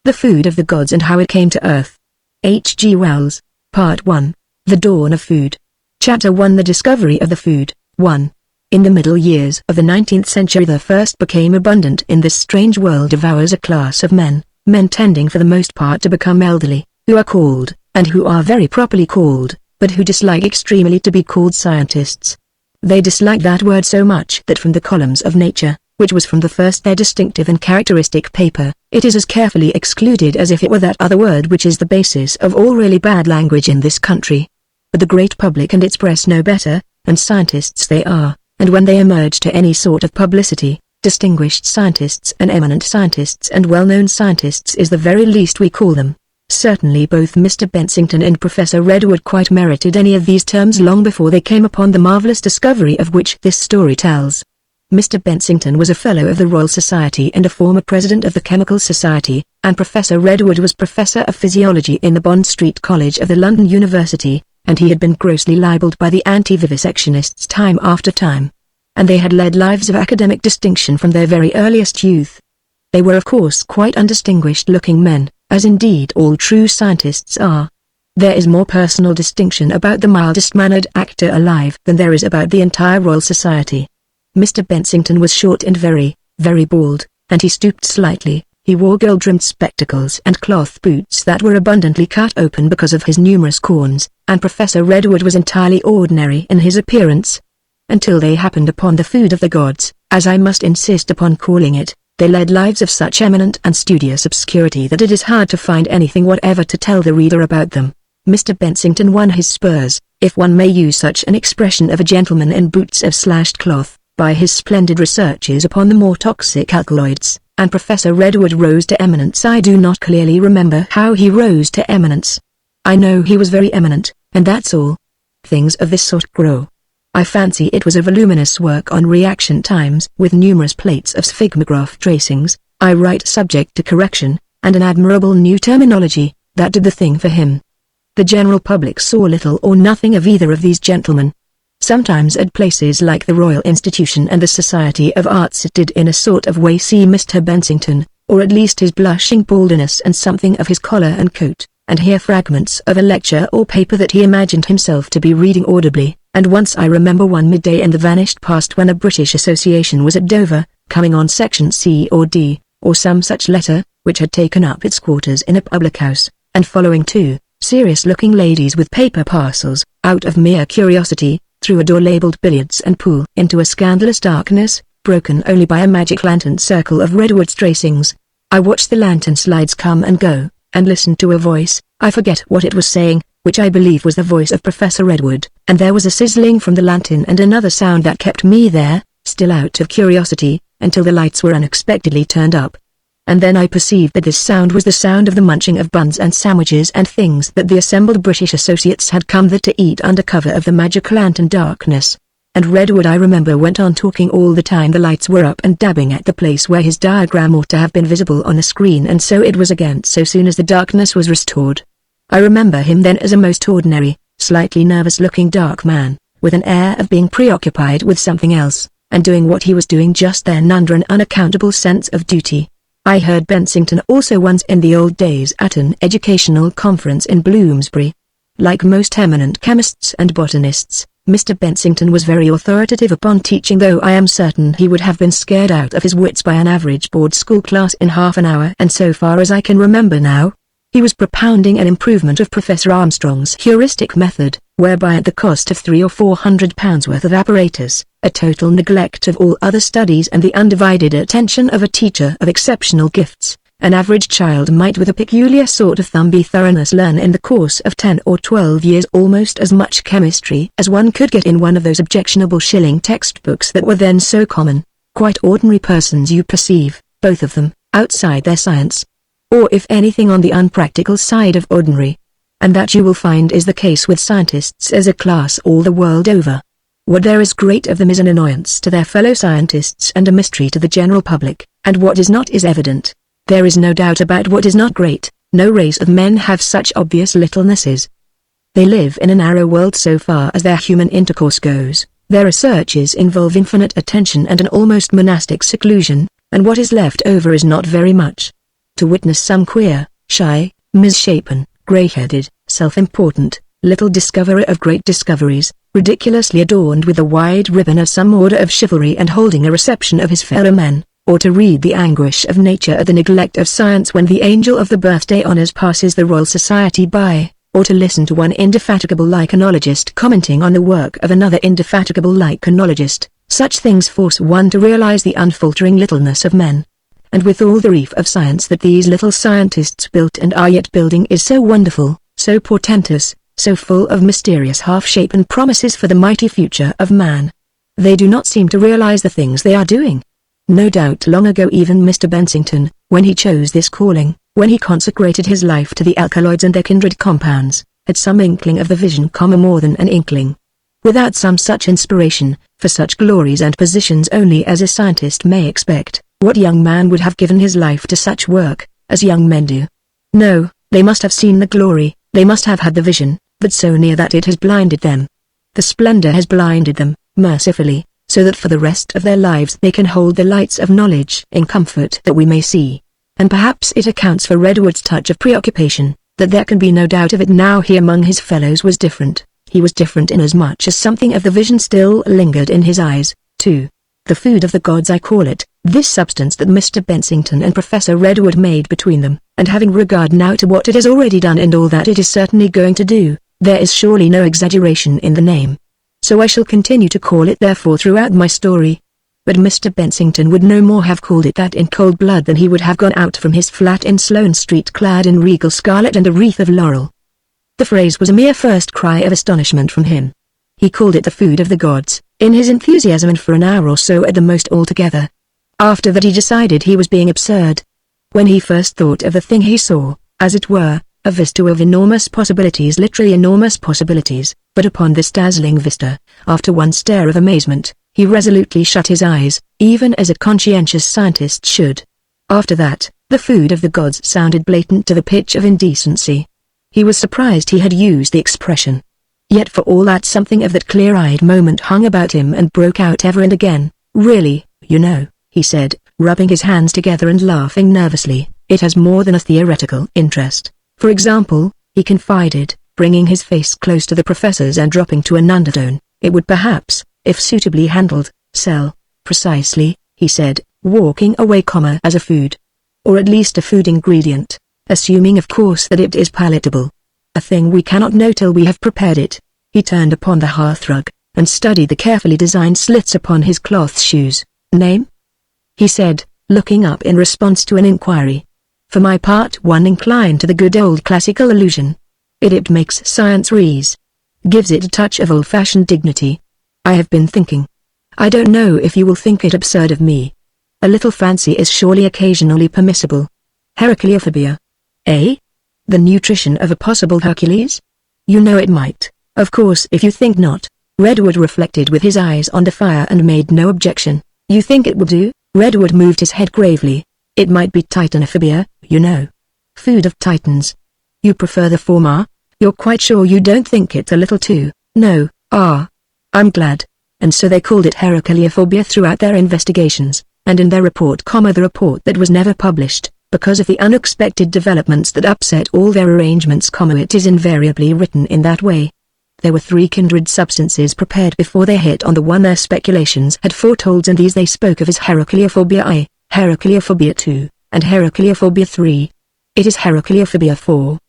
The Food of the Gods and How It Came to Earth. H. G. Wells. Part 1. The Dawn of Food. Chapter 1. The Discovery of the Food. 1. In the middle years of the 19th century there first became abundant in this strange world of ours a class of men tending for the most part to become elderly, who are called, and who are very properly called, but who dislike extremely to be called scientists. They dislike that word so much that from the columns of Nature, which was from the first their distinctive and characteristic paper, it is as carefully excluded as if it were that other word which is the basis of all really bad language in this country. But the great public and its press know better, and scientists they are, and when they emerge to any sort of publicity, distinguished scientists and eminent scientists and well-known scientists is the very least we call them. Certainly both Mr. Bensington and Professor Redwood quite merited any of these terms long before they came upon the marvelous discovery of which this story tells. Mr. Bensington was a Fellow of the Royal Society and a former President of the Chemical Society, and Professor Redwood was Professor of Physiology in the Bond Street College of the London University, and he had been grossly libelled by the anti-vivisectionists time after time. And they had led lives of academic distinction from their very earliest youth. They were of course quite undistinguished-looking men, as indeed all true scientists are. There is more personal distinction about the mildest-mannered actor alive than there is about the entire Royal Society. Mr. Bensington was short and very, very bald, and he stooped slightly. He wore gold-rimmed spectacles and cloth boots that were abundantly cut open because of his numerous corns, and Professor Redwood was entirely ordinary in his appearance. Until they happened upon the food of the gods, as I must insist upon calling it, they led lives of such eminent and studious obscurity that it is hard to find anything whatever to tell the reader about them. Mr. Bensington won his spurs, if one may use such an expression of a gentleman in boots of slashed cloth, by his splendid researches upon the more toxic alkaloids, and Professor Redwood rose to eminence. I do not clearly remember how he rose to eminence. I know he was very eminent, and that's all. Things of this sort grow. I fancy it was a voluminous work on reaction times with numerous plates of sphygmograph tracings, I write subject to correction, and an admirable new terminology, that did the thing for him. The general public saw little or nothing of either of these gentlemen. Sometimes at places like the Royal Institution and the Society of Arts it did in a sort of way see Mr. Bensington, or at least his blushing baldness and something of his collar and coat, and hear fragments of a lecture or paper that he imagined himself to be reading audibly, and once I remember one midday in the vanished past when a British Association was at Dover, coming on section C or D, or some such letter, which had taken up its quarters in a public house, and following two serious-looking ladies with paper parcels, out of mere curiosity, through a door labelled billiards and pool into a scandalous darkness, broken only by a magic lantern circle of Redwood's tracings. I watched the lantern slides come and go, and listened to a voice, I forget what it was saying, which I believe was the voice of Professor Redwood, and there was a sizzling from the lantern and another sound that kept me there, still out of curiosity, until the lights were unexpectedly turned up. And then I perceived that this sound was the sound of the munching of buns and sandwiches and things that the assembled British associates had come there to eat under cover of the magic lantern darkness. And Redwood I remember went on talking all the time the lights were up and dabbing at the place where his diagram ought to have been visible on the screen, and so it was again so soon as the darkness was restored. I remember him then as a most ordinary, slightly nervous-looking dark man, with an air of being preoccupied with something else, and doing what he was doing just then under an unaccountable sense of duty. I heard Bensington also once in the old days at an educational conference in Bloomsbury. Like most eminent chemists and botanists, Mr. Bensington was very authoritative upon teaching, though I am certain he would have been scared out of his wits by an average board school class in half an hour, and so far as I can remember now, he was propounding an improvement of Professor Armstrong's heuristic method, whereby at the cost of £300 or £400 worth of apparatus, a total neglect of all other studies and the undivided attention of a teacher of exceptional gifts, an average child might with a peculiar sort of thumbie thoroughness learn in the course of 10 or 12 years almost as much chemistry as one could get in one of those objectionable shilling textbooks that were then so common. Quite ordinary persons, you perceive, both of them, outside their science, or if anything on the unpractical side of ordinary. And that you will find is the case with scientists as a class all the world over. What there is great of them is an annoyance to their fellow scientists and a mystery to the general public, and what is not is evident. There is no doubt about what is not great. No race of men have such obvious littlenesses. They live in a narrow world so far as their human intercourse goes. Their researches involve infinite attention and an almost monastic seclusion, and what is left over is not very much. to witness some queer, shy, misshapen, grey-headed, self-important, little discoverer of great discoveries, ridiculously adorned with a wide ribbon of some order of chivalry and holding a reception of his fellow men, or to read the anguish of nature at the neglect of science when the angel of the birthday honors passes the Royal Society by, or to listen to one indefatigable lichenologist commenting on the work of another indefatigable lichenologist. Such things force one to realize the unfaltering littleness of men. And with all the reef of science that these little scientists built and are yet building is so wonderful, so portentous, so full of mysterious half-shapen promises for the mighty future of man. They do not seem to realize the things they are doing. No doubt long ago even Mr. Bensington, when he chose this calling, when he consecrated his life to the alkaloids and their kindred compounds, had some inkling of the vision, more than an inkling. Without some such inspiration, for such glories and positions only as a scientist may expect, what young man would have given his life to such work, as young men do? No, they must have seen the glory, they must have had the vision, but so near that it has blinded them. The splendor has blinded them, mercifully, so that for the rest of their lives they can hold the lights of knowledge in comfort that we may see. And perhaps it accounts for Redwood's touch of preoccupation, that there can be no doubt of it now he among his fellows was different. He was different inasmuch as something of the vision still lingered in his eyes, too. The food of the gods I call it, this substance that Mr. Bensington and Professor Redwood made between them, and having regard now to what it has already done and all that it is certainly going to do, there is surely no exaggeration in the name. So I shall continue to call it therefore throughout my story. But Mr. Bensington would no more have called it that in cold blood than he would have gone out from his flat in Sloane Street clad in regal scarlet and a wreath of laurel. The phrase was a mere first cry of astonishment from him. He called it the food of the gods, in his enthusiasm, and for an hour or so at the most altogether. After that he decided he was being absurd. When he first thought of the thing he saw, as it were, a vista of enormous possibilities, literally enormous possibilities, but upon this dazzling vista, after one stare of amazement, he resolutely shut his eyes, even as a conscientious scientist should. After that, the food of the gods sounded blatant to the pitch of indecency. He was surprised he had used the expression. Yet for all that something of that clear-eyed moment hung about him and broke out ever and again. Really, you know, he said, rubbing his hands together and laughing nervously, it has more than a theoretical interest. For example, he confided, bringing his face close to the professor's and dropping to an undertone, it would perhaps, if suitably handled, sell, precisely, he said, walking away, as a food. Or at least a food ingredient, assuming of course that it is palatable. A thing we cannot know till we have prepared it. He turned upon the hearthrug, and studied the carefully designed slits upon his cloth shoes. Name? He said, looking up in response to an inquiry. For my part, one inclined to the good old classical allusion. It makes science rise. Gives it a touch of old-fashioned dignity. I have been thinking. I don't know if you will think it absurd of me. A little fancy is surely occasionally permissible. Heracleophobia. Eh? The nutrition of a possible Hercules? You know it might, of course, if you think not. Redwood reflected with his eyes on the fire and made no objection. You think it will do? Redwood moved his head gravely. It might be titanophobia, you know. Food of titans. You prefer the former? You're quite sure you don't think it a little too? No. I'm glad. And so they called it Heracleophobia throughout their investigations, and in their report, the report that was never published, because of the unexpected developments that upset all their arrangements, it is invariably written in that way. There were 3 kindred substances prepared before they hit on the one their speculations had foretold, and these they spoke of as Heracleophobia I, Heracleophobia II, and Heracleophobia III. It is Heracleophobia IV,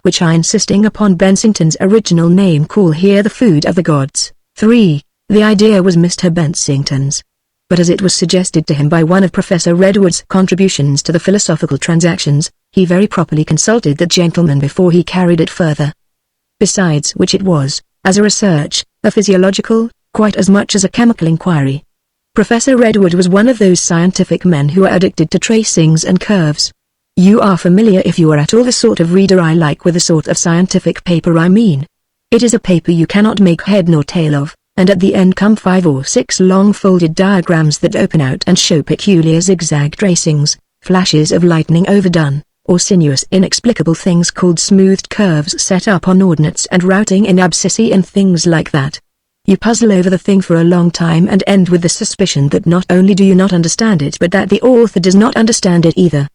which I, insisting upon Bensington's original name, call here the food of the gods. 3. The idea was Mr. Bensington's, but as it was suggested to him by one of Professor Redwood's contributions to the Philosophical Transactions, he very properly consulted that gentleman before he carried it further. Besides which it was, as a research, a physiological, quite as much as a chemical inquiry. Professor Redwood was one of those scientific men who are addicted to tracings and curves. You are familiar, if you are at all the sort of reader I like, with the sort of scientific paper I mean. It is a paper you cannot make head nor tail of, and at the end come 5 or 6 long folded diagrams that open out and show peculiar zigzag tracings, flashes of lightning overdone, or sinuous inexplicable things called smoothed curves set up on ordinates and routing in abscissae and things like that. You puzzle over the thing for a long time and end with the suspicion that not only do you not understand it, but that the author does not understand it either.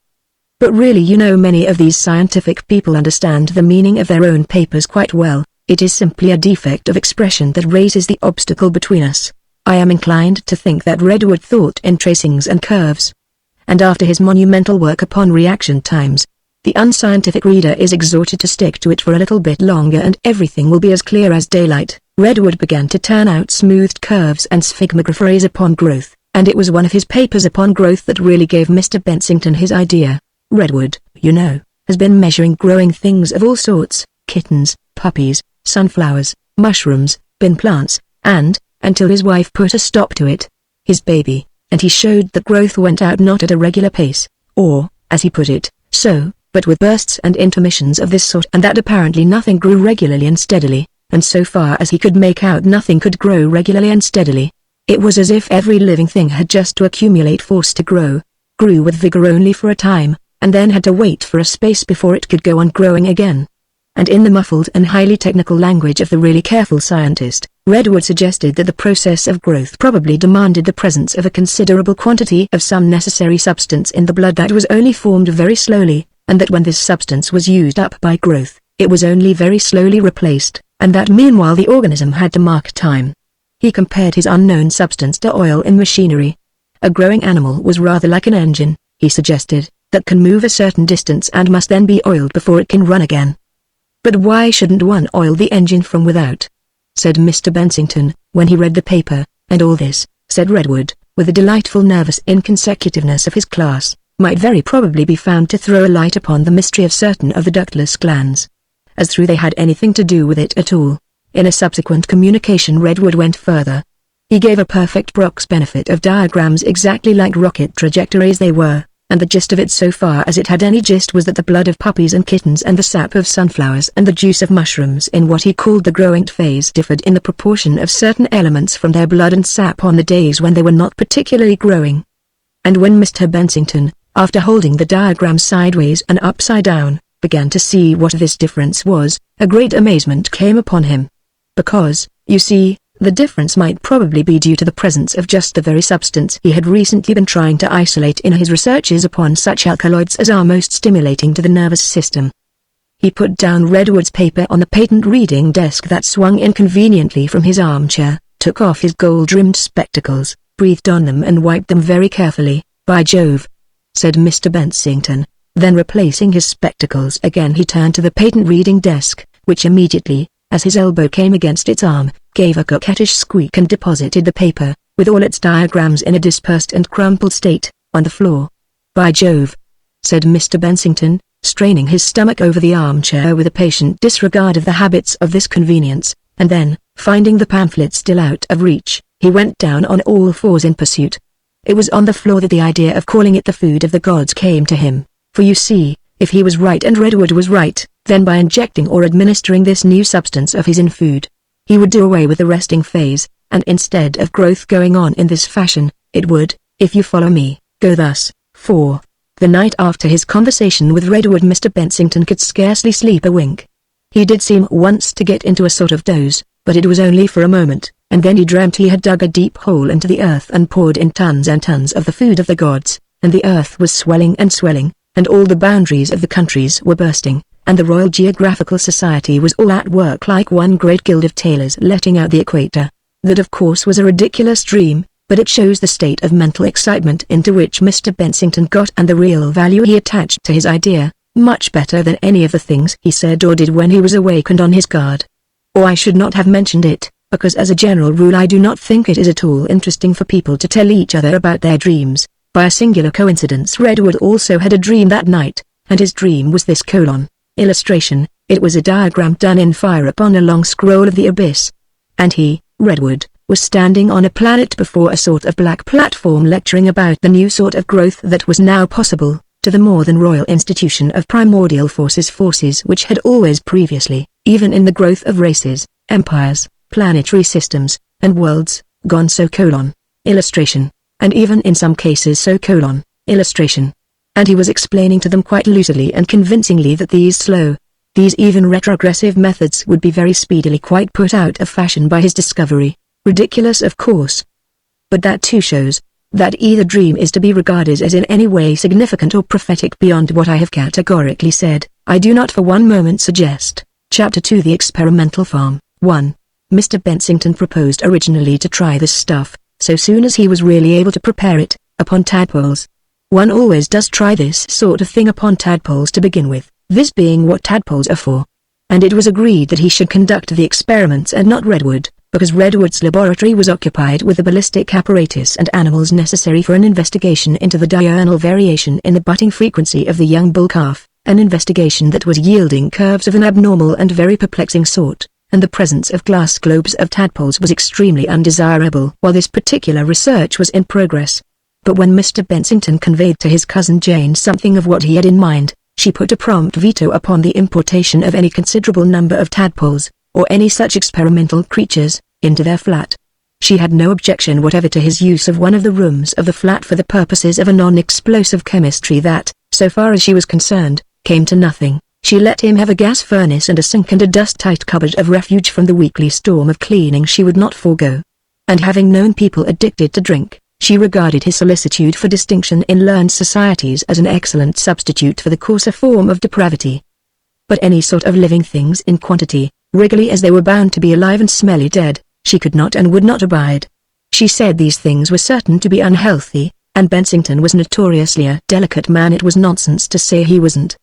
But really, you know, many of these scientific people understand the meaning of their own papers quite well. It is simply a defect of expression that raises the obstacle between us. I am inclined to think that Redwood thought in tracings and curves. And after his monumental work upon reaction times, the unscientific reader is exhorted to stick to it for a little bit longer and everything will be as clear as daylight. Redwood began to turn out smoothed curves and sphygmographies upon growth, and it was one of his papers upon growth that really gave Mr. Bensington his idea. Redwood, you know, has been measuring growing things of all sorts, kittens, puppies, sunflowers, mushrooms, bin plants, and, until his wife put a stop to it, his baby, and he showed that growth went out not at a regular pace, or, as he put it, so, but with bursts and intermissions of this sort, and that apparently nothing grew regularly and steadily, and so far as he could make out nothing could grow regularly and steadily. It was as if every living thing had just to accumulate force to grow, grew with vigor only for a time, and then had to wait for a space before it could go on growing again. And in the muffled and highly technical language of the really careful scientist, Redwood suggested that the process of growth probably demanded the presence of a considerable quantity of some necessary substance in the blood that was only formed very slowly, and that when this substance was used up by growth, it was only very slowly replaced, and that meanwhile the organism had to mark time. He compared his unknown substance to oil in machinery. A growing animal was rather like an engine, he suggested, that can move a certain distance and must then be oiled before it can run again. But why shouldn't one oil the engine from without? Said Mr. Bensington, when he read the paper, and all this, said Redwood, with the delightful nervous inconsecutiveness of his class, might very probably be found to throw a light upon the mystery of certain of the ductless glands. As though they had anything to do with it at all. In a subsequent communication Redwood went further. He gave a perfect Brock's benefit of diagrams exactly like rocket trajectories they were. And the gist of it, so far as it had any gist, was that the blood of puppies and kittens and the sap of sunflowers and the juice of mushrooms in what he called the growing phase differed in the proportion of certain elements from their blood and sap on the days when they were not particularly growing. And when Mr. Bensington, after holding the diagram sideways and upside down, began to see what this difference was, a great amazement came upon him. Because, you see, the difference might probably be due to the presence of just the very substance he had recently been trying to isolate in his researches upon such alkaloids as are most stimulating to the nervous system. He put down Redwood's paper on the patent reading desk that swung inconveniently from his armchair, took off his gold-rimmed spectacles, breathed on them and wiped them very carefully. "By Jove," said Mr. Bensington. Then replacing his spectacles again he turned to the patent reading desk, which immediately, as his elbow came against its arm, gave a coquettish squeak and deposited the paper, with all its diagrams in a dispersed and crumpled state, on the floor. "By Jove," said Mr. Bensington, straining his stomach over the armchair with a patient disregard of the habits of this convenience, and then, finding the pamphlet still out of reach, he went down on all fours in pursuit. It was on the floor that the idea of calling it the food of the gods came to him, for you see, if he was right and Redwood was right, then by injecting or administering this new substance of his in food, he would do away with the resting phase, and instead of growth going on in this fashion, it would, if you follow me, go thus. For, the night after his conversation with Redwood Mr. Bensington could scarcely sleep a wink. He did seem once to get into a sort of doze, but it was only for a moment, and then he dreamt he had dug a deep hole into the earth and poured in tons and tons of the food of the gods, and the earth was swelling and swelling, and all the boundaries of the countries were bursting, and the Royal Geographical Society was all at work like one great guild of tailors letting out the equator. That of course was a ridiculous dream, but it shows the state of mental excitement into which Mr. Bensington got and the real value he attached to his idea, much better than any of the things he said or did when he was awake and on his guard. Or I should not have mentioned it, because as a general rule I do not think it is at all interesting for people to tell each other about their dreams. By a singular coincidence Redwood also had a dream that night, and his dream was this: illustration, it was a diagram done in fire upon a long scroll of the abyss. And he, Redwood, was standing on a planet before a sort of black platform lecturing about the new sort of growth that was now possible, to the more than royal institution of primordial forces which had always previously, even in the growth of races, empires, planetary systems, and worlds, gone so: illustration, and even in some cases so: illustration. And he was explaining to them quite lucidly and convincingly that these slow, these even retrogressive methods would be very speedily quite put out of fashion by his discovery. Ridiculous of course. But that too shows, that either dream is to be regarded as in any way significant or prophetic beyond what I have categorically said, I do not for one moment suggest. Chapter 2 The Experimental Farm 1. Mr. Bensington proposed originally to try this stuff, so soon as he was really able to prepare it, upon tadpoles. One always does try this sort of thing upon tadpoles to begin with, this being what tadpoles are for. And it was agreed that he should conduct the experiments and not Redwood, because Redwood's laboratory was occupied with the ballistic apparatus and animals necessary for an investigation into the diurnal variation in the butting frequency of the young bull calf, an investigation that was yielding curves of an abnormal and very perplexing sort, and the presence of glass globes of tadpoles was extremely undesirable while this particular research was in progress. But when Mr. Bensington conveyed to his cousin Jane something of what he had in mind, she put a prompt veto upon the importation of any considerable number of tadpoles, or any such experimental creatures, into their flat. She had no objection whatever to his use of one of the rooms of the flat for the purposes of a non-explosive chemistry that, so far as she was concerned, came to nothing. She let him have a gas furnace and a sink and a dust-tight cupboard of refuge from the weekly storm of cleaning she would not forego. And having known people addicted to drink, she regarded his solicitude for distinction in learned societies as an excellent substitute for the coarser form of depravity. But any sort of living things in quantity, wriggly as they were bound to be alive and smelly dead, she could not and would not abide. She said these things were certain to be unhealthy, and Bensington was notoriously a delicate man. It was nonsense to say he wasn't.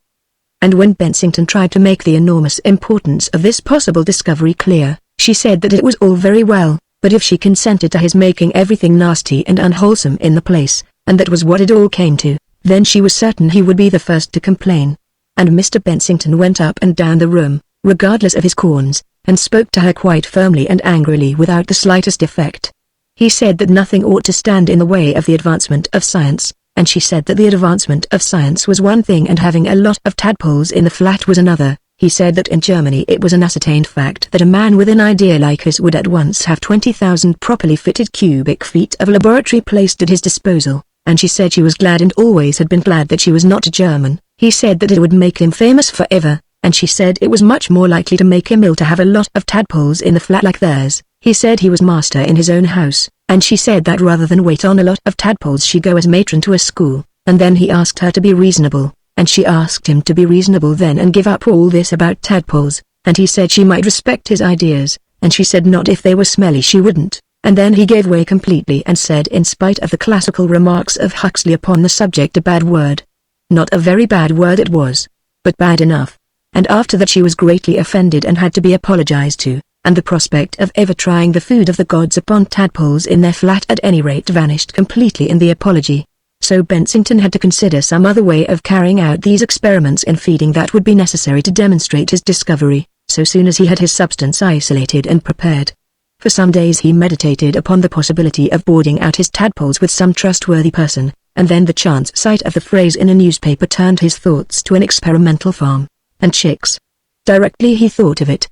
And when Bensington tried to make the enormous importance of this possible discovery clear, she said that it was all very well, but if she consented to his making everything nasty and unwholesome in the place, and that was what it all came to, then she was certain he would be the first to complain. And Mr. Bensington went up and down the room, regardless of his corns, and spoke to her quite firmly and angrily without the slightest effect. He said that nothing ought to stand in the way of the advancement of science, and she said that the advancement of science was one thing and having a lot of tadpoles in the flat was another. He said that in Germany it was an ascertained fact that a man with an idea like his would at once have 20,000 properly fitted cubic feet of laboratory placed at his disposal, and she said she was glad and always had been glad that she was not German. He said that it would make him famous forever, and she said it was much more likely to make him ill to have a lot of tadpoles in the flat like theirs. He said he was master in his own house, and she said that rather than wait on a lot of tadpoles she'd go as matron to a school, and then he asked her to be reasonable. And she asked him to be reasonable then and give up all this about tadpoles, and he said she might respect his ideas, and she said not if they were smelly she wouldn't, and then he gave way completely and said in spite of the classical remarks of Huxley upon the subject a bad word. Not a very bad word it was, but bad enough. And after that she was greatly offended and had to be apologized to, and the prospect of ever trying the food of the gods upon tadpoles in their flat at any rate vanished completely in the apology. So Bensington had to consider some other way of carrying out these experiments in feeding that would be necessary to demonstrate his discovery, so soon as he had his substance isolated and prepared. For some days he meditated upon the possibility of boarding out his tadpoles with some trustworthy person, and then the chance sight of the phrase in a newspaper turned his thoughts to an experimental farm, and chicks. Directly he thought of it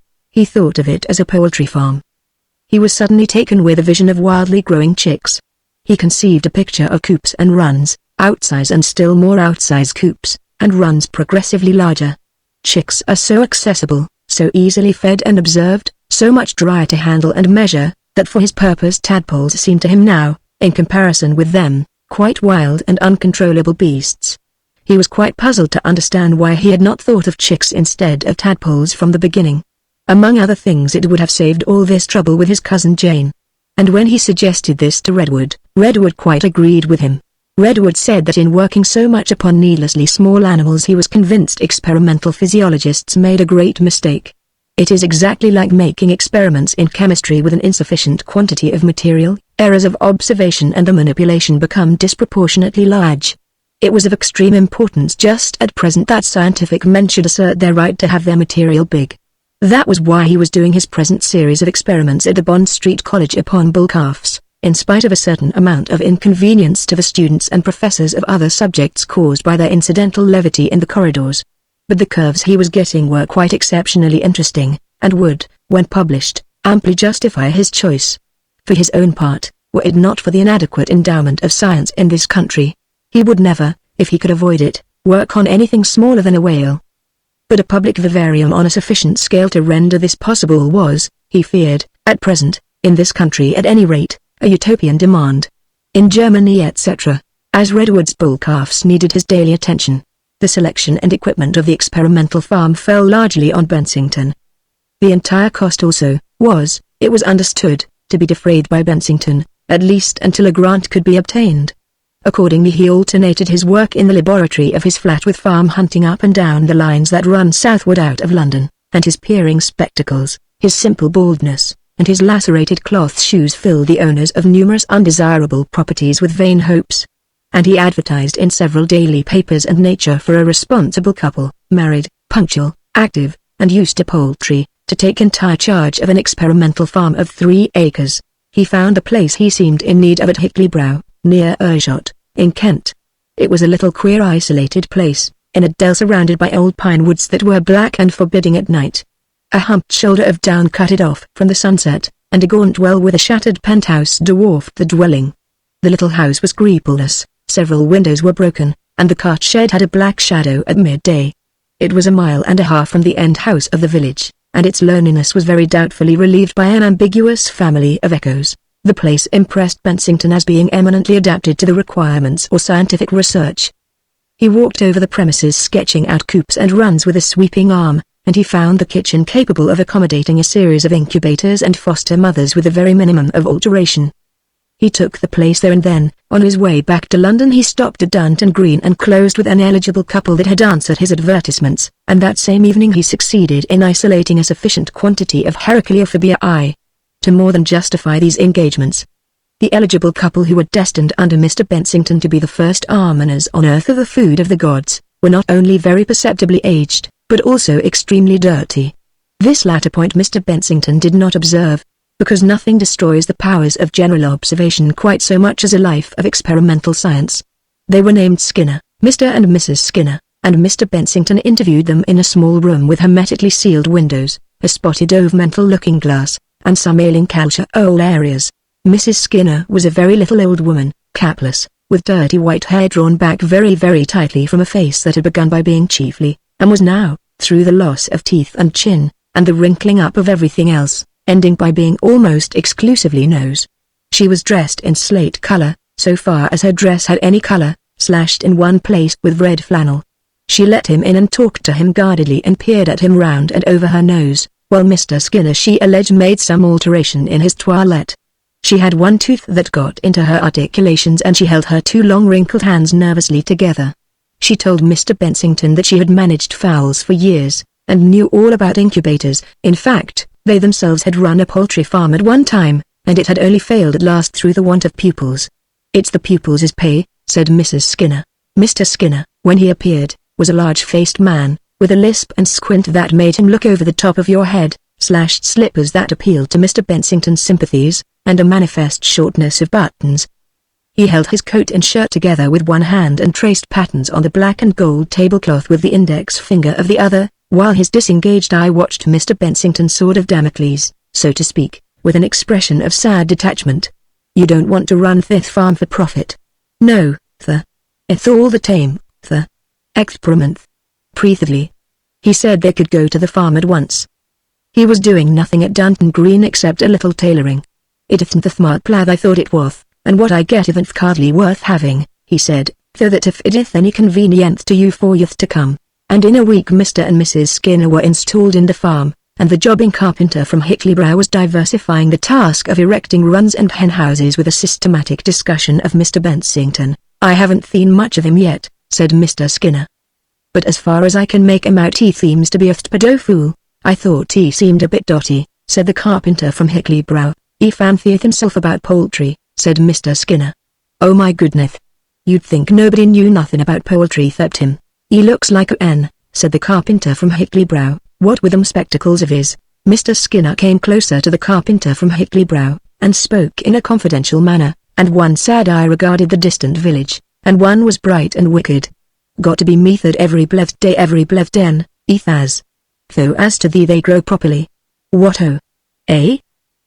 as a poultry farm. He was suddenly taken with a vision of wildly growing chicks. He conceived a picture of coops and runs, outsize and still more outsize coops, and runs progressively larger. Chicks are so accessible, so easily fed and observed, so much drier to handle and measure, that for his purpose tadpoles seemed to him now, in comparison with them, quite wild and uncontrollable beasts. He was quite puzzled to understand why he had not thought of chicks instead of tadpoles from the beginning. Among other things it would have saved all this trouble with his cousin Jane. And when he suggested this to Redwood, Redwood quite agreed with him. Redwood said that in working so much upon needlessly small animals he was convinced experimental physiologists made a great mistake. It is exactly like making experiments in chemistry with an insufficient quantity of material, errors of observation and the manipulation become disproportionately large. It was of extreme importance just at present that scientific men should assert their right to have their material big. That was why he was doing his present series of experiments at the Bond Street College upon bull calves, in spite of a certain amount of inconvenience to the students and professors of other subjects caused by their incidental levity in the corridors. But the curves he was getting were quite exceptionally interesting, and would, when published, amply justify his choice. For his own part, were it not for the inadequate endowment of science in this country, he would never, if he could avoid it, work on anything smaller than a whale. But a public vivarium on a sufficient scale to render this possible was, he feared, at present, in this country at any rate, a utopian demand. in Germany etc. As Redwood's bull calves needed his daily attention, the selection and equipment of the experimental farm fell largely on Bensington. The entire cost also, it was understood, to be defrayed by Bensington, at least until a grant could be obtained. Accordingly he alternated his work in the laboratory of his flat with farm hunting up and down the lines that run southward out of London, and his peering spectacles, his simple baldness, and his lacerated cloth shoes filled the owners of numerous undesirable properties with vain hopes. And he advertised in several daily papers and Nature for a responsible couple, married, punctual, active, and used to poultry, to take entire charge of an experimental farm of 3 acres. He found the place he seemed in need of at Hickley Brow, near Ayrshot, in Kent. It was a little queer isolated place, in a dell surrounded by old pine woods that were black and forbidding at night. A humped shoulder of down cut it off from the sunset, and a gaunt well with a shattered penthouse dwarfed the dwelling. The little house was creepless, several windows were broken, and the cart shed had a black shadow at midday. It was 1.5 miles from the end house of the village, and its loneliness was very doubtfully relieved by an ambiguous family of echoes. The place impressed Bensington as being eminently adapted to the requirements of scientific research. He walked over the premises sketching out coops and runs with a sweeping arm, and he found the kitchen capable of accommodating a series of incubators and foster mothers with a very minimum of alteration. He took the place there and then. On his way back to London he stopped at Dunton Green and closed with an eligible couple that had answered his advertisements, and that same evening he succeeded in isolating a sufficient quantity of Heracleophobia I. to more than justify these engagements. The eligible couple who were destined under Mr. Bensington to be the first almoners on earth of the food of the gods, were not only very perceptibly aged, but also extremely dirty. This latter point Mr. Bensington did not observe, because nothing destroys the powers of general observation quite so much as a life of experimental science. They were named Skinner, Mr. and Mrs. Skinner, and Mr. Bensington interviewed them in a small room with hermetically sealed windows, a spotted mental looking glass, and some ailing culture old areas. Mrs. Skinner was a very little old woman, capless, with dirty white hair drawn back very tightly from a face that had begun by being chiefly, and was now, through the loss of teeth and chin, and the wrinkling up of everything else, ending by being almost exclusively nose. She was dressed in slate color, so far as her dress had any color, slashed in one place with red flannel. She let him in and talked to him guardedly and peered at him round and over her nose, while Mr. Skinner she alleged made some alteration in his toilette. She had one tooth that got into her articulations and she held her 2 long wrinkled hands nervously together. She told Mr. Bensington that she had managed fowls for years, and knew all about incubators. In fact, they themselves had run a poultry farm at one time, and it had only failed at last through the want of pupils. "It's the pupils as pay," said Mrs. Skinner. Mr. Skinner, when he appeared, was a large-faced man, with a lisp and squint that made him look over the top of your head, slashed slippers that appealed to Mr. Bensington's sympathies, and a manifest shortness of buttons. He held his coat and shirt together with one hand and traced patterns on the black and gold tablecloth with the index finger of the other, while his disengaged eye watched Mr. Bensington's sword of Damocles, so to speak, with an expression of sad detachment. "You don't want to run this farm for profit?" "No, sir. It's all the time, sir. Experiment." Breathlessly. He said they could go to the farm at once. He was doing nothing at Dunton Green except a little tailoring. "It isn't the smart plaid I thought it was, and what I get isn't hardly worth having," he said, "so that if it is any convenience to you for youth to come." And in a week Mr. and Mrs. Skinner were installed in the farm, and the jobbing carpenter from Hickley Brow was diversifying the task of erecting runs and hen houses with a systematic discussion of Mr. Bensington. "I haven't seen much of him yet," said Mr. Skinner. "But as far as I can make him out he seems to be a stupid fool." "I thought he seemed a bit dotty," said the carpenter from Hickley Brow. "He fancieth himself about poultry," said Mr. Skinner. "Oh my goodness. You'd think nobody knew nothing about poultry except him. He looks like a N," said the carpenter from Hickley Brow, "what with them spectacles of his." Mr. Skinner came closer to the carpenter from Hickley Brow, and spoke in a confidential manner, and one sad eye regarded the distant village, and one was bright and wicked. "Got to be methered every blessed day every blessed den, ethas. So as to thee they grow properly." "What oh? Eh?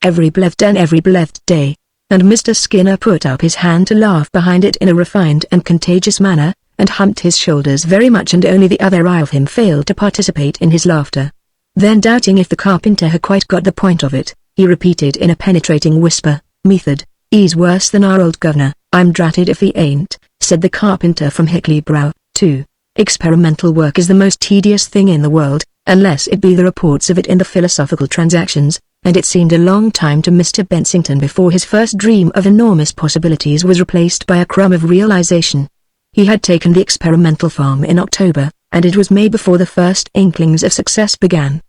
Every blessed den every blessed day." And Mr. Skinner put up his hand to laugh behind it in a refined and contagious manner, and humped his shoulders very much, and only the other eye of him failed to participate in his laughter. Then, doubting if the carpenter had quite got the point of it, he repeated in a penetrating whisper, "Method, he's worse than our old governor. "I'm dratted if he ain't," said the carpenter from Hickley Brow. 2. Experimental work is the most tedious thing in the world, unless it be the reports of it in the Philosophical Transactions, and it seemed a long time to Mr. Bensington before his first dream of enormous possibilities was replaced by a crumb of realization. He had taken the experimental farm in October, and it was May before the first inklings of success began.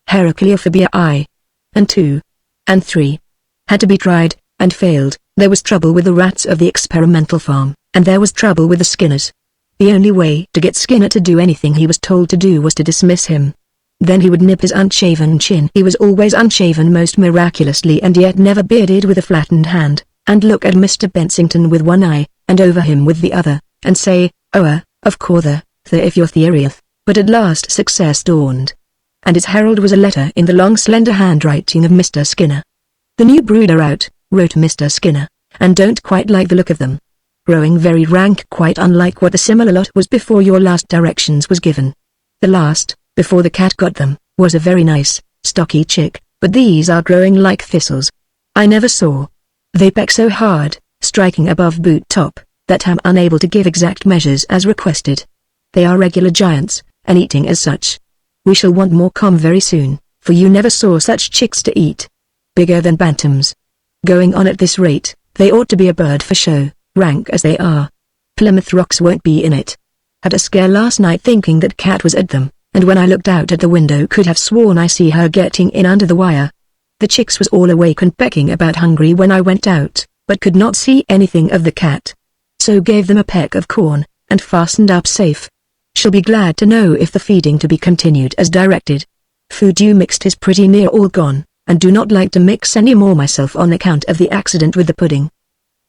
Heracleophobia I, and 2, and 3 had to be tried, and failed. There was trouble with the rats of the experimental farm, and there was trouble with the Skinners. The only way to get Skinner to do anything he was told to do was to dismiss him. Then he would nip his unshaven chin. He was always unshaven most miraculously and yet never bearded, with a flattened hand, and look at Mr. Bensington with one eye, and over him with the other, and say, "Oh, of course, if your theoryeth." But at last success dawned. And its herald was a letter in the long slender handwriting of Mr. Skinner. "The new brood are out," wrote Mr. Skinner, "and don't quite like the look of them. Growing very rank, quite unlike what the similar lot was before your last directions was given. The last, before the cat got them, was a very nice, stocky chick, but these are growing like thistles. I never saw. They peck so hard, striking above boot top, that I'm unable to give exact measures as requested. They are regular giants, and eating as such. We shall want more very soon, for you never saw such chicks to eat. Bigger than bantams. Going on at this rate, they ought to be a bird for show, rank as they are. Plymouth Rocks won't be in it. Had a scare last night thinking that cat was at them, and when I looked out at the window could have sworn I see her getting in under the wire. The chicks was all awake and pecking about hungry when I went out, but could not see anything of the cat. So gave them a peck of corn, and fastened up safe. Shall be glad to know if the feeding to be continued as directed. Food you mixed is pretty near all gone, and do not like to mix any more myself on account of the accident with the pudding.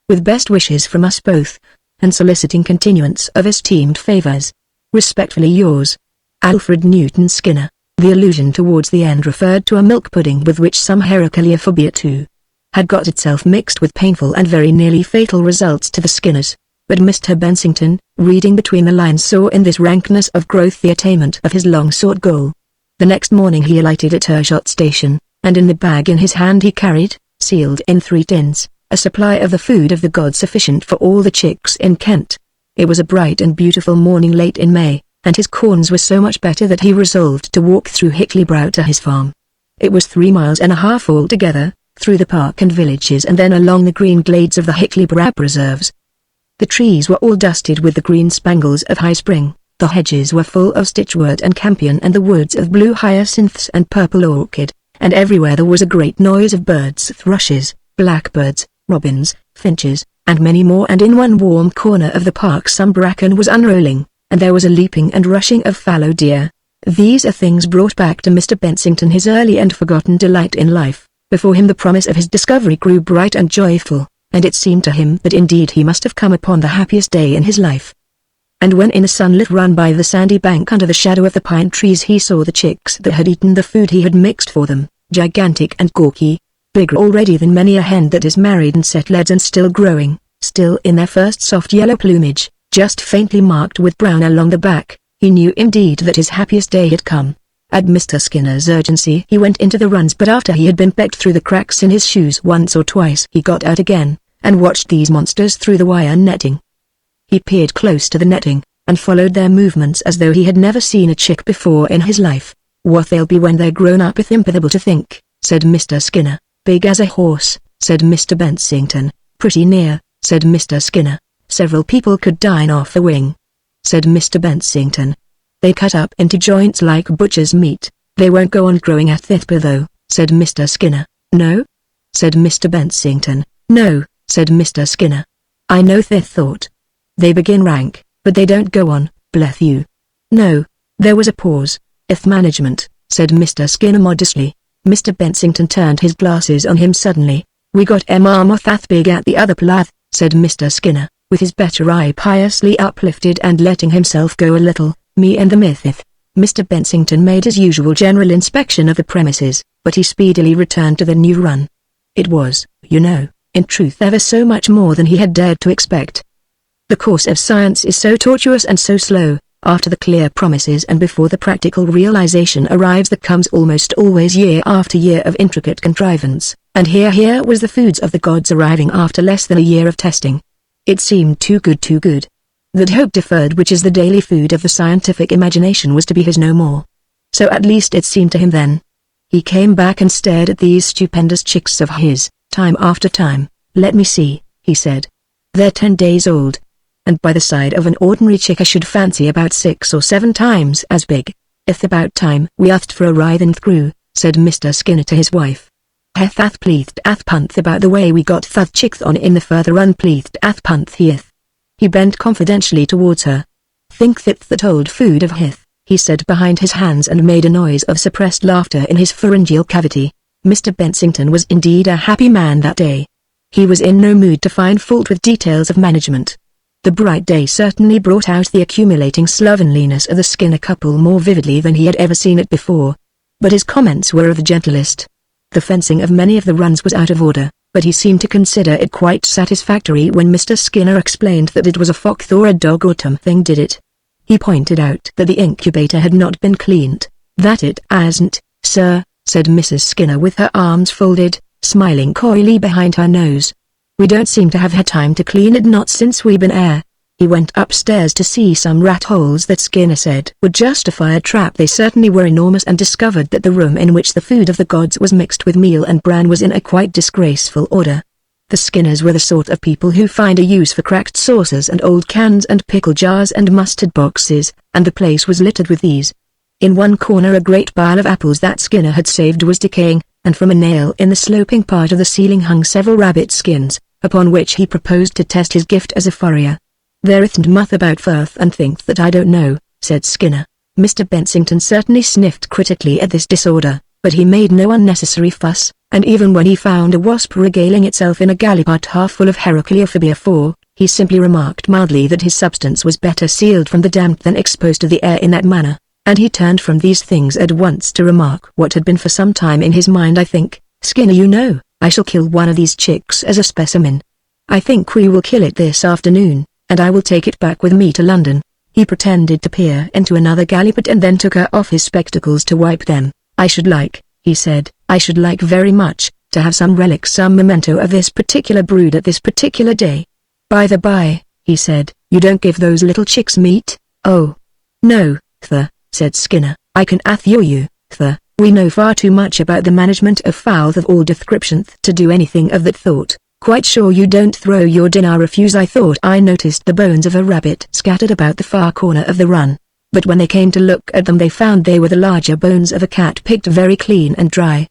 With best wishes from us both, and soliciting continuance of esteemed favors. Respectfully yours, Alfred Newton Skinner." The allusion towards the end referred to a milk pudding with which some Heracleophobia too had got itself mixed, with painful and very nearly fatal results to the Skinners. But Mr. Bensington, reading between the lines, saw in this rankness of growth the attainment of his long-sought goal. The next morning he alighted at Hershot Station, and in the bag in his hand he carried, sealed in 3 tins, a supply of the food of the gods sufficient for all the chicks in Kent. It was a bright and beautiful morning late in May, and his corns were so much better that he resolved to walk through Hickley Brow to his farm. It was 3 miles and a half altogether, through the park and villages and then along the green glades of the Hickley Brow preserves. The trees were all dusted with the green spangles of high spring, the hedges were full of stitchwort and campion and the woods of blue hyacinths and purple orchid, and everywhere there was a great noise of birds, thrushes, blackbirds, robins, finches, and many more, and in one warm corner of the park some bracken was unrolling, and there was a leaping and rushing of fallow deer. These are things brought back to Mr. Bensington his early and forgotten delight in life. Before him the promise of his discovery grew bright and joyful, and it seemed to him that indeed he must have come upon the happiest day in his life. And when in a sunlit run by the sandy bank under the shadow of the pine trees he saw the chicks that had eaten the food he had mixed for them, gigantic and gawky, bigger already than many a hen that is married and set legs, and still growing, still in their first soft yellow plumage, just faintly marked with brown along the back, he knew indeed that his happiest day had come. At Mr. Skinner's urgency he went into the runs, but after he had been pecked through the cracks in his shoes once or twice he got out again, and watched these monsters through the wire netting. He peered close to the netting, and followed their movements as though he had never seen a chick before in his life. "What they'll be when they're grown up is impossible to think," said Mr. Skinner. "Big as a horse," said Mr. Bensington. "Pretty near," said Mr. Skinner. "Several people could dine off the wing," said Mr. Bensington. "They cut up into joints like butcher's meat. They won't go on growing at Thithpa though," said Mr. Skinner. "No?" said Mr. Bensington. "No," said Mr. Skinner. "I know Thith thought. They begin rank, but they don't go on, bless you." "No." There was a pause. "Ith management," said Mr. Skinner modestly. Mr. Bensington turned his glasses on him suddenly. "We got Marmoth ath big at the other plath," said Mr. Skinner, with his better eye piously uplifted and letting himself go a little. "Me and the mythith." Mr. Bensington made his usual general inspection of the premises, but he speedily returned to the new run. It was, you know, in truth ever so much more than he had dared to expect. The course of science is so tortuous and so slow, after the clear promises and before the practical realization arrives that comes almost always year after year of intricate contrivance, and here was the foods of the gods arriving after less than a year of testing. It seemed too good too good. That hope deferred, which is the daily food of the scientific imagination, was to be his no more. So at least it seemed to him then. He came back and stared at these stupendous chicks of his, time after time. "Let me see," he said. "They're 10 days old. And by the side of an ordinary chick I should fancy about 6 or 7 times as big. Ith about time we asked for a ride and through," said Mr. Skinner to his wife. "Heth ath pleathed ath punth about the way we got thuth chicks on in the further unpleathed ath punth heeth." He bent confidentially towards her. "Think that old food of hith," he said behind his hands, and made a noise of suppressed laughter in his pharyngeal cavity. Mr. Bensington was indeed a happy man that day. He was in no mood to find fault with details of management. The bright day certainly brought out the accumulating slovenliness of the Skinner couple more vividly than he had ever seen it before. But his comments were of the gentlest. The fencing of many of the runs was out of order, but he seemed to consider it quite satisfactory when Mr. Skinner explained that it was a fox or a dog or something did it. He pointed out that the incubator had not been cleaned. "That it hasn't, sir," said Mrs. Skinner with her arms folded, smiling coyly behind her nose. "We don't seem to have had time to clean it, not since we've been here." He went upstairs to see some rat holes that Skinner said would justify a trap. They certainly were enormous, and discovered that the room in which the food of the gods was mixed with meal and bran was in a quite disgraceful order. The Skinners were the sort of people who find a use for cracked saucers and old cans and pickle jars and mustard boxes, and the place was littered with these. In one corner a great pile of apples that Skinner had saved was decaying, and from a nail in the sloping part of the ceiling hung several rabbit skins, upon which he proposed to test his gift as a furrier. "There ithn't muth about firth and think that I don't know," said Skinner. Mr. Bensington certainly sniffed critically at this disorder, but he made no unnecessary fuss, and even when he found a wasp regaling itself in a gallipot half full of Heracleophobia 4, he simply remarked mildly that his substance was better sealed from the damp than exposed to the air in that manner, and he turned from these things at once to remark what had been for some time in his mind. "I think, Skinner, you know, I shall kill one of these chicks as a specimen. I think we will kill it this afternoon, and I will take it back with me to London." He pretended to peer into another gallipot and then took off his spectacles to wipe them. "I should like," he said, "I should like very much, to have some relic, some memento of this particular brood at this particular day. By the by," he said, "you don't give those little chicks meat?" "Oh, no, said Skinner, "I can assure you, we know far too much about the management of fowls of all descriptions to do anything of that sort. Quite sure you don't throw your dinner refuse." I thought I noticed the bones of a rabbit scattered about the far corner of the run, but when they came to look at them they found they were the larger bones of a cat picked very clean and dry.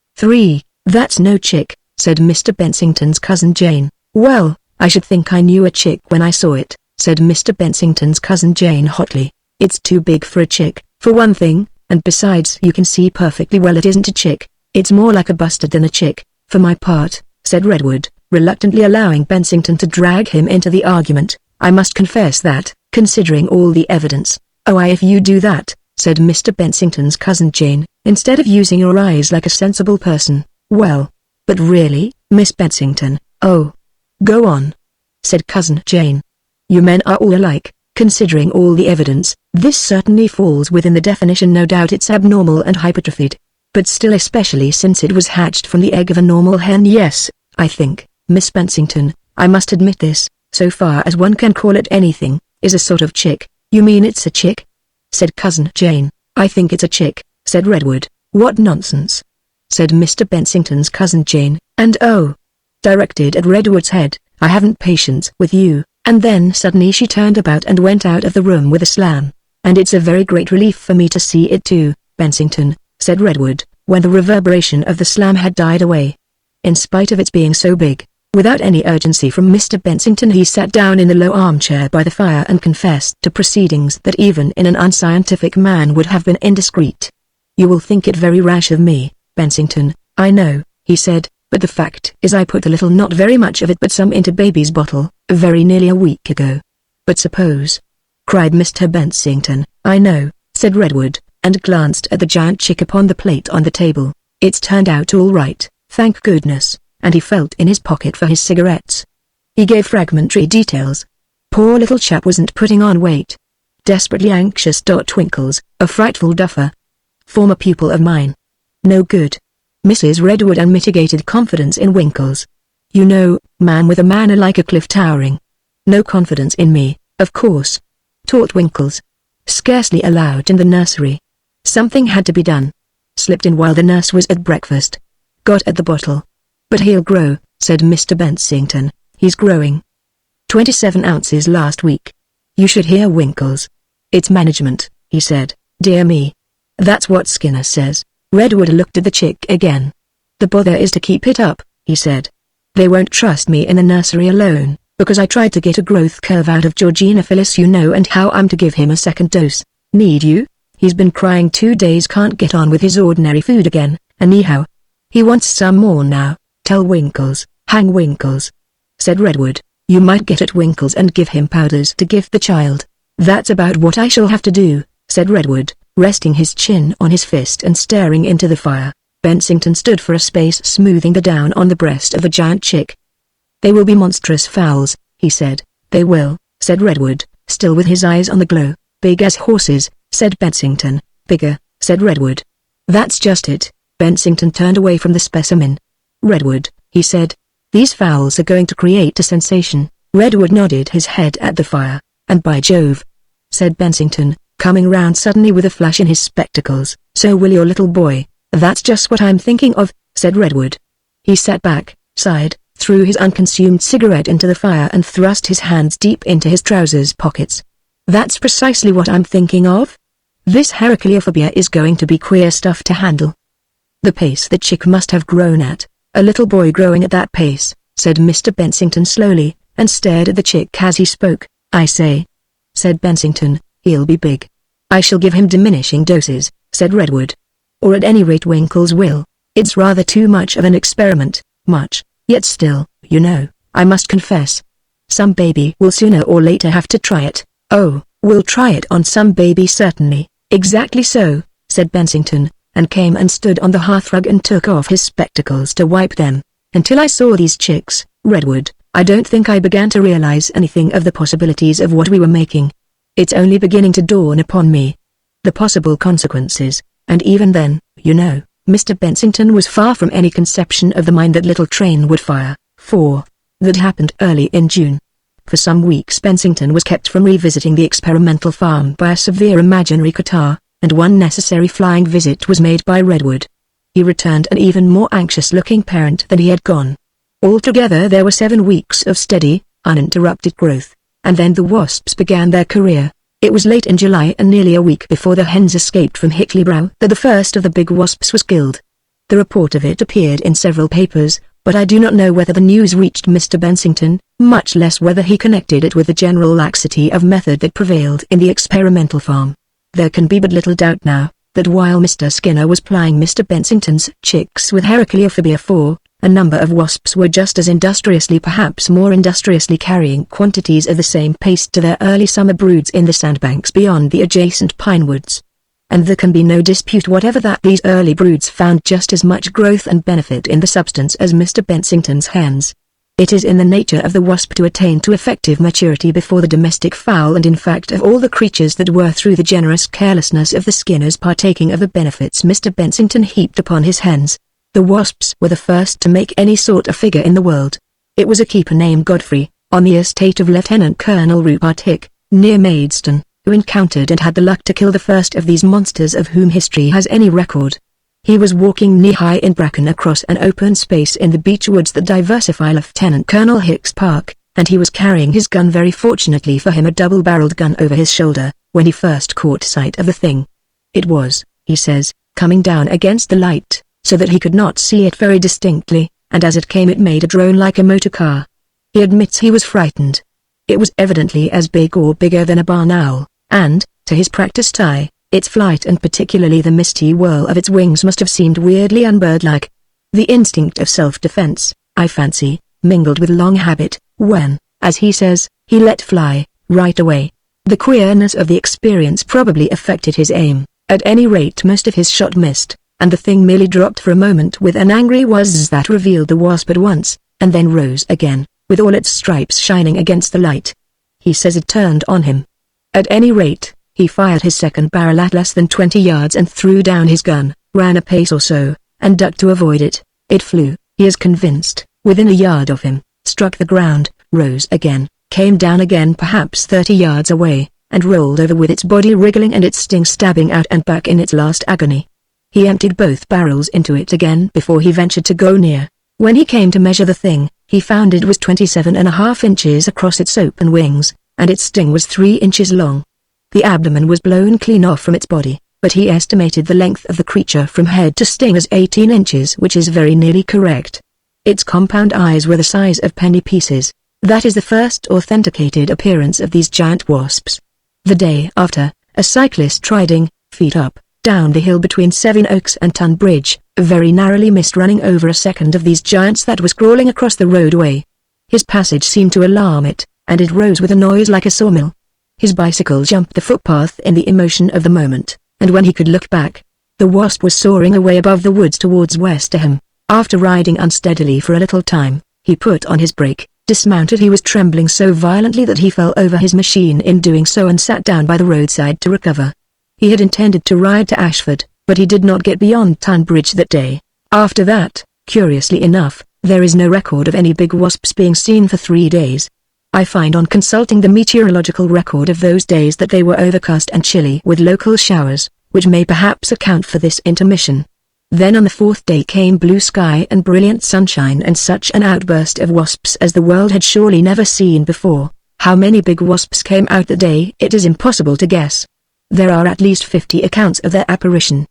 "That's no chick," said Mr. Bensington's cousin Jane. "Well, I should think I knew a chick when I saw it," said Mr. Bensington's cousin Jane hotly. "It's too big for a chick, for one thing, and besides you can see perfectly well it isn't a chick. It's more like a bustard than a chick." "For my part," said Redwood, reluctantly allowing Bensington to drag him into the argument, "I must confess that, considering all the evidence—" "Oh, if you do that," said Mr. Bensington's cousin Jane, "instead of using your eyes like a sensible person, well, but really, Miss Bensington—" "Oh, go on," said cousin Jane. "You men are all alike, considering all the evidence. This certainly falls within the definition. No doubt it's abnormal and hypertrophied, but still, especially since it was hatched from the egg of a normal hen. Yes, I think, Miss Bensington, I must admit this, so far as one can call it anything, is a sort of chick." "You mean it's a chick?" said cousin Jane. "I think it's a chick," said Redwood. "What nonsense," said Mr. Bensington's cousin Jane, and directed at Redwood's head, "I haven't patience with you." And then suddenly she turned about and went out of the room with a slam. "And it's a very great relief for me to see it too, Bensington," said Redwood, when the reverberation of the slam had died away. In spite of its being so big, without any urgency from Mr. Bensington he sat down in the low armchair by the fire and confessed to proceedings that even in an unscientific man would have been indiscreet. "You will think it very rash of me, Bensington, I know," he said, "but the fact is I put a little, not very much of it but some, into baby's bottle, very nearly a week ago." "But suppose," cried Mr. Bensington. "I know," said Redwood, and glanced at the giant chick upon the plate on the table. "It's turned out all right, thank goodness," and he felt in his pocket for his cigarettes. He gave fragmentary details. Poor little chap wasn't putting on weight. Desperately anxious. Twinkles, a frightful duffer. Former pupil of mine. No good. Mrs. Redwood unmitigated confidence in Winkles. "You know, man with a manner like a cliff towering. No confidence in me, of course. Taught Winkles. Scarcely allowed in the nursery. Something had to be done. Slipped in while the nurse was at breakfast. Got at the bottle. But he'll grow, said Mr. Bensington. He's growing. 27 ounces last week. You should hear Winkles. It's management, he said. Dear me. That's what Skinner says. Redwood looked at the chick again. The bother is to keep it up, he said. They won't trust me in the nursery alone, because I tried to get a growth curve out of Georgina Phyllis, you know, and how I'm to give him a second dose. Need you? He's been crying 2 days, can't get on with his ordinary food again, anyhow. He wants some more now. Tell Winkles, hang Winkles, said Redwood. You might get at Winkles and give him powders to give the child. That's about what I shall have to do, said Redwood, resting his chin on his fist and staring into the fire. Bensington stood for a space, smoothing the down on the breast of the giant chick. They will be monstrous fowls, he said. They will, said Redwood, still with his eyes on the glow. Big as horses, said Bensington. Bigger, said Redwood. That's just it. Bensington turned away from the specimen. Redwood, he said. These fowls are going to create a sensation. Redwood nodded his head at the fire. And by Jove, said Bensington, coming round suddenly with a flash in his spectacles, so will your little boy. That's just what I'm thinking of, said Redwood. He sat back, sighed, threw his unconsumed cigarette into the fire and thrust his hands deep into his trousers pockets. That's precisely what I'm thinking of. This Heracleophobia is going to be queer stuff to handle. The pace the chick must have grown at. A little boy growing at that pace, said Mr. Bensington slowly, and stared at the chick as he spoke. I say, said Bensington, he'll be big. I shall give him diminishing doses, said Redwood. Or at any rate Winkles will. It's rather too much of an experiment, much, yet still, you know, I must confess. Some baby will sooner or later have to try it. Oh, we'll try it on some baby certainly. Exactly so, said Bensington, and came and stood on the hearthrug and took off his spectacles to wipe them. Until I saw these chicks, Redwood, I don't think I began to realize anything of the possibilities of what we were making. It's only beginning to dawn upon me. The possible consequences, and even then, you know, Mr. Bensington was far from any conception of the mine that little train would fire, for that happened early in June. For some weeks Bensington was kept from revisiting the experimental farm by a severe imaginary catarrh, and one necessary flying visit was made by Redwood. He returned an even more anxious-looking parent than he had gone. Altogether there were 7 weeks of steady, uninterrupted growth, and then the wasps began their career. It was late in July and nearly a week before the hens escaped from Hickley Brow that the first of the big wasps was killed. The report of it appeared in several papers, but I do not know whether the news reached Mr. Bensington, much less whether he connected it with the general laxity of method that prevailed in the experimental farm. There can be but little doubt now, that while Mr. Skinner was plying Mr. Bensington's chicks with Heracleophobia 4, a number of wasps were just as industriously, perhaps more industriously, carrying quantities of the same paste to their early summer broods in the sandbanks beyond the adjacent pine woods. And there can be no dispute whatever that these early broods found just as much growth and benefit in the substance as Mr. Bensington's hens. It is in the nature of the wasp to attain to effective maturity before the domestic fowl, and in fact of all the creatures that were through the generous carelessness of the Skinners partaking of the benefits Mr. Bensington heaped upon his hens, the wasps were the first to make any sort of figure in the world. It was a keeper named Godfrey, on the estate of Lieutenant Colonel Rupert Hick, near Maidstone, who encountered and had the luck to kill the first of these monsters of whom history has any record. He was walking knee-high in bracken across an open space in the beech woods that diversify Lieutenant Colonel Hick's park, and he was carrying his gun, very fortunately for him a double-barreled gun, over his shoulder, when he first caught sight of the thing. It was, he says, coming down against the light, so that he could not see it very distinctly, and as it came it made a drone like a motor car. He admits he was frightened. It was evidently as big or bigger than a barn owl, and, to his practiced eye, its flight and particularly the misty whirl of its wings must have seemed weirdly unbirdlike. The instinct of self-defense, I fancy, mingled with long habit, when, as he says, he let fly, right away. The queerness of the experience probably affected his aim. At any rate most of his shot missed, and the thing merely dropped for a moment with an angry whizz that revealed the wasp at once, and then rose again, with all its stripes shining against the light. He says it turned on him. At any rate, he fired his second barrel at less than 20 yards and threw down his gun, ran a pace or so, and ducked to avoid it. It flew, he is convinced, within a yard of him, struck the ground, rose again, came down again perhaps 30 yards away, and rolled over with its body wriggling and its sting stabbing out and back in its last agony. He emptied both barrels into it again before he ventured to go near. When he came to measure the thing, he found it was 27.5 inches across its open wings, and its sting was 3 inches long. The abdomen was blown clean off from its body, but he estimated the length of the creature from head to sting as 18 inches, which is very nearly correct. Its compound eyes were the size of penny pieces. That is the first authenticated appearance of these giant wasps. The day after, a cyclist riding, feet up, down the hill between Sevenoaks and Tunbridge, very narrowly missed running over a second of these giants that was crawling across the roadway. His passage seemed to alarm it, and it rose with a noise like a sawmill. His bicycle jumped the footpath in the emotion of the moment, and when he could look back, the wasp was soaring away above the woods towards Westerham. After riding unsteadily for a little time, he put on his brake, dismounted. He was trembling so violently that he fell over his machine in doing so and sat down by the roadside to recover. He had intended to ride to Ashford, but he did not get beyond Tunbridge that day. After that, curiously enough, there is no record of any big wasps being seen for 3 days. I find on consulting the meteorological record of those days that they were overcast and chilly with local showers, which may perhaps account for this intermission. Then on the 4th day came blue sky and brilliant sunshine and such an outburst of wasps as the world had surely never seen before. How many big wasps came out that day it is impossible to guess. There are at least 50 accounts of their apparition.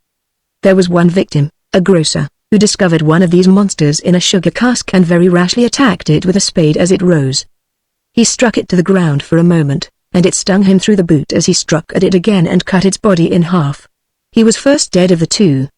There was one victim, a grocer, who discovered one of these monsters in a sugar cask and very rashly attacked it with a spade as it rose. He struck it to the ground for a moment, and it stung him through the boot as he struck at it again and cut its body in half. He was first dead of the two.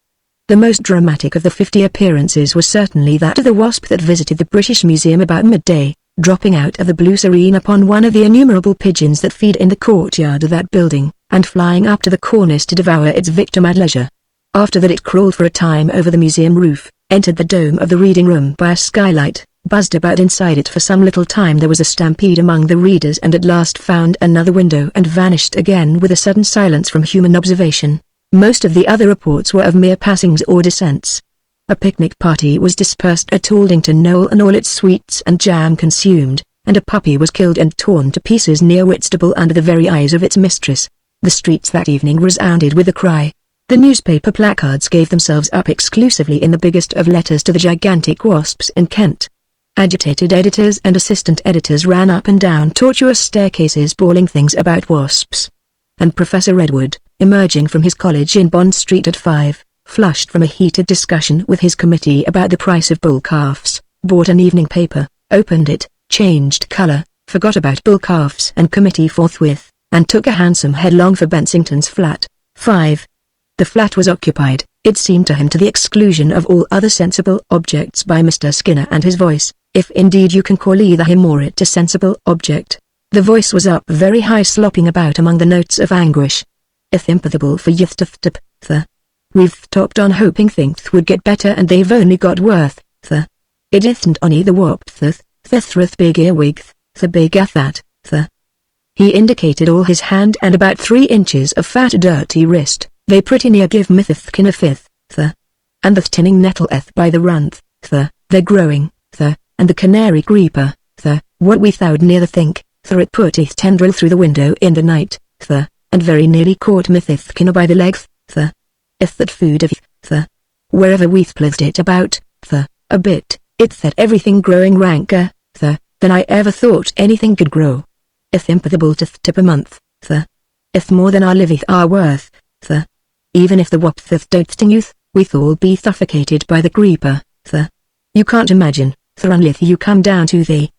The most dramatic of the 50 appearances was certainly that of the wasp that visited the British Museum about midday, dropping out of the blue serene upon one of the innumerable pigeons that feed in the courtyard of that building, and flying up to the cornice to devour its victim at leisure. After that it crawled for a time over the museum roof, entered the dome of the reading room by a skylight, buzzed about inside it for some little time. There was a stampede among the readers and at last found another window and vanished again with a sudden silence from human observation. Most of the other reports were of mere passings or descents. A picnic party was dispersed at Aldington Knoll and all its sweets and jam consumed, and a puppy was killed and torn to pieces near Whitstable under the very eyes of its mistress. The streets that evening resounded with the cry. The newspaper placards gave themselves up exclusively in the biggest of letters to the gigantic wasps in Kent. Agitated editors and assistant editors ran up and down tortuous staircases bawling things about wasps. And Professor Redwood, emerging from his college in Bond Street at 5, flushed from a heated discussion with his committee about the price of bull calves, bought an evening paper, opened it, changed color, forgot about bull calves and committee forthwith, and took a hansom headlong for Bensington's flat. 5. The flat was occupied, it seemed to him, to the exclusion of all other sensible objects by Mr. Skinner and his voice, if indeed you can call either him or it a sensible object. The voice was up very high, slopping about among the notes of anguish. Ith impossible for youth to the. We've talked on hoping things would get better and they've only got worse, the. It ithn't ony the wopth, the thrith big earwig, the big that, the. He indicated all his hand and about 3 inches of fat dirty wrist. They pretty near give mithithkin a fifth, the. And the tinning nettle eth by the runth, the. They're growing, the. And the canary creeper, the. What we thowed near the think, the. It put ith tendril through the window in the night, the. And very nearly caught mithithkin by the legs, the. If that food of the. Wherever we'th pleathed it about, the. A bit, it that everything growing ranker, the. Than I ever thought anything could grow. If impossible to tip a month, the. If more than our liveth are worth, the. Even if the wopthith don't sting youth, we'th all be suffocated by the creeper, the. You can't imagine, the unlith you come down to the.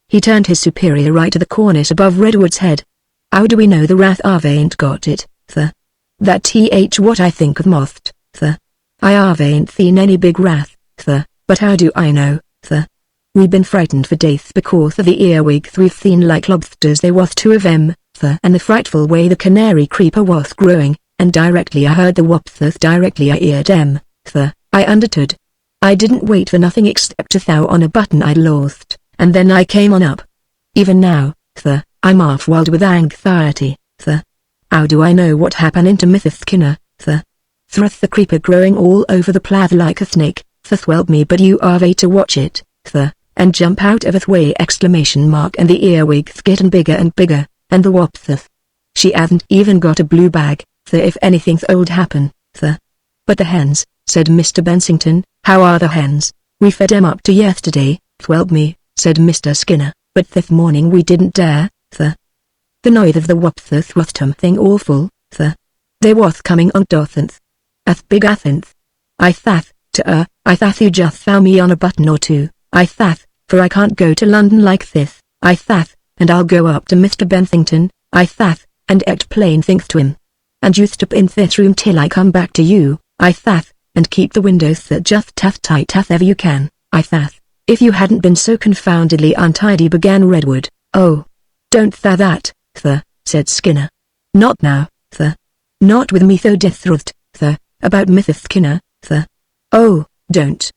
He turned his superior eye to the cornice above Redwood's head. How do we know the wrath Arve ain't got it, the. That th what I think of mothed, the. I Arve ain't seen any big wrath, the. But how do I know, the. We been frightened for daith because of the earwig we've seen like lobsters they wath two of 'em, the. And the frightful way the canary creeper wath growing, and directly I heard the wopthith directly I eared 'em, the. I understood. I didn't wait for nothing except to thaw on a button I'd loathed, and then I came on up. Even now, the. I'm half wild with anxiety, the. How do I know what happened to Mithithkinner, the. Thruth the creeper growing all over the plath like a snake, the. Thwelp me but you are to watch it, the. and jump out of the way! And the earwigs getting bigger and bigger, and the woptheth. She haven't even got a blue bag, if anything's old happen, But the hens, said Mr. Bensington. How are the hens? We fed 'em up to yesterday, twelve me, said Mr. Skinner, but this morning we didn't dare, The noise of the woptheth was something awful, They was coming on dothanth. Ath big athanth. I thath you just throw me on a button or two, I thath, for I can't go to London like this, I thath, and I'll go up to Mr. Bensington, I thath, and explain things to him. And you stop in this room till I come back to you, I thath, and keep the windows just tight ever you can, I thath. If you hadn't been so confoundedly untidy, began Redwood. Oh, don't that, said Skinner. Not now, Not with me dithruth, about Mrs. Skinner, Oh, don't,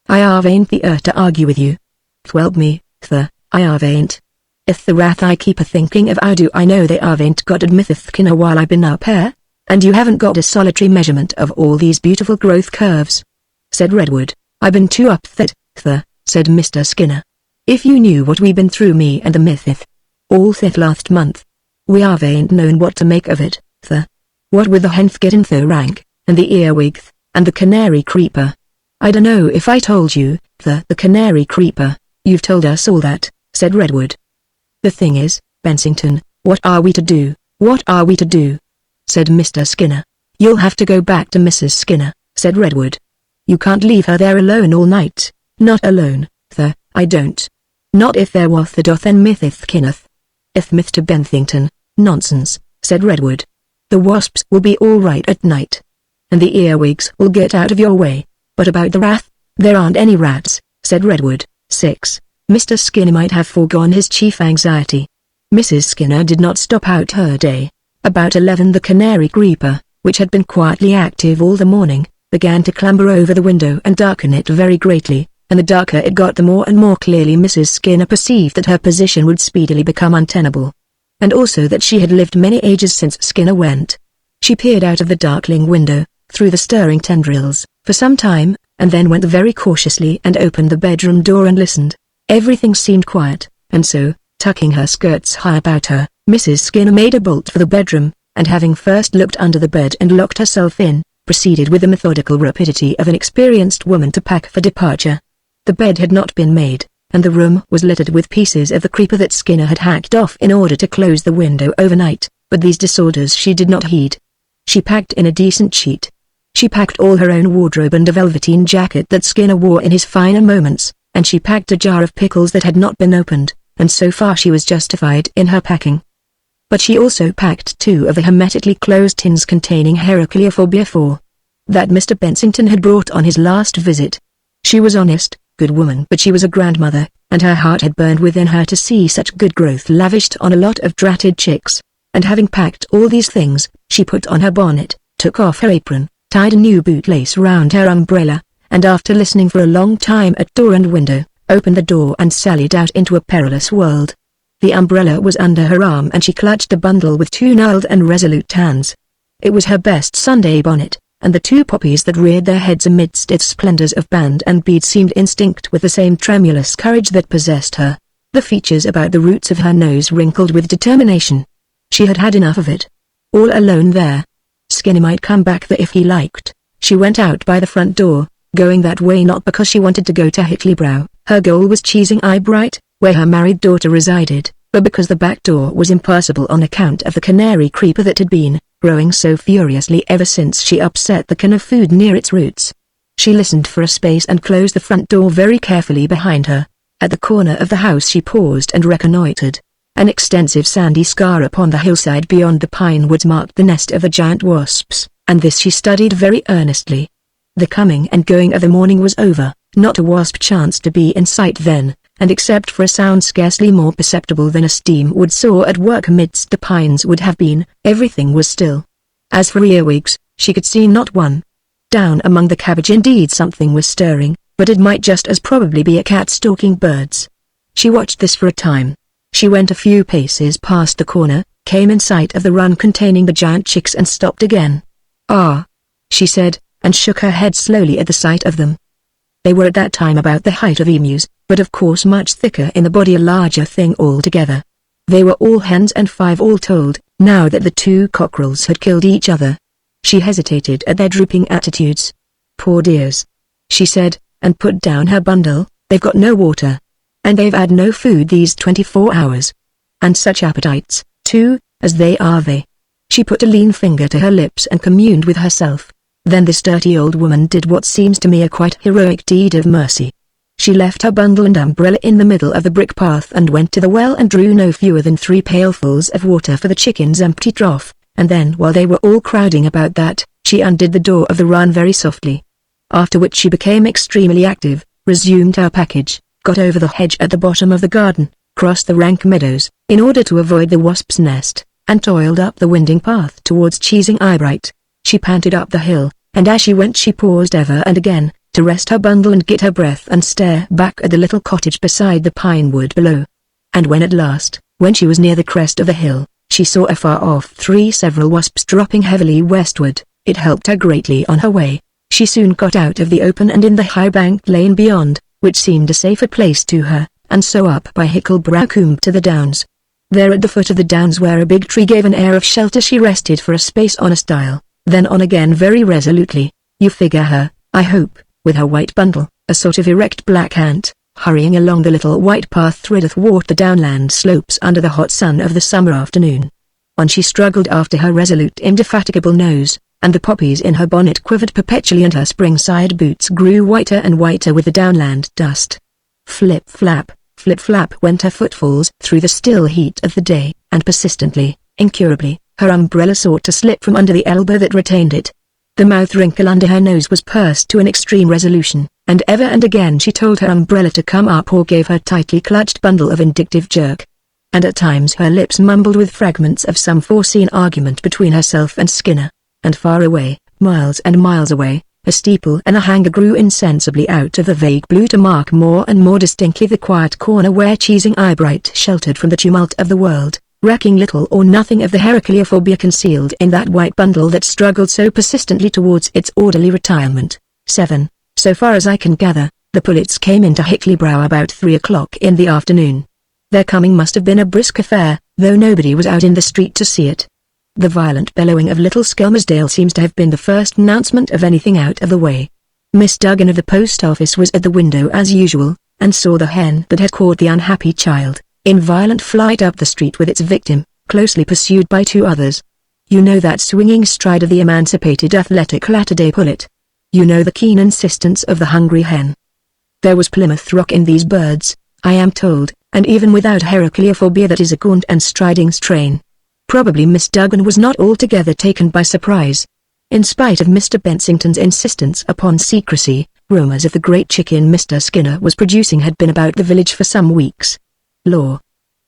I ain't the to argue with you. Twelve me, I ain't. If the wrath I keep a-thinking of how do I know they ain't got at Mrs. Skinner while I been up here, and you haven't got a solitary measurement of all these beautiful growth curves, said Redwood. I been too upset, said Mr. Skinner. If you knew what we been through, me and the Mrs. all this last month, we ain't known what to make of it, What with the hens getting so rank, and the earwigs, and the canary creeper. I dunno if I told you, the canary creeper. You've told us all that, said Redwood. The thing is, Bensington, what are we to do, said Mr. Skinner. You'll have to go back to Mrs. Skinner, said Redwood. You can't leave her there alone all night. Not alone, I don't. Not if there was the doth and Mrs. Skinner. If Mr. Bensington, nonsense, said Redwood. The wasps will be all right at night. And the earwigs will get out of your way. But about the wrath, there aren't any rats, said Redwood. 6. Mr. Skinner might have foregone his chief anxiety. Mrs. Skinner did not stop out her day. About 11 the canary creeper, which had been quietly active all the morning, began to clamber over the window and darken it very greatly, and the darker it got the more and more clearly Mrs. Skinner perceived that her position would speedily become untenable. And also that she had lived many ages since Skinner went. She peered out of the darkling window, through the stirring tendrils, for some time, and then went very cautiously and opened the bedroom door and listened. Everything seemed quiet, and so, tucking her skirts high about her, Mrs. Skinner made a bolt for the bedroom, and having first looked under the bed and locked herself in, proceeded with the methodical rapidity of an experienced woman to pack for departure. The bed had not been made, and the room was littered with pieces of the creeper that Skinner had hacked off in order to close the window overnight, but these disorders she did not heed. She packed in a decent sheet. She packed all her own wardrobe and a velveteen jacket that Skinner wore in his finer moments, and she packed a jar of pickles that had not been opened, and so far she was justified in her packing. But she also packed 2 of the hermetically closed tins containing Heracleophobia 4 that Mr. Bensington had brought on his last visit. She was honest, good woman, but she was a grandmother, and her heart had burned within her to see such good growth lavished on a lot of dratted chicks. And having packed all these things, she put on her bonnet, took off her apron, tied a new bootlace round her umbrella, and after listening for a long time at door and window, opened the door and sallied out into a perilous world. The umbrella was under her arm and she clutched a bundle with 2 gnarled and resolute hands. It was her best Sunday bonnet, and the 2 poppies that reared their heads amidst its splendors of band and bead seemed instinct with the same tremulous courage that possessed her. The features about the roots of her nose wrinkled with determination. She had had enough of it. All alone there. Skinner might come back there if he liked. She went out by the front door, going that way not because she wanted to go to Hickley-Brow, her goal was Cheesing Eyebright, where her married daughter resided, but because the back door was impassable on account of the canary creeper that had been growing so furiously ever since she upset the can of food near its roots. She listened for a space and closed the front door very carefully behind her. At the corner of the house she paused and reconnoitered. An extensive sandy scar upon the hillside beyond the pine woods marked the nest of the giant wasps, and this she studied very earnestly. The coming and going of the morning was over, not a wasp chanced to be in sight then, and except for a sound scarcely more perceptible than a steam-wood saw at work amidst the pines would have been, everything was still. As for earwigs, she could see not one. Down among the cabbage indeed something was stirring, but it might just as probably be a cat stalking birds. She watched this for a time. She went a few paces past the corner, came in sight of the run containing the giant chicks and stopped again. "Ah," she said, and shook her head slowly at the sight of them. They were at that time about the height of emus, but of course much thicker in the body, a larger thing altogether. They were all hens and 5 all told, now that the 2 cockerels had killed each other. She hesitated at their drooping attitudes. "Poor dears," she said, and put down her bundle. "They've got no water. And they've had no food these 24 hours. And such appetites, too, as they are they." She put a lean finger to her lips and communed with herself. Then this dirty old woman did what seems to me a quite heroic deed of mercy. She left her bundle and umbrella in the middle of the brick path and went to the well and drew no fewer than 3 pailfuls of water for the chicken's empty trough, and then while they were all crowding about that, she undid the door of the run very softly. After which she became extremely active, resumed her package, got over the hedge at the bottom of the garden, crossed the rank meadows, in order to avoid the wasp's nest, and toiled up the winding path towards Cheesing Eyebright. She panted up the hill, and as she went she paused ever and again, to rest her bundle and get her breath and stare back at the little cottage beside the pine wood below. And when at last, when she was near the crest of the hill, she saw afar off 3 several wasps dropping heavily westward, it helped her greatly on her way. She soon got out of the open and in the high-banked lane beyond, which seemed a safer place to her, and so up by Hicklebrow Combe to the downs. There at the foot of the downs where a big tree gave an air of shelter she rested for a space on a stile, then on again very resolutely. You figure her, I hope, with her white bundle, a sort of erect black ant, hurrying along the little white path thread athwart the downland slopes under the hot sun of the summer afternoon. On she struggled after her resolute indefatigable nose, and the poppies in her bonnet quivered perpetually and her spring-side boots grew whiter and whiter with the downland dust. Flip-flap, flip-flap went her footfalls through the still heat of the day, and persistently, incurably, her umbrella sought to slip from under the elbow that retained it. The mouth wrinkle under her nose was pursed to an extreme resolution, and ever and again she told her umbrella to come up or gave her tightly clutched bundle a vindictive jerk. And at times her lips mumbled with fragments of some foreseen argument between herself and Skinner. And far away, miles and miles away, a steeple and a hanger grew insensibly out of the vague blue to mark more and more distinctly the quiet corner where Cheesing Eyebright sheltered from the tumult of the world, recking little or nothing of the Heracleophobia concealed in that white bundle that struggled so persistently towards its orderly retirement. 7. So far as I can gather, the Pullets came into Hicklebrow about 3 o'clock in the afternoon. Their coming must have been a brisk affair, though nobody was out in the street to see it. The violent bellowing of little Skelmersdale seems to have been the first announcement of anything out of the way. Miss Duggan of the post office was at the window as usual, and saw the hen that had caught the unhappy child, in violent flight up the street with its victim, closely pursued by 2 others. You know that swinging stride of the emancipated athletic latter-day pullet. You know the keen insistence of the hungry hen. There was Plymouth Rock in these birds, I am told, and even without Heracleophobia that is a gaunt and striding strain. Probably Miss Duggan was not altogether taken by surprise. In spite of Mr. Bensington's insistence upon secrecy, rumors of the great chicken Mr. Skinner was producing had been about the village for some weeks. "Law!"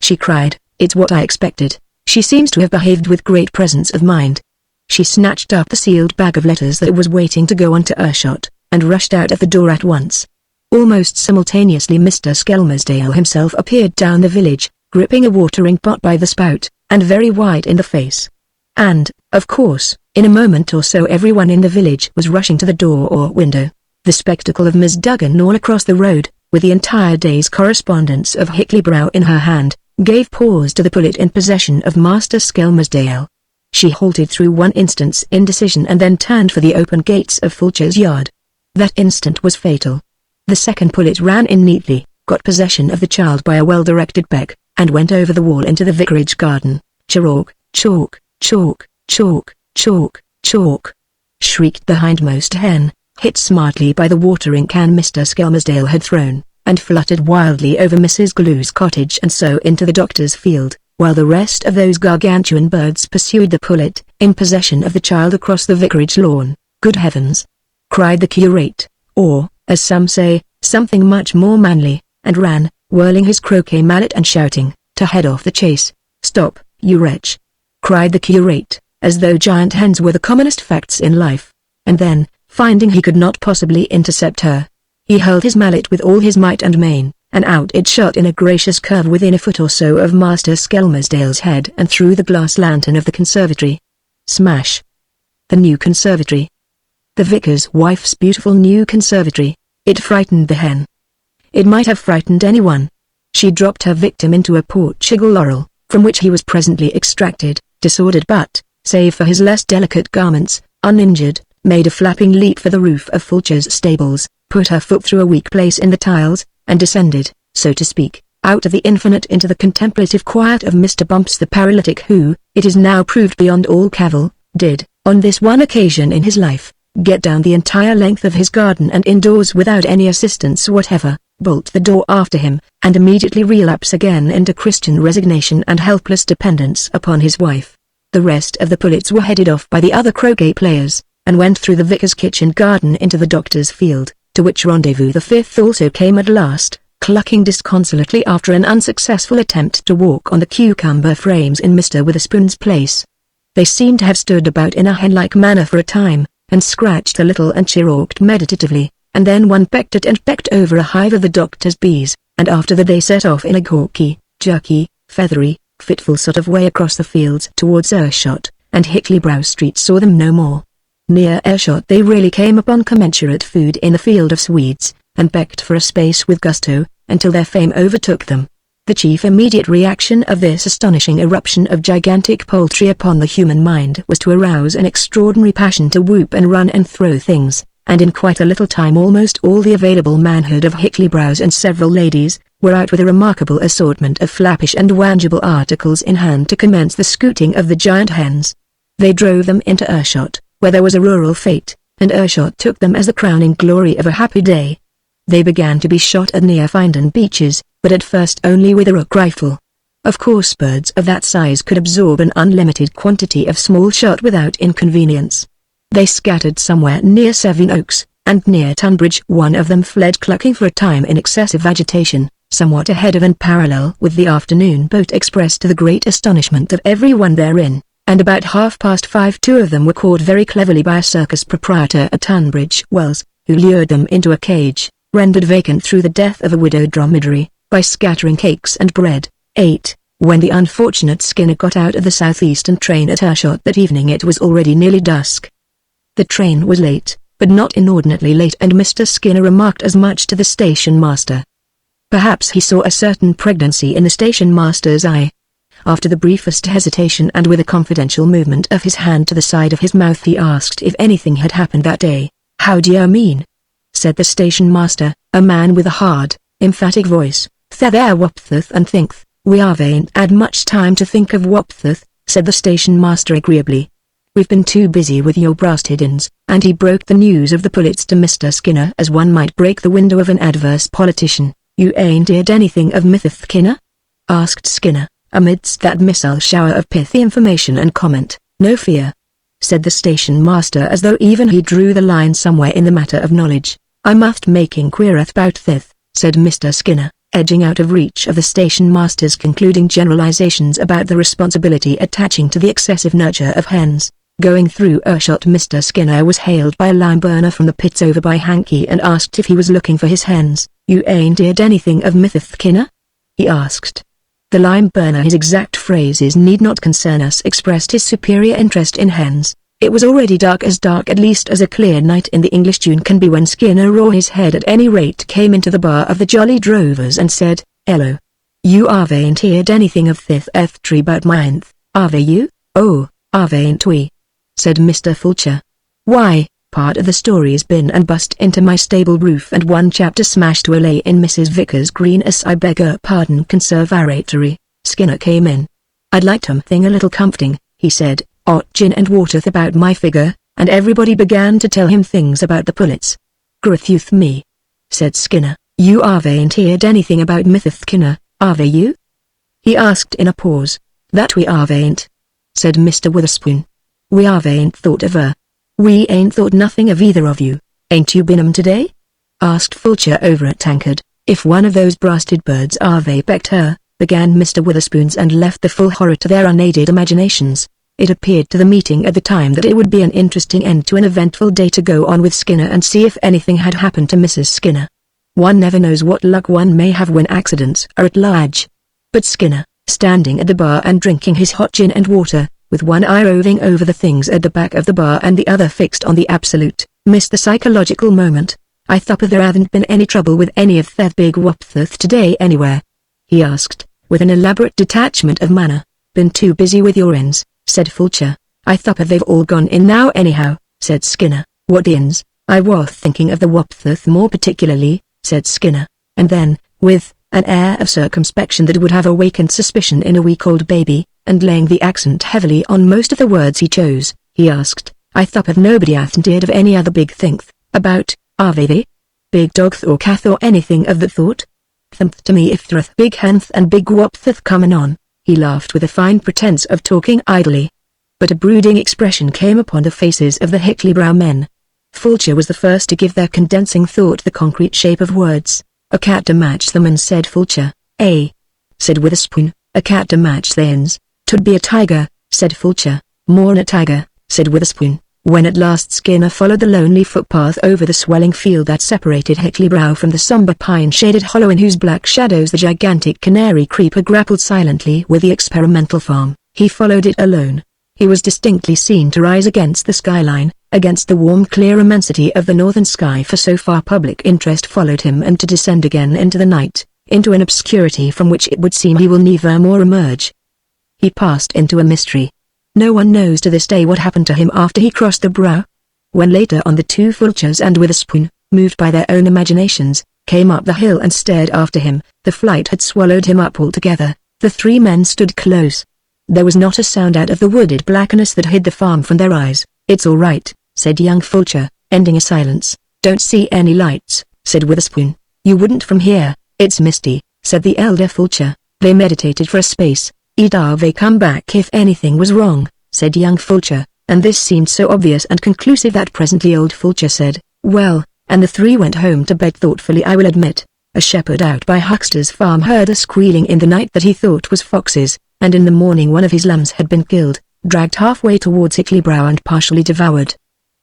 she cried, "it's what I expected. She seems to have behaved with great presence of mind." She snatched up the sealed bag of letters that was waiting to go on to Earshot, and rushed out of the door at once. Almost simultaneously Mr. Skelmersdale himself appeared down the village, gripping a watering pot by the spout, and very white in the face. And, of course, in a moment or so everyone in the village was rushing to the door or window. The spectacle of Miss Duggan all across the road, with the entire day's correspondence of Hicklebrow in her hand, gave pause to the pullet in possession of Master Skelmersdale. She halted through one instant's indecision and then turned for the open gates of Fulcher's yard. That instant was fatal. The second pullet ran in neatly, got possession of the child by a well-directed beck, and went over the wall into the vicarage garden. "Chalk, chalk, chalk, chalk, chalk, chalk!" shrieked the hindmost hen, hit smartly by the watering can Mr. Skelmersdale had thrown, and fluttered wildly over Mrs. Glue's cottage and so into the doctor's field, while the rest of those gargantuan birds pursued the pullet, in possession of the child across the vicarage lawn. "Good heavens!" cried the curate, or, as some say, something much more manly, and ran, whirling his croquet mallet and shouting, to head off the chase. "Stop, you wretch!" cried the curate, as though giant hens were the commonest facts in life. And then, finding he could not possibly intercept her, he hurled his mallet with all his might and main, and out it shot in a gracious curve within a foot or so of Master Skelmersdale's head and through the glass lantern of the conservatory. Smash! The new conservatory. The vicar's wife's beautiful new conservatory. It frightened the hen. It might have frightened anyone. She dropped her victim into a Portugal laurel, from which he was presently extracted, disordered but, save for his less delicate garments, uninjured, made a flapping leap for the roof of Fulcher's stables, put her foot through a weak place in the tiles, and descended, so to speak, out of the infinite into the contemplative quiet of Mr. Bumps the paralytic who, it is now proved beyond all cavil, did, on this one occasion in his life, get down the entire length of his garden and indoors without any assistance whatever, bolt the door after him, and immediately relapse again into Christian resignation and helpless dependence upon his wife. The rest of the pullets were headed off by the other croquet players, and went through the vicar's kitchen garden into the doctor's field, to which rendezvous the fifth also came at last, clucking disconsolately after an unsuccessful attempt to walk on the cucumber frames in Mr. Witherspoon's place. They seemed to have stood about in a hen-like manner for a time, and scratched a little and chirruped meditatively, and then one pecked at and pecked over a hive of the doctor's bees, and after that they set off in a gawky, jerky, feathery, fitful sort of way across the fields towards Earshot, and Hickley-Brow Street saw them no more. Near Earshot they really came upon commensurate food in the field of Swedes, and pecked for a space with gusto, until their fame overtook them. The chief immediate reaction of this astonishing eruption of gigantic poultry upon the human mind was to arouse an extraordinary passion to whoop and run and throw things, and in quite a little time almost all the available manhood of Hickley-Brows and several ladies, were out with a remarkable assortment of flappish and wangible articles in hand to commence the scooting of the giant hens. They drove them into Earshot, where there was a rural fete, and Earshot took them as the crowning glory of a happy day. They began to be shot at near Findon Beeches, but at first only with a rook rifle. Of course birds of that size could absorb an unlimited quantity of small shot without inconvenience. They scattered somewhere near Sevenoaks, and near Tunbridge one of them fled clucking for a time in excessive agitation, somewhat ahead of and parallel with the afternoon boat express to the great astonishment of everyone therein, and about 5:30 two of them were caught very cleverly by a circus proprietor at Tunbridge Wells, who lured them into a cage, rendered vacant through the death of a widowed dromedary, by scattering cakes and bread. 8. When the unfortunate Skinner got out of the southeastern train at Earshot that evening it was already nearly dusk. The train was late, but not inordinately late, and Mr. Skinner remarked as much to the station master. Perhaps he saw a certain pregnancy in the station master's eye. After the briefest hesitation and with a confidential movement of his hand to the side of his mouth he asked if anything had happened that day. "How do you mean?" said the station master, a man with a hard, emphatic voice. "There woptheth and thinkth, we ain't had much time to think of woptheth," said the station master agreeably. "We've been too busy with your brastedins," and he broke the news of the pullets to Mr. Skinner as one might break the window of an adverse politician. "You ain't heard anything of Mrs. Skinner?" asked Skinner, amidst that missile shower of pithy information and comment. "No fear," said the station master as though even he drew the line somewhere in the matter of knowledge. "I must make inquireth about thith," said Mr. Skinner, edging out of reach of the station master's concluding generalizations about the responsibility attaching to the excessive nurture of hens. Going through Earshot Mr. Skinner was hailed by a lime burner from the pits over by Hankey and asked if he was looking for his hens. "You ain't heard anything of Mrs. Skinner?" he asked. The lime burner, his exact phrases need not concern us, expressed his superior interest in hens. It was already dark at least as a clear night in the English June can be when Skinner, or his head at any rate, came into the bar of the Jolly Drovers and said, "Hello. You ain't heard anything of thith tree about minth, ave you?" "Oh, ain't we?" said Mr. Fulcher. "Why, part of the story's been and bust into my stable roof and one chapter smashed to a lay in Mrs. Vickers' green I beg her pardon conservatory." Skinner came in. "I'd like something a little comforting," he said, "hot gin and waterth about my figure," and everybody began to tell him things about the pullets. "Gruth me," said Skinner, "you ain't heard anything about Mrs. Skinner, ave you?" he asked in a pause. "That we ain't," said Mr. Witherspoon. "We ain't thought of her." "We ain't thought nothing of either of you. Ain't you been 'em today?" asked Fulcher over at Tankard. "If one of those brasted birds pecked her," began Mr. Witherspoon's, and left the full horror to their unaided imaginations. It appeared to the meeting at the time that it would be an interesting end to an eventful day to go on with Skinner and see if anything had happened to Mrs. Skinner. One never knows what luck one may have when accidents are at large. But Skinner, standing at the bar and drinking his hot gin and water, with one eye roving over the things at the back of the bar and the other fixed on the absolute, missed the psychological moment. I thought there haven't been any trouble with any of that big Wapthuth today anywhere?" he asked, with an elaborate detachment of manner. "Been too busy with your ins," said Fulcher. "I thought they've all gone in now anyhow," said Skinner. "What ins?" "I was thinking of the Wapthuth more particularly," said Skinner. And then, with an air of circumspection that would have awakened suspicion in a week-old baby, and laying the accent heavily on most of the words he chose, he asked, "I thought of nobody hath heard of any other big thingth, about, are they? Big dogth or cath or anything of that sort? Thumth to me if threth big henth and big Wapthuth comin' on." He laughed with a fine pretense of talking idly. But a brooding expression came upon the faces of the Hickley-brow men. Fulcher was the first to give their condensing thought the concrete shape of words. "A cat to match them ins," said Fulcher. "Eh?" said Witherspoon. "A cat to match the ins. 'Twould be a tiger," said Fulcher. "More'n a tiger," said Witherspoon. When at last Skinner followed the lonely footpath over the swelling field that separated Hickley-brow from the somber pine-shaded hollow in whose black shadows the gigantic canary creeper grappled silently with the experimental farm, he followed it alone. He was distinctly seen to rise against the skyline, against the warm clear immensity of the northern sky, for so far public interest followed him, and to descend again into the night, into an obscurity from which it would seem he will never more emerge. He passed into a mystery. No one knows to this day what happened to him after he crossed the brow. When later on the two Fulchers and Witherspoon, moved by their own imaginations, came up the hill and stared after him, the flight had swallowed him up altogether. The three men stood close. There was not a sound out of the wooded blackness that hid the farm from their eyes. "It's all right," said young Fulcher, ending a silence. "Don't see any lights," said Witherspoon. "You wouldn't from here." "It's misty," said the elder Fulcher. They meditated for a space. "I'd they come back if anything was wrong," said young Fulcher, and this seemed so obvious and conclusive that presently old Fulcher said, "Well," and the three went home to bed thoughtfully. "I will admit, a shepherd out by Huxter's farm heard a squealing in the night that he thought was foxes, and in the morning one of his lambs had been killed, dragged halfway towards Hickley-brow and partially devoured.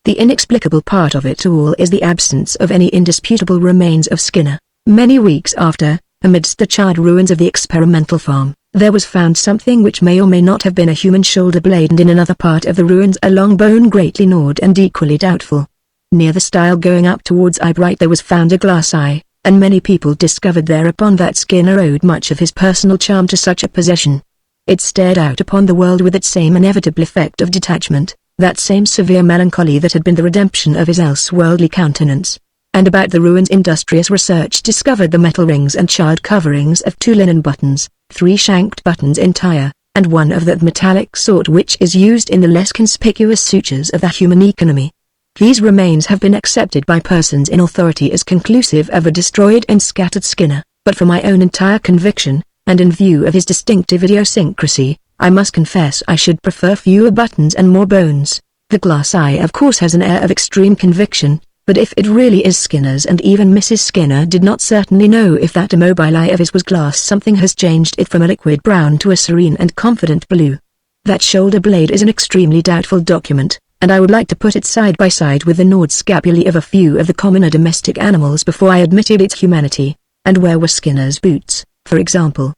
The inexplicable part of it all is the absence of any indisputable remains of Skinner. Many weeks after, amidst the charred ruins of the experimental farm, there was found something which may or may not have been a human shoulder blade, and in another part of the ruins a long bone greatly gnawed and equally doubtful. Near the stile going up towards Eyebright there was found a glass eye, and many people discovered thereupon that Skinner owed much of his personal charm to such a possession. It stared out upon the world with its same inevitable effect of detachment, that same severe melancholy that had been the redemption of his else-worldly countenance. And about the ruins industrious research discovered the metal rings and charred coverings of 2 linen buttons, 3 shanked buttons entire, and one of that metallic sort which is used in the less conspicuous sutures of the human economy. These remains have been accepted by persons in authority as conclusive of a destroyed and scattered Skinner, but for my own entire conviction, and in view of his distinctive idiosyncrasy, I must confess I should prefer fewer buttons and more bones. The glass eye of course has an air of extreme conviction, but if it really is Skinner's, and even Mrs. Skinner did not certainly know if that immobile eye of his was glass, something has changed it from a liquid brown to a serene and confident blue. That shoulder blade is an extremely doubtful document, and I would like to put it side by side with the gnawed scapulae of a few of the commoner domestic animals before I admitted its humanity. And where were Skinner's boots, for example?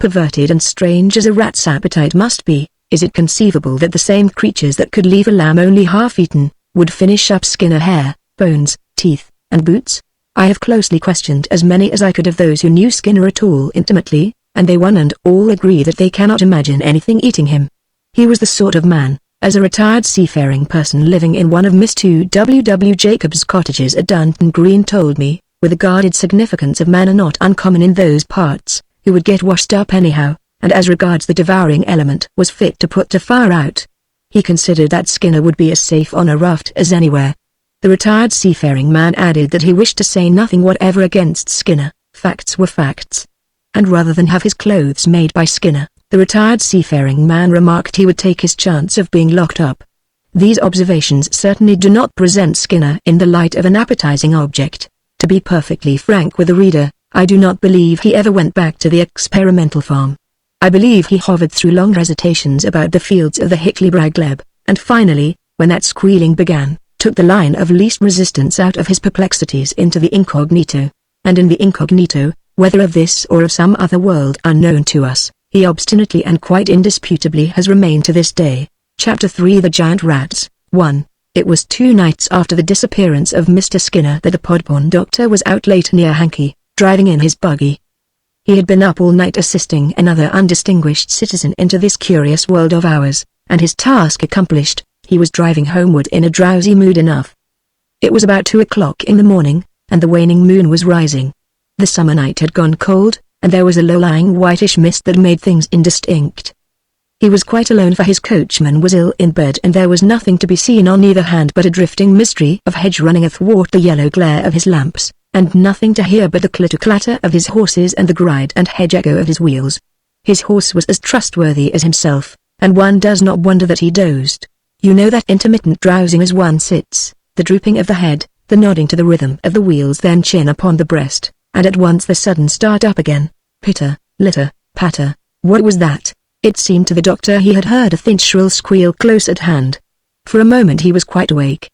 Perverted and strange as a rat's appetite must be, is it conceivable that the same creatures that could leave a lamb only half-eaten, would finish up Skinner hair, bones, teeth, and boots? I have closely questioned as many as I could of those who knew Skinner at all intimately, and they one and all agree that they cannot imagine anything eating him. He was the sort of man, as a retired seafaring person living in one of Miss 2 W. Jacobs' cottages at Dunton Green told me, with a guarded significance of manner not uncommon in those parts, who would get washed up anyhow, and as regards the devouring element was fit to put to fire out. He considered that Skinner would be as safe on a raft as anywhere. The retired seafaring man added that he wished to say nothing whatever against Skinner, facts were facts. And rather than have his clothes made by Skinner, the retired seafaring man remarked he would take his chance of being locked up. These observations certainly do not present Skinner in the light of an appetizing object. To be perfectly frank with the reader, I do not believe he ever went back to the experimental farm. I believe he hovered through long recitations about the fields of the Hickley-brow glebe, and finally, when that squealing began, took the line of least resistance out of his perplexities into the incognito. And in the incognito, whether of this or of some other world unknown to us, he obstinately and quite indisputably has remained to this day. Chapter 3 The Giant Rats. 1. It was 2 nights after the disappearance of Mr. Skinner that the Podborn doctor was out late near Hankey, driving in his buggy. He had been up all night assisting another undistinguished citizen into this curious world of ours, and his task accomplished, he was driving homeward in a drowsy mood enough. It was about 2 o'clock in the morning, and the waning moon was rising. The summer night had gone cold, and there was a low-lying whitish mist that made things indistinct. He was quite alone, for his coachman was ill in bed, and there was nothing to be seen on either hand but a drifting mystery of hedge running athwart the yellow glare of his lamps, and nothing to hear but the clitter-clatter of his horses and the gride and hedge echo of his wheels. His horse was as trustworthy as himself, and one does not wonder that he dozed. You know that intermittent drowsing as one sits, the drooping of the head, the nodding to the rhythm of the wheels, then chin upon the breast, and at once the sudden start up again. Pitter, litter, patter. What was that? It seemed to the doctor he had heard a thin shrill squeal close at hand. For a moment he was quite awake.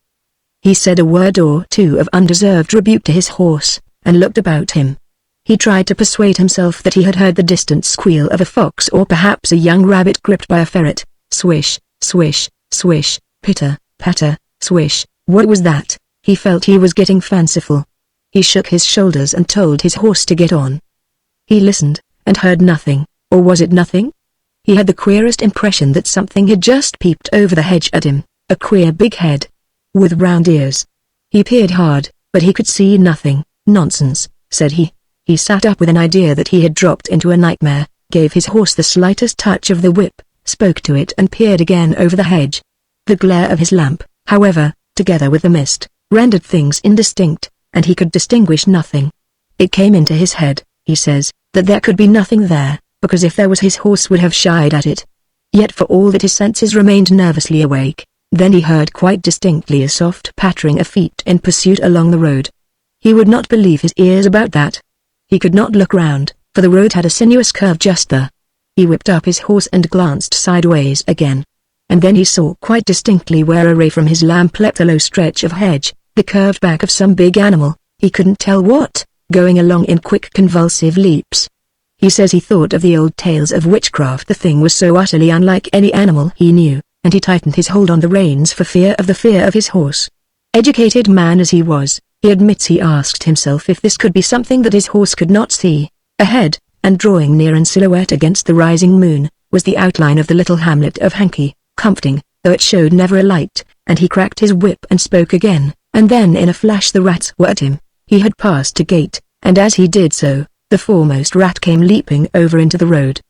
He said a word or two of undeserved rebuke to his horse, and looked about him. He tried to persuade himself that he had heard the distant squeal of a fox or perhaps a young rabbit gripped by a ferret. Swish, swish, swish, pitter, patter, swish. What was that? He felt he was getting fanciful. He shook his shoulders and told his horse to get on. He listened, and heard nothing, or was it nothing? He had the queerest impression that something had just peeped over the hedge at him, a queer big head, with round ears. He peered hard, but he could see nothing. Nonsense, said he. He sat up with an idea that he had dropped into a nightmare, gave his horse the slightest touch of the whip, spoke to it and peered again over the hedge. The glare of his lamp, however, together with the mist, rendered things indistinct, and he could distinguish nothing. It came into his head, he says, that there could be nothing there, because if there was his horse would have shied at it. Yet for all that his senses remained nervously awake, then he heard quite distinctly a soft pattering of feet in pursuit along the road. He would not believe his ears about that. He could not look round, for the road had a sinuous curve just there. He whipped up his horse and glanced sideways again. And then he saw quite distinctly where away from his lamp leapt a low stretch of hedge, the curved back of some big animal, he couldn't tell what, going along in quick convulsive leaps. He says he thought of the old tales of witchcraft. The thing was so utterly unlike any animal he knew, and he tightened his hold on the reins for fear of his horse. Educated man as he was, he admits he asked himself if this could be something that his horse could not see. Ahead, and drawing near in silhouette against the rising moon, was the outline of the little hamlet of Hankey, comforting, though it showed never a light, and he cracked his whip and spoke again, and then in a flash the rats were at him. He had passed a gate, and as he did so, the foremost rat came leaping over into the road.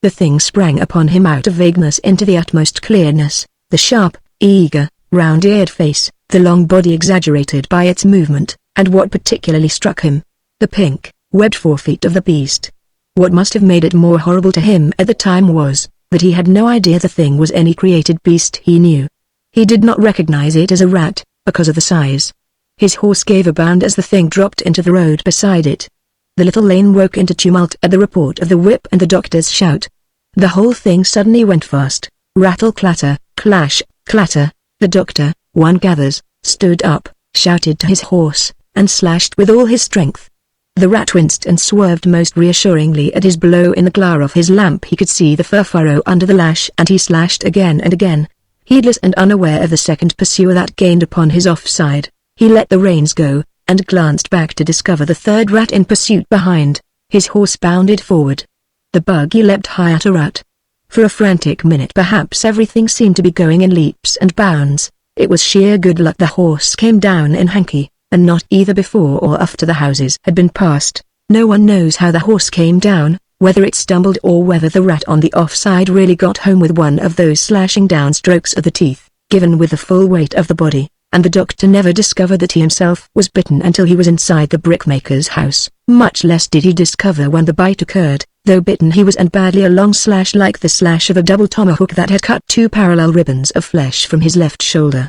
The thing sprang upon him out of vagueness into the utmost clearness, the sharp, eager, round-eared face, the long body exaggerated by its movement, and what particularly struck him, the pink, webbed forefeet of the beast. What must have made it more horrible to him at the time was, that he had no idea the thing was any created beast he knew. He did not recognize it as a rat, because of the size. His horse gave a bound as the thing dropped into the road beside it. The little lane woke into tumult at the report of the whip and the doctor's shout. The whole thing suddenly went fast. Rattle, clatter, clash, clatter. The doctor, one gathers, stood up, shouted to his horse, and slashed with all his strength. The rat winced and swerved most reassuringly at his blow. In the glare of his lamp he could see the furrow under the lash, and he slashed again and again. Heedless and unaware of the second pursuer that gained upon his offside, he let the reins go, and glanced back to discover the third rat in pursuit behind. His horse bounded forward. The buggy leapt high at a rat. For a frantic minute perhaps everything seemed to be going in leaps and bounds. It was sheer good luck the horse came down in Hankey, and not either before or after the houses had been passed. No one knows how the horse came down, whether it stumbled or whether the rat on the offside really got home with one of those slashing down strokes of the teeth, given with the full weight of the body, and the doctor never discovered that he himself was bitten until he was inside the brickmaker's house. Much less did he discover when the bite occurred, though bitten he was, and badly, a long slash like the slash of a double tomahawk that had cut 2 parallel ribbons of flesh from his left shoulder.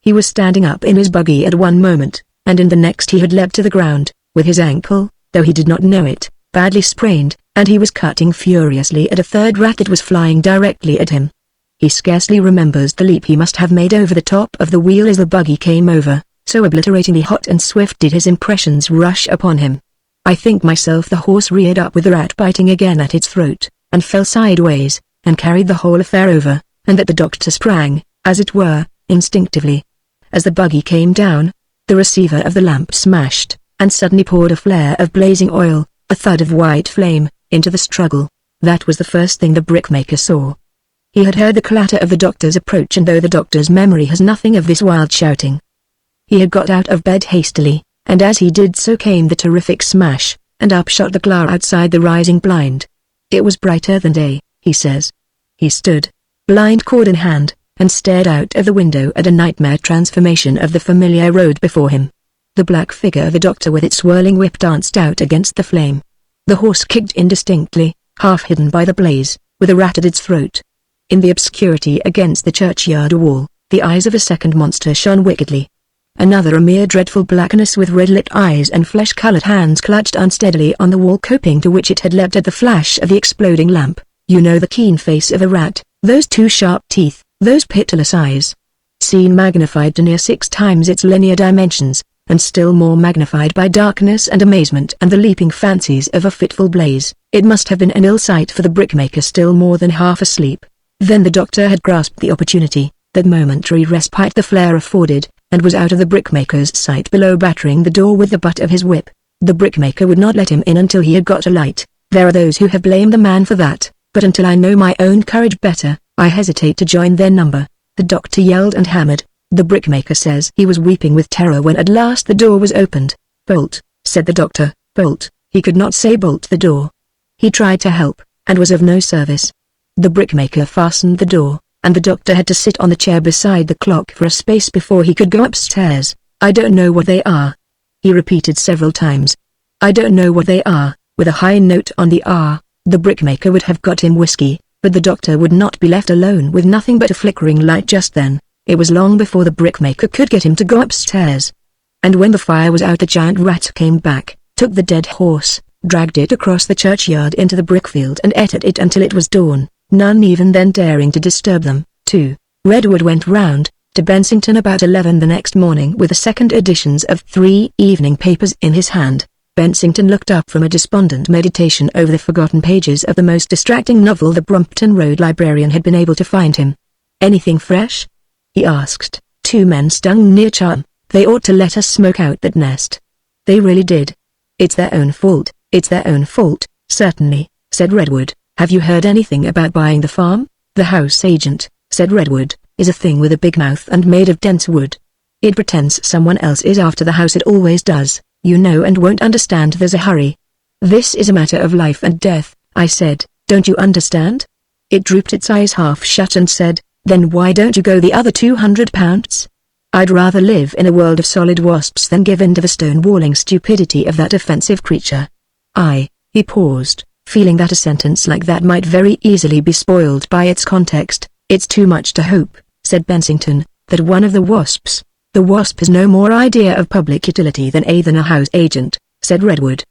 He was standing up in his buggy at one moment, and in the next he had leapt to the ground, with his ankle, though he did not know it, badly sprained, and he was cutting furiously at a third rat that was flying directly at him. He scarcely remembers the leap he must have made over the top of the wheel as the buggy came over, so obliteratingly hot and swift did his impressions rush upon him. I think myself the horse reared up with the rat biting again at its throat, and fell sideways, and carried the whole affair over, and that the doctor sprang, as it were, instinctively. as the buggy came down. The receiver of the lamp smashed, and suddenly poured a flare of blazing oil, a thud of white flame, into the struggle. That was the first thing the brickmaker saw. He had heard the clatter of the doctor's approach, and though the doctor's memory has nothing of this wild shouting, he had got out of bed hastily, and as he did so came the terrific smash, and up shot the glare outside the rising blind. It was brighter than day, he says. He stood, blind cord in hand, and stared out of the window at a nightmare transformation of the familiar road before him. The black figure of the doctor with its swirling whip danced out against the flame. The horse kicked indistinctly, half hidden by the blaze, with a rat at its throat. In the obscurity against the churchyard wall, the eyes of a second monster shone wickedly. Another, a mere dreadful blackness with red-lit eyes and flesh-colored hands, clutched unsteadily on the wall coping to which it had leapt at the flash of the exploding lamp. You know the keen face of a rat, those two sharp teeth, those pitiless eyes. Seen magnified to near 6 times its linear dimensions, and still more magnified by darkness and amazement and the leaping fancies of a fitful blaze, it must have been an ill sight for the brickmaker still more than half asleep. Then the doctor had grasped the opportunity, that momentary respite the flare afforded, and was out of the brickmaker's sight below, battering the door with the butt of his whip. The brickmaker would not let him in until he had got a light. There are those who have blamed the man for that, but until I know my own courage better, I hesitate to join their number. The doctor yelled and hammered. The brickmaker says he was weeping with terror when at last the door was opened. "Bolt," said the doctor, "bolt." He could not say bolt the door. He tried to help, and was of no service. The brickmaker fastened the door, and the doctor had to sit on the chair beside the clock for a space before he could go upstairs. "I don't know what they are," he repeated several times. "I don't know what they are," with a high note on the R. The brickmaker would have got him whiskey, but the doctor would not be left alone with nothing but a flickering light just then. It was long before the brickmaker could get him to go upstairs. And when the fire was out, the giant rat came back, took the dead horse, dragged it across the churchyard into the brickfield and ate at it until it was dawn, none even then daring to disturb them. 2. Redwood went round to Bensington about 11 the next morning with the second editions of 3 evening papers in his hand. Bensington looked up from a despondent meditation over the forgotten pages of the most distracting novel the Brompton Road librarian had been able to find him. "Anything fresh?" he asked. "2 men stung near Charm. They ought to let us smoke out that nest. They really did. It's their own fault." "It's their own fault, certainly," said Redwood. "Have you heard anything about buying the farm?" "The house agent," said Redwood, "is a thing with a big mouth and made of dense wood. It pretends someone else is after the house. It always does, you know, and won't understand there's a hurry. This is a matter of life and death," I said. "Don't you understand?" It drooped its eyes half shut and said, "Then why don't you go the other £200? I'd rather live in a world of solid wasps than give in to the stone-walling stupidity of that offensive creature." He paused, feeling that a sentence like that might very easily be spoiled by its context. "It's too much to hope," said Bensington, "that one of the wasps—" "The wasp has no more idea of public utility than a house agent," said Redwood.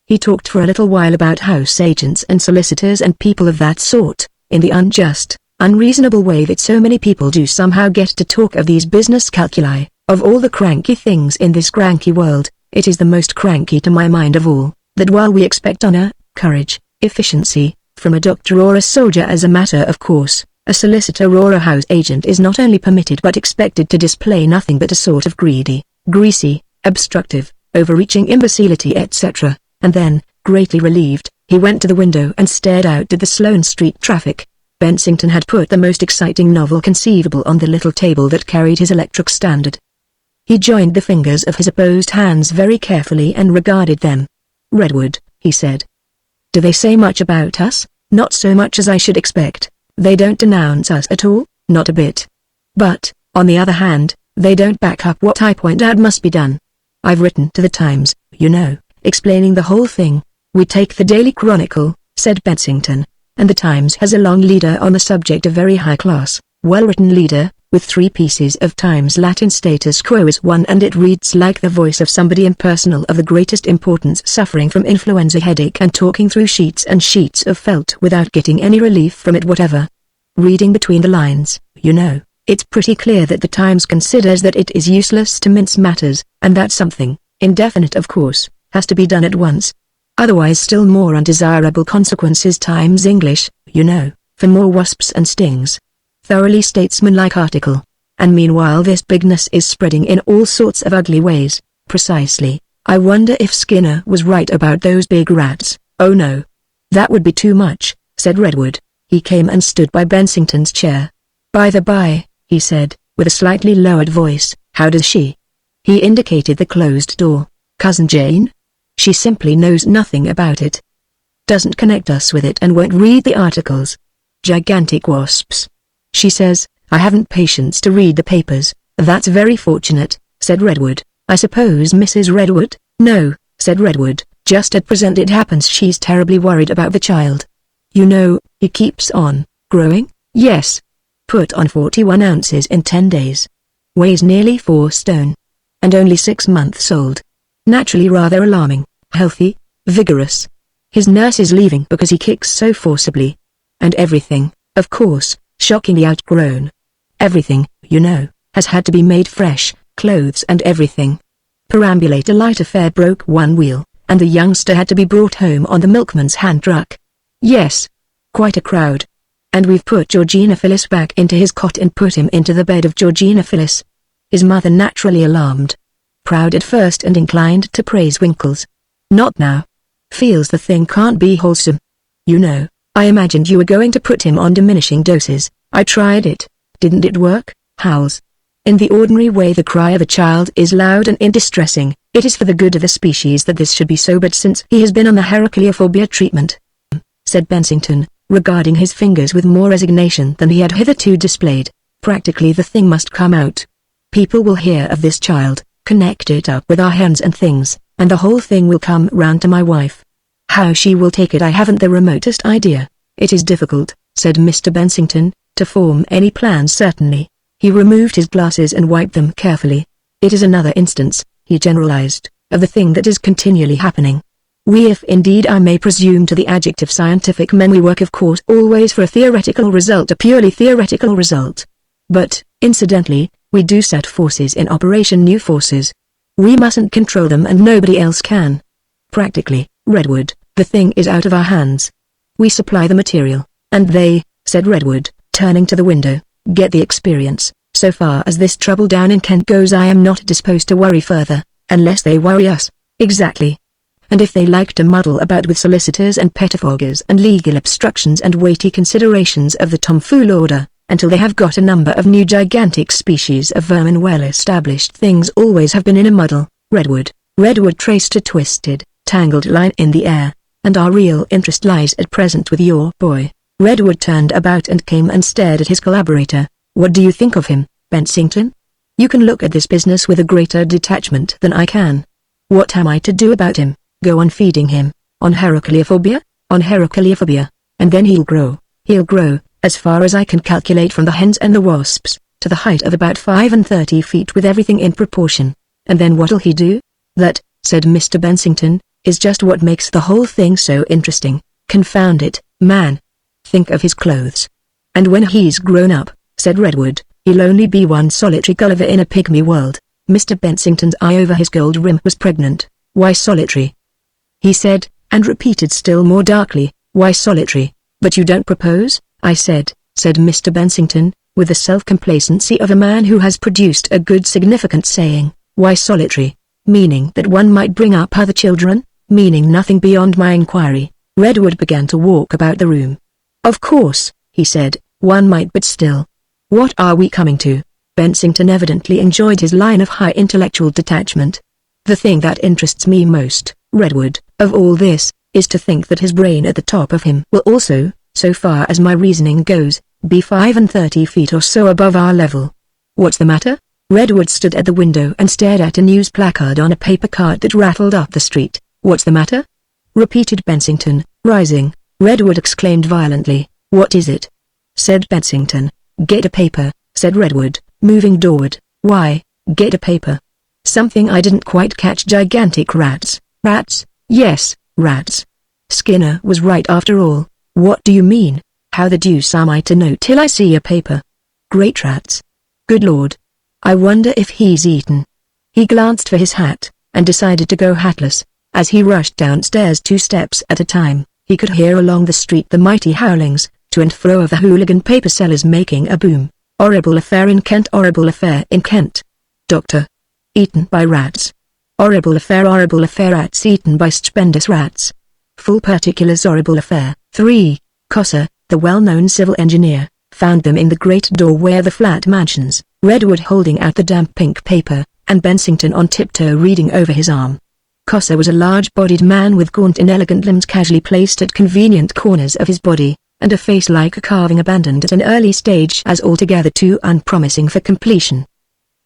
He talked for a little while about house agents and solicitors and people of that sort, in the unjust, unreasonable way that so many people do somehow get to talk of these business calculi. Of all the cranky things in this cranky world, it is the most cranky to my mind of all, that while we expect honor, courage, efficiency, from a doctor or a soldier as a matter of course, a solicitor or a house agent is not only permitted but expected to display nothing but a sort of greedy, greasy, obstructive, overreaching imbecility, etc. And then, greatly relieved, he went to the window and stared out at the Sloane Street traffic. Bensington had put the most exciting novel conceivable on the little table that carried his electric standard. He joined the fingers of his opposed hands very carefully and regarded them. "Redwood," he said. "Do they say much about us?" "Not so much as I should expect. They don't denounce us at all, not a bit. But, on the other hand, they don't back up what I point out must be done. I've written to the Times, you know, explaining the whole thing. We take the Daily Chronicle," said Bensington, "and the Times has a long leader on the subject, a very high-class, well-written leader, with 3 pieces of Times Latin status quo is one, and it reads like the voice of somebody impersonal of the greatest importance suffering from influenza headache and talking through sheets and sheets of felt without getting any relief from it whatever. Reading between the lines, you know, it's pretty clear that the Times considers that it is useless to mince matters, and that something, indefinite of course, has to be done at once. Otherwise still more undesirable consequences. Times English, you know, for more wasps and stings. Thoroughly statesmanlike article. And meanwhile this bigness is spreading in all sorts of ugly ways. Precisely. I wonder if Skinner was right about those big rats. Oh no. That would be too much, said Redwood. He came and stood by Bensington's chair. By the by, he said, with a slightly lowered voice, how does she? He indicated the closed door. Cousin Jane? She simply knows nothing about it. Doesn't connect us with it and won't read the articles. Gigantic wasps. She says, I haven't patience to read the papers. That's very fortunate, said Redwood. I suppose Mrs. Redwood? No, said Redwood, just at present it happens she's terribly worried about the child. You know, he keeps on growing? Yes. Put on 41 ounces in 10 days. Weighs nearly 4 stone. And only 6 months old. Naturally rather alarming, healthy, vigorous. His nurse is leaving because he kicks so forcibly. And everything, of course, shockingly outgrown. Everything, you know, has had to be made fresh, clothes and everything. Perambulator light affair broke one wheel, and the youngster had to be brought home on the milkman's hand truck. Yes. Quite a crowd. And we've put Georgina Phyllis back into his cot and put him into the bed of Georgina Phyllis. His mother naturally alarmed. Proud at first and inclined to praise Winkles. Not now. Feels the thing can't be wholesome. You know, I imagined you were going to put him on diminishing doses. I tried it. Didn't it work? Howls. In the ordinary way the cry of a child is loud and distressing. It is for the good of the species that this should be so, but since he has been on the Heracleophobia treatment, said Bensington, regarding his fingers with more resignation than he had hitherto displayed, practically the thing must come out. People will hear of this child, connect it up with our hens and things, and the whole thing will come round to my wife. How she will take it I haven't the remotest idea. It is difficult, said Mr. Bensington, to form any plans certainly. He removed his glasses and wiped them carefully. It is another instance, he generalized, of the thing that is continually happening. We, if indeed I may presume to the adjective scientific men, we work of course always for a theoretical result, a purely theoretical result. But, incidentally, we do set forces in operation, new forces. We mustn't control them and nobody else can. Practically, Redwood, the thing is out of our hands. We supply the material, and they, said Redwood, turning to the window, get the experience. So far as this trouble down in Kent goes I am not disposed to worry further, unless they worry us. Exactly. And if they like to muddle about with solicitors and pettifoggers and legal obstructions and weighty considerations of the tomfool order, until they have got a number of new gigantic species of vermin, well-established things always have been in a muddle. Redwood traced a twisted, tangled line in the air, and our real interest lies at present with your boy. Redwood turned about and came and stared at his collaborator. What do you think of him, Bensington? You can look at this business with a greater detachment than I can. What am I to do about him? Go on feeding him, on Heracleophobia? On Heracleophobia, and then he'll grow, as far as I can calculate from the hens and the wasps, to the height of about 35 feet with everything in proportion. And then what'll he do? That, said Mr. Bensington, is just what makes the whole thing so interesting. Confound it, man. Think of his clothes. And when he's grown up, said Redwood, he'll only be one solitary Gulliver in a pygmy world. Mr. Bensington's eye over his gold rim was pregnant. Why solitary? He said, and repeated still more darkly, why solitary? But you don't propose? I said Mr. Bensington, with the self-complacency of a man who has produced a good significant saying. Why solitary? Meaning that one might bring up other children? Meaning nothing beyond my inquiry. Redwood began to walk about the room. Of course, he said, one might, but still. What are we coming to? Bensington evidently enjoyed his line of high intellectual detachment. The thing that interests me most, Redwood, of all this, is to think that his brain at the top of him will also, so far as my reasoning goes, be 35 feet or so above our level. What's the matter? Redwood stood at the window and stared at a news placard on a paper cart that rattled up the street. What's the matter? Repeated Bensington, rising. Redwood exclaimed violently. What is it? Said Bensington. Get a paper, said Redwood, moving doorward. Why, get a paper? Something I didn't quite catch. Gigantic rats. Rats? Yes, rats. Skinner was right after all. What do you mean? How the deuce am I to know till I see a paper? Great rats. Good Lord. I wonder if he's eaten. He glanced for his hat, and decided to go hatless. As he rushed downstairs 2 steps at a time, he could hear along the street the mighty howlings, to and fro of the hooligan paper sellers making a boom, Horrible affair in Kent. Horrible affair in Kent. Doctor. Eaten by rats. Horrible affair. Horrible affair. Rats eaten by stupendous rats. Full particulars. Horrible affair. 3. Cossa, the well-known civil engineer, found them in the great doorway of the flat mansions, Redwood holding out the damp pink paper, and Bensington on tiptoe reading over his arm. Cossa was a large-bodied man with gaunt inelegant limbs casually placed at convenient corners of his body, and a face like a carving abandoned at an early stage as altogether too unpromising for completion.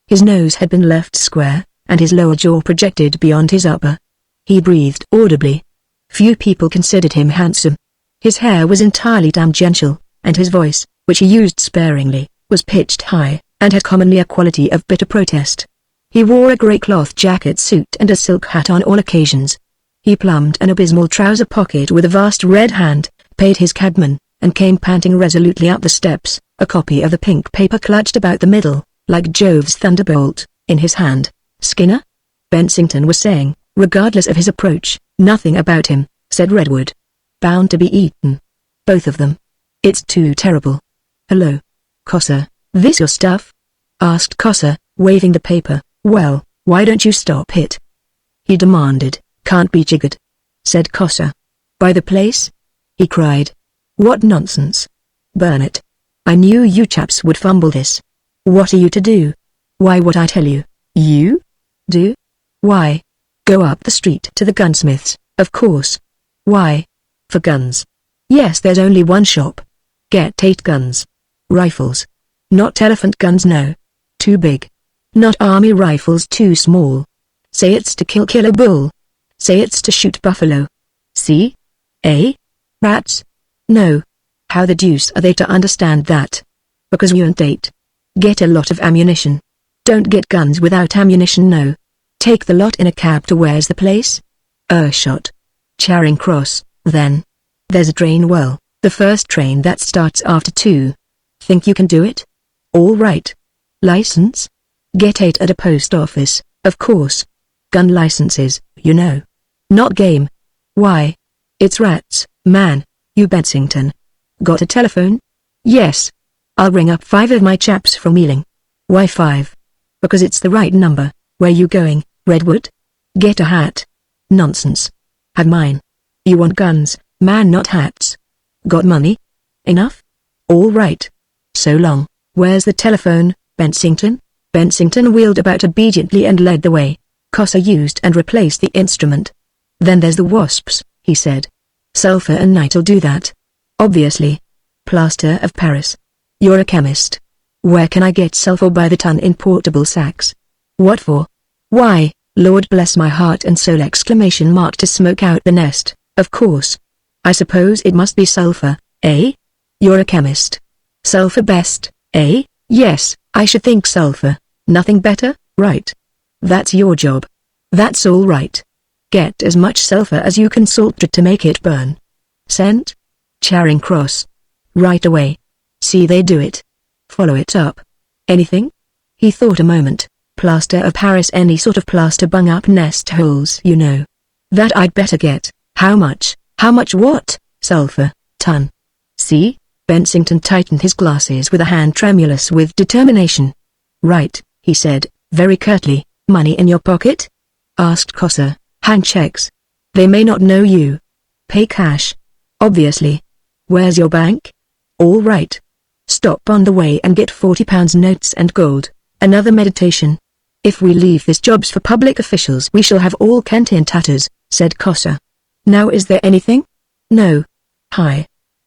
His nose had been left square, and his lower jaw projected beyond his upper. He breathed audibly. Few people considered him handsome. His hair was entirely tangential, and his voice, which he used sparingly, was pitched high, and had commonly a quality of bitter protest. He wore a grey cloth jacket suit and a silk hat on all occasions. He plumbed an abysmal trouser pocket with a vast red hand, paid his cabman, and came panting resolutely up the steps, a copy of the pink paper clutched about the middle, like Jove's thunderbolt, in his hand. "Skinner?" Bensington was saying, regardless of his approach. "Nothing about him," said Redwood. "Bound to be eaten. Both of them. It's too terrible." "Hello. Cossa, this your stuff?" asked Cossa, waving the paper. "Well, why don't you stop it?" he demanded. "Can't be jiggered," said Cossa. "By the place?" he cried. "What nonsense. Burn it. I knew you chaps would fumble this. What are you to do?" "Why, what I tell you." "You? Do? Why? Go up the street to the gunsmith's, of course." "Why?" "For guns." "Yes, there's only one shop. Get 8 guns. Rifles. Not elephant guns, no. Too big. Not army rifles, too small. Say it's to kill a bull. Say it's to shoot buffalo. See? Eh? Rats? No. How the deuce are they to understand that? Because you ain't 8. Get a lot of ammunition. Don't get guns without ammunition, no. Take the lot in a cab to where's the place? Shot. Charing Cross, then. There's a train, well, the first train that starts after 2. Think you can do it? All right. License? Get 8 at a post office, of course. Gun licenses, you know. Not game. Why? It's rats, man, you Bensington. Got a telephone? Yes. I'll ring up 5 of my chaps from Ealing. Why 5? Because it's the right number. Where you going, Redwood? Get a hat. Nonsense. Have mine. You want guns, man, not hats. Got money? Enough? All right. So long. Where's the telephone, Bensington? Bensington wheeled about obediently and led the way. Cossa used and replaced the instrument. Then there's the wasps, he said. Sulfur and nit'll do that. Obviously. Plaster of Paris. You're a chemist. Where can I get sulfur by the ton in portable sacks? What for? Why, Lord bless my heart and soul! To smoke out the nest, of course. I suppose it must be sulfur, eh? You're a chemist. Sulfur best, eh? Yes, I should think sulfur. Nothing better, right? That's your job. That's all right. Get as much sulfur as you can, salt it to make it burn. Sent? Charing Cross. Right away. See they do it. Follow it up. Anything? He thought a moment. Plaster of Paris, any sort of plaster, bung up nest holes, you know. That I'd better get. How much? How much what? Sulfur, ton. See? Bensington tightened his glasses with a hand tremulous with determination. Right, he said, very curtly. Money in your pocket? Asked Cossa. Hand checks. They may not know you. Pay cash. Obviously. Where's your bank? All right. Stop on the way and get £40 notes and gold. Another meditation. If we leave this jobs for public officials, we shall have all Kent in tatters, said Cossa. Now is there anything? No. Hi.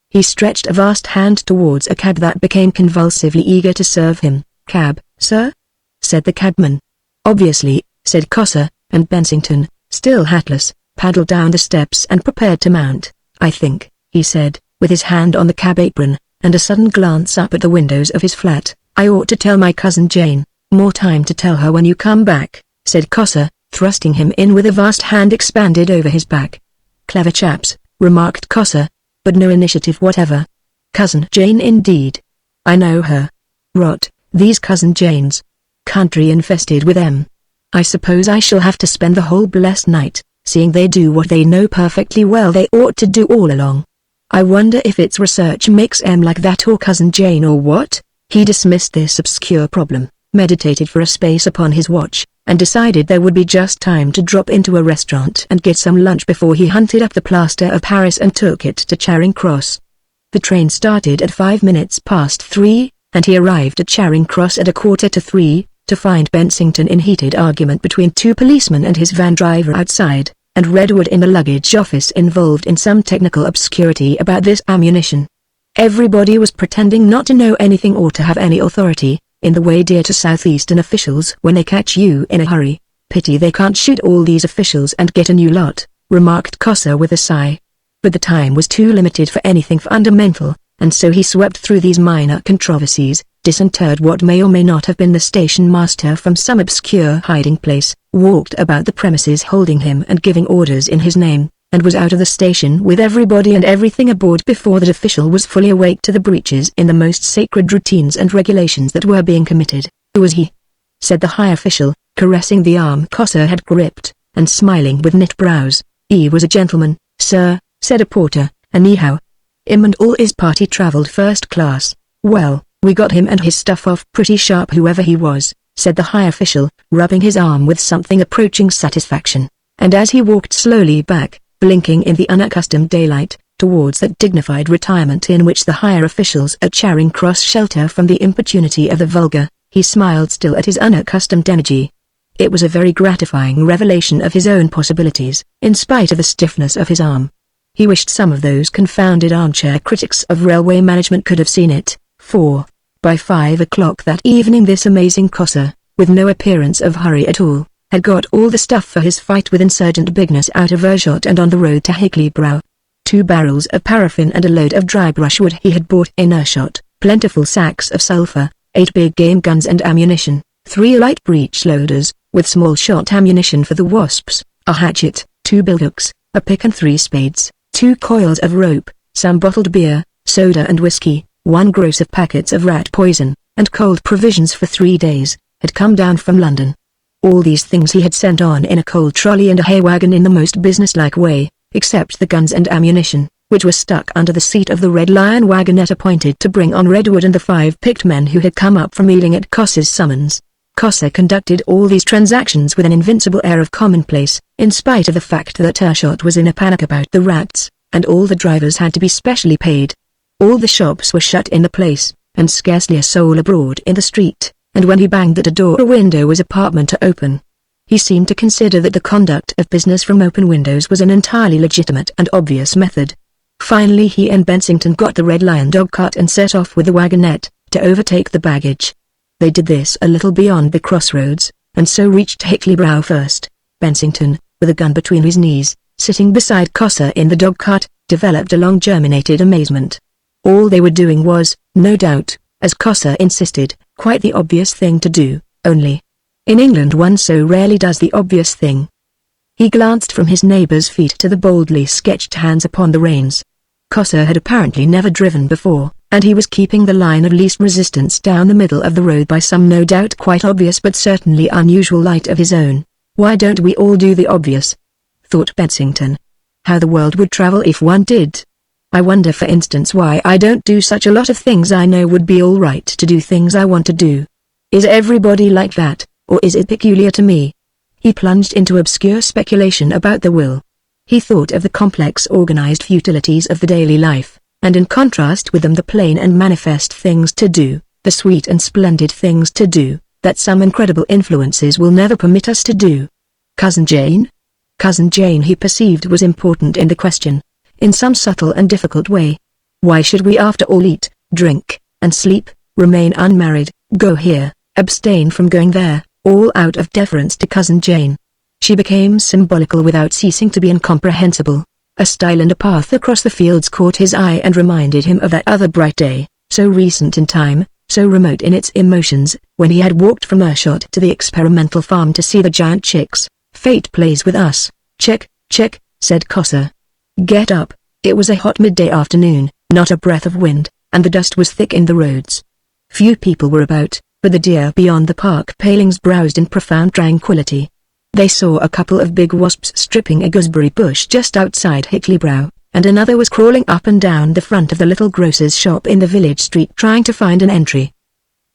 He stretched a vast hand towards a cab that became convulsively eager to serve him. Cab, sir? Said the cabman. Obviously, said Cossa, and Bensington, still hatless, paddled down the steps and prepared to mount. I think, he said, with his hand on the cab apron, and a sudden glance up at the windows of his flat, I ought to tell my cousin Jane. More time to tell her when you come back, said Cossa, thrusting him in with a vast hand expanded over his back. Clever chaps, remarked Cossa, but no initiative whatever. Cousin Jane indeed. I know her. Rot, these cousin Janes. Country infested with them. I suppose I shall have to spend the whole blessed night, seeing they do what they know perfectly well they ought to do all along. I wonder if it's research makes 'em like that, or cousin Jane, or what? He dismissed this obscure problem, meditated for a space upon his watch, and decided there would be just time to drop into a restaurant and get some lunch before he hunted up the plaster of Paris and took it to Charing Cross. The train started at 3:05, and he arrived at Charing Cross at 3:15, to find Bensington in heated argument between two policemen and his van driver outside, and Redwood in the luggage office involved in some technical obscurity about this ammunition. Everybody was pretending not to know anything or to have any authority, in the way dear to southeastern officials when they catch you in a hurry. Pity they can't shoot all these officials and get a new lot, remarked Cossa with a sigh. But the time was too limited for anything fundamental, and so he swept through these minor controversies, disinterred what may or may not have been the station master from some obscure hiding place, walked about the premises holding him and giving orders in his name, and was out of the station with everybody and everything aboard before that official was fully awake to the breaches in the most sacred routines and regulations that were being committed. "Who was he?" said the high official, caressing the arm Cossa had gripped, and smiling with knit brows. "He was a gentleman, sir," said a porter, "anyhow. Him and all his party travelled first class. Well, we got him and his stuff off pretty sharp whoever he was," said the high official, rubbing his arm with something approaching satisfaction. And as he walked slowly back, blinking in the unaccustomed daylight, towards that dignified retirement in which the higher officials at Charing Cross shelter from the importunity of the vulgar, he smiled still at his unaccustomed energy. It was a very gratifying revelation of his own possibilities, in spite of the stiffness of his arm. He wished some of those confounded armchair critics of railway management could have seen it, for, by 5 o'clock that evening this amazing Cossa, with no appearance of hurry at all, had got all the stuff for his fight with insurgent bigness out of earshot and on the road to Hickley Brow. 2 barrels of paraffin and a load of dry brushwood he had bought in earshot, plentiful sacks of sulphur, 8 big game guns and ammunition, 3 light breech loaders, with small shot ammunition for the wasps, a hatchet, 2 billhooks, a pick and 3 spades, 2 coils of rope, some bottled beer, soda and whiskey, 1 gross of packets of rat poison, and cold provisions for 3 days, had come down from London. All these things he had sent on in a coal trolley and a hay wagon in the most businesslike way, except the guns and ammunition, which were stuck under the seat of the Red Lion wagonette appointed to bring on Redwood and the 5 picked men who had come up from Ealing at Cossa's summons. Cossa conducted all these transactions with an invincible air of commonplace, in spite of the fact that Earshot was in a panic about the rats, and all the drivers had to be specially paid. All the shops were shut in the place, and scarcely a soul abroad in the street, and when he banged at a door or window was apartment to open. He seemed to consider that the conduct of business from open windows was an entirely legitimate and obvious method. Finally he and Bensington got the Red Lion dogcart and set off with the wagonette, to overtake the baggage. They did this a little beyond the crossroads, and so reached Hickley Brow first. Bensington, with a gun between his knees, sitting beside Cossa in the dogcart, developed a long-germinated amazement. All they were doing was, no doubt, as Cossa insisted, quite the obvious thing to do, only in England one so rarely does the obvious thing. He glanced from his neighbour's feet to the boldly sketched hands upon the reins. Cossa had apparently never driven before, and he was keeping the line of least resistance down the middle of the road by some no doubt quite obvious but certainly unusual light of his own. "Why don't we all do the obvious?" thought Bensington. "How the world would travel if one did. I wonder for instance why I don't do such a lot of things I know would be all right to do things I want to do. Is everybody like that, or is it peculiar to me?" He plunged into obscure speculation about the will. He thought of the complex organized futilities of the daily life, and in contrast with them the plain and manifest things to do, the sweet and splendid things to do, that some incredible influences will never permit us to do. Cousin Jane? Cousin Jane he perceived was important in the question, in some subtle and difficult way. Why should we after all eat, drink, and sleep, remain unmarried, go here, abstain from going there, all out of deference to Cousin Jane? She became symbolical without ceasing to be incomprehensible. A stile and a path across the fields caught his eye and reminded him of that other bright day, so recent in time, so remote in its emotions, when he had walked from Earshot to the experimental farm to see the giant chicks. "Fate plays with us." "Check, check," said Cossa. "Get up." It was a hot midday afternoon, not a breath of wind, and the dust was thick in the roads. Few people were about, but the deer beyond the park palings browsed in profound tranquility. They saw a couple of big wasps stripping a gooseberry bush just outside Hickley Brow, and another was crawling up and down the front of the little grocer's shop in the village street trying to find an entry.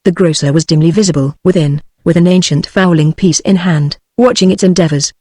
The grocer was dimly visible within, with an ancient fowling piece in hand, watching its endeavors.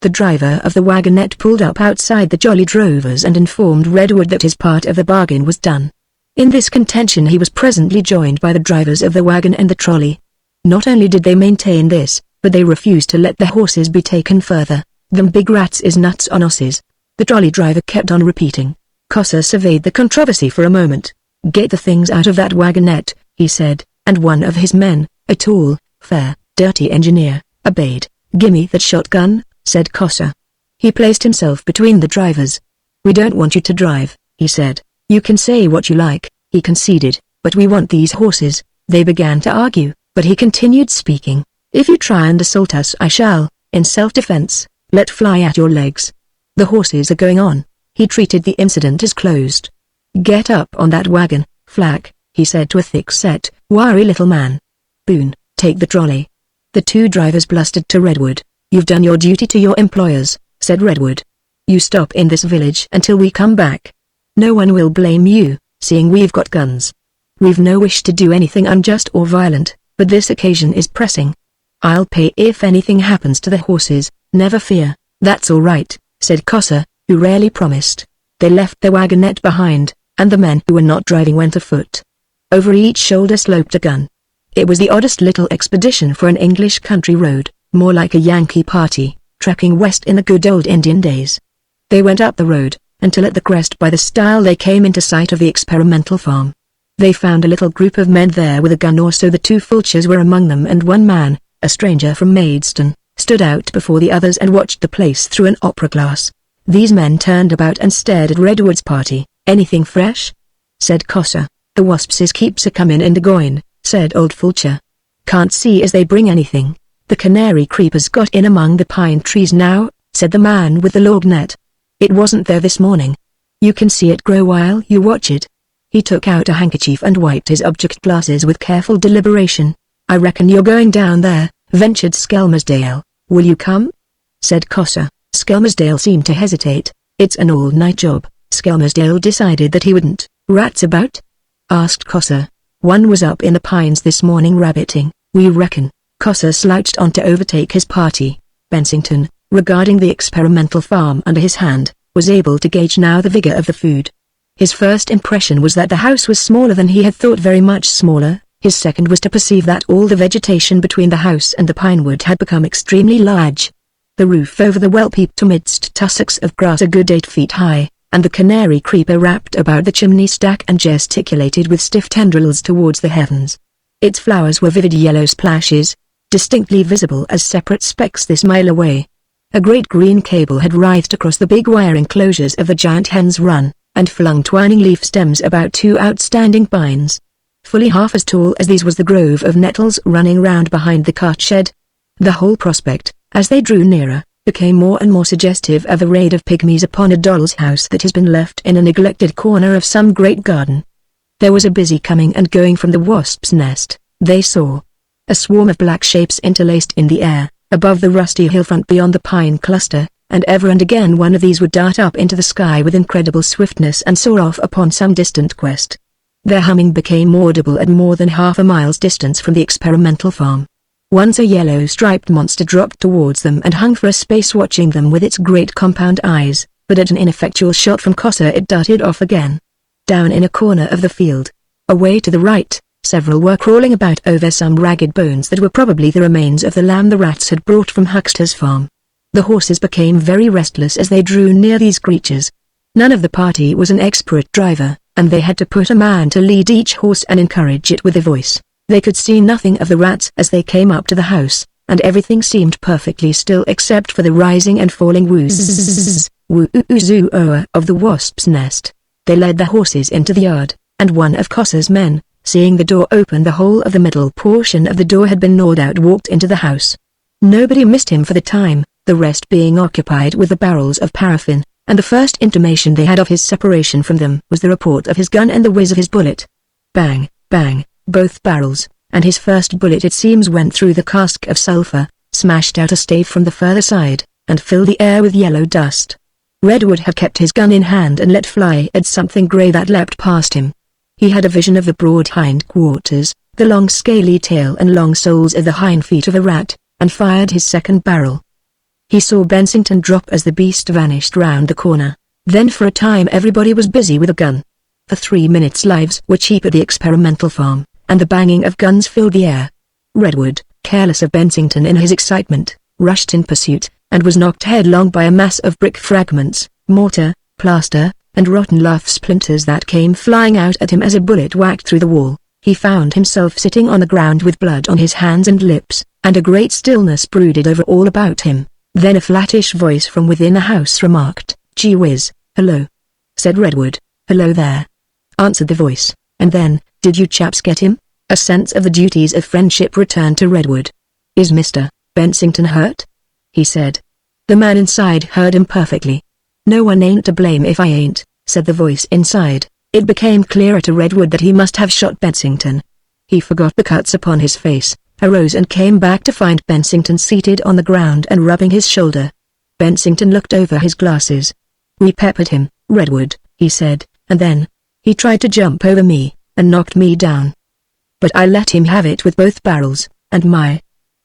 The driver of the wagonette pulled up outside the Jolly Drovers and informed Redwood that his part of the bargain was done. In this contention he was presently joined by the drivers of the wagon and the trolley. Not only did they maintain this, but they refused to let the horses be taken further. "Them big rats is nuts on osses," the trolley driver kept on repeating. Cossa surveyed the controversy for a moment. "Get the things out of that wagonette," he said, and one of his men, a tall, fair, dirty engineer, obeyed. "Gimme that shotgun," said Cossa. He placed himself between the drivers. "We don't want you to drive," he said. "You can say what you like," he conceded, "but we want these horses." They began to argue, but he continued speaking. "If you try and assault us I shall, in self-defense, let fly at your legs. The horses are going on." He treated the incident as closed. "Get up on that wagon, Flack," he said to a thick-set, wiry little man. "Boone, take the trolley." The two drivers blustered to Redwood. "You've done your duty to your employers," said Redwood. "You stop in this village until we come back. No one will blame you, seeing we've got guns. We've no wish to do anything unjust or violent, but this occasion is pressing. I'll pay if anything happens to the horses, never fear." "That's all right," said Cossa, who rarely promised. They left their wagonette behind, and the men who were not driving went afoot. Over each shoulder sloped a gun. It was the oddest little expedition for an English country road, more like a Yankee party, trekking west in the good old Indian days. They went up the road, until at the crest by the stile they came into sight of the experimental farm. They found a little group of men there with a gun or so. The two Fulchers were among them, and one man, a stranger from Maidstone, stood out before the others and watched the place through an opera glass. These men turned about and stared at Redwood's party. "Anything fresh?" said Cossa. "The Waspses keeps a-comin' and a-goin'," said old Fulcher. "Can't see as they bring anything. The canary creepers got in among the pine trees now," said the man with the lorgnette. "It wasn't there this morning. You can see it grow while you watch it." He took out a handkerchief and wiped his object glasses with careful deliberation. "I reckon you're going down there," ventured Skelmersdale. "Will you come?" said Cossa. Skelmersdale seemed to hesitate. "It's an all-night job." Skelmersdale decided that he wouldn't. "Rats about?" asked Cossa. "One was up in the pines this morning rabbiting, we reckon." Cossa slouched on to overtake his party. Bensington, regarding the experimental farm under his hand, was able to gauge now the vigor of the food. His first impression was that the house was smaller than he had thought, very much smaller. His second was to perceive that all the vegetation between the house and the pinewood had become extremely large. The roof over the well peeped amidst tussocks of grass a good 8 feet high, and the canary creeper wrapped about the chimney stack and gesticulated with stiff tendrils towards the heavens. Its flowers were vivid yellow splashes, distinctly visible as separate specks this mile away. A great green cable had writhed across the big wire enclosures of the giant hen's run, and flung twining leaf stems about 2 outstanding pines. Fully half as tall as these was the grove of nettles running round behind the cart shed. The whole prospect, as they drew nearer, became more and more suggestive of a raid of pygmies upon a doll's house that has been left in a neglected corner of some great garden. There was a busy coming and going from the wasp's nest. They saw a swarm of black shapes interlaced in the air, above the rusty hillfront beyond the pine cluster, and ever and again one of these would dart up into the sky with incredible swiftness and soar off upon some distant quest. Their humming became audible at more than half a mile's distance from the experimental farm. Once a yellow-striped monster dropped towards them and hung for a space watching them with its great compound eyes, but at an ineffectual shot from Cossa it darted off again. Down in a corner of the field, away to the right, several were crawling about over some ragged bones that were probably the remains of the lamb the rats had brought from Huxter's farm. The horses became very restless as they drew near these creatures. None of the party was an expert driver, and they had to put a man to lead each horse and encourage it with a voice. They could see nothing of the rats as they came up to the house, and everything seemed perfectly still except for the rising and falling woo-zzz, woo-zoo-oa of the wasp's nest. They led the horses into the yard, and one of Cossa's men, seeing the door open, the whole of the middle portion of the door had been gnawed out, walked into the house. Nobody missed him for the time, the rest being occupied with the barrels of paraffin, and the first intimation they had of his separation from them was the report of his gun and the whiz of his bullet. Bang, bang, both barrels, and his first bullet it seems went through the cask of sulphur, smashed out a stave from the further side, and filled the air with yellow dust. Redwood had kept his gun in hand and let fly at something grey that leapt past him. He had a vision of the broad hind quarters, the long scaly tail and long soles of the hind feet of a rat, and fired his second barrel. He saw Bensington drop as the beast vanished round the corner. Then for a time everybody was busy with a gun. For 3 minutes lives were cheap at the experimental farm, and the banging of guns filled the air. Redwood, careless of Bensington in his excitement, rushed in pursuit, and was knocked headlong by a mass of brick fragments, mortar, plaster, and rotten lath splinters that came flying out at him as a bullet whacked through the wall. He found himself sitting on the ground with blood on his hands and lips, and a great stillness brooded over all about him. Then a flattish voice from within the house remarked, "Gee whiz, hello," said Redwood. "Hello there," answered the voice, and then, "Did you chaps get him?" A sense of the duties of friendship returned to Redwood. "Is Mr. Bensington hurt?" he said. The man inside heard him perfectly. "No one ain't to blame if I ain't," said the voice inside. It became clearer to Redwood that he must have shot Bensington. He forgot the cuts upon his face, arose and came back to find Bensington seated on the ground and rubbing his shoulder. Bensington looked over his glasses. "We peppered him, Redwood," he said, "and then he tried to jump over me, and knocked me down. But I let him have it with both barrels, and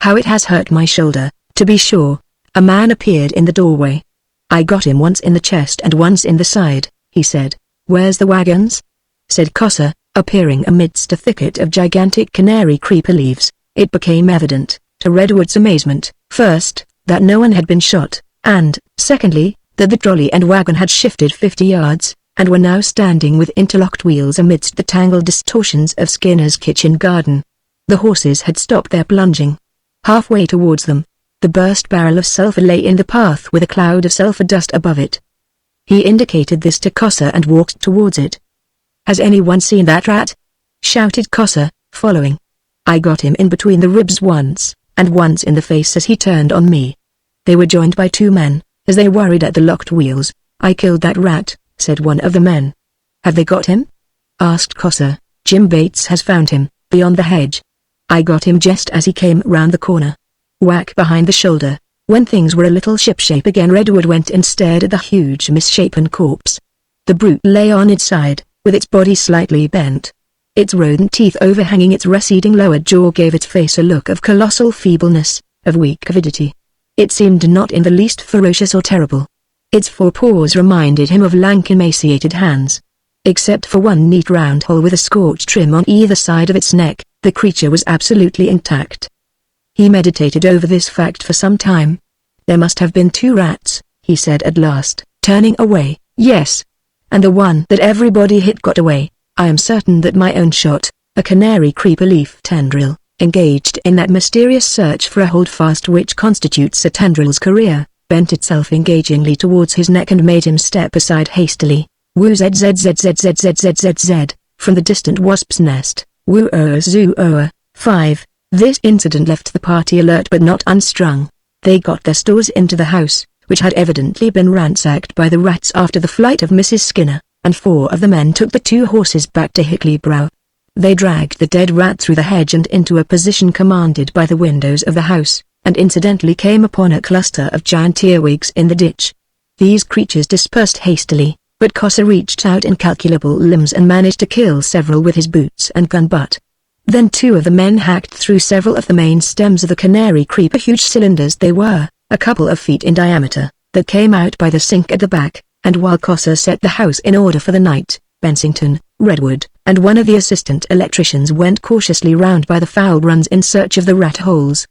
how it has hurt my shoulder, to be sure." A man appeared in the doorway. "I got him once in the chest and once in the side," he said. "Where's the wagons?" said Cossa, appearing amidst a thicket of gigantic canary creeper leaves. It became evident, to Redwood's amazement, first, that no one had been shot, and, secondly, that the trolley and wagon had shifted 50 yards, and were now standing with interlocked wheels amidst the tangled distortions of Skinner's kitchen garden. The horses had stopped their plunging. Halfway towards them, the burst barrel of sulphur lay in the path with a cloud of sulphur dust above it. He indicated this to Cossa and walked towards it. "Has anyone seen that rat?" shouted Cossa, following. "I got him in between the ribs once, and once in the face as he turned on me." They were joined by 2 men, as they worried at the locked wheels. "I killed that rat," said one of the men. "Have they got him?" asked Cossa. "Jim Bates has found him, beyond the hedge. I got him just as he came round the corner." Whack behind the shoulder. When things were a little shipshape again, Redwood went and stared at the huge misshapen corpse. The brute lay on its side, with its body slightly bent. Its rodent teeth overhanging its receding lower jaw gave its face a look of colossal feebleness, of weak avidity. It seemed not in the least ferocious or terrible. Its 4 paws reminded him of lank emaciated hands. Except for one neat round hole with a scorched trim on either side of its neck, the creature was absolutely intact. He meditated over this fact for some time. "There must have been 2 rats," he said at last, turning away. "Yes. And the one that everybody hit got away. I am certain that my own shot, a canary creeper leaf tendril, engaged in that mysterious search for a holdfast which constitutes a tendril's career, bent itself engagingly towards his neck and made him step aside hastily. Woo zzzzzzzzzzzzz, from the distant wasp's nest. Woo zoo 5. This incident left the party alert but not unstrung. They got their stores into the house, which had evidently been ransacked by the rats after the flight of Mrs. Skinner, and 4 of the men took the 2 horses back to Hickley Brow. They dragged the dead rat through the hedge and into a position commanded by the windows of the house, and incidentally came upon a cluster of giant earwigs in the ditch. These creatures dispersed hastily, but Cossa reached out incalculable limbs and managed to kill several with his boots and gun butt. Then 2 of the men hacked through several of the main stems of the canary creeper. Huge cylinders they were, a couple of feet in diameter, that came out by the sink at the back, and while Cossa set the house in order for the night, Bensington, Redwood, and one of the assistant electricians went cautiously round by the foul runs in search of the rat holes.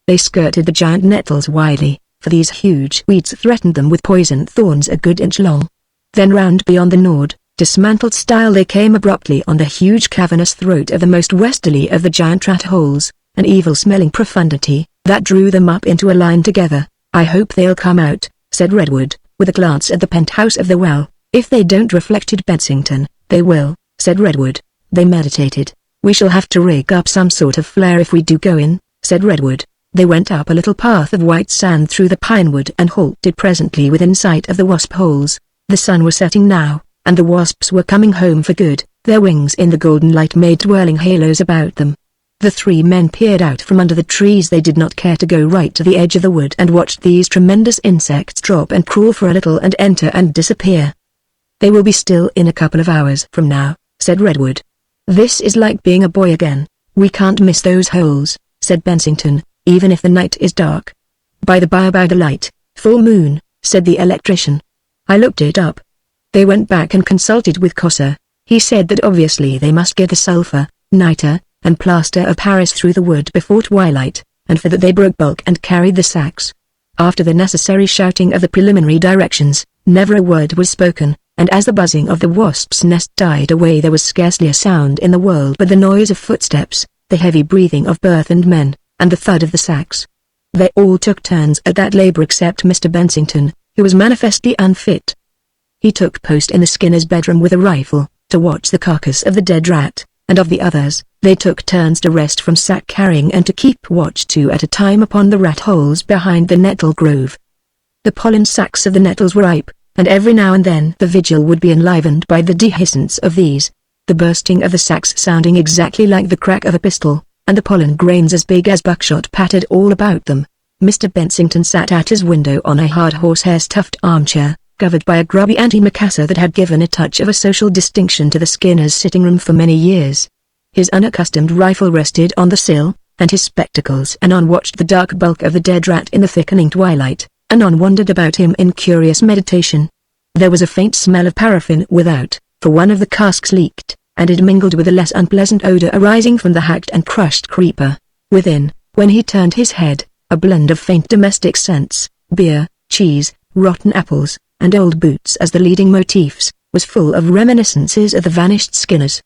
They skirted the giant nettles widely, for these huge weeds threatened them with poison thorns a good inch long. Then round beyond the gnawed, dismantled stile they came abruptly on the huge cavernous throat of the most westerly of the giant rat holes, an evil-smelling profundity, that drew them up into a line together. "I hope they'll come out," said Redwood, with a glance at the penthouse of the well. "If they don't," reflected Bensington. "They will," said Redwood. They meditated. "We shall have to rig up some sort of flare if we do go in," said Redwood. They went up a little path of white sand through the pinewood and halted presently within sight of the wasp holes. The sun was setting now, and the wasps were coming home for good. Their wings in the golden light made twirling halos about them. The 3 men peered out from under the trees. They did not care to go right to the edge of the wood and watched these tremendous insects drop and crawl for a little and enter and disappear. "They will be still in a couple of hours from now," said Redwood. "This is like being a boy again. "We can't miss those holes," said Bensington, "even if the night is dark." "By the light, full moon," said the electrician. "I looked it up." They went back and consulted with Cossa. He said that obviously they must get the sulfur, niter, and plaster of Paris through the wood before twilight, and for that they broke bulk and carried the sacks. After the necessary shouting of the preliminary directions, never a word was spoken, and as the buzzing of the wasp's nest died away there was scarcely a sound in the world but the noise of footsteps, the heavy breathing of burthened men, and the thud of the sacks. They all took turns at that labor except Mr. Bensington, who was manifestly unfit. He took post in the Skinner's bedroom with a rifle, to watch the carcass of the dead rat, and of the others, they took turns to rest from sack carrying and to keep watch 2 at a time upon the rat holes behind the nettle grove. The pollen sacks of the nettles were ripe, and every now and then the vigil would be enlivened by the dehiscence of these, the bursting of the sacks sounding exactly like the crack of a pistol, and the pollen grains as big as buckshot pattered all about them. Mr. Bensington sat at his window on a hard horsehair-stuffed armchair, covered by a grubby antimacassar that had given a touch of a social distinction to the Skinners' sitting-room for many years. His unaccustomed rifle rested on the sill, and his spectacles anon watched the dark bulk of the dead rat in the thickening twilight, anon wandered about him in curious meditation. There was a faint smell of paraffin without, for one of the casks leaked, and it mingled with a less unpleasant odor arising from the hacked and crushed creeper. Within, when he turned his head, a blend of faint domestic scents, beer, cheese, rotten apples, and old boots as the leading motifs, was full of reminiscences of the vanished Skinners.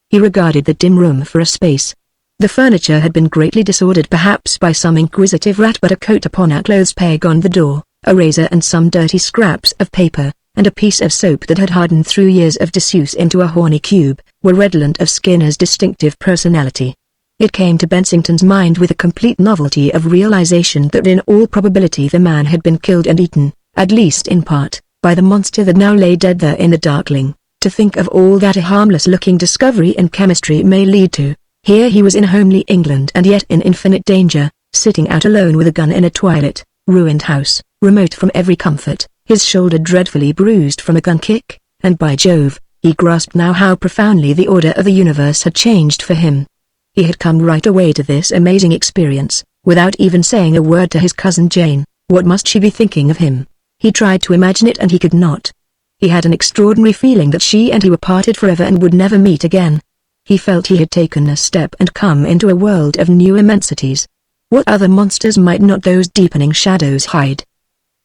He regarded the dim room for a space. The furniture had been greatly disordered perhaps by some inquisitive rat, but a coat upon a clothes peg on the door, a razor and some dirty scraps of paper, and a piece of soap that had hardened through years of disuse into a horny cube, were redolent of Skinner's distinctive personality. It came to Bensington's mind with a complete novelty of realization that in all probability the man had been killed and eaten, at least in part, by the monster that now lay dead there in the darkling. To think of all that a harmless-looking discovery in chemistry may lead to. Here he was in homely England and yet in infinite danger, sitting out alone with a gun in a twilit, ruined house, remote from every comfort, his shoulder dreadfully bruised from a gun kick, and by Jove, he grasped now how profoundly the order of the universe had changed for him. He had come right away to this amazing experience, without even saying a word to his cousin Jane. What must she be thinking of him? He tried to imagine it and he could not. He had an extraordinary feeling that she and he were parted forever and would never meet again. He felt he had taken a step and come into a world of new immensities. What other monsters might not those deepening shadows hide?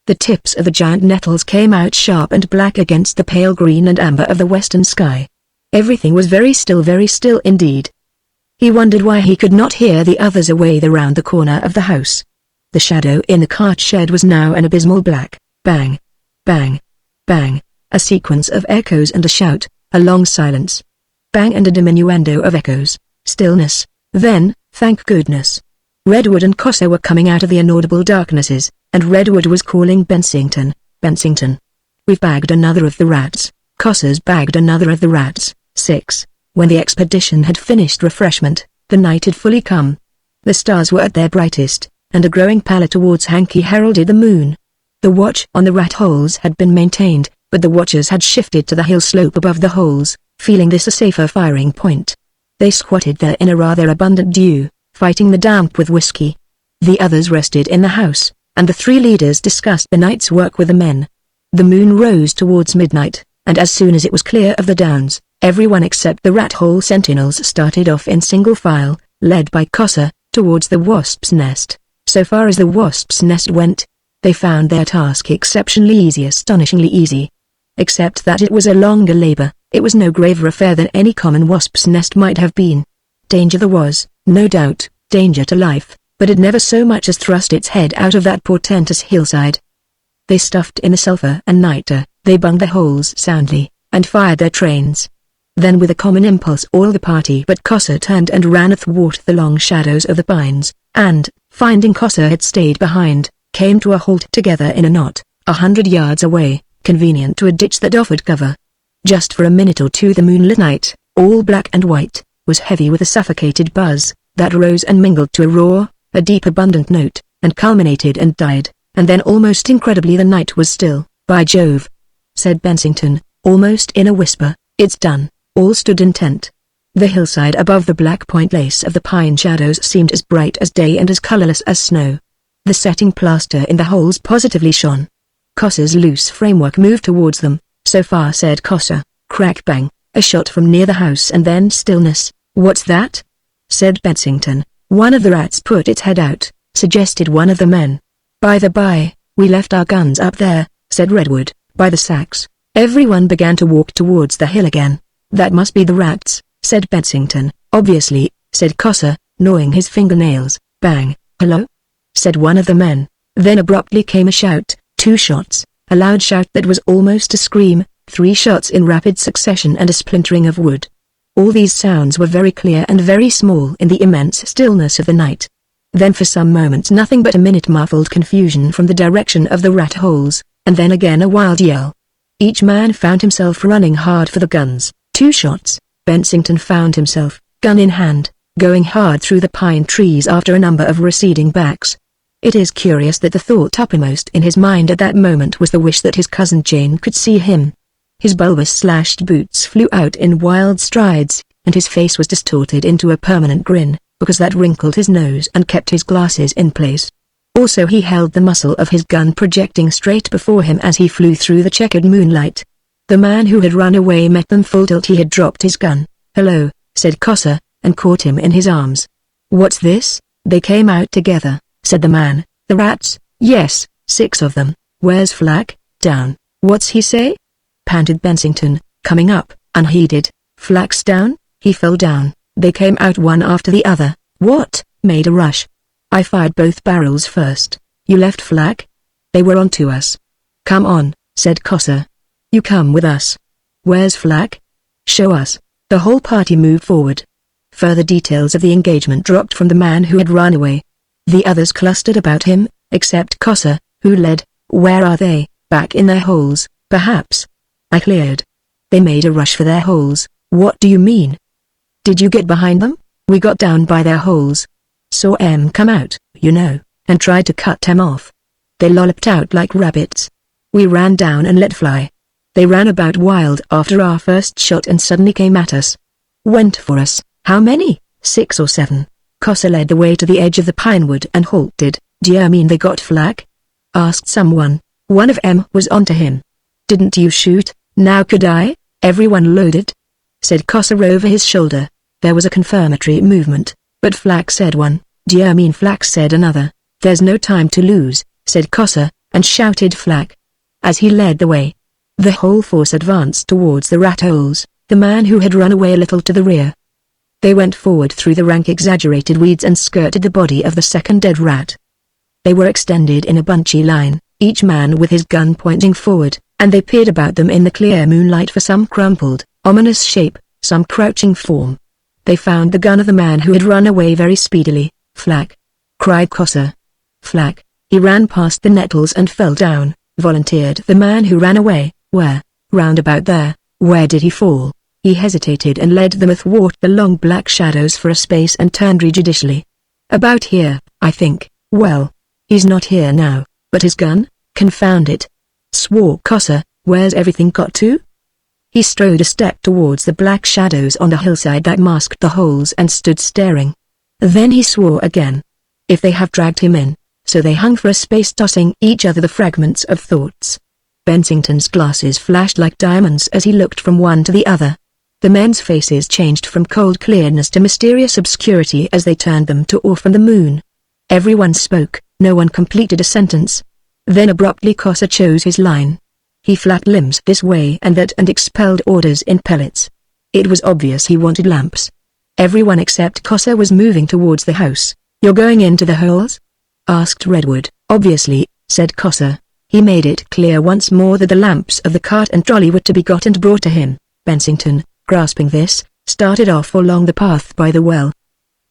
The tips of the giant nettles came out sharp and black against the pale green and amber of the western sky. Everything was very still indeed. He wondered why he could not hear the others away round the corner of the house. The shadow in the cart shed was now an abysmal black. Bang! Bang! Bang! A sequence of echoes and a shout, a long silence. Bang and a diminuendo of echoes, stillness, then, thank goodness. Redwood and Cossa were coming out of the inaudible darknesses, and Redwood was calling Bensington, Bensington. We've bagged another of the rats. Cossa's bagged another of the rats. 6. When the expedition had finished refreshment, the night had fully come. The stars were at their brightest, and a growing pallor towards Hankey heralded the moon. The watch on the rat holes had been maintained, but the watchers had shifted to the hill slope above the holes, feeling this a safer firing point. They squatted there in a rather abundant dew, fighting the damp with whiskey. The others rested in the house, and the 3 leaders discussed the night's work with the men. The moon rose towards midnight, and as soon as it was clear of the downs, everyone except the rat hole sentinels started off in single file, led by Cossa, towards the wasp's nest. So far as the wasp's nest went, they found their task exceptionally easy, astonishingly easy. Except that it was a longer labor, it was no graver affair than any common wasp's nest might have been. Danger there was, no doubt, danger to life, but it never so much as thrust its head out of that portentous hillside. They stuffed in the sulphur and niter, they bunged the holes soundly, and fired their trains. Then with a common impulse all the party but Cossa turned and ran athwart the long shadows of the pines, and, finding Cossa had stayed behind, came to a halt together in a knot, 100 yards away, convenient to a ditch that offered cover. Just for a minute or two the moonlit night, all black and white, was heavy with a suffocated buzz, that rose and mingled to a roar, a deep abundant note, and culminated and died, and then almost incredibly the night was still. By Jove! Said Bensington, almost in a whisper, it's done. All stood intent. The hillside above the black point lace of the pine shadows seemed as bright as day and as colorless as snow. The setting plaster in the holes positively shone. Cossa's loose framework moved towards them. "So far," said Cossa. Crack bang, a shot from near the house and then stillness. "What's that?" said Bensington. "One of the rats put its head out," suggested one of the men. "By the by, we left our guns up there," said Redwood, "by the sacks." Everyone began to walk towards the hill again. "That must be the rats," said Bensington. "Obviously," said Cossa, gnawing his fingernails. Bang. "Hello?" said one of the men. Then abruptly came a shout, 2 shots, a loud shout that was almost a scream, 3 shots in rapid succession and a splintering of wood. All these sounds were very clear and very small in the immense stillness of the night. Then for some moments nothing but a minute muffled confusion from the direction of the rat holes, and then again a wild yell. Each man found himself running hard for the guns. 2 shots. Bensington found himself, gun in hand, going hard through the pine trees after a number of receding backs. It is curious that the thought uppermost in his mind at that moment was the wish that his cousin Jane could see him. His bulbous slashed boots flew out in wild strides, and his face was distorted into a permanent grin, because that wrinkled his nose and kept his glasses in place. Also he held the muzzle of his gun projecting straight before him as he flew through the checkered moonlight. The man who had run away met them full tilt. He had dropped his gun. "Hello," said Cossa, and caught him in his arms. "What's this?" "They came out together," said the man. "The rats?" "Yes, 6 of them." "Where's Flack?" "Down." "What's he say?" panted Bensington, coming up, unheeded. "Flack's down?" "He fell down. They came out one after the other." "What?" "Made a rush. I fired both barrels first." "You left Flack?" "They were on to us." "Come on," said Cossa. "You come with us." "Where's Flack?" "Show us." The whole party moved forward. Further details of the engagement dropped from the man who had run away. The others clustered about him, except Cossa, who led. "Where are they?" "Back in their holes, perhaps." "I cleared." "They made a rush for their holes." "What do you mean?" "Did you get behind them?" "We got down by their holes. Saw 'em come out, you know, and tried to cut 'em off. They lolloped out like rabbits. We ran down and let fly. They ran about wild after our first shot and suddenly came at us. Went for us." "How many?" "6 or 7. Cossa led the way to the edge of the pinewood and halted. "D'you mean they got Flack?" asked someone. "One of 'em was onto him." "Didn't you shoot?" "Now could I?" "Everyone loaded?" said Cossa over his shoulder. There was a confirmatory movement, but Flack said one. "D'you mean Flack?" said another. "There's no time to lose," said Cossa, and shouted Flack. As he led the way, the whole force advanced towards the rat holes, the man who had run away a little to the rear. They went forward through the rank exaggerated weeds and skirted the body of the second dead rat. They were extended in a bunchy line, each man with his gun pointing forward, and they peered about them in the clear moonlight for some crumpled, ominous shape, some crouching form. They found the gun of the man who had run away very speedily. "Flack!" cried Cossa. "Flack!" "He ran past the nettles and fell down," volunteered the man who ran away. "Where?" "Round about there." "Where did he fall?" He hesitated and led them athwart the long black shadows for a space and turned prejudicially. "About here, I think." "Well, he's not here now, but his gun? Confound it!" swore Cossa. "Where's everything got to?" He strode a step towards the black shadows on the hillside that masked the holes and stood staring. Then he swore again. If they have dragged him in. So they hung for a space, tossing each other the fragments of thoughts. Bensington's glasses flashed like diamonds as he looked from one to the other. The men's faces changed from cold clearness to mysterious obscurity as they turned them to awe from the moon. Everyone spoke, no one completed a sentence. Then abruptly Cossa chose his line. He flapped limbs this way and that and expelled orders in pellets. It was obvious he wanted lamps. Everyone except Cossa was moving towards the house. "You're going into the holes?" asked Redwood. "Obviously," said Cossa. He made it clear once more that the lamps of the cart and trolley were to be got and brought to him. Bensington, grasping this, started off along the path by the well.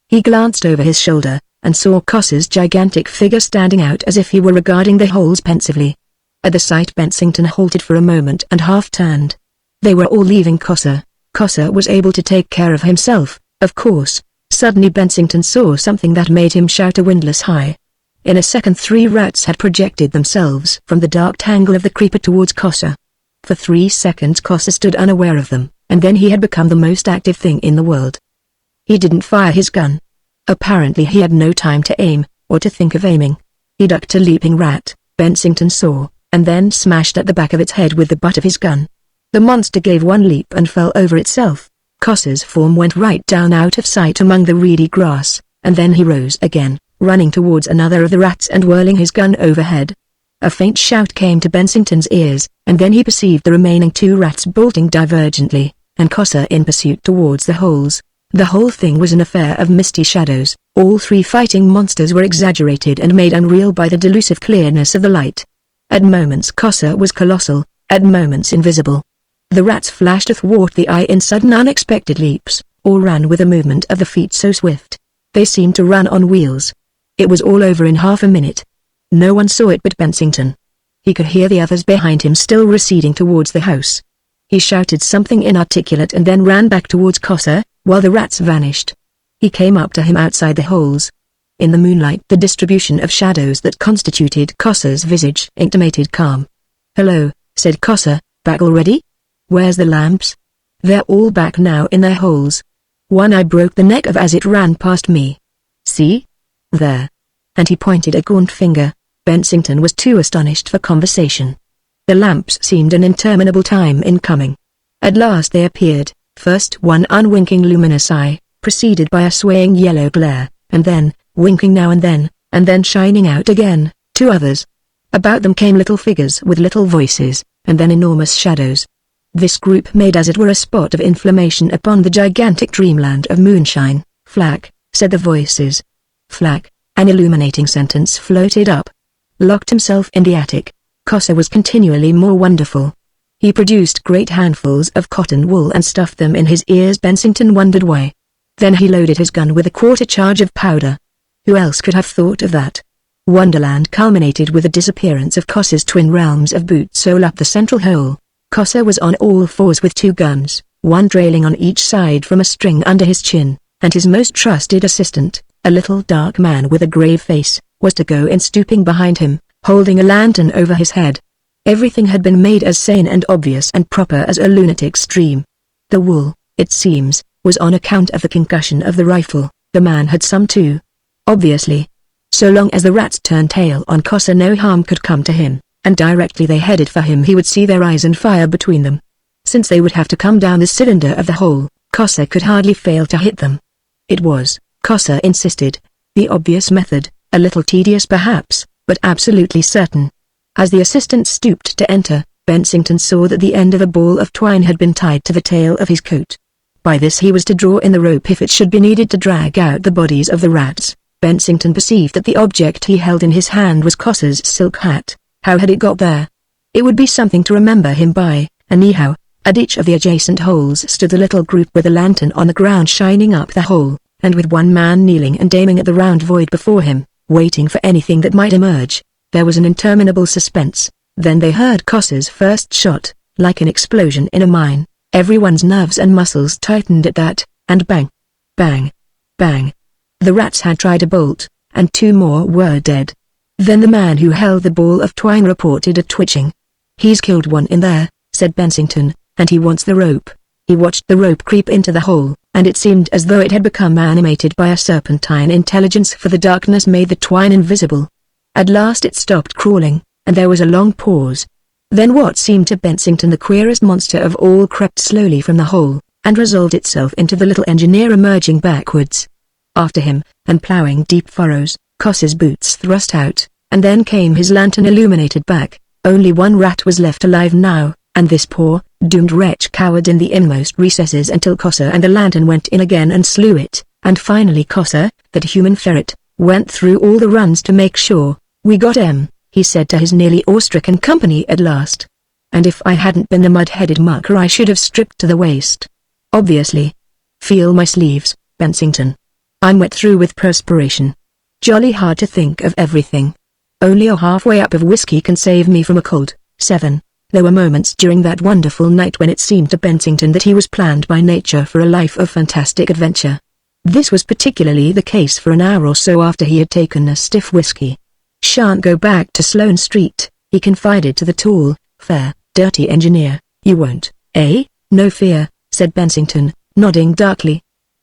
He glanced over his shoulder, and saw Cossa's gigantic figure standing out as if he were regarding the holes pensively. At the sight Bensington halted for a moment and half-turned. They were all leaving Cossa. Cossa was able to take care of himself, of course. Suddenly Bensington saw something that made him shout a windlass high. In a second 3 rats had projected themselves from the dark tangle of the creeper towards Cossa. For 3 seconds Cossa stood unaware of them, and then he had become the most active thing in the world. He didn't fire his gun. Apparently he had no time to aim, or to think of aiming. He ducked a leaping rat, Bensington saw, and then smashed at the back of its head with the butt of his gun. The monster gave one leap and fell over itself. Cossa's form went right down out of sight among the reedy grass, and then he rose again, running towards another of the rats and whirling his gun overhead. A faint shout came to Bensington's ears, and then he perceived the remaining two rats bolting divergently, and Cossa in pursuit towards the holes. The whole thing was an affair of misty shadows. All three fighting monsters were exaggerated and made unreal by the delusive clearness of the light. At moments Cossa was colossal, at moments invisible. The rats flashed athwart the eye in sudden unexpected leaps, or ran with a movement of the feet so swift. They seemed to run on wheels. It was all over in half a minute. No one saw it but Bensington. He could hear the others behind him still receding towards the house. He shouted something inarticulate and then ran back towards Cossa, while the rats vanished. He came up to him outside the holes. In the moonlight the distribution of shadows that constituted Cossa's visage intimated calm. "Hello," said Cossa, "back already? Where's the lamps?" "They're all back now in their holes. One I broke the neck of as it ran past me. See? There." And he pointed a gaunt finger. Bensington was too astonished for conversation. The lamps seemed an interminable time in coming. At last they appeared, first one unwinking luminous eye, preceded by a swaying yellow glare, and then, winking now and then shining out again, two others. About them came little figures with little voices, and then enormous shadows. This group made as it were a spot of inflammation upon the gigantic dreamland of moonshine. "Flack," said the voices. "Flack," an illuminating sentence floated up. Locked himself in the attic, Cossa was continually more wonderful. He produced great handfuls of cotton wool and stuffed them in his ears. Bensington wondered why. Then he loaded his gun with a quarter charge of powder. Who else could have thought of that? Wonderland culminated with the disappearance of Cossa's twin realms of boot sole up the central hole. Cossa was on all fours with two guns, one trailing on each side from a string under his chin, and his most trusted assistant, a little dark man with a grave face, was to go in stooping behind him, holding a lantern over his head. Everything had been made as sane and obvious and proper as a lunatic's dream. The wool, it seems, was on account of the concussion of the rifle. The man had some too. Obviously. So long as the rats turned tail on Cossa no harm could come to him, and directly they headed for him he would see their eyes and fire between them. Since they would have to come down the cylinder of the hole, Cossa could hardly fail to hit them. It was, Cossa insisted, the obvious method, a little tedious perhaps, but absolutely certain. As the assistant stooped to enter, Bensington saw that the end of a ball of twine had been tied to the tail of his coat. By this he was to draw in the rope if it should be needed to drag out the bodies of the rats. Bensington perceived that the object he held in his hand was Cossa's silk hat. How had it got there? It would be something to remember him by. Anyhow, at each of the adjacent holes stood the little group with a lantern on the ground shining up the hole, and with one man kneeling and aiming at the round void before him, waiting for anything that might emerge. There was an interminable suspense. Then they heard Cossa's first shot, like an explosion in a mine. Everyone's nerves and muscles tightened at that, and bang, bang, bang. The rats had tried to bolt, and two more were dead. Then the man who held the ball of twine reported a twitching. "He's killed one in there," said Bensington, "and he wants the rope." He watched the rope creep into the hole, and it seemed as though it had become animated by a serpentine intelligence, for the darkness made the twine invisible. At last it stopped crawling, and there was a long pause. Then what seemed to Bensington the queerest monster of all crept slowly from the hole, and resolved itself into the little engineer emerging backwards. After him, and ploughing deep furrows, Cossa's boots thrust out, and then came his lantern illuminated back. Only one rat was left alive now, and this poor, doomed wretch cowered in the inmost recesses until Cossa and the lantern went in again and slew it, and finally Cossa, that human ferret, went through all the runs to make sure. "We got him," he said to his nearly awe-stricken company at last. "And if I hadn't been the mud-headed mucker I should have stripped to the waist. Obviously. Feel my sleeves, Bensington. I'm wet through with perspiration. Jolly hard to think of everything. Only a halfway up of whiskey can save me from a cold." 7. There were moments during that wonderful night when it seemed to Bensington that he was planned by nature for a life of fantastic adventure. This was particularly the case for an hour or so after he had taken a stiff whiskey. "Shan't go back to Sloane Street," he confided to the tall, fair, dirty engineer. "You won't, eh?" "No fear," said Bensington, nodding darkly.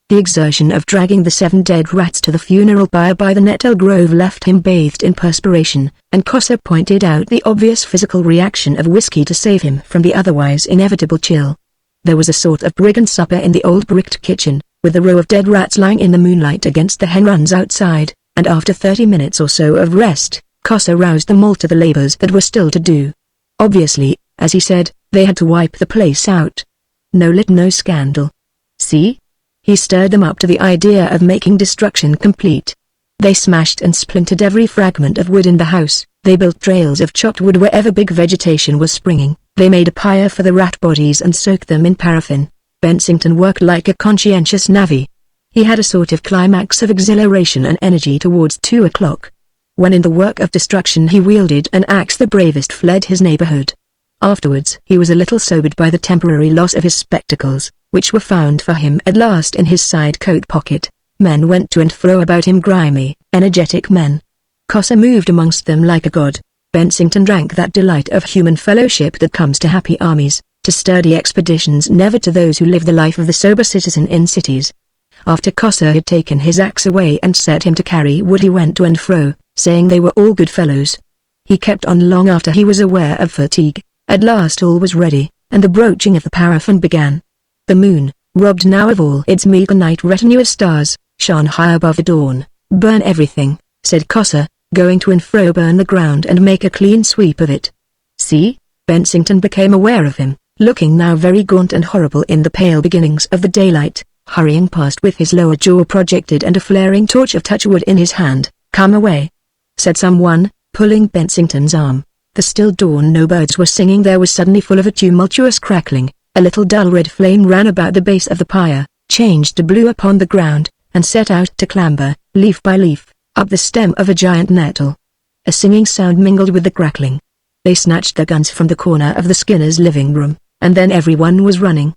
The exertion of dragging the 7 dead rats to the funeral pyre by the nettle grove left him bathed in perspiration, and Cossa pointed out the obvious physical reaction of whiskey to save him from the otherwise inevitable chill. There was a sort of brigand supper in the old bricked kitchen, with a row of dead rats lying in the moonlight against the hen runs outside, and after 30 minutes or so of rest, Cossa roused them all to the labors that were still to do. Obviously, as he said, they had to wipe the place out. No lit, no scandal. See? He stirred them up to the idea of making destruction complete. They smashed and splintered every fragment of wood in the house, they built trails of chopped wood wherever big vegetation was springing, they made a pyre for the rat bodies and soaked them in paraffin. Bensington worked like a conscientious navvy. He had a sort of climax of exhilaration and energy towards 2 o'clock. When in the work of destruction he wielded an axe the bravest fled his neighborhood. Afterwards he was a little sobered by the temporary loss of his spectacles, which were found for him at last in his side coat pocket. Men went to and fro about him, grimy, energetic men. Cossa moved amongst them like a god. Bensington drank that delight of human fellowship that comes to happy armies, to sturdy expeditions, never to those who live the life of the sober citizen in cities. After Cossa had taken his axe away and set him to carry wood, he went to and fro, saying they were all good fellows. He kept on long after he was aware of fatigue. At last all was ready, and the broaching of the paraffin began. The moon, robbed now of all its meager night retinue of stars, shone high above the dawn. "Burn everything," said Cossa, going to and fro. "Burn the ground and make a clean sweep of it." "See?" Bensington became aware of him, looking now very gaunt and horrible in the pale beginnings of the daylight, hurrying past with his lower jaw projected and a flaring torch of touchwood in his hand. "Come away," said someone, pulling Bensington's arm. The still dawn, no birds were singing. There was suddenly full of a tumultuous crackling. A little dull red flame ran about the base of the pyre, changed to blue upon the ground, and set out to clamber, leaf by leaf, up the stem of a giant nettle. A singing sound mingled with the crackling. They snatched their guns from the corner of the Skinners' living room, and then everyone was running.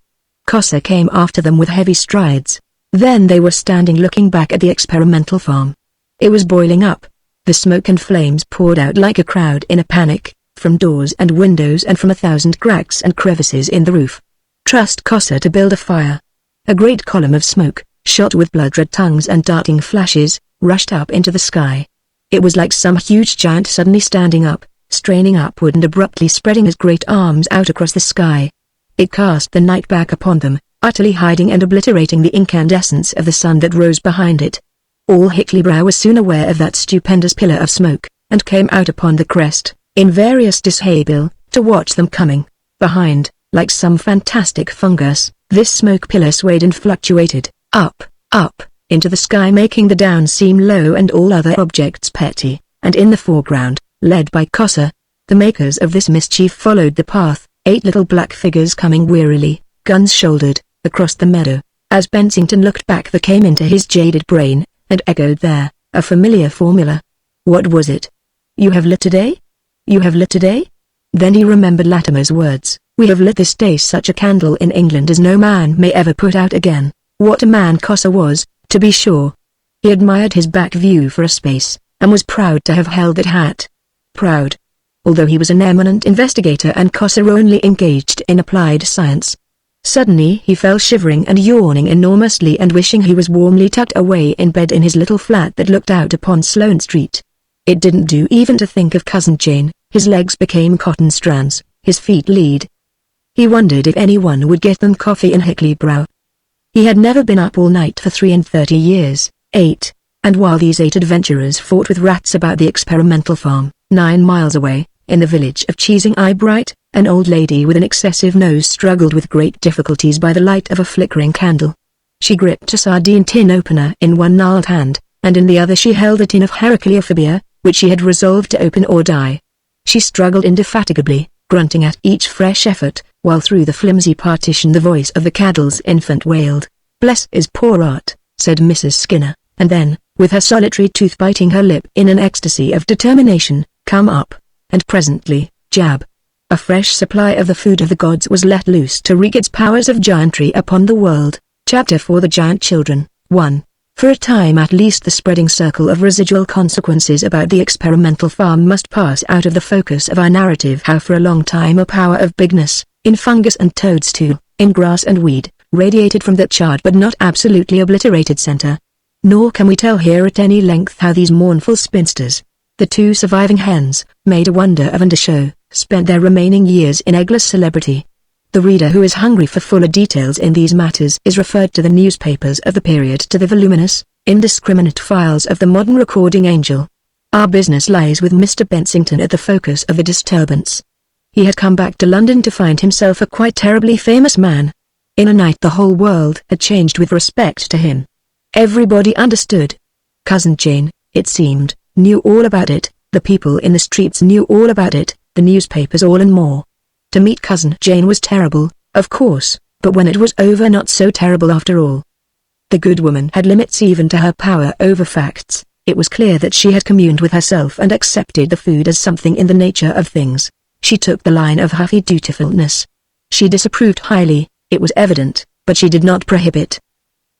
Cossa came after them with heavy strides. Then they were standing looking back at the experimental farm. It was boiling up. The smoke and flames poured out like a crowd in a panic, from doors and windows and from 1,000 cracks and crevices in the roof. Trust Cossa to build a fire. A great column of smoke, shot with blood-red tongues and darting flashes, rushed up into the sky. It was like some huge giant suddenly standing up, straining upward and abruptly spreading his great arms out across the sky. It cast the night back upon them, utterly hiding and obliterating the incandescence of the sun that rose behind it. All Hickley-Brow was soon aware of that stupendous pillar of smoke, and came out upon the crest, in various dishabille, to watch them coming. Behind, like some fantastic fungus, this smoke pillar swayed and fluctuated, up, into the sky, making the downs seem low and all other objects petty, and in the foreground, led by Cossa, the makers of this mischief followed the path, 8 little black figures coming wearily, guns shouldered, across the meadow. As Bensington looked back there came into his jaded brain, and echoed there, a familiar formula. What was it? "You have lit today? You have lit today?" Then he remembered Latimer's words, "We have lit this day such a candle in England as no man may ever put out again." What a man Cossa was, to be sure. He admired his back view for a space, and was proud to have held that hat. Proud. Although he was an eminent investigator and Cossa only engaged in applied science. Suddenly he fell shivering and yawning enormously and wishing he was warmly tucked away in bed in his little flat that looked out upon Sloane Street. It didn't do even to think of Cousin Jane. His legs became cotton strands, his feet lead. He wondered if anyone would get them coffee in Hickley-Brow. He had never been up all night for 33 years, 8, and while these 8 adventurers fought with rats about the experimental farm, 9 miles away, in the village of Cheesing Eyebright, an old lady with an excessive nose struggled with great difficulties by the light of a flickering candle. She gripped a sardine tin opener in one gnarled hand, and in the other she held a tin of Heracleophobia, which she had resolved to open or die. She struggled indefatigably, grunting at each fresh effort, while through the flimsy partition the voice of the Caddles infant wailed. "Bless his poor heart," said Mrs. Skinner, and then, with her solitary tooth biting her lip in an ecstasy of determination, "Come up." And presently, jab. A fresh supply of the food of the gods was let loose to wreak its powers of giantry upon the world. Chapter for the Giant Children. 1. For a time at least the spreading circle of residual consequences about the experimental farm must pass out of the focus of our narrative. How for a long time a power of bigness, in fungus and toadstool, in grass and weed, radiated from that charred but not absolutely obliterated center. Nor can we tell here at any length how these mournful spinsters, the two surviving hens, made a wonder of and a show, spent their remaining years in eggless celebrity. The reader who is hungry for fuller details in these matters is referred to the newspapers of the period, to the voluminous, indiscriminate files of the modern recording angel. Our business lies with Mr. Bensington at the focus of the disturbance. He had come back to London to find himself a quite terribly famous man. In a night the whole world had changed with respect to him. Everybody understood. Cousin Jane, it seemed, knew all about it, the people in the streets knew all about it, the newspapers all and more. To meet Cousin Jane was terrible, of course, but when it was over not so terrible after all. The good woman had limits even to her power over facts. It was clear that she had communed with herself and accepted the food as something in the nature of things. She took the line of huffy dutifulness. She disapproved highly, it was evident, but she did not prohibit.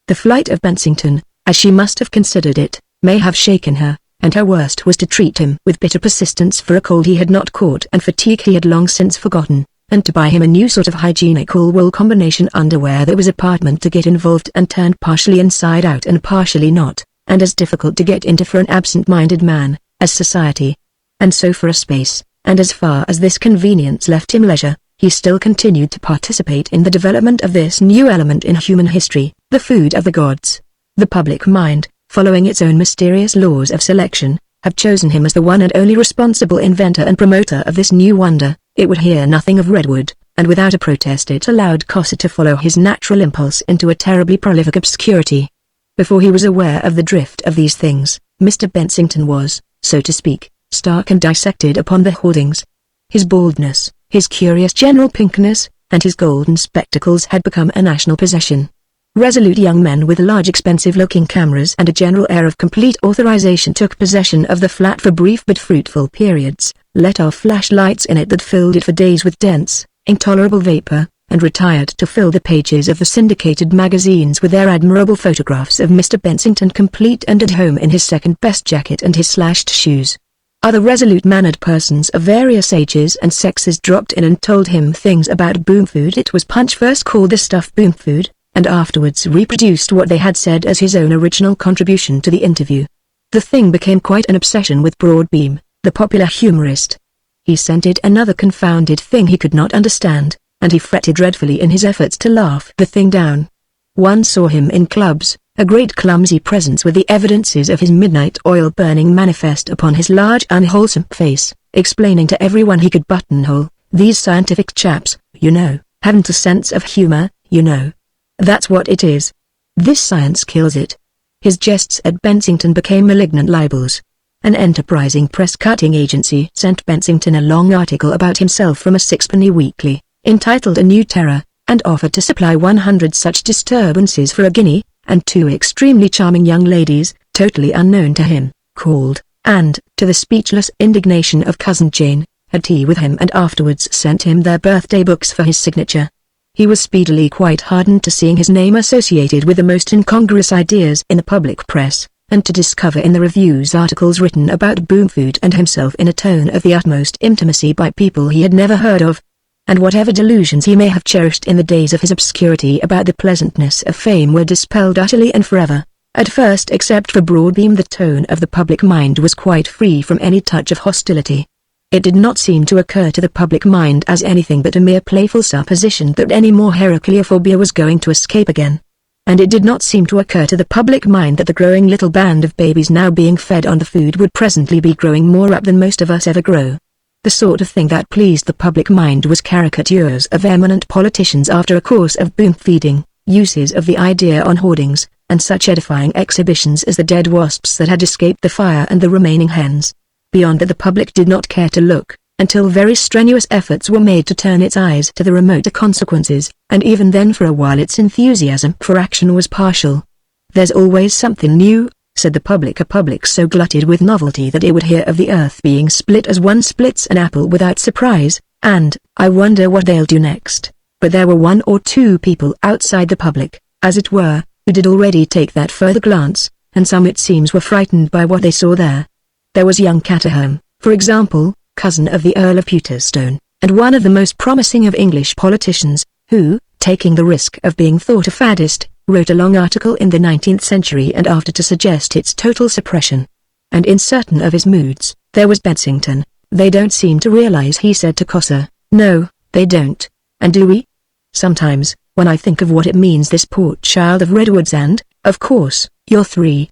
The flight of Bensington, as she must have considered it, may have shaken her, and her worst was to treat him with bitter persistence for a cold he had not caught and fatigue he had long since forgotten, and to buy him a new sort of hygienic all-wool combination underwear that was apartment to get involved and turned partially inside out and partially not, and as difficult to get into for an absent-minded man, as society. And so for a space, and as far as this convenience left him leisure, he still continued to participate in the development of this new element in human history, the food of the gods. The public mind, following its own mysterious laws of selection, have chosen him as the one and only responsible inventor and promoter of this new wonder. It would hear nothing of Redwood, and without a protest it allowed Cossett to follow his natural impulse into a terribly prolific obscurity. Before he was aware of the drift of these things, Mr. Bensington was, so to speak, stark and dissected upon the hoardings. His baldness, his curious general pinkness, and his golden spectacles had become a national possession. Resolute young men with large expensive-looking cameras and a general air of complete authorization took possession of the flat for brief but fruitful periods, let off flashlights in it that filled it for days with dense, intolerable vapor, and retired to fill the pages of the syndicated magazines with their admirable photographs of Mr. Bensington complete and at home in his second-best jacket and his slashed shoes. Other resolute-mannered persons of various ages and sexes dropped in and told him things about boom food. It was Punch first called the stuff boom food, and afterwards reproduced what they had said as his own original contribution to the interview. The thing became quite an obsession with Broadbeam, the popular humorist. He scented another confounded thing he could not understand, and he fretted dreadfully in his efforts to laugh the thing down. One saw him in clubs, a great clumsy presence with the evidences of his midnight oil burning manifest upon his large unwholesome face, explaining to everyone he could buttonhole, "These scientific chaps, you know, haven't a sense of humor, you know. That's what it is. This science kills it." His jests at Bensington became malignant libels. An enterprising press-cutting agency sent Bensington a long article about himself from a sixpenny weekly, entitled A New Terror, and offered to supply 100 such disturbances for a guinea, and two extremely charming young ladies, totally unknown to him, called, and, to the speechless indignation of Cousin Jane, had tea with him and afterwards sent him their birthday books for his signature. He was speedily quite hardened to seeing his name associated with the most incongruous ideas in the public press, and to discover in the reviews articles written about boom food and himself in a tone of the utmost intimacy by people he had never heard of. And whatever delusions he may have cherished in the days of his obscurity about the pleasantness of fame were dispelled utterly and forever. At first, except for Broadbeam, the tone of the public mind was quite free from any touch of hostility. It did not seem to occur to the public mind as anything but a mere playful supposition that any more Heracleophobia was going to escape again. And it did not seem to occur to the public mind that the growing little band of babies now being fed on the food would presently be growing more up than most of us ever grow. The sort of thing that pleased the public mind was caricatures of eminent politicians after a course of boom feeding, uses of the idea on hoardings, and such edifying exhibitions as the dead wasps that had escaped the fire and the remaining hens. Beyond that the public did not care to look, until very strenuous efforts were made to turn its eyes to the remoter consequences, and even then for a while its enthusiasm for action was partial. "There's always something new," said the public, a public so glutted with novelty that it would hear of the earth being split as one splits an apple without surprise, and, "I wonder what they'll do next." But there were one or two people outside the public, as it were, who did already take that further glance, and some it seems were frightened by what they saw there. There was young Catterham, for example, cousin of the Earl of Pewterstone, and one of the most promising of English politicians, who, taking the risk of being thought a faddist, wrote a long article in the 19th century and after to suggest its total suppression. And in certain of his moods, there was Bensington. They don't seem to realize, he said to Cossa. No, they don't. And do we? Sometimes, when I think of what it means, this poor child of redwoods, and, of course, you're 40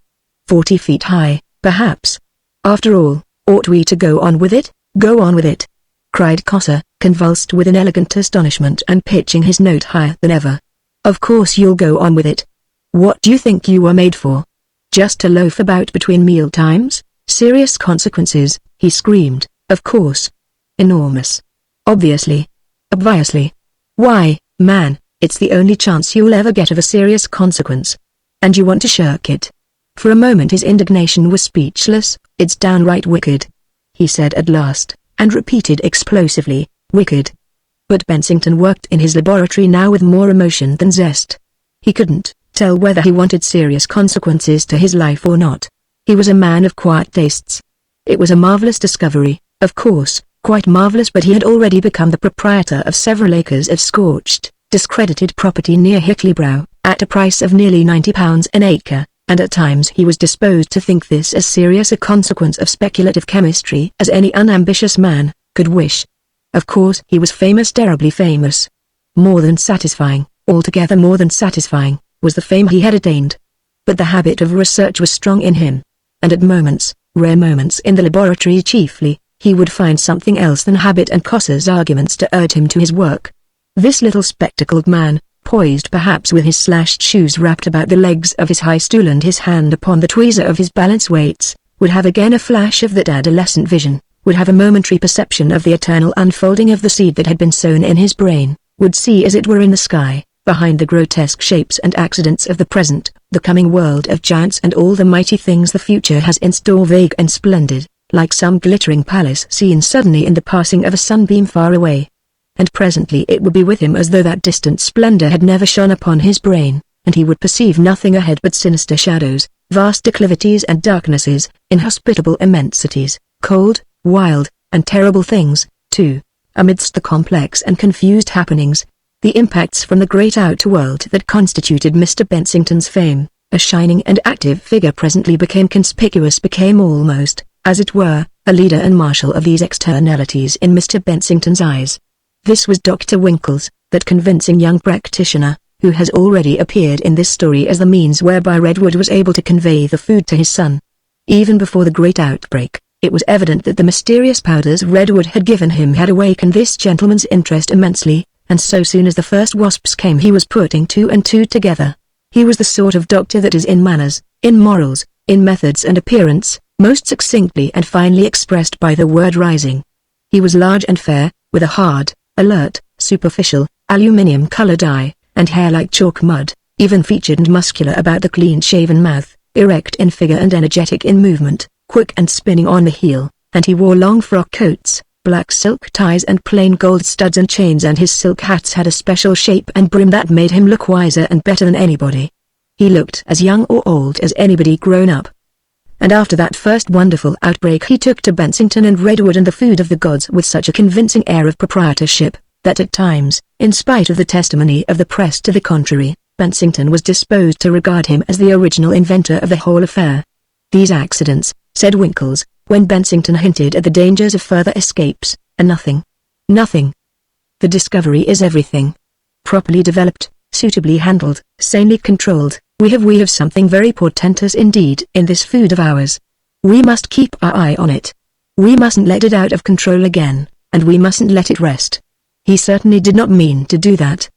feet high, perhaps. After all, ought we to go on with it? Go on with it, cried Cossa, convulsed with an elegant astonishment and pitching his note higher than ever. Of course you'll go on with it. What do you think you were made for? Just to loaf about between meal times? Serious consequences, he screamed, of course. Enormous. Obviously. Obviously. Why, man, it's the only chance you'll ever get of a serious consequence. And you want to shirk it. For a moment his indignation was speechless. It's downright wicked, he said at last, and repeated explosively, wicked. But Bensington worked in his laboratory now with more emotion than zest. He couldn't tell whether he wanted serious consequences to his life or not. He was a man of quiet tastes. It was a marvelous discovery, of course, quite marvelous, but he had already become the proprietor of several acres of scorched, discredited property near Hickley-Brow, at a price of nearly £90 an acre, and at times he was disposed to think this as serious a consequence of speculative chemistry as any unambitious man could wish. Of course he was famous, terribly famous. More than satisfying, altogether more than satisfying, was the fame he had attained. But the habit of research was strong in him, and at moments, rare moments in the laboratory chiefly, he would find something else than habit and Cossa's arguments to urge him to his work. This little spectacled man, poised perhaps with his slashed shoes wrapped about the legs of his high stool and his hand upon the tweezer of his balance weights, would have again a flash of that adolescent vision, would have a momentary perception of the eternal unfolding of the seed that had been sown in his brain, would see as it were in the sky, behind the grotesque shapes and accidents of the present, the coming world of giants and all the mighty things the future has in store, vague and splendid, like some glittering palace seen suddenly in the passing of a sunbeam far away. And presently it would be with him as though that distant splendor had never shone upon his brain, and he would perceive nothing ahead but sinister shadows, vast declivities and darknesses, inhospitable immensities, cold, wild, and terrible things, too, amidst the complex and confused happenings, the impacts from the great outer world that constituted Mr. Bensington's fame. A shining and active figure presently became conspicuous, became almost, as it were, a leader and marshal of these externalities in Mr. Bensington's eyes. This was Dr. Winkles, that convincing young practitioner, who has already appeared in this story as the means whereby Redwood was able to convey the food to his son. Even before the great outbreak, it was evident that the mysterious powders Redwood had given him had awakened this gentleman's interest immensely, and so soon as the first wasps came he was putting two and two together. He was the sort of doctor that is in manners, in morals, in methods and appearance, most succinctly and finely expressed by the word rising. He was large and fair, with a hard, alert, superficial, aluminium-colored eye, and hair like chalk mud, even-featured and muscular about the clean-shaven mouth, erect in figure and energetic in movement, quick and spinning on the heel, and he wore long frock coats, black silk ties and plain gold studs and chains, and his silk hats had a special shape and brim that made him look wiser and better than anybody. He looked as young or old as anybody grown up. And after that first wonderful outbreak he took to Bensington and Redwood and the food of the gods with such a convincing air of proprietorship, that at times, in spite of the testimony of the press to the contrary, Bensington was disposed to regard him as the original inventor of the whole affair. These accidents, said Winkles, when Bensington hinted at the dangers of further escapes, are nothing. Nothing. The discovery is everything. Properly developed, suitably handled, sanely controlled, we have something very portentous indeed in this food of ours. We must keep our eye on it. We mustn't let it out of control again, and we mustn't let it rest. He certainly did not mean to do that.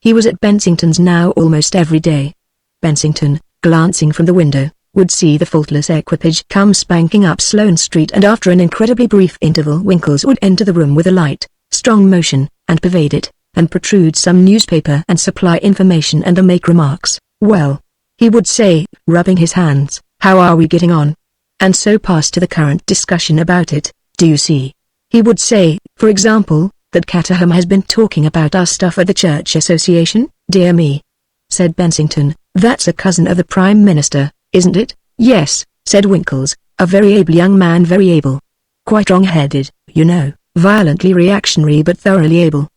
He was at Bensington's now almost every day. Bensington, glancing from the window, would see the faultless equipage come spanking up Sloane Street, and after an incredibly brief interval Winkles would enter the room with a light, strong motion, and pervade it, and protrude some newspaper and supply information and then make remarks. Well, he would say, rubbing his hands, how are we getting on? And so pass to the current discussion about it. Do you see? He would say, for example, that Caterham has been talking about our stuff at the Church Association. Dear me, said Bensington, that's a cousin of the Prime Minister, isn't it? Yes, said Winkles, a very able young man, very able. Quite wrong-headed, you know, violently reactionary but thoroughly able.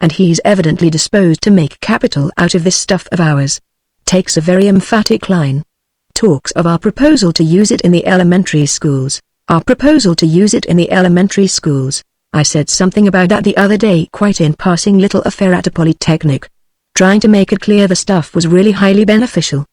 and he's evidently disposed to make capital out of this stuff of ours. Takes a very emphatic line. Talks of our proposal to use it in the elementary schools. Our proposal to use it in the elementary schools. I said something about that the other day, quite in passing, little affair at a polytechnic. Trying to make it clear the stuff was really highly beneficial.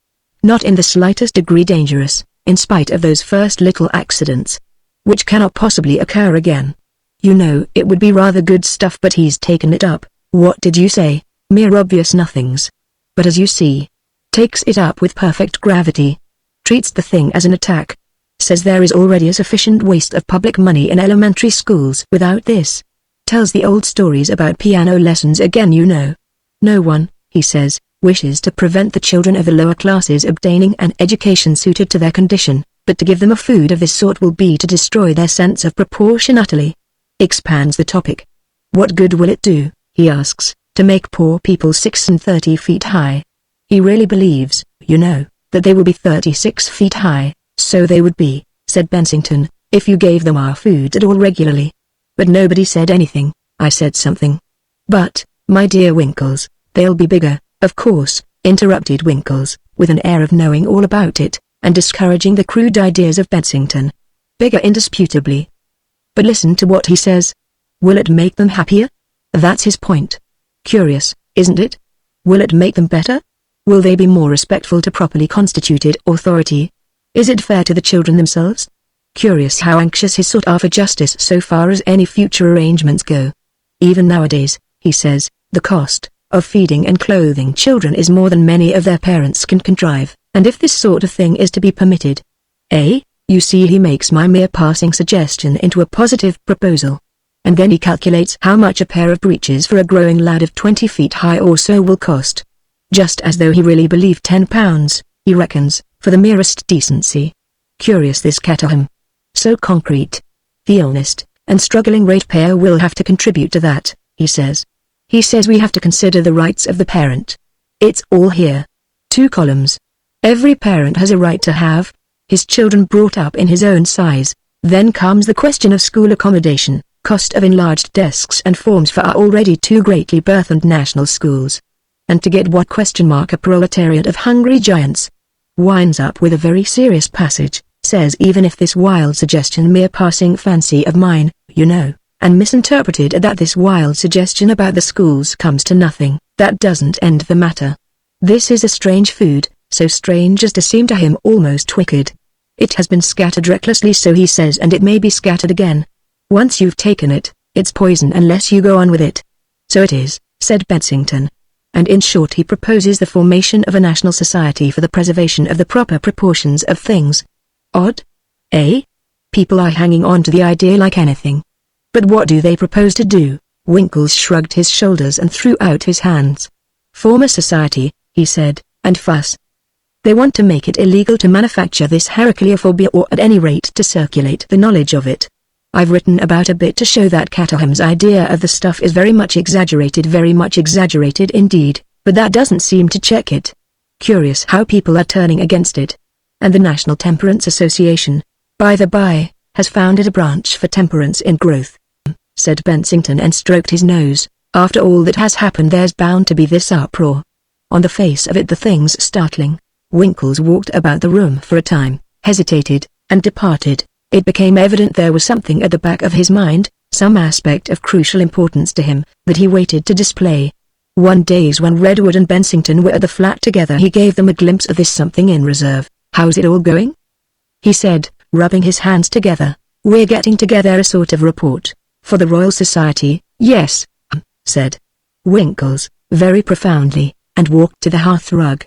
Not in the slightest degree dangerous, in spite of those first little accidents, which cannot possibly occur again. You know, it would be rather good stuff, but he's taken it up. What did you say? Mere obvious nothings. But as you see, takes it up with perfect gravity. Treats the thing as an attack. Says there is already a sufficient waste of public money in elementary schools without this. Tells the old stories about piano lessons again, you know. No one, he says, wishes to prevent the children of the lower classes obtaining an education suited to their condition, but to give them a food of this sort will be to destroy their sense of proportion utterly. Expands the topic. What good will it do, he asks, to make poor people 36 feet high? He really believes, you know, that they will be 36 feet high. So they would be, said Bensington, if you gave them our food at all regularly. But nobody said anything. I said something. But, my dear Winkles, they'll be bigger, of course, interrupted Winkles, with an air of knowing all about it, and discouraging the crude ideas of Bensington. Bigger indisputably. But listen to what he says. Will it make them happier? That's his point. Curious, isn't it? Will it make them better? Will they be more respectful to properly constituted authority? Is it fair to the children themselves? Curious how anxious he sought are for justice so far as any future arrangements go. Even nowadays, he says, the cost of feeding and clothing children is more than many of their parents can contrive, and if this sort of thing is to be permitted. You see, he makes my mere passing suggestion into a positive proposal. And then he calculates how much a pair of breeches for a growing lad of 20 feet high or so will cost. Just as though he really believed £10, he reckons, for the merest decency. Curious, this Caterham. So concrete. The honest and struggling ratepayer will have to contribute to that, he says. He says we have to consider the rights of the parent. It's all here. 2 columns. Every parent has a right to have his children brought up in his own size. Then comes the question of school accommodation, cost of enlarged desks and forms for our already too greatly burthened national schools. And to get what ? A proletariat of hungry giants. Winds up with a very serious passage, says even if this wild suggestion mere passing fancy of mine, you know, and misinterpreted that this wild suggestion about the schools comes to nothing, that doesn't end the matter. This is a strange food, so strange as to seem to him almost wicked. It has been scattered recklessly, so he says, and it may be scattered again. Once you've taken it, it's poison unless you go on with it. So it is, said Bensington. And in short he proposes the formation of a national society for the preservation of the proper proportions of things. Odd? People are hanging on to the idea like anything. But what do they propose to do? Winkles shrugged his shoulders and threw out his hands. Form a society, he said, and fuss. They want to make it illegal to manufacture this Heracleophobia, or at any rate to circulate the knowledge of it. I've written about a bit to show that Caterham's idea of the stuff is very much exaggerated indeed, but that doesn't seem to check it. Curious how people are turning against it. And the National Temperance Association, by the by, has founded a branch for temperance in growth, said Bensington and stroked his nose. After all that has happened there's bound to be this uproar. On the face of it the thing's startling. Winkles walked about the room for a time, hesitated, and departed. It became evident there was something at the back of his mind, some aspect of crucial importance to him, that he waited to display. One day when Redwood and Bensington were at the flat together he gave them a glimpse of this something in reserve. How's it all going? He said, rubbing his hands together. We're getting together a sort of report. For the Royal Society, yes, said Winkles, very profoundly, and walked to the hearthrug.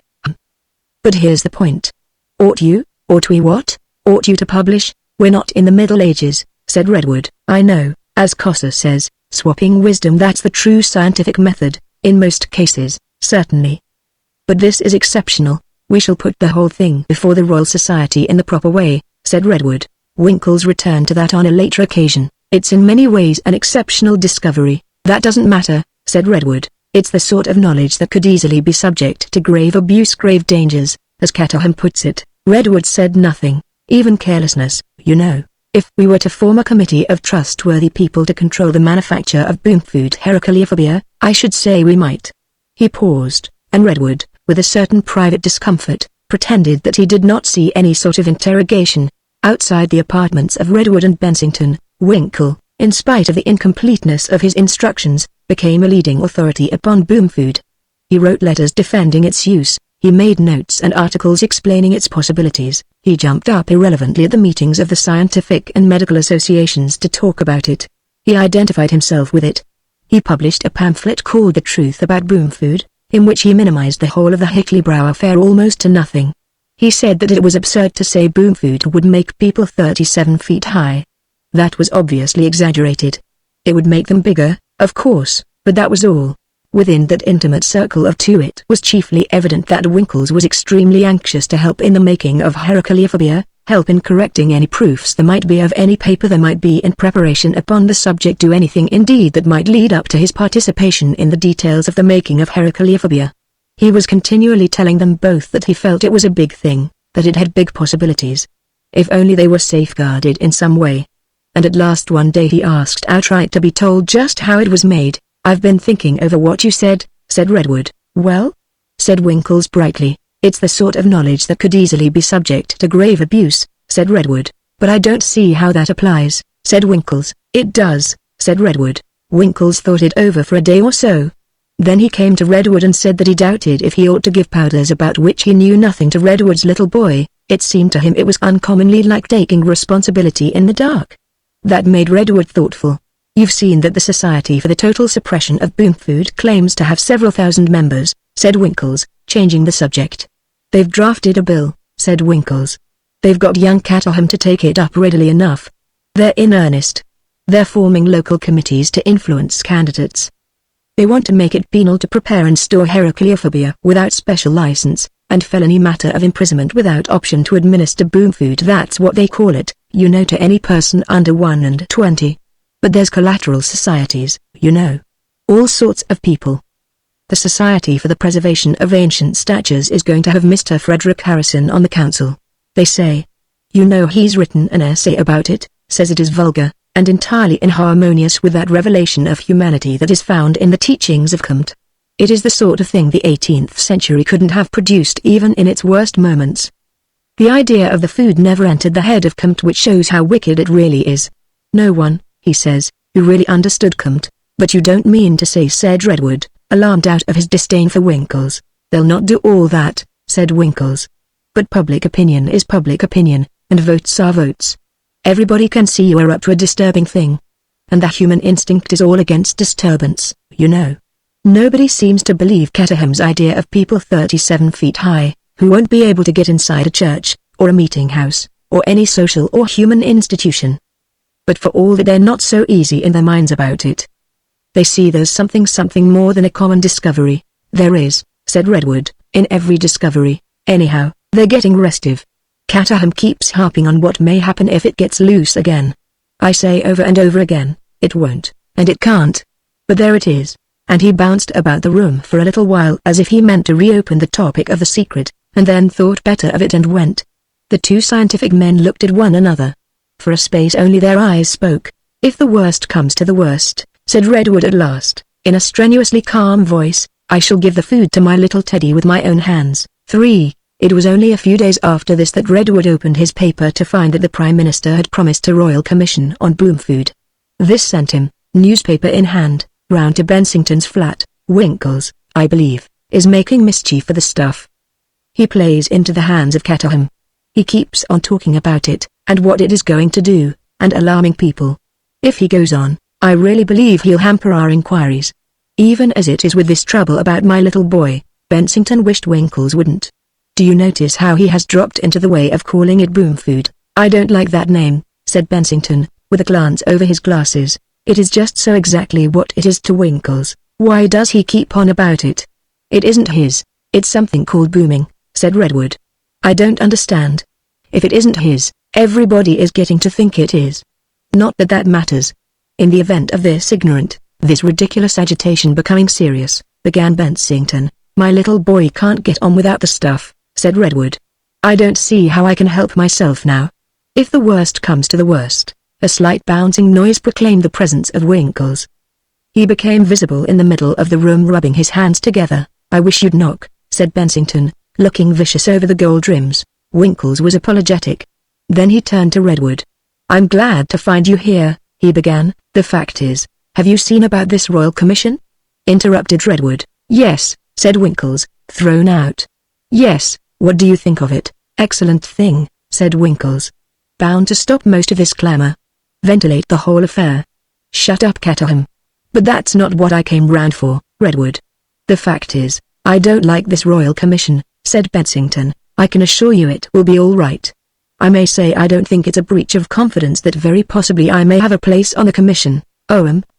But here's the point. Ought we what? Ought you to publish? We're not in the Middle Ages, said Redwood. I know, as Cossa says, swapping wisdom, that's the true scientific method, in most cases, certainly. But this is exceptional. We shall put the whole thing before the Royal Society in the proper way, said Redwood. Winkles returned to that on a later occasion. It's in many ways an exceptional discovery. That doesn't matter, said Redwood. It's the sort of knowledge that could easily be subject to grave abuse, grave dangers, as Caterham puts it. Redwood said nothing, even carelessness, you know. If we were to form a committee of trustworthy people to control the manufacture of boom food Heracleophobia, I should say we might." He paused, and Redwood, with a certain private discomfort, pretended that he did not see any sort of interrogation. Outside the apartments of Redwood and Bensington, Winkle, in spite of the incompleteness of his instructions, became a leading authority upon boom food. He wrote letters defending its use, he made notes and articles explaining its possibilities, he jumped up irrelevantly at the meetings of the scientific and medical associations to talk about it. He identified himself with it. He published a pamphlet called The Truth About Boom Food, in which he minimized the whole of the Hickley-Brow affair almost to nothing. He said that it was absurd to say boom food would make people 37 feet high. That was obviously exaggerated. It would make them bigger, of course, but that was all. Within that intimate circle of two it was chiefly evident that Winkles was extremely anxious to help in the making of Heracleophobia, help in correcting any proofs there might be of any paper there might be in preparation upon the subject, do anything indeed that might lead up to his participation in the details of the making of Heracleophobia. He was continually telling them both that he felt it was a big thing, that it had big possibilities. If only they were safeguarded in some way. And at last one day he asked outright to be told just how it was made. "I've been thinking over what you said," said Redwood. "Well?" said Winkles brightly. "It's the sort of knowledge that could easily be subject to grave abuse," said Redwood. "But I don't see how that applies," said Winkles. "It does," said Redwood. Winkles thought it over for a day or so. Then he came to Redwood and said that he doubted if he ought to give powders about which he knew nothing to Redwood's little boy. It seemed to him it was uncommonly like taking responsibility in the dark. That made Redwood thoughtful. "You've seen that the Society for the Total Suppression of Boom Food claims to have several thousand members," said Winkles, changing the subject. "They've drafted a bill," said Winkles. "They've got young Caterham to take it up readily enough. They're in earnest. They're forming local committees to influence candidates. They want to make it penal to prepare and store Heracleophobia without special license, and felony matter of imprisonment without option to administer boom food. That's what they call it, you know, to any person under 1 and 20. But there's collateral societies, you know. All sorts of people. The Society for the Preservation of Ancient Statues is going to have Mr. Frederick Harrison on the council. They say. You know, he's written an essay about it, says it is vulgar, and entirely inharmonious with that revelation of humanity that is found in the teachings of Comte. It is the sort of thing the 18th century couldn't have produced even in its worst moments. The idea of the food never entered the head of Comte, which shows how wicked it really is. No one, he says, who really understood Comte. But you don't mean to say, said Redwood, alarmed out of his disdain for Winkles. They'll not do all that, said Winkles. But public opinion is public opinion, and votes are votes. Everybody can see you are up to a disturbing thing. And the human instinct is all against disturbance, you know. Nobody seems to believe Caterham's idea of people 37 feet high, who won't be able to get inside a church, or a meeting house, or any social or human institution. But for all that, they're not so easy in their minds about it. They see there's something more than a common discovery. There is, said Redwood, in every discovery. Anyhow, they're getting restive. Caterham keeps harping on what may happen if it gets loose again. I say over and over again, it won't, and it can't. But there it is. And he bounced about the room for a little while as if he meant to reopen the topic of the secret, and then thought better of it and went. The two scientific men looked at one another. For a space only their eyes spoke. If the worst comes to the worst, said Redwood at last, in a strenuously calm voice, I shall give the food to my little Teddy with my own hands. 3. It was only a few days after this that Redwood opened his paper to find that the Prime Minister had promised a royal commission on boom food. This sent him, newspaper in hand, round to Bensington's flat. Winkles, I believe, is making mischief for the stuff. He plays into the hands of Caterham. He keeps on talking about it, and what it is going to do, and alarming people. If he goes on, I really believe he'll hamper our inquiries. Even as it is with this trouble about my little boy, Bensington wished Winkles wouldn't. Do you notice how he has dropped into the way of calling it boom food? I don't like that name, said Bensington, with a glance over his glasses. It is just so exactly what it is to Winkles. Why does he keep on about it? It isn't his, it's something called booming, said Redwood. I don't understand. If it isn't his, everybody is getting to think it is. Not that that matters. In the event of this ridiculous agitation becoming serious, began Bensington, my little boy can't get on without the stuff, said Redwood. I don't see how I can help myself now. If the worst comes to the worst, a slight bouncing noise proclaimed the presence of Winkles. He became visible in the middle of the room rubbing his hands together. "I wish you'd knock," said Bensington, looking vicious over the gold rims. Winkles was apologetic. Then he turned to Redwood. "I'm glad to find you here," he began. "The fact is, have you seen about this royal commission?" interrupted Redwood. "Yes," said Winkles, thrown out. "Yes, what do you think of it?" "Excellent thing," said Winkles. "Bound to stop most of this clamor. Ventilate the whole affair." "Shut up, Caterham." "But that's not what I came round for, Redwood. The fact is, I don't like this royal commission," said Bensington. "I can assure you it will be all right. I may say I don't think it's a breach of confidence that very possibly I may have a place on the commission."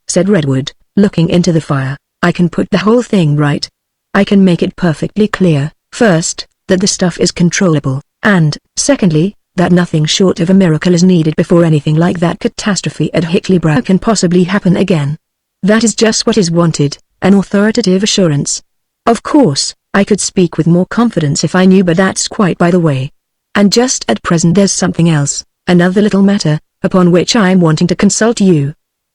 Said Redwood, looking into the fire. "I can put the whole thing right. I can make it perfectly clear, first, that the stuff is controllable, and, secondly, that nothing short of a miracle is needed before anything like that catastrophe at Hickley-Brow can possibly happen again. That is just what is wanted, an authoritative assurance. Of course, I could speak with more confidence if I knew, but that's quite by the way. And just at present there's something else, another little matter, upon which I'm wanting to consult you."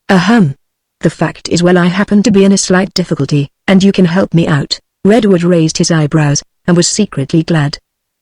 "Ahem. The fact is, well, I happen to be in a slight difficulty, and you can help me out." Redwood raised his eyebrows, and was secretly glad.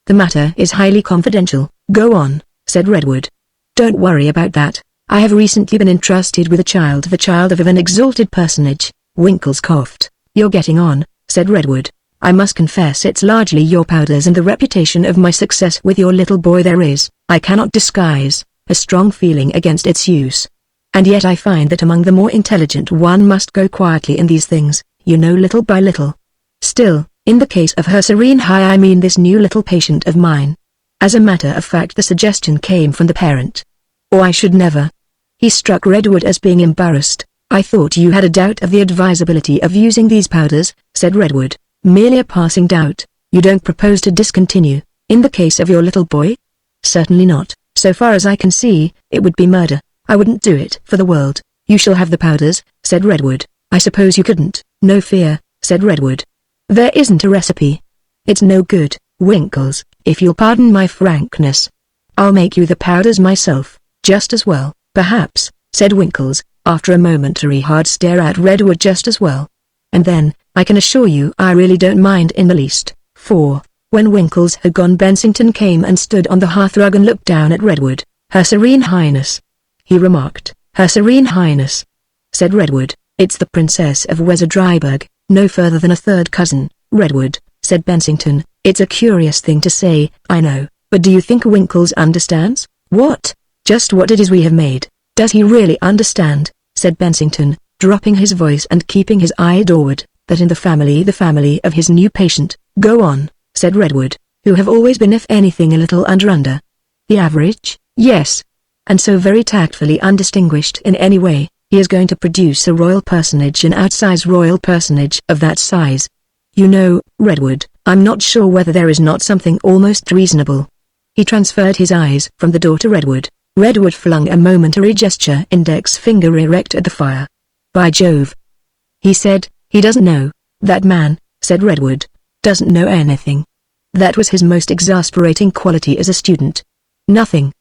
"The matter is highly confidential." "Go on," said Redwood. "Don't worry about that. I have recently been entrusted with the child of an exalted personage." Winkles coughed. "You're getting on," said Redwood. "I must confess it's largely your powders and the reputation of my success with your little boy there is, I cannot disguise, a strong feeling against its use. And yet I find that among the more intelligent one must go quietly in these things, you know, little by little. Still, in the case of Her Serene High, I mean this new little patient of mine. As a matter of fact, the suggestion came from the parent. Or I should never." He struck Redwood as being embarrassed. "I thought you had a doubt of the advisability of using these powders," said Redwood. "Merely a passing doubt. You don't propose to discontinue, in the case of your little boy?" "Certainly not. So far as I can see, it would be murder. I wouldn't do it for the world." "You shall have the powders," said Redwood. "I suppose you couldn't." "No fear," said Redwood. "There isn't a recipe. It's no good, Winkles, if you'll pardon my frankness. I'll make you the powders myself, just as well." "Perhaps," said Winkles, after a momentary hard stare at Redwood. "Just as well. And then, I can assure you I really don't mind in the least." For, when Winkles had gone, Bensington came and stood on the hearthrug and looked down at Redwood. "Her Serene Highness," he remarked. "Her Serene Highness," said Redwood. "It's the Princess of Wezerdryburg, no further than a third cousin." "Redwood," said Bensington, "it's a curious thing to say, I know, but do you think Winkles understands?" "What?" "Just what it is we have made." "Does he really understand?" said Bensington, dropping his voice and keeping his eye doorward. "That in the family of his new patient." "Go on," said Redwood, "who have always been if anything a little under the average?" "Yes. And so very tactfully undistinguished in any way, he is going to produce a royal personage, an outsize royal personage of that size. You know, Redwood, I'm not sure whether there is not something almost reasonable." He transferred his eyes from the door to Redwood. Redwood flung a momentary gesture, index finger erect at the fire. "By Jove," he said, "he doesn't know." "That man," said Redwood, "doesn't know anything." That was his most exasperating quality as a student. Nothing.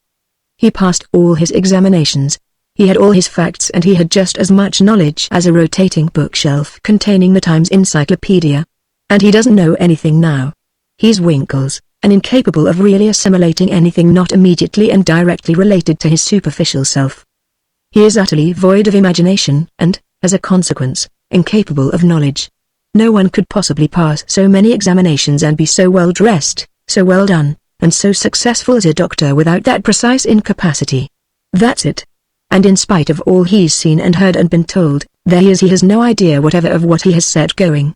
He passed all his examinations. He had all his facts, and he had just as much knowledge as a rotating bookshelf containing the Times Encyclopedia. And he doesn't know anything now. He's Winkles, and incapable of really assimilating anything not immediately and directly related to his superficial self. He is utterly void of imagination, and, as a consequence, incapable of knowledge. No one could possibly pass so many examinations and be so well dressed, so well done, and so successful as a doctor without that precise incapacity. That's it. And in spite of all he's seen and heard and been told, there he is, he has no idea whatever of what he has set going.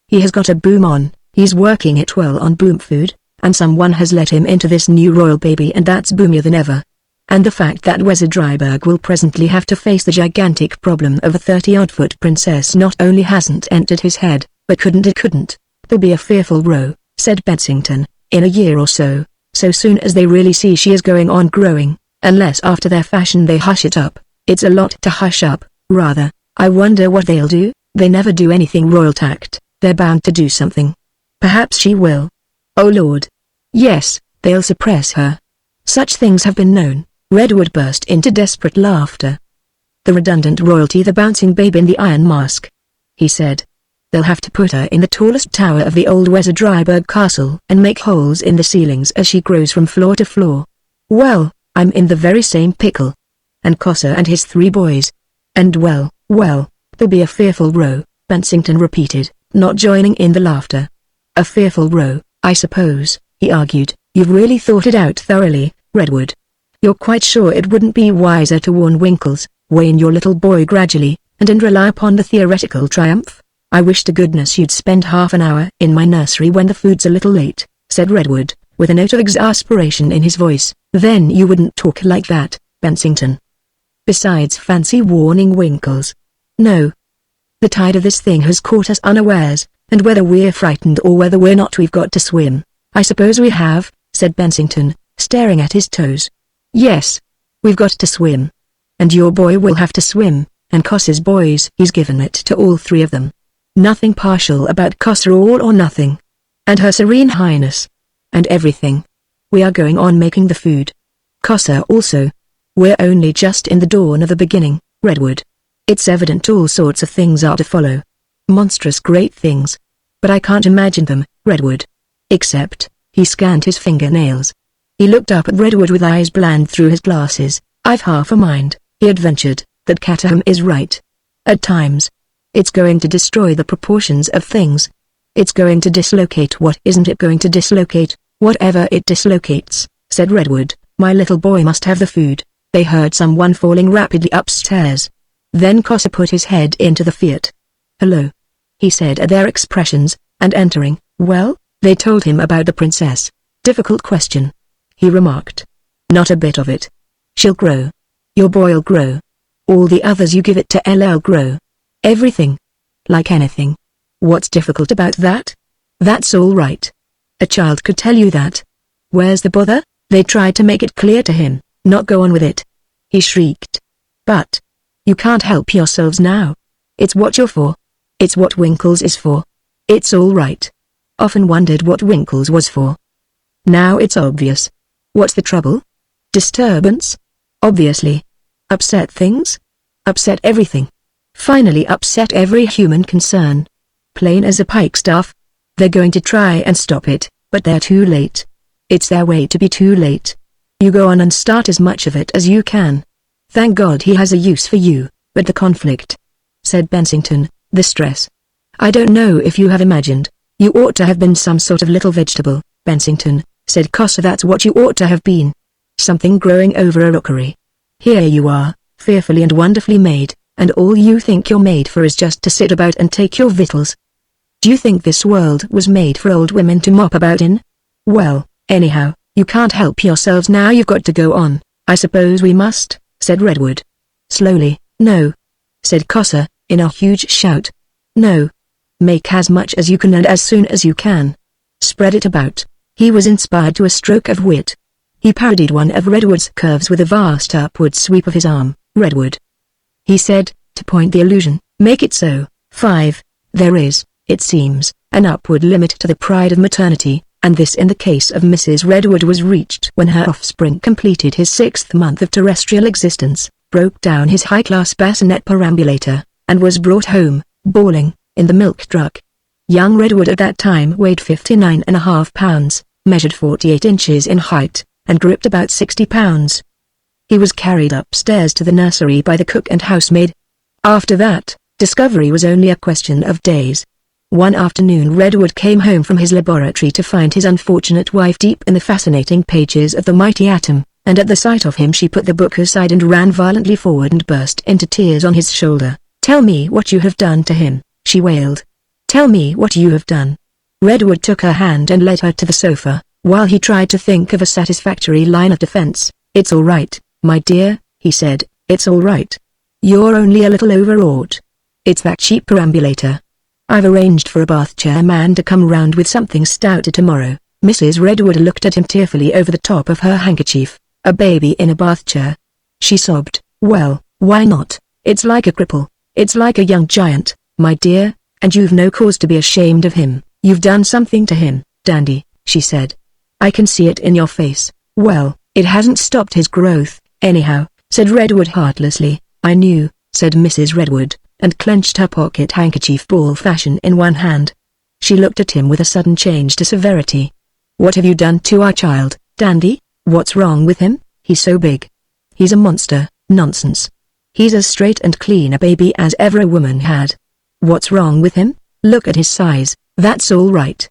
He has got a boom on, he's working it well on boom food, and someone has let him into this new royal baby, and that's boomier than ever. And the fact that Wezerdryburg will presently have to face the gigantic problem of a 30-odd-foot princess not only hasn't entered his head, but couldn't. "There'll be a fearful row," said Bensington, "in a year or so soon as they really see she is going on growing, unless after their fashion they hush it up. It's a lot to hush up, rather. I wonder what they'll do." "They never do anything royal tact. They're bound to do something." "Perhaps she will." "Oh Lord. Yes, they'll suppress her. Such things have been known." Redwood burst into desperate laughter. The redundant royalty, the bouncing babe in the iron mask. He said. They'll have to put her in the tallest tower of the old Weserdryburg castle and make holes in the ceilings as she grows from floor to floor. Well, I'm in the very same pickle. And Cossa and his 3 boys. And well, there'll be a fearful row, Bensington repeated, not joining in the laughter. A fearful row, I suppose, he argued. You've really thought it out thoroughly, Redwood. You're quite sure it wouldn't be wiser to warn Winkles, wean your little boy gradually, and rely upon the theoretical triumph? I wish to goodness you'd spend half an hour in my nursery when the food's a little late, said Redwood, with a note of exasperation in his voice. Then you wouldn't talk like that, Bensington. Besides, fancy warning Winkles. No. The tide of this thing has caught us unawares, and whether we're frightened or whether we're not, we've got to swim. I suppose we have, said Bensington, staring at his toes. Yes. We've got to swim. And your boy will have to swim, and Cossa's boys. He's given it to all 3 of them. Nothing partial about Cossa, all or nothing. And Her Serene Highness. And everything. We are going on making the food. Cossa also. We're only just in the dawn of the beginning, Redwood. It's evident all sorts of things are to follow. Monstrous great things. But I can't imagine them, Redwood. Except, he scanned his fingernails. He looked up at Redwood with eyes bland through his glasses. I've half a mind, he adventured, that Caterham is right. At times. It's going to destroy the proportions of things. It's going to dislocate what isn't it going to dislocate, whatever it dislocates, said Redwood. My little boy must have the food. They heard someone falling rapidly upstairs. Then Cossa put his head into the Fiat. Hello, he said at their expressions, and entering. Well, they told him about the princess. Difficult question, he remarked. Not a bit of it. She'll grow. Your boy'll grow. All the others you give it to LL grow. Everything. Like anything. What's difficult about that? That's all right. A child could tell you that. Where's the bother? They tried to make it clear to him, not go on with it. He shrieked. But. You can't help yourselves now. It's what you're for. It's what Winkles is for. It's all right. Often wondered what Winkles was for. Now it's obvious. What's the trouble? Disturbance? Obviously. Upset things? Upset everything. Finally upset every human concern. Plain as a pikestaff. They're going to try and stop it, but they're too late. It's their way to be too late. You go on and start as much of it as you can. Thank God he has a use for you, but the conflict, said Bensington, the stress. I don't know if you have imagined. You ought to have been some sort of little vegetable, Bensington, said Cossa. That's what you ought to have been. Something growing over a rookery. Here you are, fearfully and wonderfully made, and all you think you're made for is just to sit about and take your victuals. Do you think this world was made for old women to mop about in? Well, anyhow, you can't help yourselves now. You've got to go on. I suppose we must, said Redwood. Slowly. No, said Cossa, in a huge shout. No. Make as much as you can and as soon as you can. Spread it about. He was inspired to a stroke of wit. He parodied one of Redwood's curves with a vast upward sweep of his arm. Redwood, he said, to point the illusion, make it so. 5. There is, it seems, an upward limit to the pride of maternity, and this in the case of Mrs. Redwood was reached when her offspring completed his 6th month of terrestrial existence, broke down his high-class bassinet perambulator, and was brought home, bawling, in the milk truck. Young Redwood at that time weighed 59.5 pounds, measured 48 inches in height, and gripped about 60 pounds. He was carried upstairs to the nursery by the cook and housemaid. After that, discovery was only a question of days. One afternoon Redwood came home from his laboratory to find his unfortunate wife deep in the fascinating pages of the mighty atom, and at the sight of him she put the book aside and ran violently forward and burst into tears on his shoulder. Tell me what you have done to him, she wailed. Tell me what you have done. Redwood took her hand and led her to the sofa, while he tried to think of a satisfactory line of defense. It's all right, my dear, he said, it's all right. You're only a little overwrought. It's that cheap perambulator. I've arranged for a bath chair man to come round with something stouter tomorrow. Mrs. Redwood looked at him tearfully over the top of her handkerchief. A baby in a bath chair. She sobbed. Well, why not? It's like a cripple. It's like a young giant, my dear, and you've no cause to be ashamed of him. You've done something to him, Dandy, she said. I can see it in your face. Well, it hasn't stopped his growth, anyhow, said Redwood heartlessly. "I knew," said Mrs. Redwood, and clenched her pocket handkerchief ball fashion in one hand. She looked at him with a sudden change to severity. "What have you done to our child, Dandy? What's wrong with him? He's so big. He's a monster." "Nonsense. He's as straight and clean a baby as ever a woman had. What's wrong with him? Look at his size, that's all right.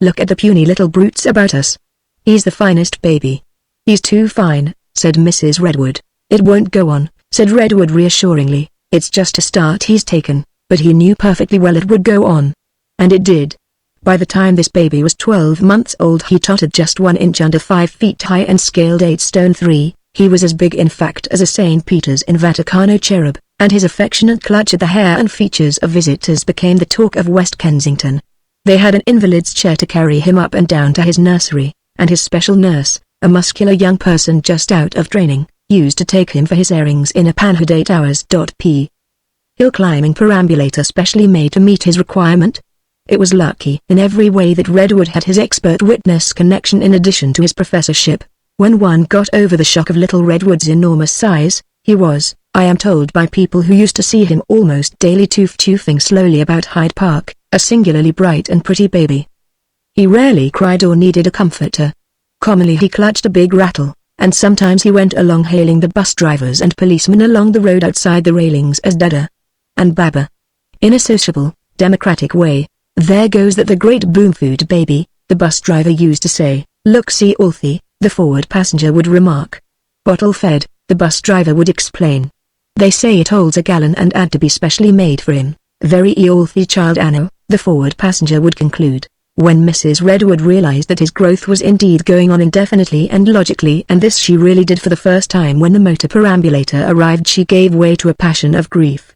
Look at the puny little brutes about us. He's the finest baby." "He's too fine," said Mrs. Redwood. "It won't go on," said Redwood reassuringly. "It's just a start he's taken," but he knew perfectly well it would go on. And it did. By the time this baby was 12 months old he tottered just 1 inch under 5 feet high and scaled 8 stone 3. He was as big in fact as a St. Peter's in Vaticano cherub, and his affectionate clutch at the hair and features of visitors became the talk of West Kensington. They had an invalid's chair to carry him up and down to his nursery, and his special nurse, a muscular young person just out of training, used to take him for his airings in a panhard 8 hours. Hill climbing perambulator specially made to meet his requirement. It was lucky in every way that Redwood had his expert witness connection in addition to his professorship. When one got over the shock of little Redwood's enormous size, he was, I am told by people who used to see him almost daily toof-toofing slowly about Hyde Park, a singularly bright and pretty baby. He rarely cried or needed a comforter. Commonly he clutched a big rattle, and sometimes he went along hailing the bus drivers and policemen along the road outside the railings as Dada and Baba. In a sociable, democratic way, "There goes that the great boom-food baby," the bus driver used to say. "Look, see Alfie," the forward passenger would remark. "Bottle-fed," the bus driver would explain. "They say it holds a gallon and 'ad to be specially made for him. Very Alfie child Anno," the forward passenger would conclude. When Mrs. Redwood realized that his growth was indeed going on indefinitely and logically, and this she really did for the first time when the motor perambulator arrived, she gave way to a passion of grief.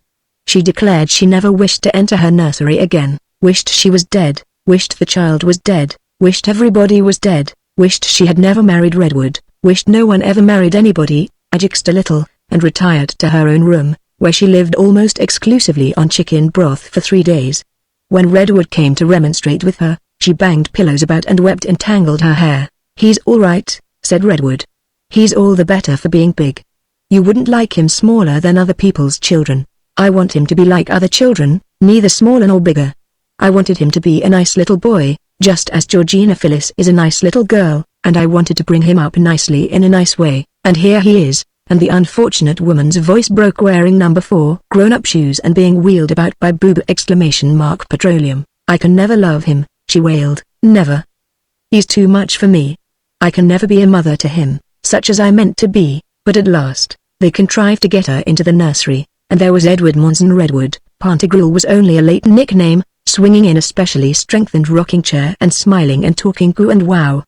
She declared she never wished to enter her nursery again, wished she was dead, wished the child was dead, wished everybody was dead, wished she had never married Redwood, wished no one ever married anybody, ajixed a little, and retired to her own room, where she lived almost exclusively on chicken broth for 3 days. When Redwood came to remonstrate with her, she banged pillows about and wept and tangled her hair. "He's all right," said Redwood. "He's all the better for being big. You wouldn't like him smaller than other people's children. I want him to be like other children, neither smaller nor bigger. I wanted him to be a nice little boy, just as Georgina Phyllis is a nice little girl, and I wanted to bring him up nicely in a nice way, and here he is," and the unfortunate woman's voice broke, wearing number 4 grown-up shoes and being wheeled about by boob petroleum. "I can never love him," she wailed, "never. He's too much for me. I can never be a mother to him, such as I meant to be." But at last, they contrived to get her into the nursery, and there was Edward Monson Redwood. Pantagruel was only a late nickname, swinging in a specially strengthened rocking chair and smiling and talking coo and wow.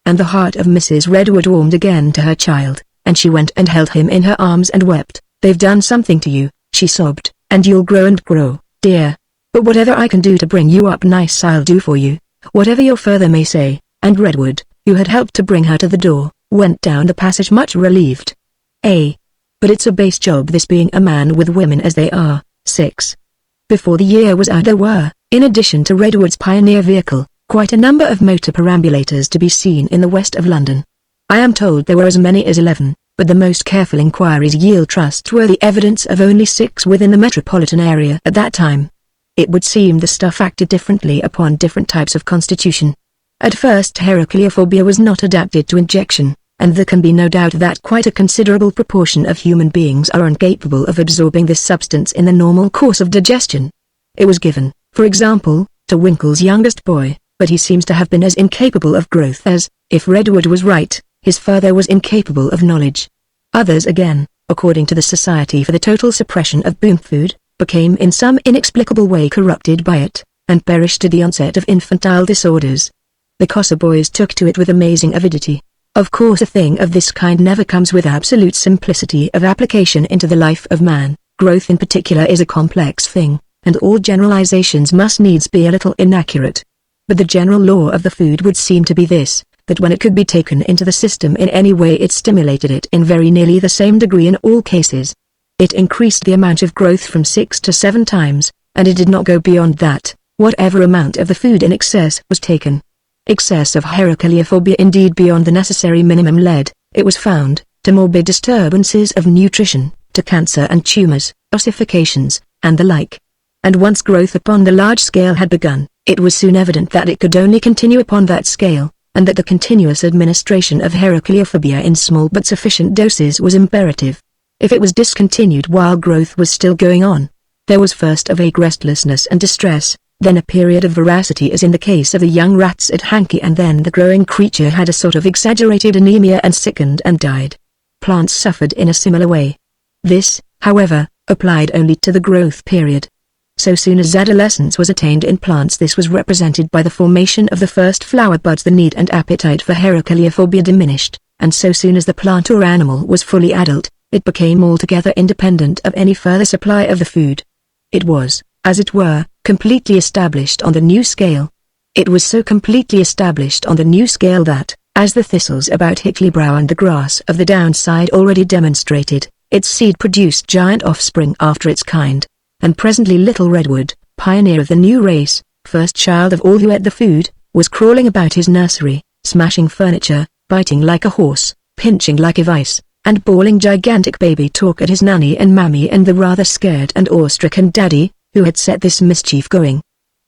And the heart of Mrs. Redwood warmed again to her child, and she went and held him in her arms and wept. "They've done something to you," she sobbed, "and you'll grow and grow, dear. But whatever I can do to bring you up nice I'll do for you, whatever your father may say." And Redwood, who had helped to bring her to the door, went down the passage much relieved. But it's a base job this being a man with women as they are. 6. Before the year was out there were, in addition to Redwood's pioneer vehicle, quite a number of motor perambulators to be seen in the west of London. I am told there were as many as 11, but the most careful inquiries yield trustworthy evidence of only 6 within the metropolitan area at that time. It would seem the stuff acted differently upon different types of constitution. At first Heracleophobia was not adapted to injection, and there can be no doubt that quite a considerable proportion of human beings are incapable of absorbing this substance in the normal course of digestion. It was given, for example, to Winkle's youngest boy, but he seems to have been as incapable of growth as, if Redwood was right, his father was incapable of knowledge. Others again, according to the Society for the Total Suppression of Boom Food, became in some inexplicable way corrupted by it, and perished at the onset of infantile disorders. The Cossa boys took to it with amazing avidity. Of course a thing of this kind never comes with absolute simplicity of application into the life of man. Growth in particular is a complex thing, and all generalizations must needs be a little inaccurate. But the general law of the food would seem to be this, that when it could be taken into the system in any way it stimulated it in very nearly the same degree in all cases. It increased the amount of growth from 6 to 7 times, and it did not go beyond that, whatever amount of the food in excess was taken. Excess of Heracleophobia indeed beyond the necessary minimum led, it was found, to morbid disturbances of nutrition, to cancer and tumors, ossifications, and the like. And once growth upon the large scale had begun, it was soon evident that it could only continue upon that scale, and that the continuous administration of Heracleophobia in small but sufficient doses was imperative. If it was discontinued while growth was still going on, there was first a vague restlessness and distress, then a period of voracity as in the case of the young rats at Hanky, and then the growing creature had a sort of exaggerated anemia and sickened and died. Plants suffered in a similar way. This, however, applied only to the growth period. So soon as adolescence was attained in plants, this was represented by the formation of the first flower buds. The need and appetite for Heracleophobia diminished, and so soon as the plant or animal was fully adult, it became altogether independent of any further supply of the food. It was, as it were, completely established on the new scale. It was so completely established on the new scale that, as the thistles about Hickley Brow and the grass of the downside already demonstrated, its seed produced giant offspring after its kind. And presently little Redwood, pioneer of the new race, first child of all who ate the food, was crawling about his nursery, smashing furniture, biting like a horse, pinching like a vice, and bawling gigantic baby talk at his nanny and mammy and the rather scared and awe-stricken daddy, who had set this mischief going.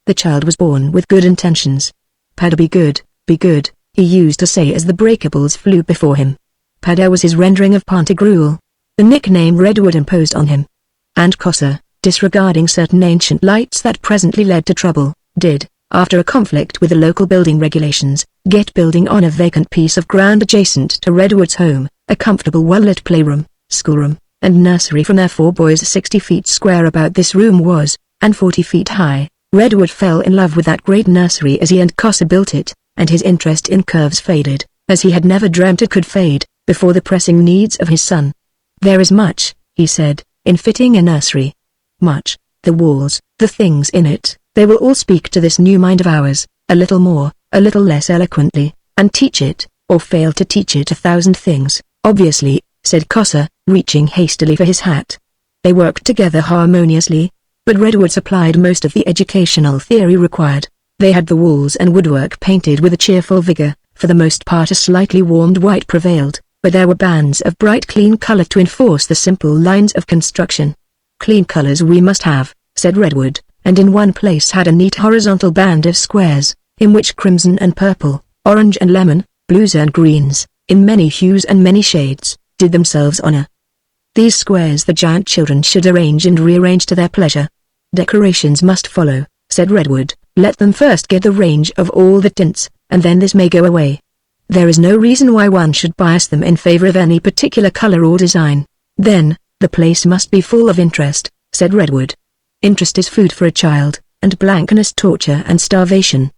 The child was born with good intentions. "Pada, be good," he used to say as the breakables flew before him. Pada was his rendering of Pantagruel, the nickname Redwood imposed on him. And Cossa, disregarding certain ancient lights that presently led to trouble, did, after a conflict with the local building regulations, get building on a vacant piece of ground adjacent to Redwood's home, a comfortable well-lit playroom, schoolroom, and nursery from their 4 boys. 60 feet square about this room was, and 40 feet high. Redwood fell in love with that great nursery as he and Cossa built it, and his interest in curves faded, as he had never dreamt it could fade, before the pressing needs of his son. "There is much," he said, "in fitting a nursery. Much, the walls, the things in it, they will all speak to this new mind of ours, a little more, a little less eloquently, and teach it, or fail to teach it 1,000 things, obviously," said Cossa, reaching hastily for his hat. They worked together harmoniously, but Redwood supplied most of the educational theory required. They had the walls and woodwork painted with a cheerful vigor, for the most part a slightly warmed white prevailed, but there were bands of bright clean color to enforce the simple lines of construction. "Clean colors we must have," said Redwood, and in one place had a neat horizontal band of squares, in which crimson and purple, orange and lemon, blues and greens, in many hues and many shades, did themselves honor. These squares the giant children should arrange and rearrange to their pleasure. "Decorations must follow," said Redwood, "let them first get the range of all the tints, and then this may go away. There is no reason why one should bias them in favor of any particular color or design. Then, the place must be full of interest," said Redwood. "Interest is food for a child, and blankness torture and starvation."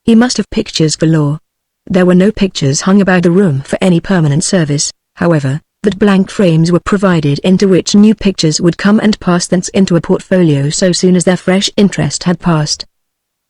He must have pictures galore. There were no pictures hung about the room for any permanent service, however, but blank frames were provided into which new pictures would come and pass thence into a portfolio so soon as their fresh interest had passed.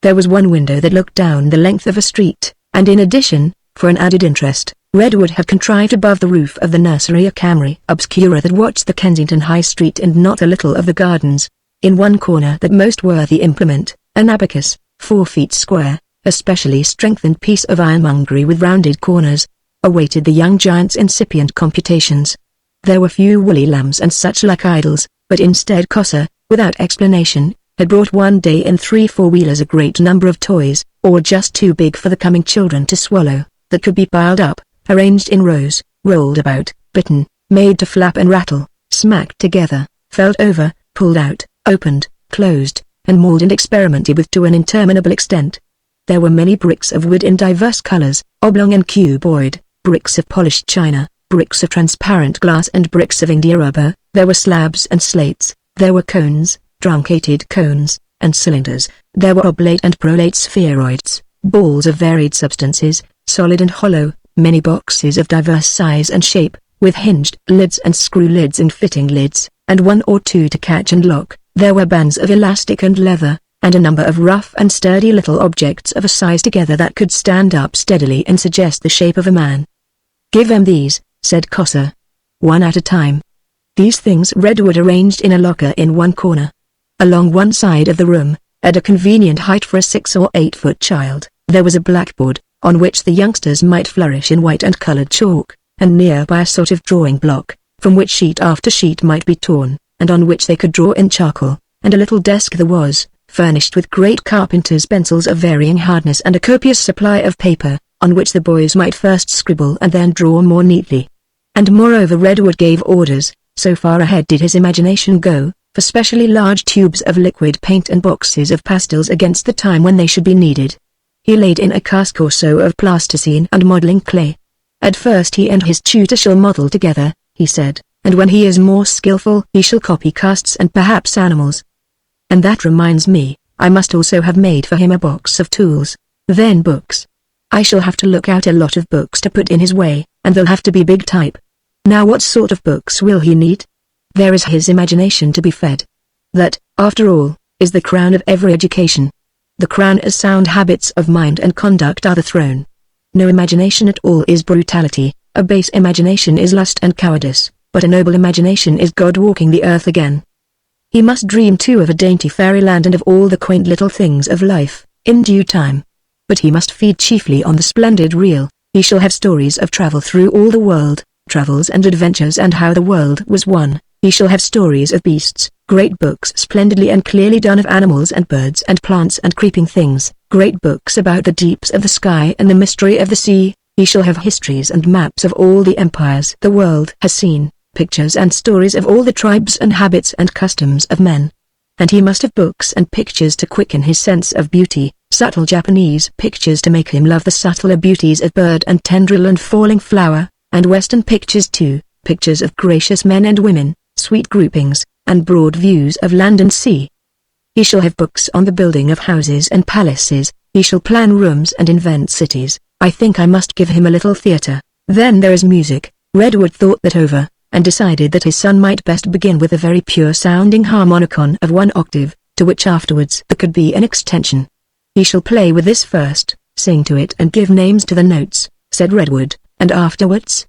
There was one window that looked down the length of a street, and in addition, for an added interest, Redwood had contrived above the roof of the nursery a camera obscura that watched the Kensington High Street and not a little of the gardens. In one corner, that most worthy implement, an abacus, 4 feet square, a specially strengthened piece of ironmongery with rounded corners, awaited the young giant's incipient computations. There were few woolly lambs and such like idols, but instead Cossa, without explanation, had brought one day in 3 four-wheelers a great number of toys, all just too big for the coming children to swallow, that could be piled up, arranged in rows, rolled about, bitten, made to flap and rattle, smacked together, felt over, pulled out, opened, closed, and mauled and experimented with to an interminable extent. There were many bricks of wood in diverse colors, oblong and cuboid, bricks of polished china, bricks of transparent glass and bricks of India rubber. There were slabs and slates, there were cones, truncated cones, and cylinders, there were oblate and prolate spheroids, balls of varied substances, solid and hollow, many boxes of diverse size and shape, with hinged lids and screw lids and fitting lids, and 1 or 2 to catch and lock. There were bands of elastic and leather, and a number of rough and sturdy little objects of a size together that could stand up steadily and suggest the shape of a man. "Give 'em these," said Cossa. "One at a time." These things Redwood arranged in a locker in one corner. Along one side of the room, at a convenient height for a 6 or 8 foot child, there was a blackboard, on which the youngsters might flourish in white and colored chalk, and near by a sort of drawing block, from which sheet after sheet might be torn, and on which they could draw in charcoal, and a little desk there was, furnished with great carpenter's pencils of varying hardness and a copious supply of paper, on which the boys might first scribble and then draw more neatly. And moreover Redwood gave orders, so far ahead did his imagination go, for specially large tubes of liquid paint and boxes of pastels against the time when they should be needed. He laid in a cask or so of plasticine and modeling clay. At first he and his tutor shall model together, he said, and when he is more skillful he shall copy casts and perhaps animals. And that reminds me, I must also have made for him a box of tools. Then books. I shall have to look out a lot of books to put in his way, and they'll have to be big type. Now what sort of books will he need? There is his imagination to be fed. That, after all, is the crown of every education. The crown is sound habits of mind and conduct are the throne. No imagination at all is brutality, a base imagination is lust and cowardice, but a noble imagination is God walking the earth again. He must dream too of a dainty fairyland and of all the quaint little things of life, in due time. But he must feed chiefly on the splendid real. He shall have stories of travel through all the world, travels and adventures and how the world was won. He shall have stories of beasts, great books splendidly and clearly done of animals and birds and plants and creeping things, great books about the deeps of the sky and the mystery of the sea. He shall have histories and maps of all the empires the world has seen, pictures and stories of all the tribes and habits and customs of men. And he must have books and pictures to quicken his sense of beauty, subtle Japanese pictures to make him love the subtler beauties of bird and tendril and falling flower, and Western pictures too, pictures of gracious men and women, sweet groupings, and broad views of land and sea. He shall have books on the building of houses and palaces, he shall plan rooms and invent cities. I think I must give him a little theatre. Then there is music. Redwood thought that over, and decided that his son might best begin with a very pure-sounding harmonicon of 1 octave, to which afterwards there could be an extension. He shall play with this first, sing to it and give names to the notes, said Redwood, and afterwards?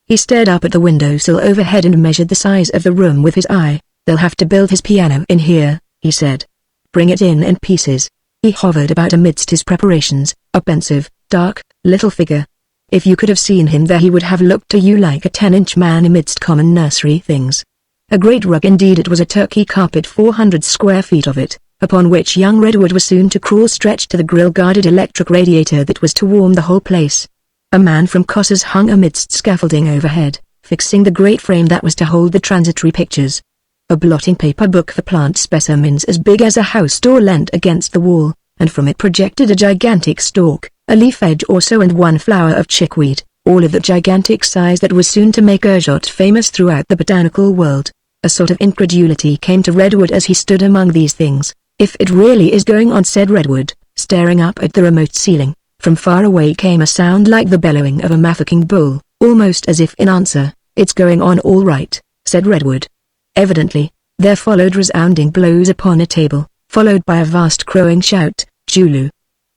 He stared up at the windowsill overhead and measured the size of the room with his eye. They'll have to build his piano in here, he said. Bring it in pieces. He hovered about amidst his preparations, a pensive, dark, little figure. If you could have seen him there he would have looked to you like a 10-inch man amidst common nursery things. A great rug indeed it was, a Turkey carpet, 400 square feet of it, upon which young Redwood was soon to crawl, stretched to the grill-guarded electric radiator that was to warm the whole place. A man from Cossa's hung amidst scaffolding overhead, fixing the great frame that was to hold the transitory pictures. A blotting paper book for plant specimens as big as a house door leant against the wall, and from it projected a gigantic stalk, a leaf edge or so and 1 flower of chickweed, all of that gigantic size that was soon to make Urjot famous throughout the botanical world. A sort of incredulity came to Redwood as he stood among these things. If it really is going on, said Redwood, staring up at the remote ceiling. From far away came a sound like the bellowing of a mafficking bull, almost as if in answer. It's going on all right, said Redwood. Evidently, there followed resounding blows upon a table, followed by a vast crowing shout, Julu.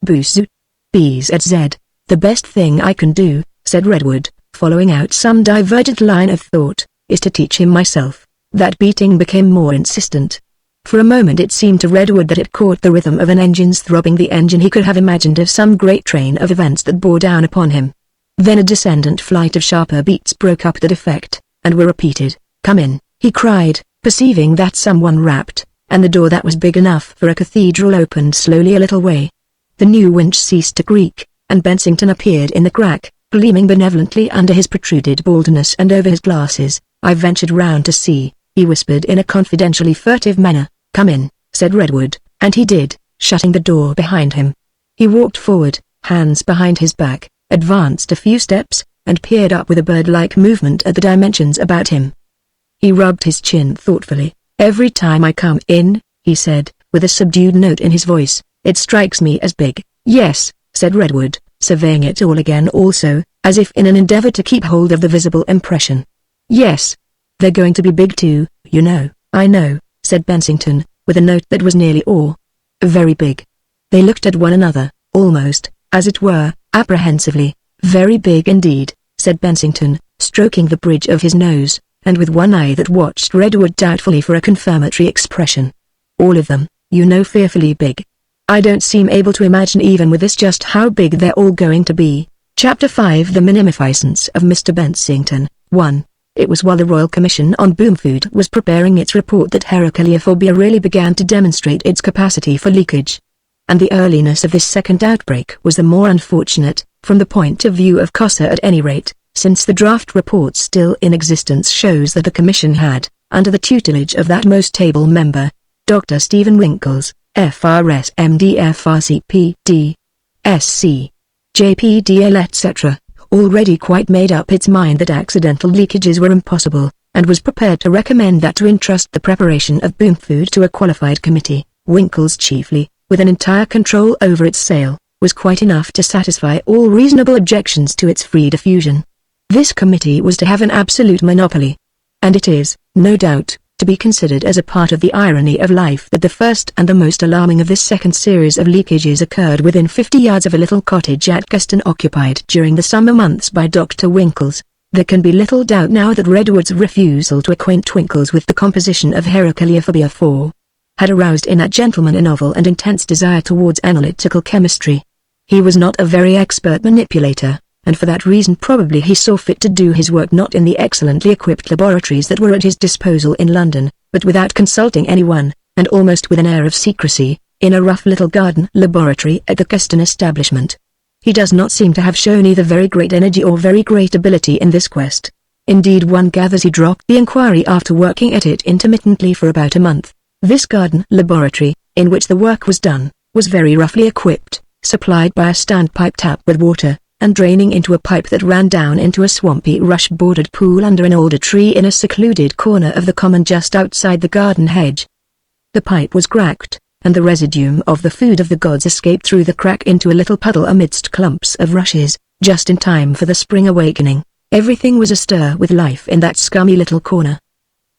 Busu. BZZ. The best thing I can do, said Redwood, following out some divergent line of thought, is to teach him myself. That beating became more insistent. For a moment it seemed to Redwood that it caught the rhythm of an engine's throbbing, the engine he could have imagined of some great train of events that bore down upon him. Then a descendant flight of sharper beats broke up that effect, and were repeated. Come in, he cried, perceiving that someone rapped, and the door that was big enough for a cathedral opened slowly a little way. The new winch ceased to creak, and Bensington appeared in the crack, gleaming benevolently under his protruded baldness and over his glasses. I ventured round to see, he whispered in a confidentially furtive manner. Come in, said Redwood, and he did, shutting the door behind him. He walked forward, hands behind his back, advanced a few steps, and peered up with a bird-like movement at the dimensions about him. He rubbed his chin thoughtfully. Every time I come in, he said, with a subdued note in his voice, it strikes me as big. Yes, said Redwood, surveying it all again also, as if in an endeavor to keep hold of the visible impression. Yes. They're going to be big too, you know. I know, said Bensington, with a note that was nearly awe. Very big. They looked at one another, almost, as it were, apprehensively. Very big indeed, said Bensington, stroking the bridge of his nose, and with one eye that watched Redwood doubtfully for a confirmatory expression. All of them, you know, fearfully big. I don't seem able to imagine even with this just how big they're all going to be. Chapter 5 The Magnificence of Mr. Bensington. 1. It was while the Royal Commission on Boom Food was preparing its report that Heracleophobia really began to demonstrate its capacity for leakage. And the earliness of this second outbreak was the more unfortunate, from the point of view of COSA at any rate, since the draft report still in existence shows that the Commission had, under the tutelage of that most able member, Dr. Stephen Winkles, FRS MD FRC PD, SC, JPDL etc., already quite made up its mind that accidental leakages were impossible, and was prepared to recommend that to entrust the preparation of boom food to a qualified committee, Winkles chiefly, with an entire control over its sale, was quite enough to satisfy all reasonable objections to its free diffusion. This committee was to have an absolute monopoly. And it is, no doubt, to be considered as a part of the irony of life that the first and the most alarming of this second series of leakages occurred within 50 yards of a little cottage at Keston occupied during the summer months by Dr. Winkles. There can be little doubt now that Redwood's refusal to acquaint Winkles with the composition of Heracleophobia 4 had aroused in that gentleman a novel and intense desire towards analytical chemistry. He was not a very expert manipulator, and for that reason probably he saw fit to do his work not in the excellently equipped laboratories that were at his disposal in London, but without consulting anyone, and almost with an air of secrecy, in a rough little garden laboratory at the Keston establishment. He does not seem to have shown either very great energy or very great ability in this quest. Indeed, one gathers he dropped the inquiry after working at it intermittently for about a month. This garden laboratory, in which the work was done, was very roughly equipped, supplied by a standpipe tap with water, and draining into a pipe that ran down into a swampy rush-bordered pool under an alder tree in a secluded corner of the common just outside the garden hedge. The pipe was cracked, and the residuum of the food of the gods escaped through the crack into a little puddle amidst clumps of rushes, just in time for the spring awakening. Everything was astir with life in that scummy little corner.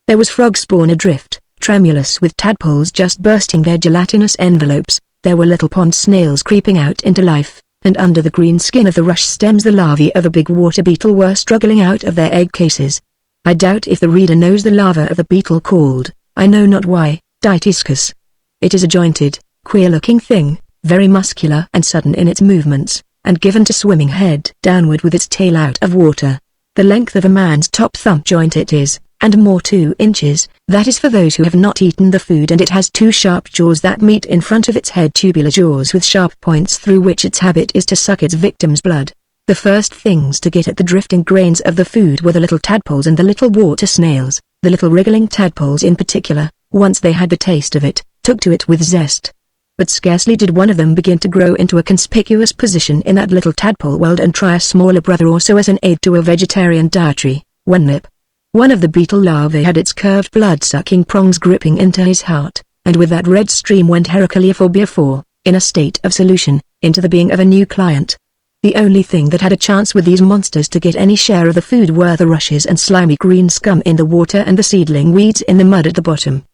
There was frog spawn adrift, tremulous with tadpoles just bursting their gelatinous envelopes. There were little pond snails creeping out into life, and under the green skin of the rush stems the larvae of a big water beetle were struggling out of their egg cases. I doubt if the reader knows the larva of the beetle called, I know not why, Dytiscus. It is a jointed, queer-looking thing, very muscular and sudden in its movements, and given to swimming head downward with its tail out of water. The length of a man's top thumb joint it is, and more 2 inches, that is for those who have not eaten the food, and it has 2 sharp jaws that meet in front of its head, tubular jaws with sharp points through which its habit is to suck its victim's blood. The first things to get at the drifting grains of the food were the little tadpoles and the little water snails. The little wriggling tadpoles in particular, once they had the taste of it, took to it with zest. But scarcely did one of them begin to grow into a conspicuous position in that little tadpole world and try a smaller brother also as an aid to a vegetarian dietary, when nip. One of the beetle larvae had its curved blood-sucking prongs gripping into his heart, and with that red stream went Heracleophobia 4, in a state of solution, into the being of a new client. The only thing that had a chance with these monsters to get any share of the food were the rushes and slimy green scum in the water and the seedling weeds in the mud at the bottom.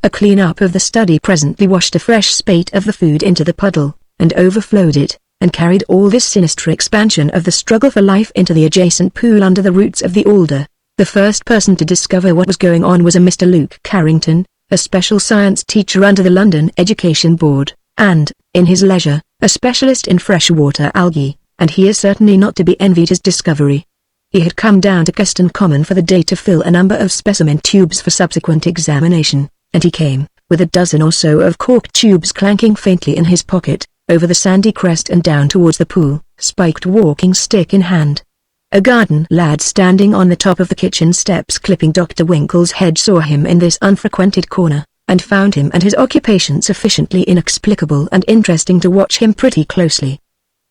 A clean-up of the study presently washed a fresh spate of the food into the puddle, and overflowed it, and carried all this sinister expansion of the struggle for life into the adjacent pool under the roots of the alder. The first person to discover what was going on was a Mr. Luke Carrington, a special science teacher under the London Education Board, and, in his leisure, a specialist in freshwater algae, and he is certainly not to be envied his discovery. He had come down to Keston Common for the day to fill a number of specimen tubes for subsequent examination, and he came, with a dozen or so of cork tubes clanking faintly in his pocket, over the sandy crest and down towards the pool, spiked walking stick in hand. A garden lad standing on the top of the kitchen steps clipping Dr. Winkles' hedge saw him in this unfrequented corner, and found him and his occupation sufficiently inexplicable and interesting to watch him pretty closely.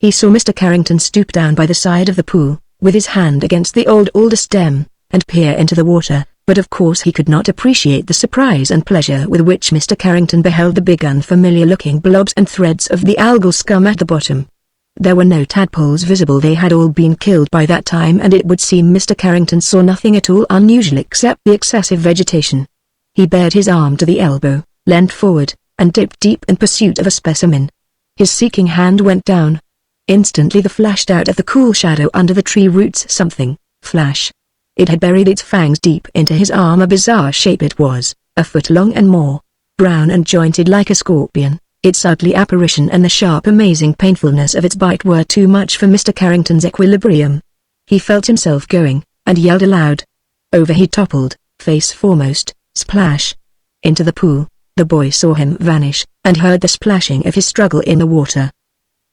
He saw Mr. Carrington stoop down by the side of the pool, with his hand against the old alder stem, and peer into the water, but of course he could not appreciate the surprise and pleasure with which Mr. Carrington beheld the big unfamiliar-looking blobs and threads of the algal scum at the bottom. There were no tadpoles visible, they had all been killed by that time, and it would seem Mr. Carrington saw nothing at all unusual except the excessive vegetation. He bared his arm to the elbow, leant forward, and dipped deep in pursuit of a specimen. His seeking hand went down. Instantly there flashed out of the cool shadow under the tree roots something, flash. It had buried its fangs deep into his arm. A bizarre shape it was, a foot long and more, brown and jointed like a scorpion. Its ugly apparition and the sharp amazing painfulness of its bite were too much for Mr. Carrington's equilibrium. He felt himself going, and yelled aloud. Over he toppled, face foremost, splash. Into the pool. The boy saw him vanish, and heard the splashing of his struggle in the water.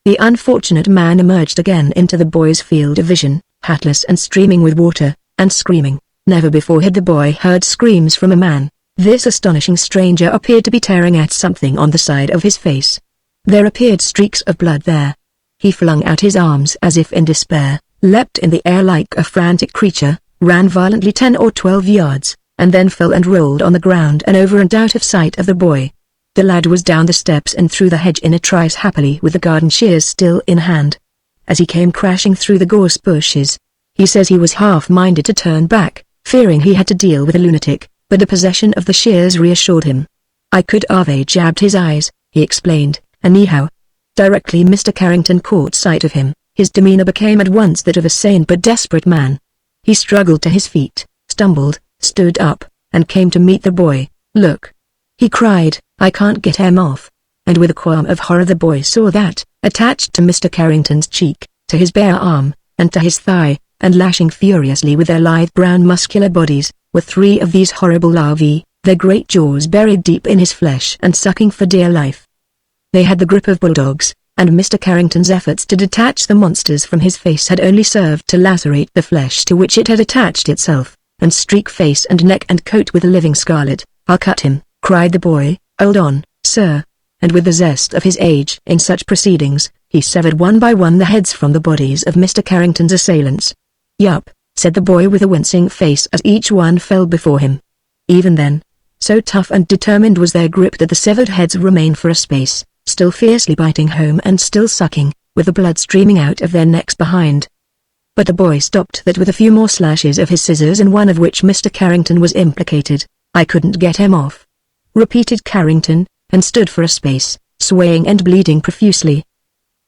The unfortunate man emerged again into the boy's field of vision, hatless and streaming with water, and screaming. Never before had the boy heard screams from a man. This astonishing stranger appeared to be tearing at something on the side of his face. There appeared streaks of blood there. He flung out his arms as if in despair, leapt in the air like a frantic creature, ran violently 10 or 12 yards, and then fell and rolled on the ground and over and out of sight of the boy. The lad was down the steps and through the hedge in a trice happily with the garden shears still in hand. As he came crashing through the gorse bushes, he says he was half-minded to turn back, fearing he had to deal with a lunatic, but the possession of the shears reassured him. I could have jabbed his eyes, he explained, anyhow. Directly Mr. Carrington caught sight of him, his demeanor became at once that of a sane but desperate man. He struggled to his feet, stumbled, stood up, and came to meet the boy. Look! He cried, I can't get him off. And with a qualm of horror the boy saw that, attached to Mr. Carrington's cheek, to his bare arm, and to his thigh, and lashing furiously with their lithe brown muscular bodies, were 3 of these horrible larvae, their great jaws buried deep in his flesh and sucking for dear life. They had the grip of bulldogs, and Mr. Carrington's efforts to detach the monsters from his face had only served to lacerate the flesh to which it had attached itself, and streak face and neck and coat with a living scarlet. I'll cut him, cried the boy. Hold on, sir. And with the zest of his age in such proceedings, he severed one by one the heads from the bodies of Mr. Carrington's assailants. Yup, said the boy with a wincing face as each one fell before him. Even then, so tough and determined was their grip that the severed heads remained for a space, still fiercely biting home and still sucking, with the blood streaming out of their necks behind. But the boy stopped that with a few more slashes of his scissors, and one of which Mr. Carrington was implicated. I couldn't get him off, repeated Carrington, and stood for a space, swaying and bleeding profusely.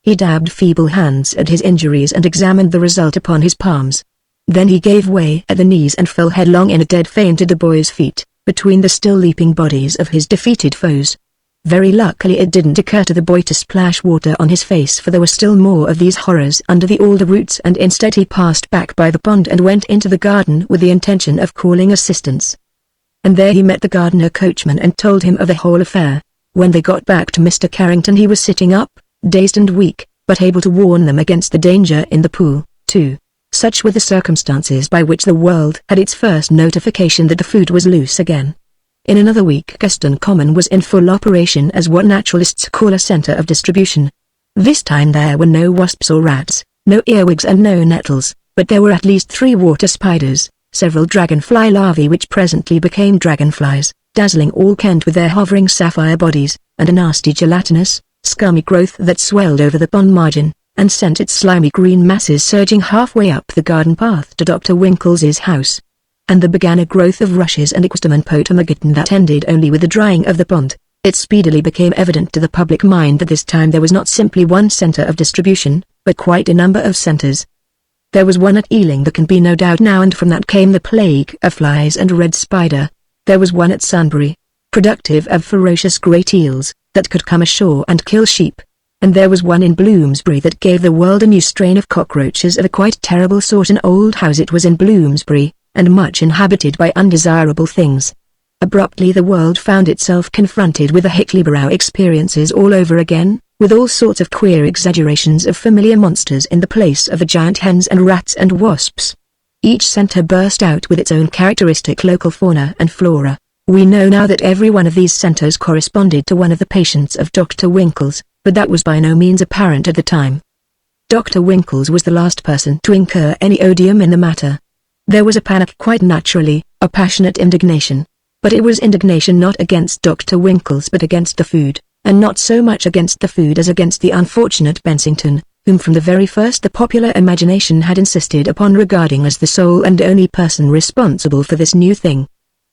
He dabbed feeble hands at his injuries and examined the result upon his palms. Then he gave way at the knees and fell headlong in a dead faint at the boy's feet, between the still leaping bodies of his defeated foes. Very luckily it didn't occur to the boy to splash water on his face, for there were still more of these horrors under the alder roots, and instead he passed back by the pond and went into the garden with the intention of calling assistance. And there he met the gardener coachman and told him of the whole affair. When they got back to Mr. Carrington he was sitting up, dazed and weak, but able to warn them against the danger in the pool, too. Such were the circumstances by which the world had its first notification that the food was loose again. In another week Gaston Common was in full operation as what naturalists call a center of distribution. This time there were no wasps or rats, no earwigs and no nettles, but there were at least 3 water spiders, several dragonfly larvae which presently became dragonflies, dazzling all Kent with their hovering sapphire bodies, and a nasty gelatinous, scummy growth that swelled over the pond margin, and sent its slimy green masses surging halfway up the garden path to Dr. Winkles's house. And there began a growth of rushes and ixtum and potamogeton that ended only with the drying of the pond. It speedily became evident to the public mind that this time there was not simply one center of distribution, but quite a number of centers. There was one at Ealing, there can be no doubt now, and from that came the plague of flies and red spider. There was one at Sunbury, productive of ferocious great eels, that could come ashore and kill sheep. And there was one in Bloomsbury that gave the world a new strain of cockroaches of a quite terrible sort. An old house it was in Bloomsbury, and much inhabited by undesirable things. Abruptly the world found itself confronted with the Hickley-Brow experiences all over again, with all sorts of queer exaggerations of familiar monsters in the place of the giant hens and rats and wasps. Each centre burst out with its own characteristic local fauna and flora. We know now that every one of these centres corresponded to one of the patients of Dr. Winkles, but that was by no means apparent at the time. Dr. Winkles was the last person to incur any odium in the matter. There was a panic quite naturally, a passionate indignation. But it was indignation not against Dr. Winkles but against the food, and not so much against the food as against the unfortunate Bensington, whom from the very first the popular imagination had insisted upon regarding as the sole and only person responsible for this new thing.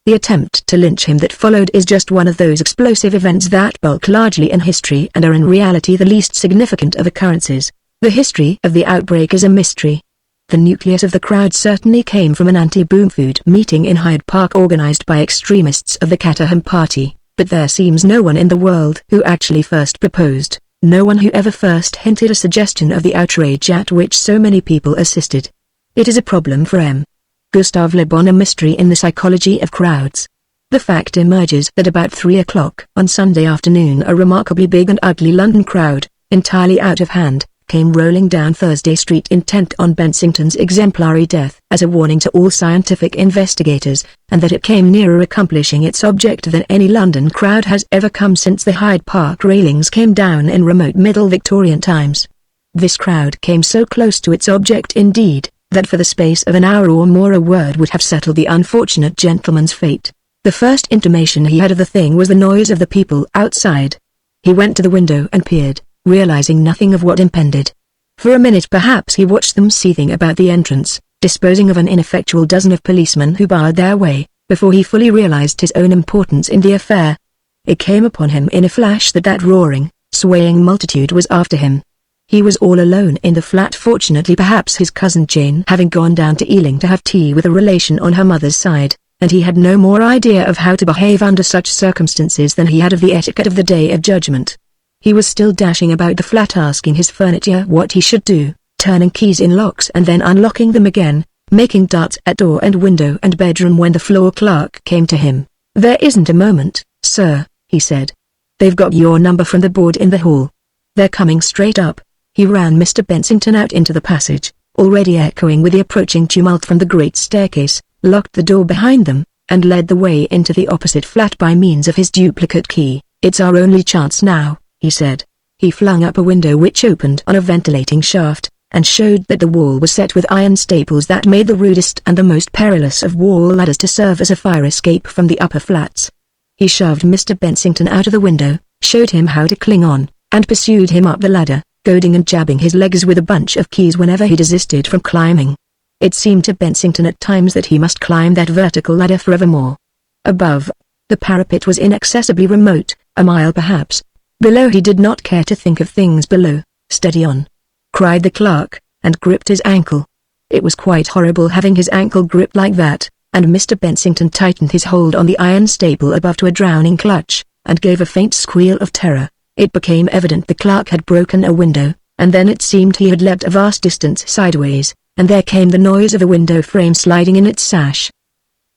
The attempt to lynch him that followed is just one of those explosive events that bulk largely in history and are in reality the least significant of occurrences. The history of the outbreak is a mystery. The nucleus of the crowd certainly came from an anti-boom food meeting in Hyde Park organized by extremists of the Caterham Party, but there seems no one in the world who actually first proposed, no one who ever first hinted a suggestion of the outrage at which so many people assisted. It is a problem for M. Gustave Le Bon, A Mystery in the Psychology of Crowds. The fact emerges that about 3 o'clock on Sunday afternoon a remarkably big and ugly London crowd, entirely out of hand, came rolling down Thursday Street intent on Bensington's exemplary death as a warning to all scientific investigators, and that it came nearer accomplishing its object than any London crowd has ever come since the Hyde Park railings came down in remote Middle Victorian times. This crowd came so close to its object indeed, that for the space of an hour or more a word would have settled the unfortunate gentleman's fate. The first intimation he had of the thing was the noise of the people outside. He went to the window and peered, realizing nothing of what impended. For a minute perhaps he watched them seething about the entrance, disposing of an ineffectual dozen of policemen who barred their way, before he fully realized his own importance in the affair. It came upon him in a flash that that roaring, swaying multitude was after him. He was all alone in the flat, fortunately, perhaps his cousin Jane having gone down to Ealing to have tea with a relation on her mother's side, and he had no more idea of how to behave under such circumstances than he had of the etiquette of the Day of Judgment. He was still dashing about the flat asking his furniture what he should do, turning keys in locks and then unlocking them again, making darts at door and window and bedroom when the floor clerk came to him. "There isn't a moment, sir," he said. "They've got your number from the board in the hall. They're coming straight up." He ran Mr. Bensington out into the passage, already echoing with the approaching tumult from the great staircase, locked the door behind them, and led the way into the opposite flat by means of his duplicate key. "It's our only chance now," he said. He flung up a window which opened on a ventilating shaft, and showed that the wall was set with iron staples that made the rudest and the most perilous of wall ladders to serve as a fire escape from the upper flats. He shoved Mr. Bensington out of the window, showed him how to cling on, and pursued him up the ladder, goading and jabbing his legs with a bunch of keys whenever he desisted from climbing. It seemed to Bensington at times that he must climb that vertical ladder forevermore. Above, the parapet was inaccessibly remote, a mile perhaps. Below, he did not care to think of things below. "Steady on!" cried the clerk, and gripped his ankle. It was quite horrible having his ankle gripped like that, and Mr. Bensington tightened his hold on the iron staple above to a drowning clutch, and gave a faint squeal of terror. It became evident the clerk had broken a window, and then it seemed he had leapt a vast distance sideways, and there came the noise of a window frame sliding in its sash.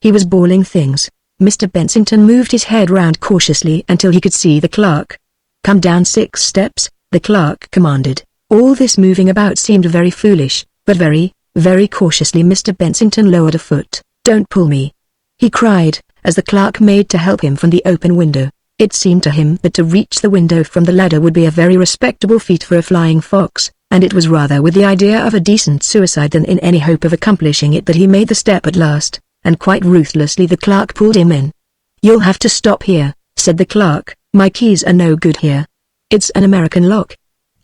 He was bawling things. Mr. Bensington moved his head round cautiously until he could see the clerk. "Come down 6 steps, the clerk commanded. All this moving about seemed very foolish, but very, very cautiously Mr. Bensington lowered a foot. "Don't pull me," he cried, as the clerk made to help him from the open window. It seemed to him that to reach the window from the ladder would be a very respectable feat for a flying fox, and it was rather with the idea of a decent suicide than in any hope of accomplishing it that he made the step at last, and quite ruthlessly the clerk pulled him in. "You'll have to stop here," said the clerk. "My keys are no good here. It's an American lock.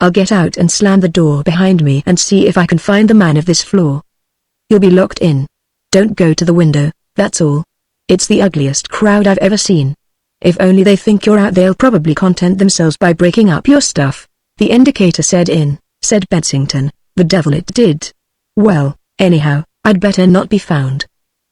I'll get out and slam the door behind me and see if I can find the man of this floor. You'll be locked in. Don't go to the window, that's all. It's the ugliest crowd I've ever seen. If only they think you're out they'll probably content themselves by breaking up your stuff." "The indicator said in," said Bensington. "The devil it did. Well, anyhow, I'd better not be found."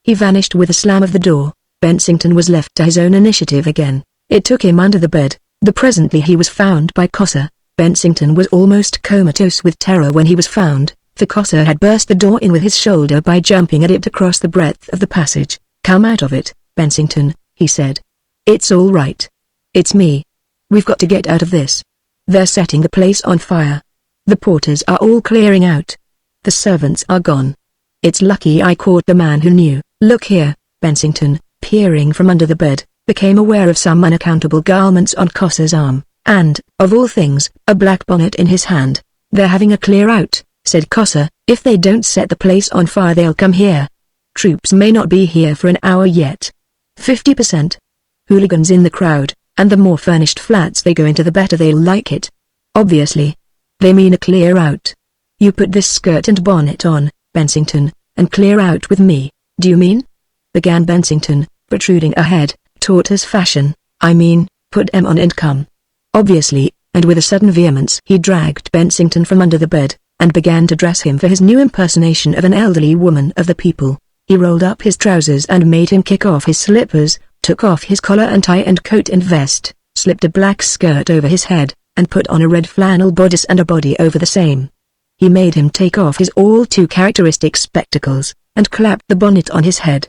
He vanished with a slam of the door. Bensington was left to his own initiative again. It took him under the bed. Presently he was found by Cossa. Bensington was almost comatose with terror when he was found, for Cossa had burst the door in with his shoulder by jumping at it across the breadth of the passage. "Come out of it, Bensington," he said. "It's all right. It's me. We've got to get out of this. They're setting the place on fire. The porters are all clearing out. The servants are gone. It's lucky I caught the man who knew." "Look here," Bensington, peering from under the bed, became aware of some unaccountable garments on Cossa's arm, and, of all things, a black bonnet in his hand. "They're having a clear out," said Cossa. "If they don't set the place on fire they'll come here. Troops may not be here for an hour yet. 50%. Hooligans in the crowd, and the more furnished flats they go into the better they'll like it. Obviously. They mean a clear out. You put this skirt and bonnet on, Bensington, and clear out with me, do you mean?" began Bensington, protruding a head, tortoise fashion. "I mean, put 'em on and come." Obviously, and with a sudden vehemence he dragged Bensington from under the bed, and began to dress him for his new impersonation of an elderly woman of the people. He rolled up his trousers and made him kick off his slippers, took off his collar and tie and coat and vest, slipped a black skirt over his head, and put on a red flannel bodice and a body over the same. He made him take off his all too characteristic spectacles, and clapped the bonnet on his head.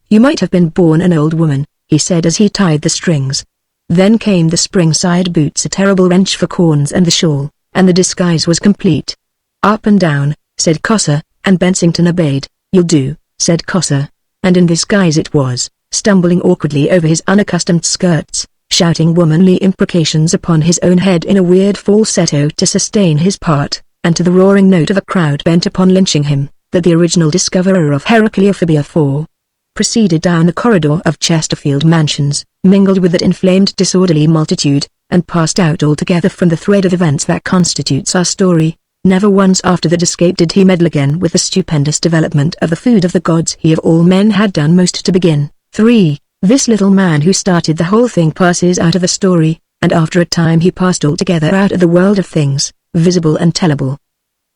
"You might have been born an old woman," he said as he tied the strings. Then came the spring-side boots, a terrible wrench for corns, and the shawl, and the disguise was complete. "Up and down," said Cossa, and Bensington obeyed. "You'll do," said Cossa. And in this guise it was, stumbling awkwardly over his unaccustomed skirts, shouting womanly imprecations upon his own head in a weird falsetto to sustain his part, and to the roaring note of a crowd bent upon lynching him, that the original discoverer of Heracleophobia 4 proceeded down the corridor of Chesterfield Mansions, mingled with that inflamed disorderly multitude, and passed out altogether from the thread of events that constitutes our story. Never once after that escape did he meddle again with the stupendous development of the food of the gods. He of all men had done most to begin. 3. This little man who started the whole thing passes out of the story, and after a time he passed altogether out of the world of things, visible and tellable.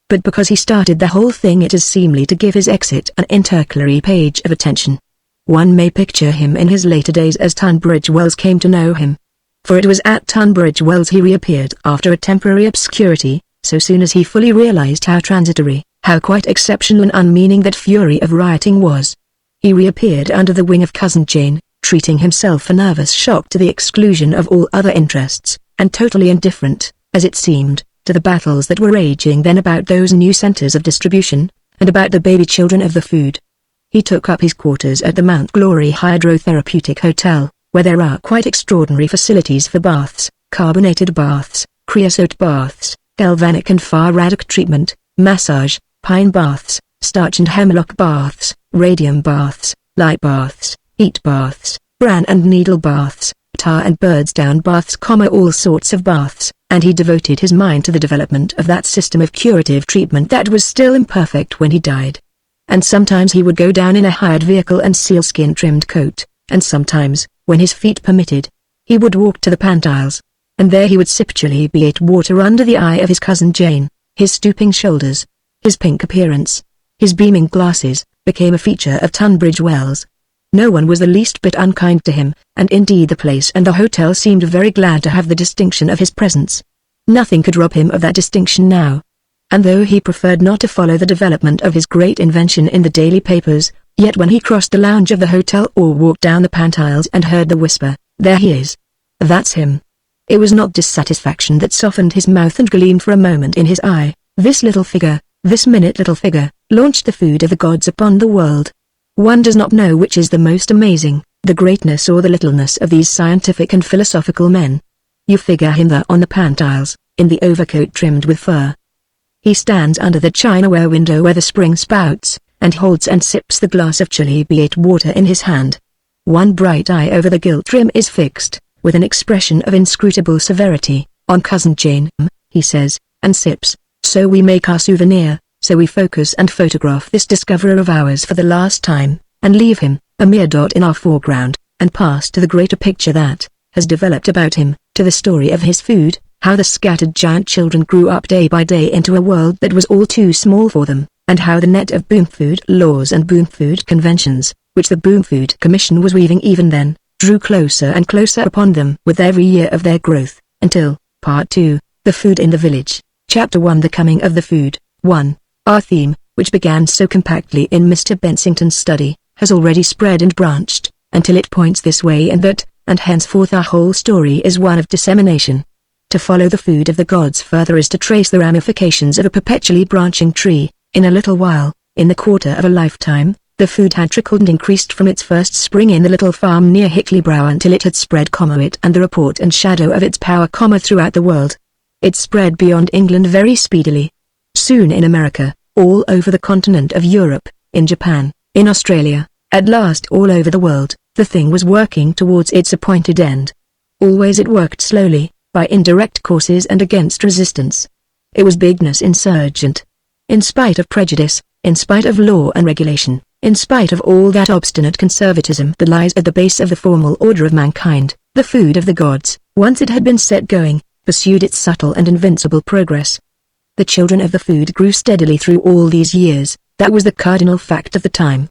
But because he started the whole thing, it is seemly to give his exit an intercalary page of attention. One may picture him in his later days as Tunbridge Wells came to know him. For it was at Tunbridge Wells he reappeared after a temporary obscurity, so soon as he fully realized how transitory, how quite exceptional and unmeaning that fury of rioting was. He reappeared under the wing of Cousin Jane, treating himself a nervous shock to the exclusion of all other interests, and totally indifferent, as it seemed, to the battles that were raging then about those new centers of distribution, and about the baby children of the food. He took up his quarters at the Mount Glory Hydrotherapeutic Hotel, where there are quite extraordinary facilities for baths, carbonated baths, creosote baths, galvanic and far-radic treatment, massage, pine baths, starch and hemlock baths, radium baths, light baths, heat baths, bran and needle baths, tar and birds down baths, all sorts of baths, and he devoted his mind to the development of that system of curative treatment that was still imperfect when he died. And sometimes he would go down in a hired vehicle and sealskin-trimmed coat, and sometimes, when his feet permitted, he would walk to the Pantiles, and there he would sip chalybeate water under the eye of his cousin Jane. His stooping shoulders, his pink appearance, his beaming glasses, became a feature of Tunbridge Wells. No one was the least bit unkind to him, and indeed the place and the hotel seemed very glad to have the distinction of his presence. Nothing could rob him of that distinction now. And though he preferred not to follow the development of his great invention in the daily papers, yet when he crossed the lounge of the hotel or walked down the Pantiles and heard the whisper, "There he is. That's him," it was not dissatisfaction that softened his mouth and gleamed for a moment in his eye. This little figure, this minute little figure, launched the food of the gods upon the world. One does not know which is the most amazing, the greatness or the littleness of these scientific and philosophical men. You figure him there on the Pantiles, in the overcoat trimmed with fur. He stands under the chinaware window where the spring spouts, and holds and sips the glass of chalybeate water in his hand. One bright eye over the gilt rim is fixed, with an expression of inscrutable severity, on Cousin Jane, he says, and sips. "So we make our souvenir, so we focus and photograph this discoverer of ours for the last time, and leave him, a mere dot in our foreground, and pass to the greater picture that has developed about him, to the story of his food, how the scattered giant children grew up day by day into a world that was all too small for them, and how the net of boom food laws and boom food conventions, which the Boom Food Commission was weaving even then, drew closer and closer upon them with every year of their growth, until, Part 2, The Food in the Village, Chapter 1 The Coming of the Food. 1. Our theme, which began so compactly in Mr. Bensington's study, has already spread and branched, until it points this way and that, and henceforth our whole story is one of dissemination. To follow the food of the gods further is to trace the ramifications of a perpetually branching tree. In a little while, in the quarter of a lifetime, the food had trickled and increased from its first spring in the little farm near Hickley Brow until it had spread, it and the report and shadow of its power, throughout the world. It spread beyond England very speedily. Soon in America, all over the continent of Europe, in Japan, in Australia, at last all over the world, the thing was working towards its appointed end. Always it worked slowly, by indirect courses and against resistance. It was bigness insurgent. In spite of prejudice, in spite of law and regulation, in spite of all that obstinate conservatism that lies at the base of the formal order of mankind, the food of the gods, once it had been set going, pursued its subtle and invincible progress. The children of the food grew steadily through all these years, that was the cardinal fact of the time.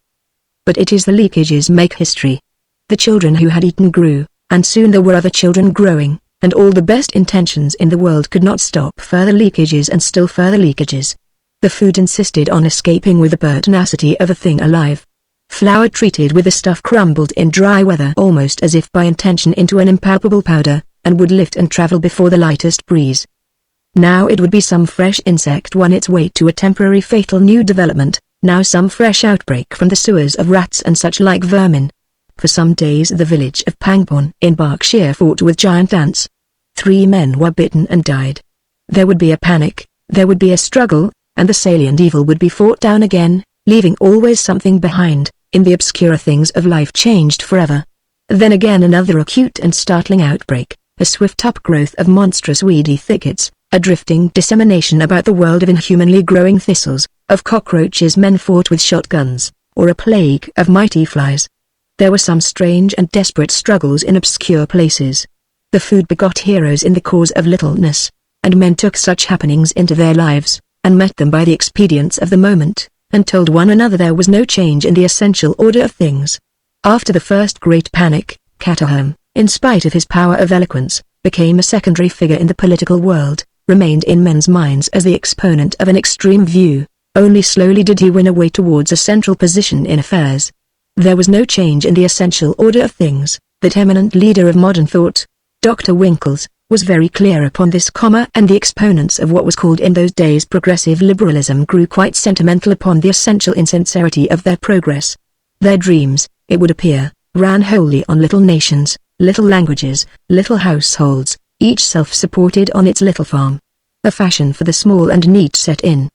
But it is the leakages make history. The children who had eaten grew, and soon there were other children growing, and all the best intentions in the world could not stop further leakages and still further leakages. The food insisted on escaping with the pertinacity of a thing alive. Flour treated with the stuff crumbled in dry weather almost as if by intention into an impalpable powder, and would lift and travel before the lightest breeze. Now it would be some fresh insect won its way to a temporary fatal new development, now some fresh outbreak from the sewers of rats and such like vermin. For some days the village of Pangbourne in Berkshire fought with giant ants. 3 men were bitten and died. There would be a panic, there would be a struggle, and the salient evil would be fought down again, leaving always something behind. In the obscure things of life changed forever. Then again another acute and startling outbreak, a swift upgrowth of monstrous weedy thickets, a drifting dissemination about the world of inhumanly growing thistles, of cockroaches men fought with shotguns, or a plague of mighty flies. There were some strange and desperate struggles in obscure places. The food begot heroes in the cause of littleness, and men took such happenings into their lives, and met them by the expedients of the moment, and told one another there was no change in the essential order of things. After the first great panic, Caterham, in spite of his power of eloquence, became a secondary figure in the political world, remained in men's minds as the exponent of an extreme view. Only slowly did he win a way towards a central position in affairs. There was no change in the essential order of things. That eminent leader of modern thought, Dr. Winkles, was very clear upon this, and the exponents of what was called in those days progressive liberalism grew quite sentimental upon the essential insincerity of their progress. Their dreams, it would appear, ran wholly on little nations, little languages, little households, each self-supported on its little farm. A fashion for the small and neat set in.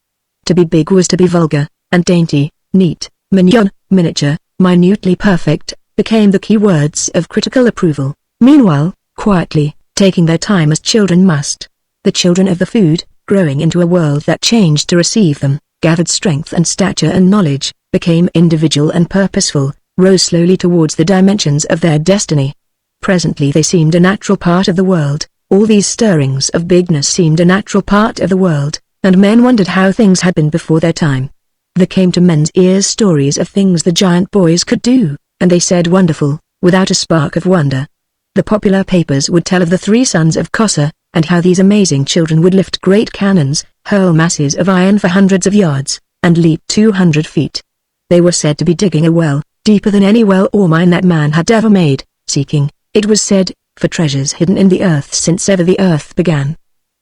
To be big was to be vulgar, and dainty, neat, mignon, miniature, minutely perfect, became the key words of critical approval. Meanwhile, quietly, taking their time as children must, the children of the food, growing into a world that changed to receive them, gathered strength and stature and knowledge, became individual and purposeful, rose slowly towards the dimensions of their destiny. Presently they seemed a natural part of the world, all these stirrings of bigness seemed a natural part of the world, and men wondered how things had been before their time. There came to men's ears stories of things the giant boys could do, and they said wonderful, without a spark of wonder. The popular papers would tell of the 3 sons of Cossa, and how these amazing children would lift great cannons, hurl masses of iron for hundreds of yards, and leap 200 feet. They were said to be digging a well, deeper than any well or mine that man had ever made, seeking, it was said, for treasures hidden in the earth since ever the earth began.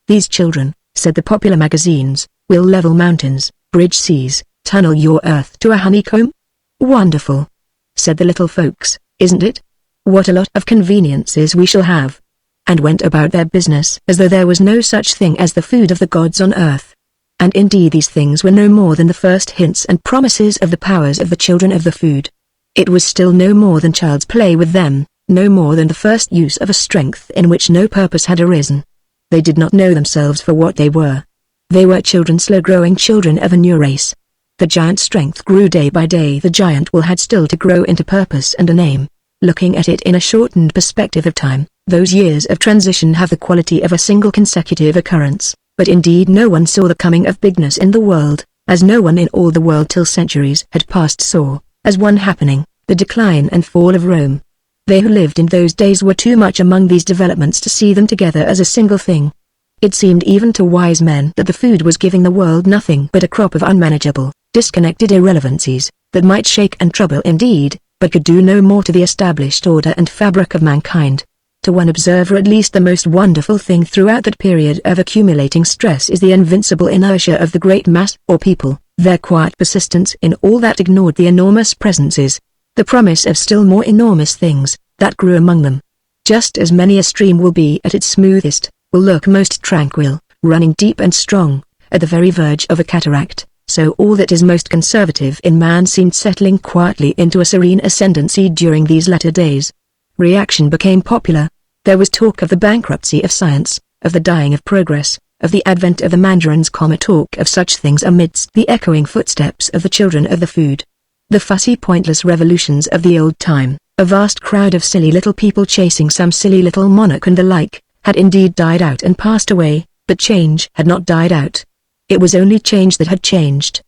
These children, said the popular magazines, will level mountains, bridge seas, tunnel your earth to a honeycomb? Wonderful, said the little folks, isn't it? What a lot of conveniences we shall have. And went about their business as though there was no such thing as the food of the gods on earth. And indeed these things were no more than the first hints and promises of the powers of the children of the food. It was still no more than child's play with them, no more than the first use of a strength in which no purpose had arisen. They did not know themselves for what they were. They were children, slow-growing children of a new race. The giant strength grew day by day. The giant will had still to grow into purpose and a name. Looking at it in a shortened perspective of time, those years of transition have the quality of a single consecutive occurrence, but indeed no one saw the coming of bigness in the world, as no one in all the world till centuries had passed saw, as one happening, the decline and fall of Rome. They who lived in those days were too much among these developments to see them together as a single thing. It seemed even to wise men that the food was giving the world nothing but a crop of unmanageable, disconnected irrelevancies, that might shake and trouble indeed, but could do no more to the established order and fabric of mankind. To one observer at least the most wonderful thing throughout that period of accumulating stress is the invincible inertia of the great mass or people, their quiet persistence in all that ignored the enormous presences, the promise of still more enormous things, that grew among them. Just as many a stream will be at its smoothest, will look most tranquil, running deep and strong, at the very verge of a cataract, so all that is most conservative in man seemed settling quietly into a serene ascendancy during these latter days. Reaction became popular. There was talk of the bankruptcy of science, of the dying of progress, of the advent of the mandarin's comet, talk of such things amidst the echoing footsteps of the children of the food. The fussy pointless revolutions of the old time, a vast crowd of silly little people chasing some silly little monarch and the like, had indeed died out and passed away, but change had not died out. It was only change that had changed.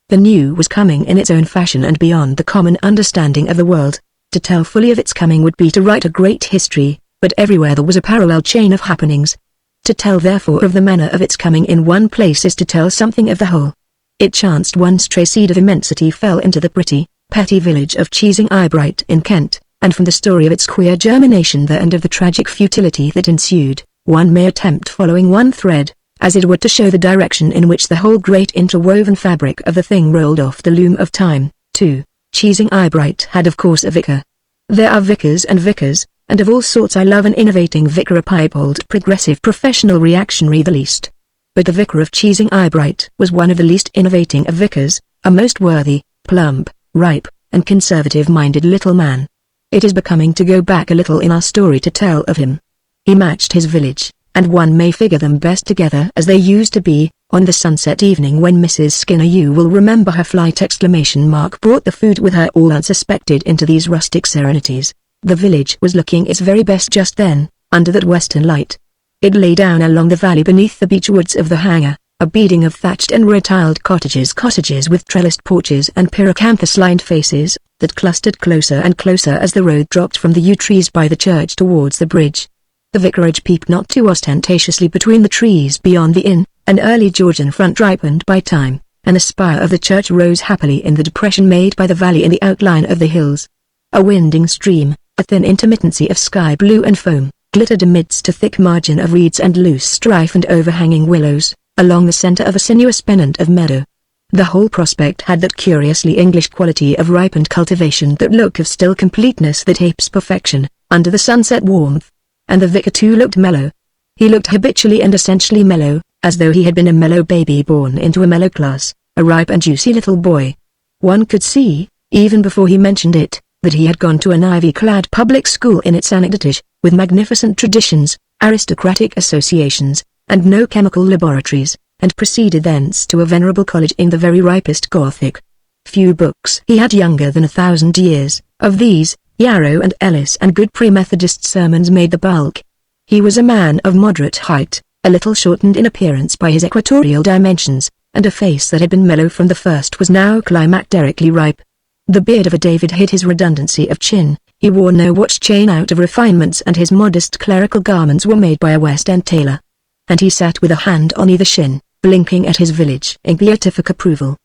The new was coming in its own fashion and beyond the common understanding of the world. To tell fully of its coming would be to write a great history, but everywhere there was a parallel chain of happenings. To tell therefore of the manner of its coming in one place is to tell something of the whole. It chanced one stray seed of immensity fell into the pretty, petty village of Cheesing Eyebright in Kent, and from the story of its queer germination there and of the tragic futility that ensued, one may attempt following one thread, as it were to show the direction in which the whole great interwoven fabric of the thing rolled off the loom of time. 2. Cheesing Eyebright had of course a vicar. There are vicars, and of all sorts. I love an innovating vicar, a piebald, progressive, professional, reactionary, the least. But the vicar of Cheesing Eyebright was one of the least innovating of vicars, a most worthy, plump, ripe, and conservative-minded little man. It is becoming to go back a little in our story to tell of him. He matched his village, and one may figure them best together as they used to be, on the sunset evening when Mrs. Skinner, you will remember her flight, brought the food with her all unsuspected into these rustic serenities. The village was looking its very best just then, under that western light. It lay down along the valley beneath the beech woods of the Hanger, a beading of thatched and red-tiled cottages with trellised porches and pyracanthus-lined faces, that clustered closer and closer as the road dropped from the yew trees by the church towards the bridge. The vicarage peeped not too ostentatiously between the trees beyond the inn, an early Georgian front ripened by time, and the spire of the church rose happily in the depression made by the valley in the outline of the hills. A winding stream, a thin intermittency of sky blue and foam, glittered amidst a thick margin of reeds and loose strife and overhanging willows, along the centre of a sinuous pennant of meadow. The whole prospect had that curiously English quality of ripened cultivation, that look of still completeness that apes perfection, under the sunset warmth. And the vicar too looked mellow. He looked habitually and essentially mellow, as though he had been a mellow baby born into a mellow class, a ripe and juicy little boy. One could see, even before he mentioned it, that he had gone to an ivy-clad public school in its anecdotage, with magnificent traditions, aristocratic associations, and no chemical laboratories, and proceeded thence to a venerable college in the very ripest Gothic. Few books he had younger than 1,000 years. Of these, Yarrow and Ellis and good pre-Methodist sermons made the bulk. He was a man of moderate height, a little shortened in appearance by his equatorial dimensions, and a face that had been mellow from the first was now climacterically ripe. The beard of a David hid his redundancy of chin, he wore no watch chain out of refinements, and his modest clerical garments were made by a West End tailor. And he sat with a hand on either shin, blinking at his village in beatific approval.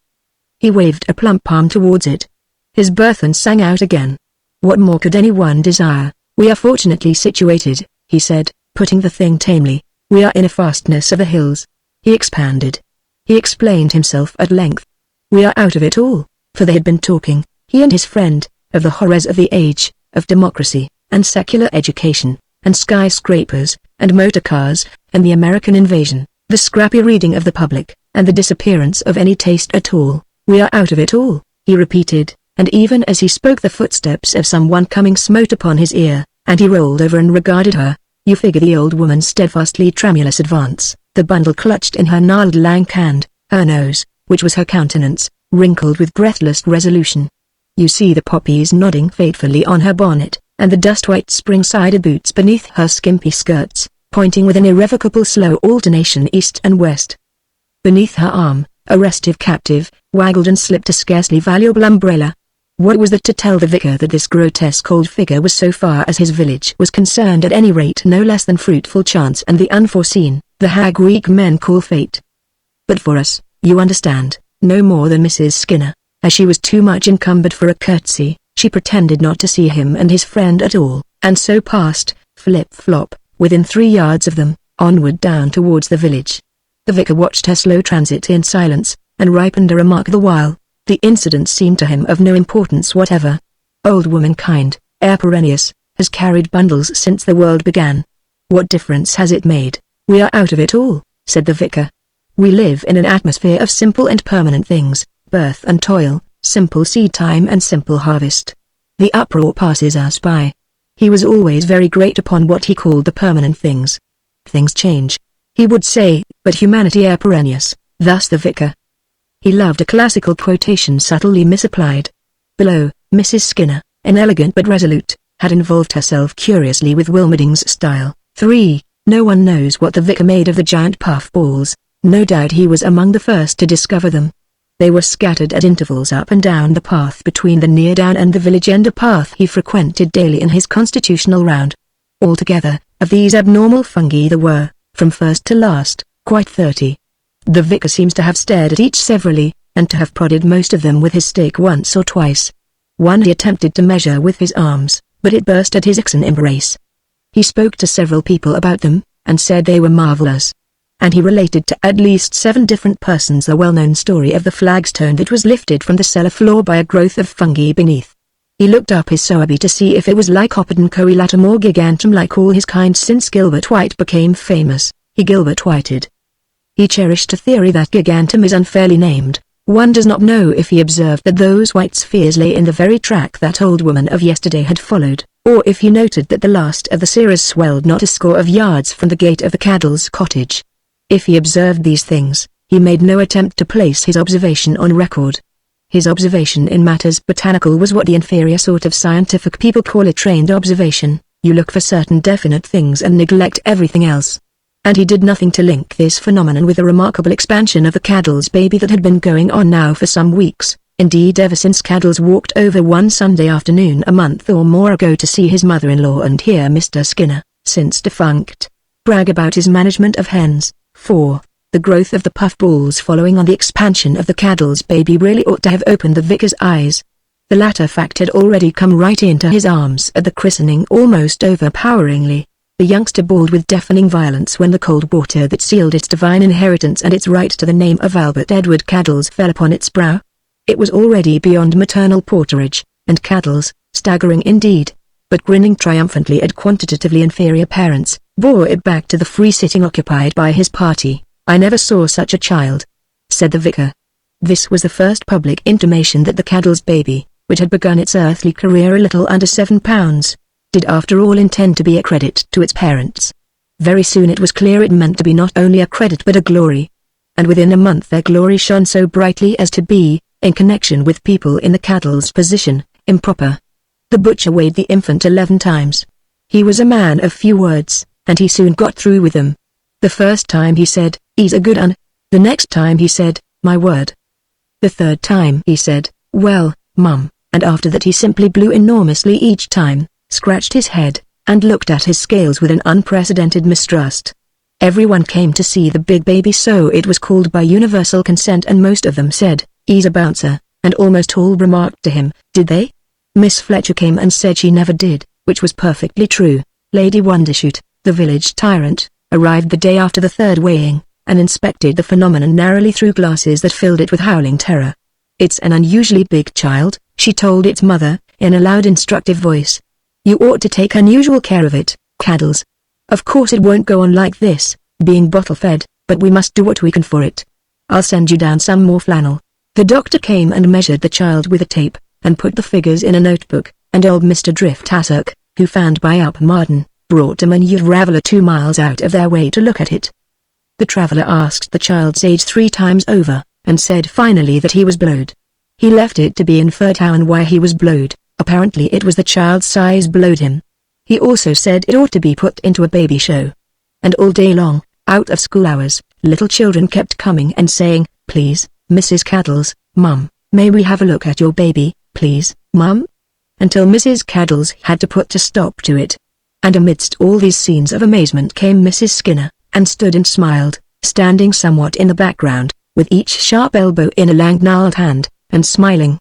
He waved a plump palm towards it. His burthen sang out again. What more could anyone desire? We are fortunately situated, he said, putting the thing tamely. We are in a fastness of the hills. He expanded. He explained himself at length. We are out of it all, for they had been talking, he and his friend, of the horrors of the age, of democracy, and secular education, and skyscrapers, and motor cars, and the American invasion, the scrappy reading of the public, and the disappearance of any taste at all. We are out of it all, he repeated, and even as he spoke the footsteps of someone coming smote upon his ear, and he rolled over and regarded her. You figure the old woman's steadfastly tremulous advance, the bundle clutched in her gnarled lank hand, her nose, which was her countenance, wrinkled with breathless resolution. You see the poppies nodding fatefully on her bonnet, and the dust-white spring-sided boots beneath her skimpy skirts, pointing with an irrevocable slow alternation east and west. Beneath her arm, a restive captive, waggled and slipped a scarcely valuable umbrella. What was that to tell the vicar that this grotesque old figure was, so far as his village was concerned, at any rate no less than fruitful chance and the unforeseen, the hag Greek men call fate? But for us, you understand, no more than Mrs. Skinner. As she was too much encumbered for a curtsy, she pretended not to see him and his friend at all, and so passed, flip-flop, within 3 yards of them, onward down towards the village. The vicar watched her slow transit in silence, and ripened a remark the while. The incident seemed to him of no importance whatever. Old womankind, ere perennius, has carried bundles since the world began. What difference has it made? We are out of it all, said the vicar. We live in an atmosphere of simple and permanent things, birth and toil, simple seed time and simple harvest. The uproar passes us by. He was always very great upon what he called the permanent things. Things change, he would say, but humanity ere perennius, thus the vicar. He loved a classical quotation subtly misapplied. Below, Mrs. Skinner, inelegant but resolute, had involved herself curiously with Wilmerding's style. 3. No one knows what the vicar made of the giant puff balls. No doubt he was among the first to discover them. They were scattered at intervals up and down the path between the near down and the village end, a path he frequented daily in his constitutional round. Altogether, of these abnormal fungi there were, from first to last, quite 30. The vicar seems to have stared at each severally, and to have prodded most of them with his stick once or twice. One he attempted to measure with his arms, but it burst at his embrace. He spoke to several people about them, and said they were marvelous. And he related to at least 7 different persons the well-known story of the flagstone that was lifted from the cellar floor by a growth of fungi beneath. He looked up his Sowerby to see if it was Lycopodon coelatum or gigantum like all his kind since Gilbert White became famous. He Gilbert Whited. He cherished a theory that gigantum is unfairly named. One does not know if he observed that those white spheres lay in the very track that old woman of yesterday had followed, or if he noted that the last of the cirrus swelled not a score of yards from the gate of the Caddles' cottage. If he observed these things, he made no attempt to place his observation on record. His observation in matters botanical was what the inferior sort of scientific people call a trained observation. You look for certain definite things and neglect everything else. And he did nothing to link this phenomenon with the remarkable expansion of the Caddles baby that had been going on now for some weeks, indeed ever since Caddles walked over one Sunday afternoon a month or more ago to see his mother-in-law and hear Mr. Skinner, since defunct, brag about his management of hens. 4. The growth of the puffballs following on the expansion of the Caddles baby really ought to have opened the vicar's eyes. The latter fact had already come right into his arms at the christening almost overpoweringly. The youngster bawled with deafening violence when the cold water that sealed its divine inheritance and its right to the name of Albert Edward Caddles fell upon its brow. It was already beyond maternal porterage, and Caddles, staggering indeed, but grinning triumphantly at quantitatively inferior parents, bore it back to the free sitting occupied by his party. "I never saw such a child," said the vicar. This was the first public intimation that the Caddles baby, which had begun its earthly career a little under £7, did after all intend to be a credit to its parents. Very soon it was clear it meant to be not only a credit but a glory. And within a month their glory shone so brightly as to be, in connection with people in the Caddles' position, improper. The butcher weighed the infant 11 times. He was a man of few words, and he soon got through with them. The first time he said, "He's a good un." The next time he said, "My word." The third time he said, "Well, mum," and after that he simply blew enormously each time, scratched his head, and looked at his scales with an unprecedented mistrust. Everyone came to see the big baby, so it was called by universal consent, and most of them said, "He's a bouncer," and almost all remarked to him, "Did they?" Miss Fletcher came and said she never did, which was perfectly true. Lady Wondershoot, the village tyrant, arrived the day after the third weighing, and inspected the phenomenon narrowly through glasses that filled it with howling terror. "It's an unusually big child," she told its mother, in a loud instructive voice. "You ought to take unusual care of it, Caddles. Of course it won't go on like this, being bottle-fed, but we must do what we can for it. I'll send you down some more flannel." The doctor came and measured the child with a tape, and put the figures in a notebook, and old Mr. Driftassock, who found by up Marden, brought a minute traveller 2 miles out of their way to look at it. The traveller asked the child's age 3 times over, and said finally that he was blowed. He left it to be inferred how and why he was blowed. Apparently it was the child's size blowed him. He also said it ought to be put into a baby show. And all day long, out of school hours, little children kept coming and saying, "Please, Mrs. Caddles, Mum, may we have a look at your baby, please, Mum?" Until Mrs. Caddles had to put a stop to it. And amidst all these scenes of amazement came Mrs. Skinner, and stood and smiled, standing somewhat in the background, with each sharp elbow in a lang-gnarled hand, and smiling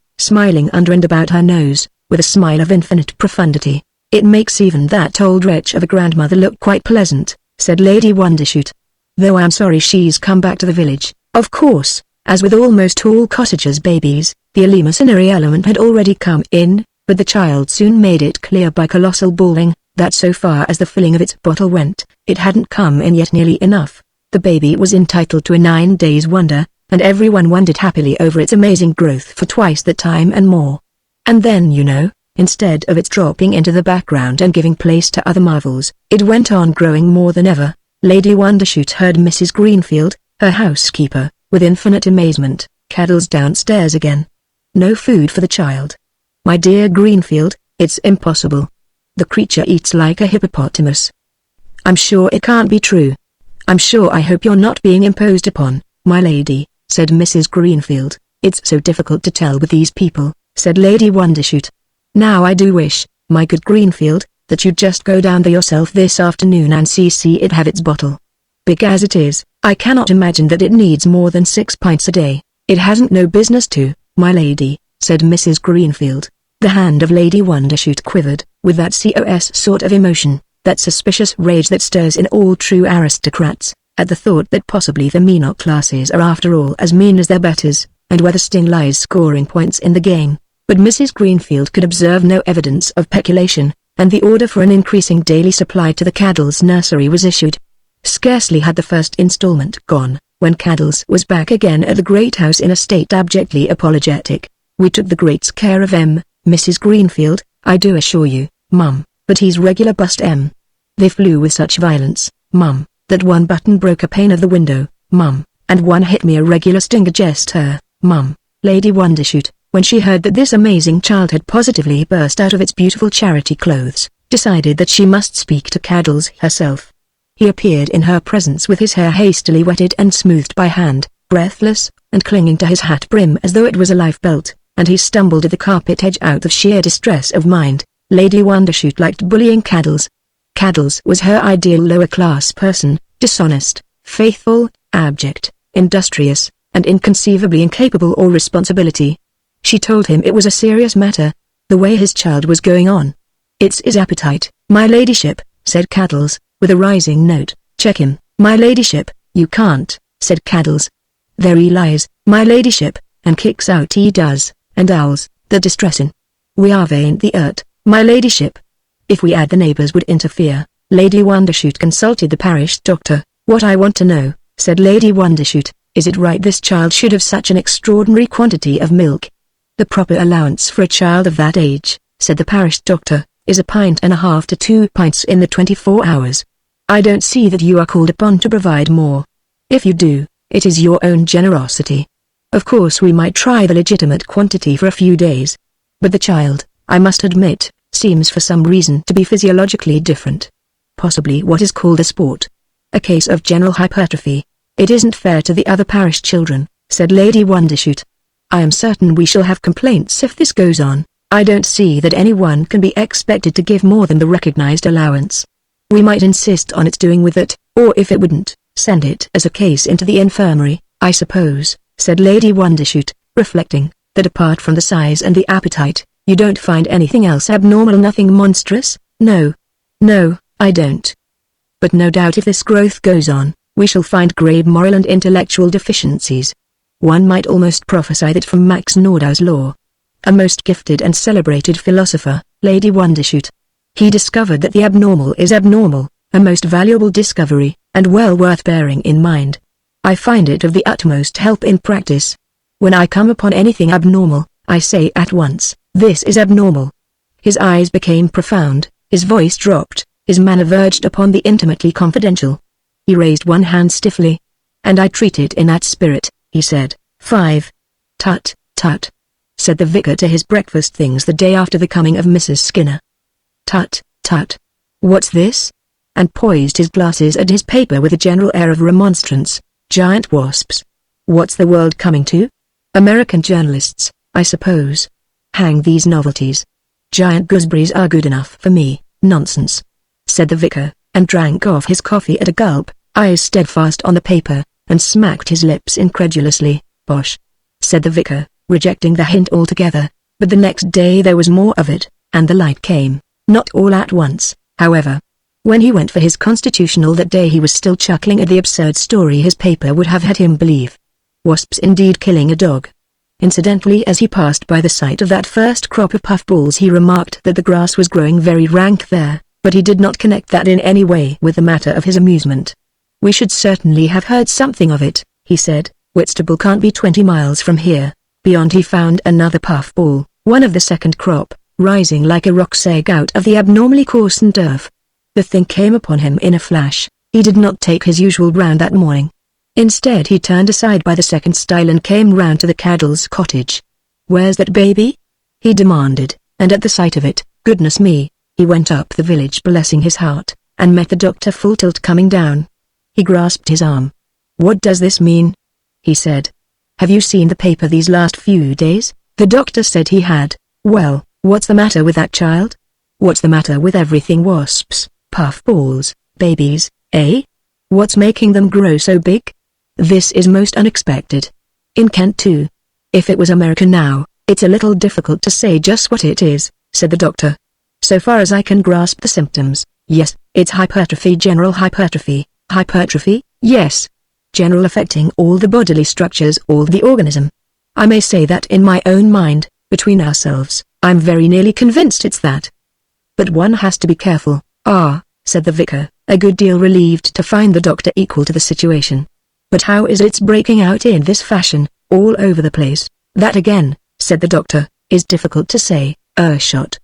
under and about her nose, with a smile of infinite profundity. "It makes even that old wretch of a grandmother look quite pleasant," said Lady Wondershoot. "Though I'm sorry she's come back to the village." Of course, as with almost all cottagers' babies, the eleemosynary element had already come in, but the child soon made it clear by colossal bawling, that so far as the filling of its bottle went, it hadn't come in yet nearly enough. The baby was entitled to a 9 days' wonder, and everyone wondered happily over its amazing growth for twice that time and more. And then, you know, instead of its dropping into the background and giving place to other marvels, it went on growing more than ever. Lady Wondershoot heard Mrs. Greenfield, her housekeeper, with infinite amazement, "Caddles downstairs again. No food for the child. My dear Greenfield, it's impossible. The creature eats like a hippopotamus. I'm sure it can't be true." "I'm sure I hope you're not being imposed upon, my lady," said Mrs. Greenfield. "It's so difficult to tell with these people," said Lady Wondershoot. "Now I do wish, my good Greenfield, that you'd just go down there yourself this afternoon and see it have its bottle. Big as it is, I cannot imagine that it needs more than 6 pints a day. "It hasn't no business to, my lady," said Mrs. Greenfield. The hand of Lady Wondershoot quivered, with that sort of emotion, that suspicious rage that stirs in all true aristocrats, at the thought that possibly the meaner classes are after all as mean as their betters, and where the sting lies scoring points in the game. But Mrs. Greenfield could observe no evidence of peculation, and the order for an increasing daily supply to the Caddles nursery was issued. Scarcely had the first installment gone, when Caddles was back again at the great house in a state abjectly apologetic. "We took the greatest care of Mrs. Greenfield, I do assure you, mum, but he's regular bust They flew with such violence, mum, that one button broke a pane of the window, mum, and one hit me a regular stinger just her, mum." Lady Wondershoot, when she heard that this amazing child had positively burst out of its beautiful charity clothes, decided that she must speak to Caddles herself. He appeared in her presence with his hair hastily wetted and smoothed by hand, breathless, and clinging to his hat brim as though it was a life belt, and he stumbled at the carpet edge out of sheer distress of mind. Lady Wondershoot liked bullying Caddles. Caddles was her ideal lower-class person, dishonest, faithful, abject, industrious, and inconceivably incapable of responsibility. She told him it was a serious matter, the way his child was going on. "It's his appetite, my ladyship," said Caddles, with a rising note. "Check him, my ladyship." "You can't," said Caddles. "There he lies, my ladyship, and kicks out he does, and owls, the distressin'. We are vain the ert, my ladyship. If we add the neighbors would interfere." Lady Wondershoot consulted the parish doctor. "What I want to know," said Lady Wondershoot, "is it right this child should have such an extraordinary quantity of milk?" "The proper allowance for a child of that age," said the parish doctor, "is 1.5 to 2 pints in the 24 hours. I don't see that you are called upon to provide more. If you do, it is your own generosity. Of course we might try the legitimate quantity for a few days. But the child, I must admit, seems for some reason to be physiologically different. Possibly what is called a sport. A case of general hypertrophy. It isn't fair to the other parish children," said Lady Wondershoot. "I am certain we shall have complaints if this goes on. I don't see that anyone can be expected to give more than the recognized allowance. We might insist on its doing with it, or if it wouldn't, send it as a case into the infirmary, I suppose," said Lady Wondershoot, reflecting, "that apart from the size and the appetite, you don't find anything else abnormal, nothing monstrous?" "No. No, I don't. But no doubt if this growth goes on, we shall find grave moral and intellectual deficiencies. One might almost prophesy that from Max Nordau's law. A most gifted and celebrated philosopher, Lady Wondershoot. He discovered that the abnormal is abnormal, a most valuable discovery, and well worth bearing in mind. I find it of the utmost help in practice. When I come upon anything abnormal, I say at once, this is abnormal." His eyes became profound, his voice dropped, his manner verged upon the intimately confidential. He raised one hand stiffly. "And I treat it in that spirit," he said. 5. "Tut, tut," said the vicar to his breakfast things the day after the coming of Mrs. Skinner. "Tut, tut. What's this?" and poised his glasses at his paper with a general air of remonstrance. "Giant wasps. What's the world coming to? American journalists, I suppose. Hang these novelties. Giant gooseberries are good enough for me." "Nonsense," said the vicar, and drank off his coffee at a gulp, eyes steadfast on the paper, and smacked his lips incredulously. "Bosh," said the vicar, rejecting the hint altogether, but the next day there was more of it, and the light came, not all at once, however. When he went for his constitutional that day he was still chuckling at the absurd story his paper would have had him believe. Wasps indeed killing a dog. Incidentally, as he passed by the site of that first crop of puffballs he remarked that the grass was growing very rank there, but he did not connect that in any way with the matter of his amusement. "We should certainly have heard something of it," he said. "Whitstable can't be 20 miles from here." Beyond he found another puffball, one of the second crop, rising like a rock's egg out of the abnormally coarsened turf. The thing came upon him in a flash. He did not take his usual round that morning. Instead he turned aside by the second stile and came round to the Caddles' cottage. "Where's that baby?" he demanded, and at the sight of it, goodness me, he went up the village blessing his heart, and met the doctor full tilt coming down. He grasped his arm. "What does this mean?" he said. "Have you seen the paper these last few days?" The doctor said he had. "Well, what's the matter with that child?" "What's the matter with everything? Wasps, puffballs, babies, eh? What's making them grow so big? This is most unexpected." In Kent too. If it was America now, it's a little difficult to say just what it is, said the doctor. So far as I can grasp the symptoms, yes, it's hypertrophy, general hypertrophy. Hypertrophy? Yes. General, affecting all the bodily structures, all the organism. I may say that in my own mind, between ourselves, I'm very nearly convinced it's that. But one has to be careful. Ah, said the vicar, a good deal relieved to find the doctor equal to the situation. But how is it's breaking out in this fashion, all over the place? That again, said the doctor, is difficult to say. Shot.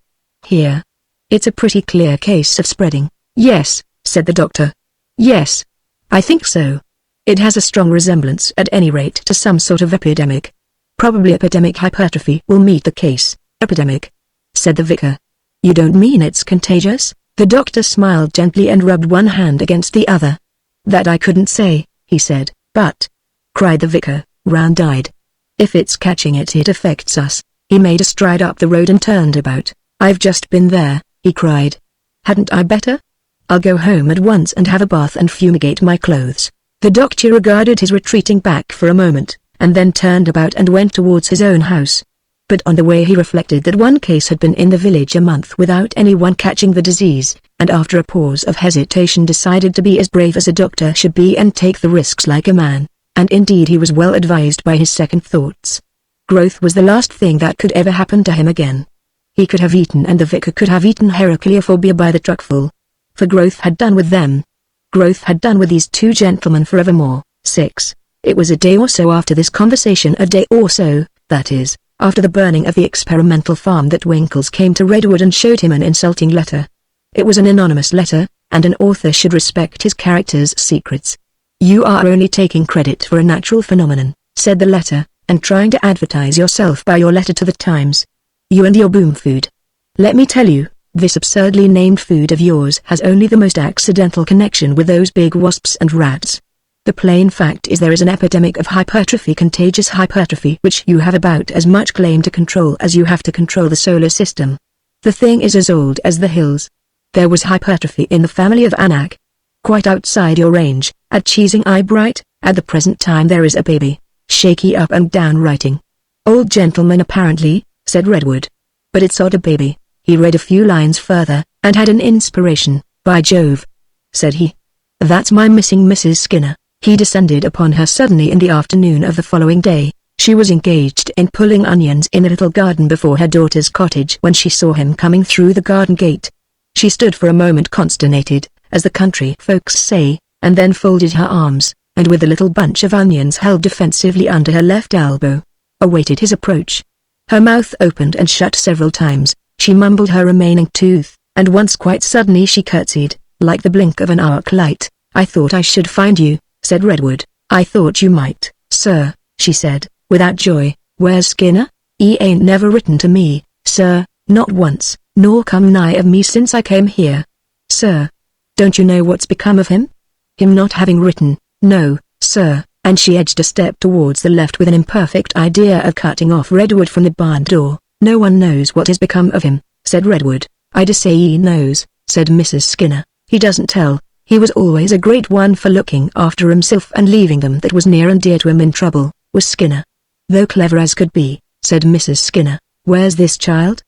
Here. It's a pretty clear case of spreading. Yes, said the doctor. Yes. I think so. It has a strong resemblance at any rate to some sort of epidemic. Probably epidemic hypertrophy will meet the case. Epidemic, said the vicar. You don't mean it's contagious? The doctor smiled gently and rubbed one hand against the other. That I couldn't say, he said, but, cried the vicar, round-eyed. If it's catching it, it affects us. He made a stride up the road and turned about. I've just been there, he cried. Hadn't I better? I'll go home at once and have a bath and fumigate my clothes. The doctor regarded his retreating back for a moment, and then turned about and went towards his own house. But on the way he reflected that one case had been in the village a month without anyone catching the disease, and after a pause of hesitation decided to be as brave as a doctor should be and take the risks like a man, and indeed he was well advised by his second thoughts. Growth was the last thing that could ever happen to him again. He could have eaten and the vicar could have eaten Heracleophobia by the truckful. For Growth had done with them. Growth had done with these two gentlemen forevermore. 6. It was a day or so after this conversation, a day or so, that is, after the burning of the experimental farm, that Winkles came to Redwood and showed him an insulting letter. It was an anonymous letter, and an author should respect his character's secrets. You are only taking credit for a natural phenomenon, said the letter, and trying to advertise yourself by your letter to the Times. You and your boom food. Let me tell you, this absurdly named food of yours has only the most accidental connection with those big wasps and rats. The plain fact is there is an epidemic of hypertrophy, contagious hypertrophy, which you have about as much claim to control as you have to control the solar system. The thing is as old as the hills. There was hypertrophy in the family of Anak. Quite outside your range, at Cheesing Eyebright, at the present time there is a baby, shaky up and down writing. Old gentleman apparently, said Redwood. But it's odd, a baby. He read a few lines further, and had an inspiration. By Jove, said he. That's my missing Mrs. Skinner. He descended upon her suddenly in the afternoon of the following day. She was engaged in pulling onions in a little garden before her daughter's cottage when she saw him coming through the garden gate. She stood for a moment consternated, as the country folks say, and then folded her arms, and with a little bunch of onions held defensively under her left elbow, awaited his approach. Her mouth opened and shut several times, she mumbled her remaining tooth, and once quite suddenly she curtsied, like the blink of an arc light. I thought I should find you, said Redwood. I thought you might, sir, she said, without joy. Where's Skinner? He ain't never written to me, sir, not once, nor come nigh of me since I came here. Sir, don't you know what's become of him? Him not having written, no, sir, and she edged a step towards the left with an imperfect idea of cutting off Redwood from the barn door. No one knows what has become of him, said Redwood. I dessay he knows, said Mrs. Skinner. He doesn't tell. He was always a great one for looking after himself and leaving them that was near and dear to him in trouble, was Skinner. Though clever as could be, said Mrs. Skinner. Where's this child?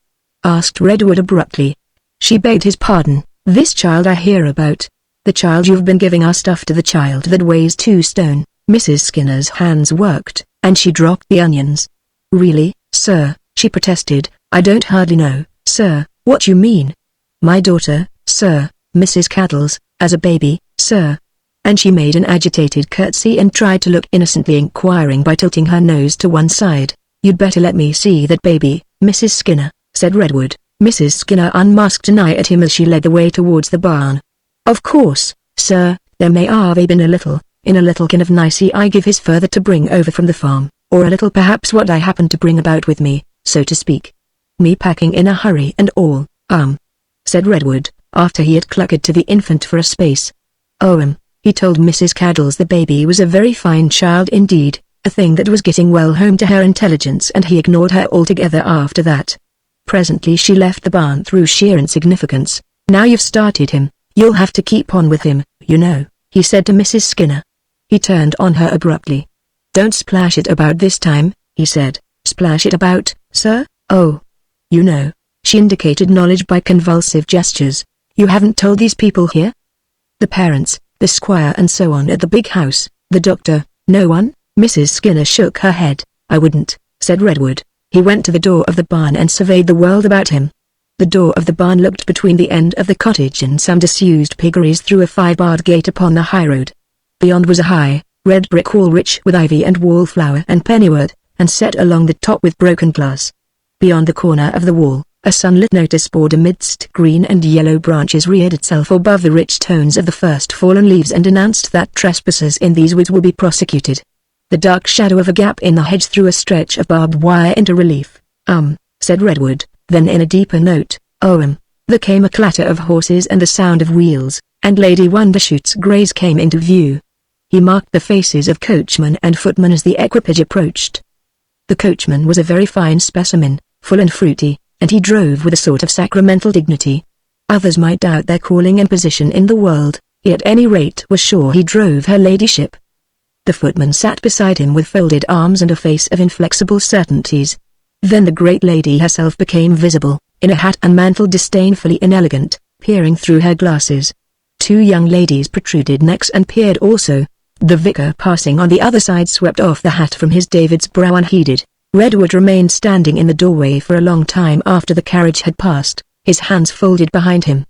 Asked Redwood abruptly. She begged his pardon. This child I hear about. The child you've been giving our stuff to, the child that weighs 2 stone. Mrs. Skinner's hands worked, and she dropped the onions. Really, sir, she protested, I don't hardly know, sir, what you mean. My daughter, sir, Mrs. Cattles, as a baby, sir. And she made an agitated curtsy and tried to look innocently inquiring by tilting her nose to one side. You'd better let me see that baby, Mrs. Skinner, said Redwood. Mrs. Skinner unmasked an eye at him as she led the way towards the barn. Of course, sir, there may have been a little, in a little kin of nicey I give his further to bring over from the farm, or a little perhaps what I happen to bring about with me, so to speak. Me packing in a hurry and all, said Redwood, after he had clucked to the infant for a space. He told Mrs. Caddles the baby was a very fine child indeed, a thing that was getting well home to her intelligence, and he ignored her altogether after that. Presently she left the barn through sheer insignificance. Now you've started him, you'll have to keep on with him, you know, he said to Mrs. Skinner. He turned on her abruptly. "Don't splash it about this time," he said. "Splash it about, sir? Oh. You know." She indicated knowledge by convulsive gestures. "You haven't told these people here? The parents, the squire and so on at the big house, the doctor, no one?" Mrs. Skinner shook her head. "I wouldn't," said Redwood. He went to the door of the barn and surveyed the world about him. The door of the barn looked between the end of the cottage and some disused piggeries through a 5-barred gate upon the high road. Beyond was a high, red brick wall rich with ivy and wallflower and pennywood, and set along the top with broken glass. Beyond the corner of the wall, a sunlit notice board amidst green and yellow branches reared itself above the rich tones of the first fallen leaves and announced that trespassers in these woods will be prosecuted. The dark shadow of a gap in the hedge threw a stretch of barbed wire into relief. Said Redwood, then in a deeper note, there came a clatter of horses and the sound of wheels, and Lady Wondershoot's greys came into view. He marked the faces of coachman and footman as the equipage approached. The coachman was a very fine specimen, full and fruity, and he drove with a sort of sacramental dignity. Others might doubt their calling and position in the world, he at any rate was sure he drove her ladyship. The footman sat beside him with folded arms and a face of inflexible certainties. Then the great lady herself became visible, in a hat and mantle disdainfully inelegant, peering through her glasses. 2 young ladies protruded necks and peered also. The vicar passing on the other side swept off the hat from his David's brow unheeded. Redwood remained standing in the doorway for a long time after the carriage had passed, his hands folded behind him.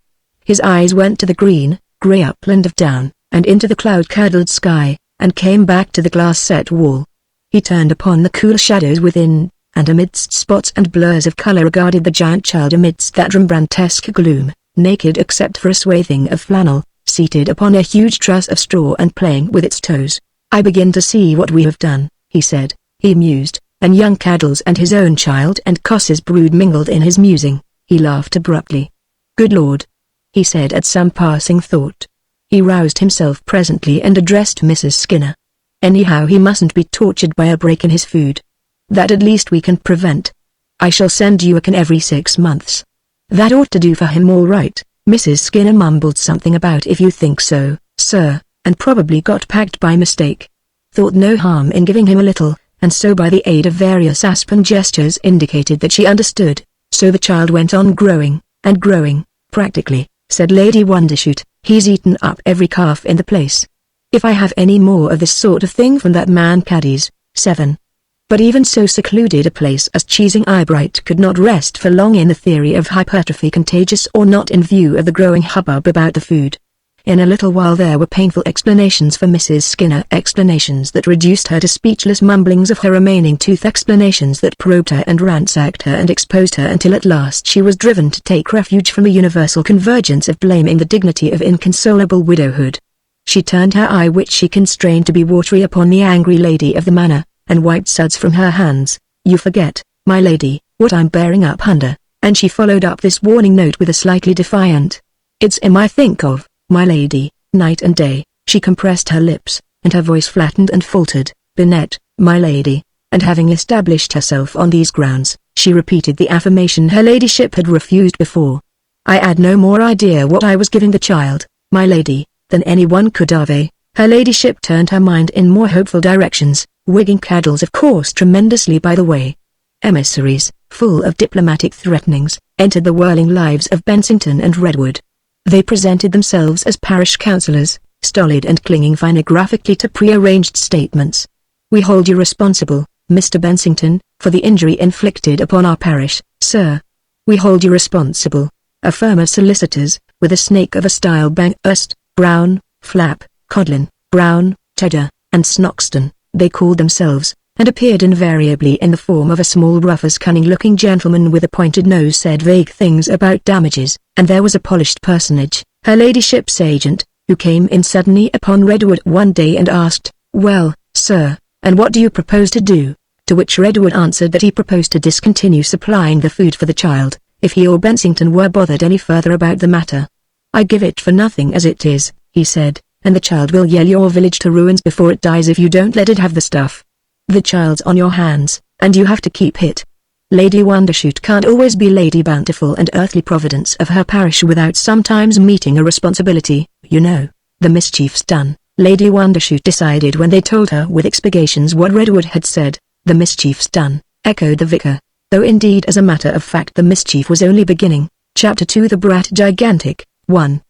His eyes went to the green, grey upland of down, and into the cloud-curdled sky, and came back to the glass-set wall. He turned upon the cool shadows within, and amidst spots and blurs of colour regarded the giant child amidst that Rembrandtesque gloom, naked except for a swathing of flannel, seated upon a huge truss of straw and playing with its toes. "I begin to see what we have done," he said. He mused, and young Caddles and his own child and Coss's brood mingled in his musing. He laughed abruptly. "Good Lord," he said at some passing thought. He roused himself presently and addressed Mrs. Skinner. "Anyhow he mustn't be tortured by a break in his food. That at least we can prevent. I shall send you a can every 6 months. That ought to do for him all right." Mrs. Skinner mumbled something about "if you think so, sir," and probably got packed by mistake. Thought no harm in giving him a little, and so by the aid of various aspen gestures indicated that she understood. So the child went on growing, and growing, practically, said Lady Wondershoot. "He's eaten up every calf in the place. If I have any more of this sort of thing from that man Caddy's, 7. But even so secluded a place as Cheesing Eyebright could not rest for long in the theory of hypertrophy contagious or not in view of the growing hubbub about the food. In a little while there were painful explanations for Mrs. Skinner, explanations that reduced her to speechless mumblings of her remaining tooth, explanations that probed her and ransacked her and exposed her until at last she was driven to take refuge from a universal convergence of blaming the dignity of inconsolable widowhood. She turned her eye, which she constrained to be watery, upon the angry lady of the manor, and wiped suds from her hands. "You forget, my lady, what I'm bearing up under," and she followed up this warning note with a slightly defiant, "It's 'im I think of, my lady, night and day." She compressed her lips, and her voice flattened and faltered. "Binette, my lady," and having established herself on these grounds, she repeated the affirmation her ladyship had refused before. "I had no more idea what I was giving the child, my lady, than anyone could have." Her ladyship turned her mind in more hopeful directions, wigging Caddles of course tremendously by the way. Emissaries, full of diplomatic threatenings, entered the whirling lives of Bensington and Redwood. They presented themselves as parish councillors, stolid and clinging phonographically to pre-arranged statements. "We hold you responsible, Mr. Bensington, for the injury inflicted upon our parish, sir. We hold you responsible." A firm of solicitors, with a snake of a style Banghurst, Brown, Flap, Codlin, Brown, Tedder, and Snoxton, they called themselves, and appeared invariably in the form of a small rufous cunning-looking gentleman with a pointed nose, said vague things about damages, and there was a polished personage, her ladyship's agent, who came in suddenly upon Redwood one day and asked, "Well, sir, and what do you propose to do?" To which Redwood answered that he proposed to discontinue supplying the food for the child, if he or Bensington were bothered any further about the matter. "I give it for nothing as it is," he said, "and the child will yell your village to ruins before it dies if you don't let it have the stuff. The child's on your hands, and you have to keep it. Lady Wondershoot can't always be Lady Bountiful and earthly providence of her parish without sometimes meeting a responsibility, you know. The mischief's done, Lady Wondershoot decided when they told her with expurgations what Redwood had said. "The mischief's done," echoed the vicar. Though indeed as a matter of fact the mischief was only beginning. Chapter 2 The Brat Gigantic. 1.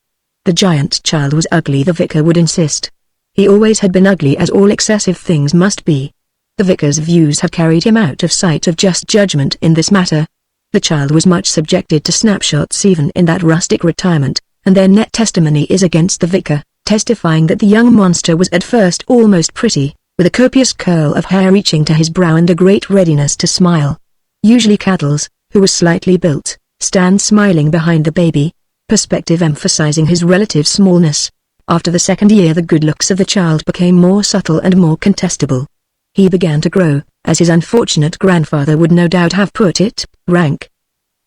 The giant child was ugly, the vicar would insist. He always had been ugly, as all excessive things must be. The vicar's views had carried him out of sight of just judgment in this matter. The child was much subjected to snapshots even in that rustic retirement, and their net testimony is against the vicar, testifying that the young monster was at first almost pretty, with a copious curl of hair reaching to his brow and a great readiness to smile. Usually Cattles, who was slightly built, stand smiling behind the baby, perspective emphasizing his relative smallness. After the second year the good looks of the child became more subtle and more contestable. He began to grow, as his unfortunate grandfather would no doubt have put it, rank.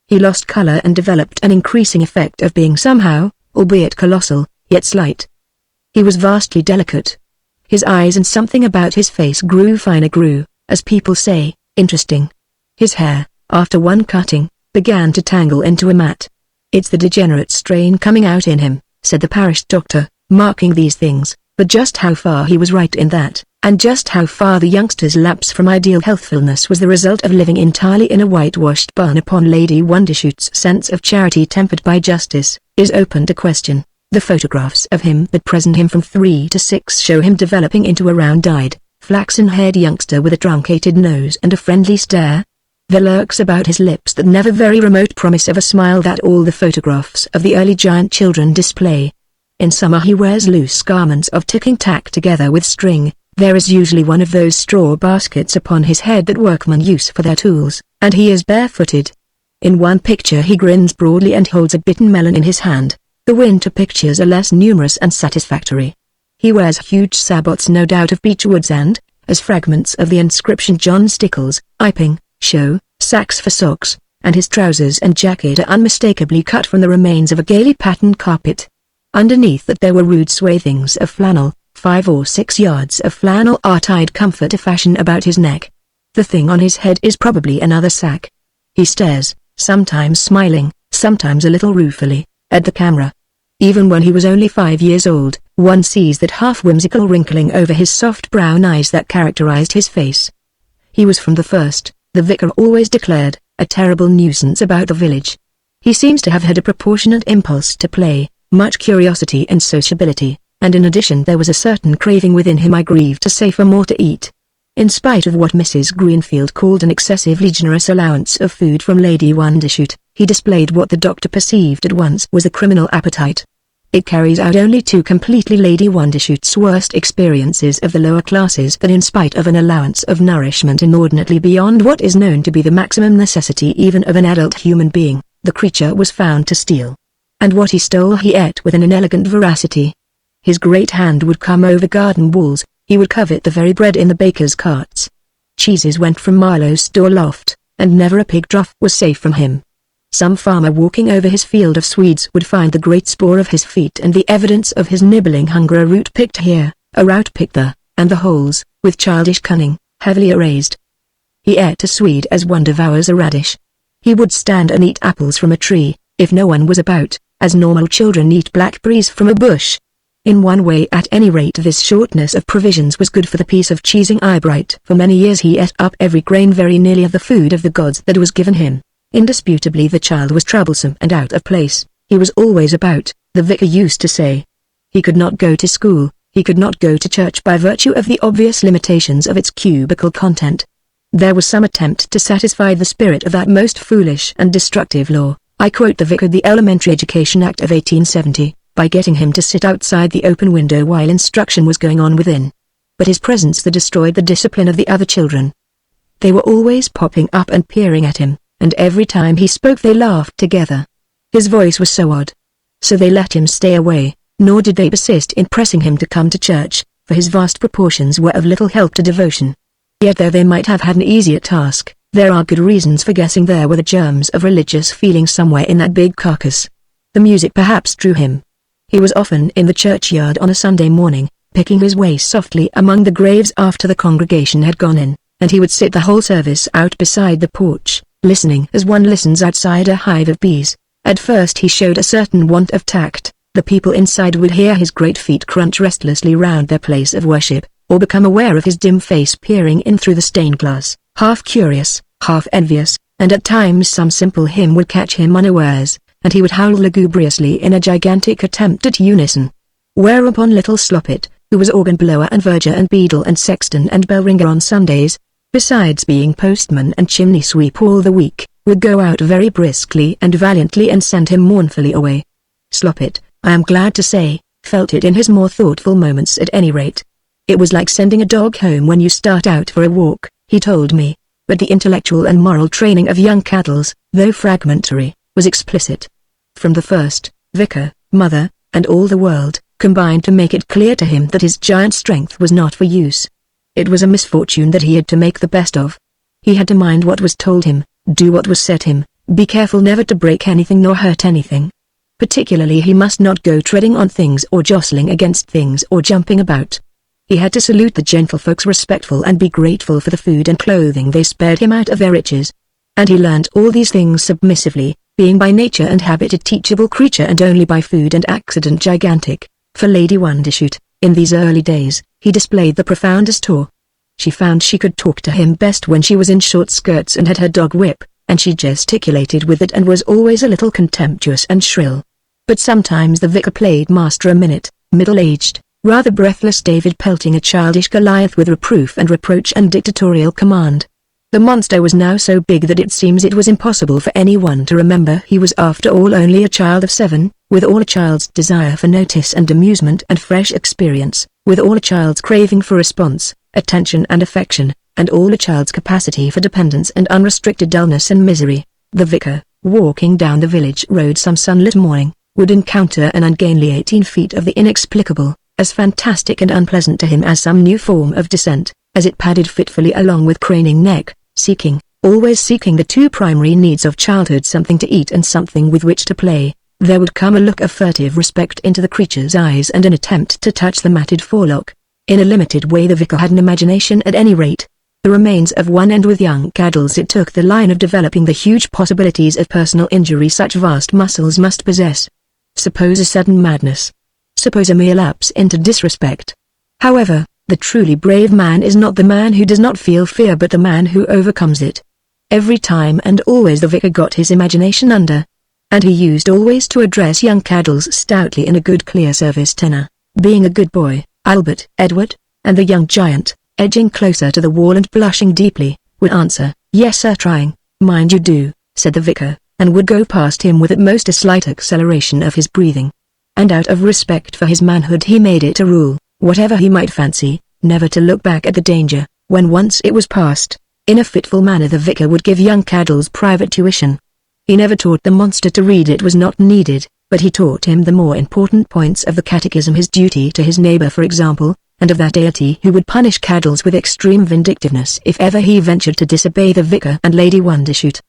He lost color and developed an increasing effect of being somehow, albeit colossal, yet slight. He was vastly delicate. His eyes and something about his face grew finer, grew, as people say, interesting. His hair, after one cutting, began to tangle into a mat. "It's the degenerate strain coming out in him," said the parish doctor, marking these things, but just how far he was right in that, and just how far the youngster's lapse from ideal healthfulness was the result of living entirely in a whitewashed barn upon Lady Wondershoot's sense of charity tempered by justice, is open to question. The photographs of him that present him from 3 to 6 show him developing into a round-eyed, flaxen-haired youngster with a truncated nose and a friendly stare. There lurks about his lips that never very remote promise of a smile that all the photographs of the early giant children display. In summer he wears loose garments of ticking tack together with string. There is usually one of those straw baskets upon his head that workmen use for their tools, and he is barefooted. In one picture he grins broadly and holds a bitten melon in his hand. The winter pictures are less numerous and satisfactory. He wears huge sabots, no doubt of beech woods, and, as fragments of the inscription John Stickles, Iping, show, sacks for socks, and his trousers and jacket are unmistakably cut from the remains of a gaily patterned carpet. Underneath that there were rude swathings of flannel. 5 or 6 yards of flannel are tied comfort to fashion about his neck. The thing on his head is probably another sack. He stares, sometimes smiling, sometimes a little ruefully, at the camera. Even when he was only 5 years old, one sees that half-whimsical wrinkling over his soft brown eyes that characterized his face. He was from the first, the vicar always declared, a terrible nuisance about the village. He seems to have had a proportionate impulse to play, much curiosity and sociability, and in addition there was a certain craving within him, I grieve to say, for more to eat. In spite of what Mrs. Greenfield called an excessively generous allowance of food from Lady Wondershoot, he displayed what the doctor perceived at once was a criminal appetite. It carries out only too completely Lady Wondershoot's worst experiences of the lower classes, that in spite of an allowance of nourishment inordinately beyond what is known to be the maximum necessity even of an adult human being, the creature was found to steal. And what he stole he ate with an inelegant voracity. His great hand would come over garden walls, he would covet the very bread in the baker's carts. Cheeses went from Marlowe's store loft, and never a pig trough was safe from him. Some farmer walking over his field of Swedes would find the great spoor of his feet and the evidence of his nibbling hunger, a root picked here, a root picked there, and the holes, with childish cunning, heavily erased. He ate a Swede as one devours a radish. He would stand and eat apples from a tree, if no one was about, as normal children eat blackberries from a bush. In one way at any rate this shortness of provisions was good for the piece of cheesing Eyebright. For many years he ate up every grain very nearly of the food of the gods that was given him. Indisputably the child was troublesome and out of place. He was always about, the vicar used to say. He could not go to school, he could not go to church by virtue of the obvious limitations of its cubical content. There was some attempt to satisfy the spirit of that most foolish and destructive law, I quote the vicar, the Elementary Education Act of 1870, by getting him to sit outside the open window while instruction was going on within. But his presence there destroyed the discipline of the other children. They were always popping up and peering at him, and every time he spoke they laughed together. His voice was so odd. So they let him stay away, nor did they persist in pressing him to come to church, for his vast proportions were of little help to devotion. Yet though they might have had an easier task, there are good reasons for guessing there were the germs of religious feeling somewhere in that big carcass. The music perhaps drew him. He was often in the churchyard on a Sunday morning, picking his way softly among the graves after the congregation had gone in, and he would sit the whole service out beside the porch, listening as one listens outside a hive of bees. At first he showed a certain want of tact, The people inside would hear his great feet crunch restlessly round their place of worship, or become aware of his dim face peering in through the stained glass, half curious, half envious, and at times some simple hymn would catch him unawares, and he would howl lugubriously in a gigantic attempt at unison. Whereupon little Sloppet, who was organ blower and verger and beadle and sexton and bell ringer on Sundays, besides being postman and chimney sweep all the week, would go out very briskly and valiantly and send him mournfully away. Sloppet, I am glad to say, felt it in his more thoughtful moments at any rate. It was like sending a dog home when you start out for a walk, he told me, but the intellectual and moral training of young Caddles, though fragmentary, was explicit. From the first, Vicar, Mother, and all the world, combined to make it clear to him that his giant strength was not for use. It was a misfortune that he had to make the best of. He had to mind what was told him, do what was said him, be careful never to break anything nor hurt anything. Particularly he must not go treading on things or jostling against things or jumping about. He had to salute the gentlefolks respectful and be grateful for the food and clothing they spared him out of their riches. And he learnt all these things submissively, being by nature and habit a teachable creature and only by food and accident gigantic. For Lady Wondershoot, in these early days, he displayed the profoundest awe. She found she could talk to him best when she was in short skirts and had her dog whip, and she gesticulated with it and was always a little contemptuous and shrill. But sometimes the vicar played master a minute, middle-aged, rather breathless David pelting a childish Goliath with reproof and reproach and dictatorial command. The monster was now so big that it seems it was impossible for anyone to remember he was after all only a child of 7, with all a child's desire for notice and amusement and fresh experience, with all a child's craving for response, attention and affection, and all a child's capacity for dependence and unrestricted dullness and misery. The vicar, walking down the village road some sunlit morning, would encounter an ungainly 18 feet of the inexplicable, as fantastic and unpleasant to him as some new form of descent, as it padded fitfully along with craning neck, always seeking the two primary needs of childhood, something to eat and something with which to play. There would come a look of furtive respect into the creature's eyes and an attempt to touch the matted forelock. In a limited way the vicar had an imagination at any rate. The remains of one, and with young Caddles it took the line of developing the huge possibilities of personal injury such vast muscles must possess. Suppose a sudden madness. Suppose a mere lapse into disrespect. However, the truly brave man is not the man who does not feel fear but the man who overcomes it. Every time and always the vicar got his imagination under. And he used always to address young Caddles stoutly in a good clear service tenor, being a good boy, Albert, Edward, and the young giant, edging closer to the wall and blushing deeply, would answer, "Yes sir, trying, mind you do," said the vicar, and would go past him with at most a slight acceleration of his breathing. And out of respect for his manhood he made it a rule, whatever he might fancy, never to look back at the danger, when once it was past. In a fitful manner the vicar would give young Caddles private tuition. He never taught the monster to read, it was not needed, but he taught him the more important points of the catechism, his duty to his neighbor for example, and of that deity who would punish Caddles with extreme vindictiveness if ever he ventured to disobey the vicar and Lady Wondershoot.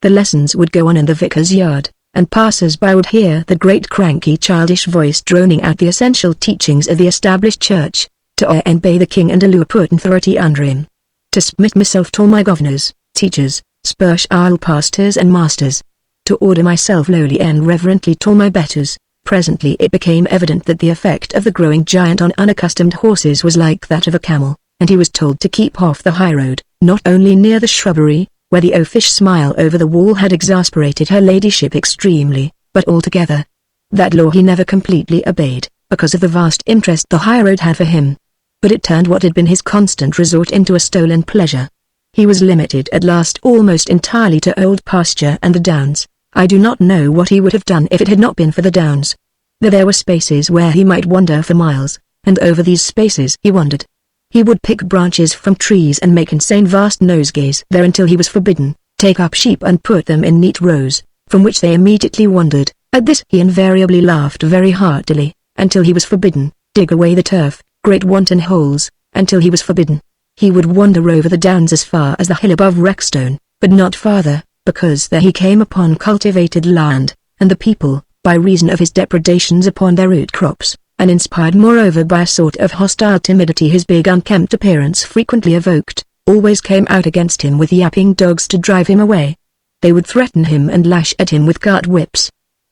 The lessons would go on in the vicar's yard, and passers-by would hear the great cranky childish voice droning out the essential teachings of the established church, to obey the king and allure put authority under him. To submit myself to my governors, teachers, spiritual pastors and masters. To order myself lowly and reverently to my betters. Presently it became evident that the effect of the growing giant on unaccustomed horses was like that of a camel, and he was told to keep off the high road, not only near the shrubbery, where the oafish smile over the wall had exasperated her ladyship extremely, but altogether. That law he never completely obeyed, because of the vast interest the high road had for him. But it turned what had been his constant resort into a stolen pleasure. He was limited at last almost entirely to old pasture and the downs. I do not know what he would have done if it had not been for the downs. There were spaces where he might wander for miles, and over these spaces he wandered. He would pick branches from trees and make insane vast nosegays there until he was forbidden, take up sheep and put them in neat rows, from which they immediately wandered. At this he invariably laughed very heartily, until he was forbidden, dig away the turf, great wanton holes, until he was forbidden. He would wander over the downs as far as the hill above Rexstone, but not farther, because there he came upon cultivated land, and the people, by reason of his depredations upon their root crops, and inspired moreover by a sort of hostile timidity his big unkempt appearance frequently evoked, always came out against him with yapping dogs to drive him away. They would threaten him and lash at him with cart whips.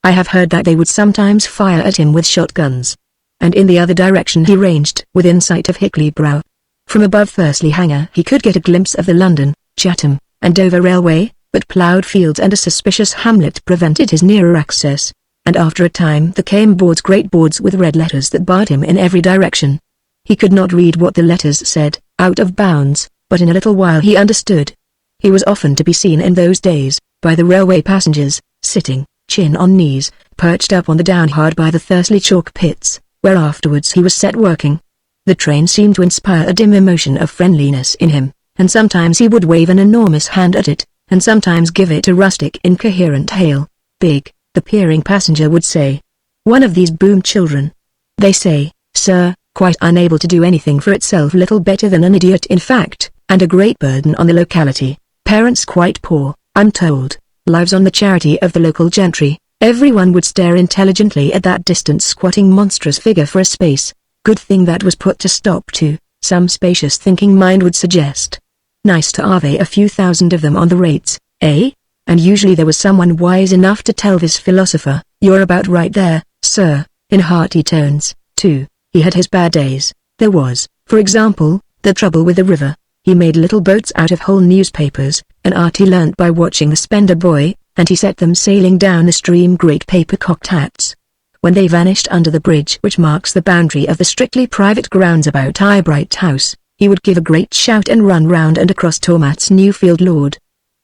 I have heard that they would sometimes fire at him with shotguns. And in the other direction he ranged within sight of Hickley Brow. From above Thursley Hanger he could get a glimpse of the London, Chatham, and Dover Railway, but ploughed fields and a suspicious hamlet prevented his nearer access, and after a time there came great boards with red letters that barred him in every direction. He could not read what the letters said, out of bounds, but in a little while he understood. He was often to be seen in those days, by the railway passengers, sitting, chin on knees, perched up on the down hard by the Thursley chalk pits, where afterwards he was set working. The train seemed to inspire a dim emotion of friendliness in him, and sometimes he would wave an enormous hand at it, and sometimes give it a rustic incoherent hail. Big, the peering passenger would say. One of these boom children. They say, sir, quite unable to do anything for itself, little better than an idiot in fact, and a great burden on the locality, parents quite poor, I'm told, lives on the charity of the local gentry. Everyone would stare intelligently at that distant squatting monstrous figure for a space. Good thing that was put to stop too, some spacious thinking mind would suggest. Nice to have a few thousand of them on the rates, eh? And usually there was someone wise enough to tell this philosopher, you're about right there, sir, in hearty tones, too. He had his bad days. There was, for example, the trouble with the river. He made little boats out of whole newspapers, an art he learnt by watching the Spender Boy, and he set them sailing down the stream great paper cocked hats. When they vanished under the bridge which marks the boundary of the strictly private grounds about Eyebright House, he would give a great shout and run round and across Tormat's Newfield Lord.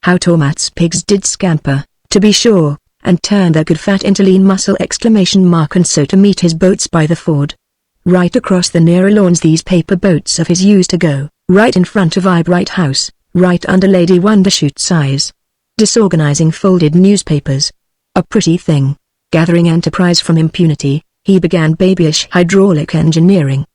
How Tormat's pigs did scamper, to be sure, and turn their good fat into lean muscle ! And so to meet his boats by the ford. Right across the nearer lawns these paper boats of his used to go, right in front of Eyebright House, right under Lady Wondershoot's eyes. Disorganizing folded newspapers. A pretty thing. Gathering enterprise from impunity, he began babyish hydraulic engineering.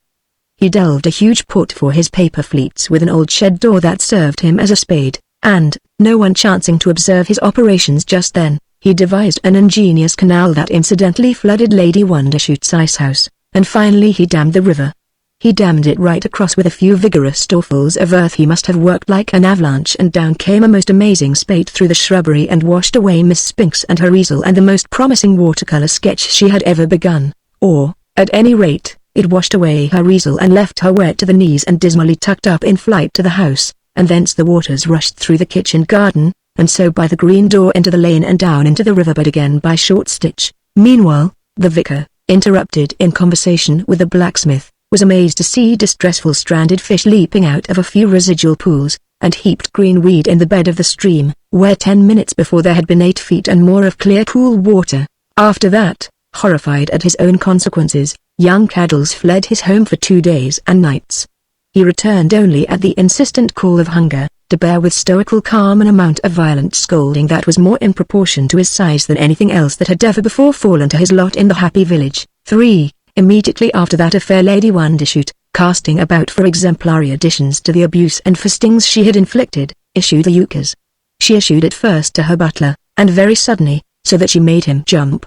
He delved a huge port for his paper fleets with an old shed door that served him as a spade, and, no one chancing to observe his operations just then, he devised an ingenious canal that incidentally flooded Lady Wondershoot's icehouse, and finally he dammed the river. He dammed it right across with a few vigorous storefuls of earth. He must have worked like an avalanche, and down came a most amazing spate through the shrubbery and washed away Miss Spinks and her easel and the most promising watercolor sketch she had ever begun, or, at any rate, it washed away her easel and left her wet to the knees and dismally tucked up in flight to the house, and thence the waters rushed through the kitchen garden, and so by the green door into the lane and down into the river, but again by short stitch. Meanwhile, the vicar, interrupted in conversation with the blacksmith, was amazed to see distressful stranded fish leaping out of a few residual pools, and heaped green weed in the bed of the stream, where 10 minutes before there had been 8 feet and more of clear cool water. After that, horrified at his own consequences, young Caddles fled his home for 2 days and nights. He returned only at the insistent call of hunger, to bear with stoical calm an amount of violent scolding that was more in proportion to his size than anything else that had ever before fallen to his lot in the happy village. 3. Immediately after that affair Lady Wondershoot, casting about for exemplary additions to the abuse and fistings she had inflicted, issued the ukase. She issued it first to her butler, and very suddenly, so that she made him jump.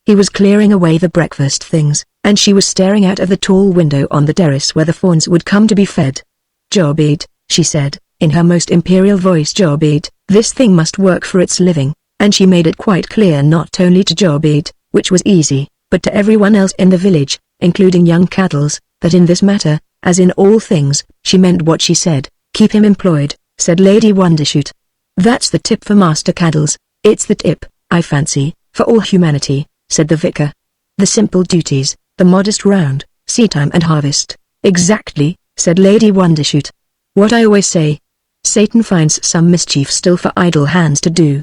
He was clearing away the breakfast things, and she was staring out of the tall window on the terrace where the fawns would come to be fed. "Jobade," she said, in her most imperial voice, "Jobade, this thing must work for its living," and she made it quite clear not only to Jobade, which was easy, but to everyone else in the village, including young Caddles, that in this matter, as in all things, she meant what she said. "Keep him employed," said Lady Wondershoot. "That's the tip for Master Caddles. It's the tip, I fancy, for all humanity," said the vicar. "The simple duties, the modest round, seedtime and harvest." "Exactly," said Lady Wondershoot. "What I always say. Satan finds some mischief still for idle hands to do.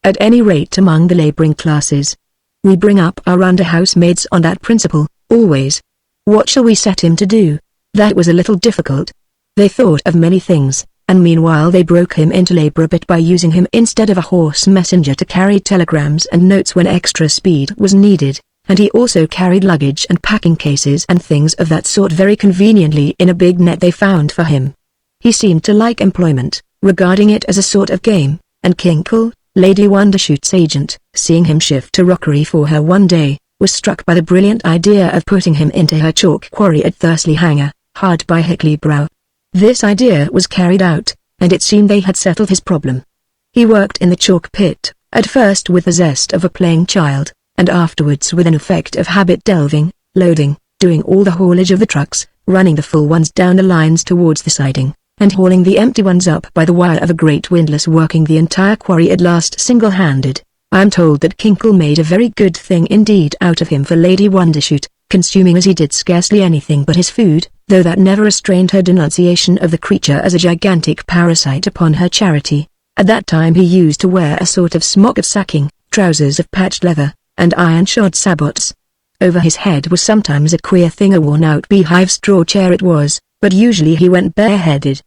At any rate among the labouring classes. We bring up our under-housemaids on that principle, always. What shall we set him to do?" That was a little difficult. They thought of many things, and meanwhile they broke him into labour a bit by using him instead of a horse messenger to carry telegrams and notes when extra speed was needed, and he also carried luggage and packing cases and things of that sort very conveniently in a big net they found for him. He seemed to like employment, regarding it as a sort of game, and Kinkle, Lady Wondershoot's agent, seeing him shift to rockery for her one day, was struck by the brilliant idea of putting him into her chalk quarry at Thursley Hanger, hard by Hickley Brow. This idea was carried out, and it seemed they had settled his problem. He worked in the chalk pit, at first with the zest of a playing child, and afterwards with an effect of habit delving, loading, doing all the haulage of the trucks, running the full ones down the lines towards the siding, and hauling the empty ones up by the wire of a great windlass, working the entire quarry at last single-handed. I am told that Kinkle made a very good thing indeed out of him for Lady Wondershoot, consuming as he did scarcely anything but his food, though that never restrained her denunciation of the creature as a gigantic parasite upon her charity. At that time he used to wear a sort of smock of sacking, trousers of patched leather, and iron-shod sabots. Over his head was sometimes a queer thing, a worn-out beehive straw chair it was, but usually he went bareheaded.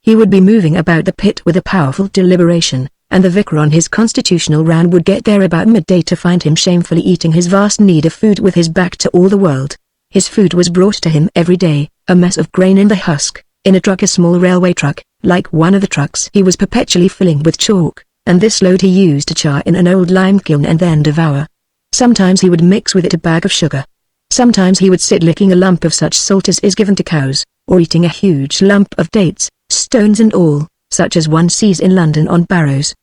He would be moving about the pit with a powerful deliberation, and the vicar on his constitutional round would get there about midday to find him shamefully eating his vast need of food with his back to all the world. His food was brought to him every day, a mess of grain in the husk, in a truck, a small railway truck, like one of the trucks he was perpetually filling with chalk, and this load he used to char in an old lime kiln and then devour. Sometimes he would mix with it a bag of sugar. Sometimes he would sit licking a lump of such salt as is given to cows, or eating a huge lump of dates, stones and all, such as one sees in London on barrows.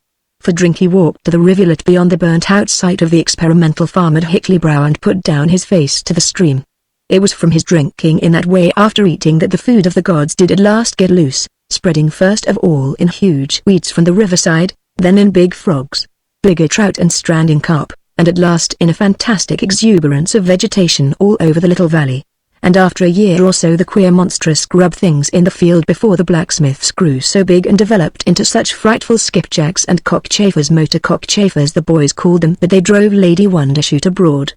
For drink he walked to the rivulet beyond the burnt-out site of the experimental farm at Hickley Brow and put down his face to the stream. It was from his drinking in that way after eating that the food of the gods did at last get loose, spreading first of all in huge weeds from the riverside, then in big frogs, bigger trout and stranding carp, and at last in a fantastic exuberance of vegetation all over the little valley. And after a year or so the queer monstrous grub things in the field before the blacksmiths grew so big and developed into such frightful skipjacks and cockchafers, motor cockchafers the boys called them, that they drove Lady Wondershoot abroad.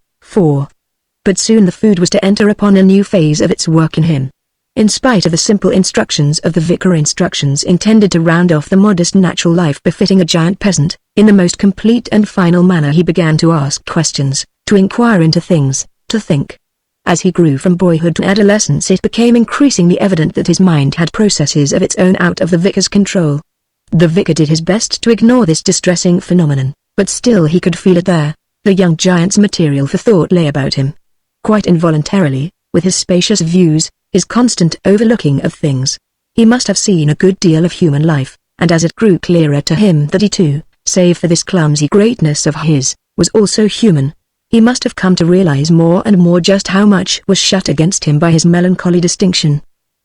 But soon the food was to enter upon a new phase of its work in him. In spite of the simple instructions of the vicar, instructions intended to round off the modest natural life befitting a giant peasant, in the most complete and final manner he began to ask questions, to inquire into things, to think. As he grew from boyhood to adolescence it became increasingly evident that his mind had processes of its own out of the vicar's control. The vicar did his best to ignore this distressing phenomenon, but still he could feel it there. The young giant's material for thought lay about him. Quite involuntarily, with his spacious views, his constant overlooking of things, he must have seen a good deal of human life, and as it grew clearer to him that he too, save for this clumsy greatness of his, was also human, he must have come to realize more and more just how much was shut against him by his melancholy distinction.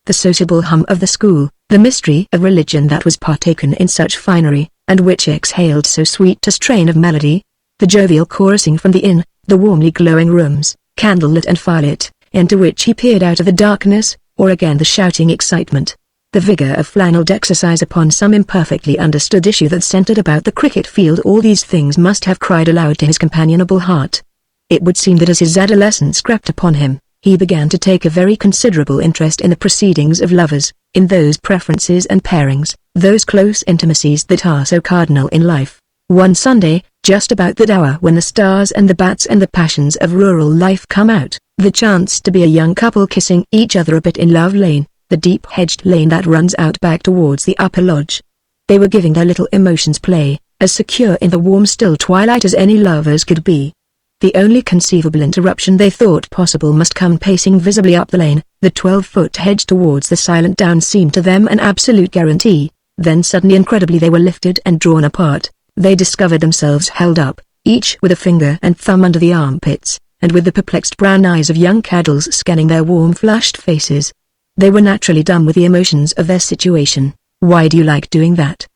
The sociable hum of the school, the mystery of religion that was partaken in such finery, and which exhaled so sweet a strain of melody, the jovial chorusing from the inn, the warmly glowing rooms, candlelit and firelit, into which he peered out of the darkness, or again the shouting excitement, the vigor of flannelled exercise upon some imperfectly understood issue that centered about the cricket field, all these things must have cried aloud to his companionable heart. It would seem that as his adolescence crept upon him, he began to take a very considerable interest in the proceedings of lovers, in those preferences and pairings, those close intimacies that are so cardinal in life. One Sunday, just about that hour when the stars and the bats and the passions of rural life come out, there chanced to be a young couple kissing each other a bit in Love Lane, the deep-hedged lane that runs out back towards the upper lodge. They were giving their little emotions play, as secure in the warm still twilight as any lovers could be. The only conceivable interruption they thought possible must come pacing visibly up the lane. The 12-foot hedge towards the silent down seemed to them an absolute guarantee. Then suddenly, incredibly, they were lifted and drawn apart. They discovered themselves held up, each with a finger and thumb under the armpits, and with the perplexed brown eyes of young caddies scanning their warm flushed faces. They were naturally dumb with the emotions of their situation. "Why do you like doing that?"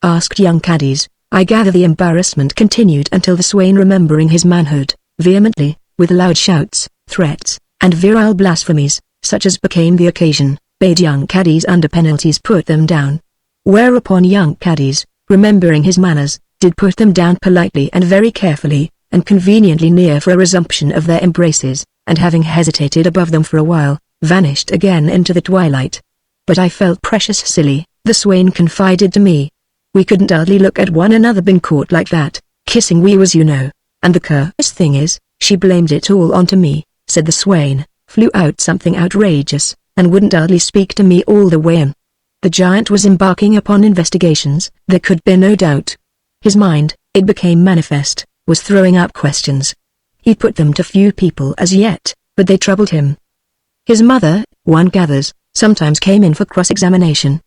asked young caddies. I gather the embarrassment continued until the swain, remembering his manhood, vehemently, with loud shouts, threats, and virile blasphemies, such as became the occasion, bade young caddies under penalties put them down. Whereupon young caddies, remembering his manners, did put them down politely and very carefully, and conveniently near for a resumption of their embraces, and having hesitated above them for a while, vanished again into the twilight. But I felt precious silly, the swain confided to me. We couldn't hardly look at one another been caught like that, kissing we was, you know, and the curse thing is, she blamed it all onto me, said the swain, flew out something outrageous, and wouldn't hardly speak to me all the way in. The giant was embarking upon investigations, there could be no doubt. His mind, it became manifest, was throwing up questions. He put them to few people as yet, but they troubled him. His mother, one gathers, sometimes came in for cross-examination.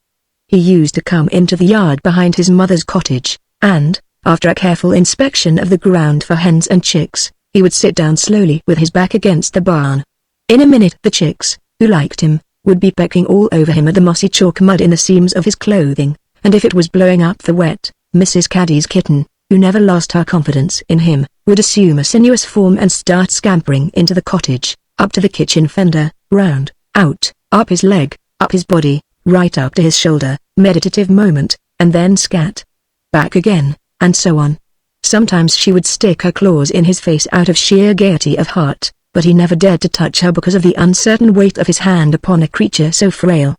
He used to come into the yard behind his mother's cottage, and, after a careful inspection of the ground for hens and chicks, he would sit down slowly with his back against the barn. In a minute the chicks, who liked him, would be pecking all over him at the mossy chalk mud in the seams of his clothing, and if it was blowing up the wet, Mrs. Caddy's kitten, who never lost her confidence in him, would assume a sinuous form and start scampering into the cottage, up to the kitchen fender, round, out, up his leg, up his body, right up to his shoulder, meditative moment, and then scat. Back again, and so on. Sometimes she would stick her claws in his face out of sheer gaiety of heart, but he never dared to touch her because of the uncertain weight of his hand upon a creature so frail.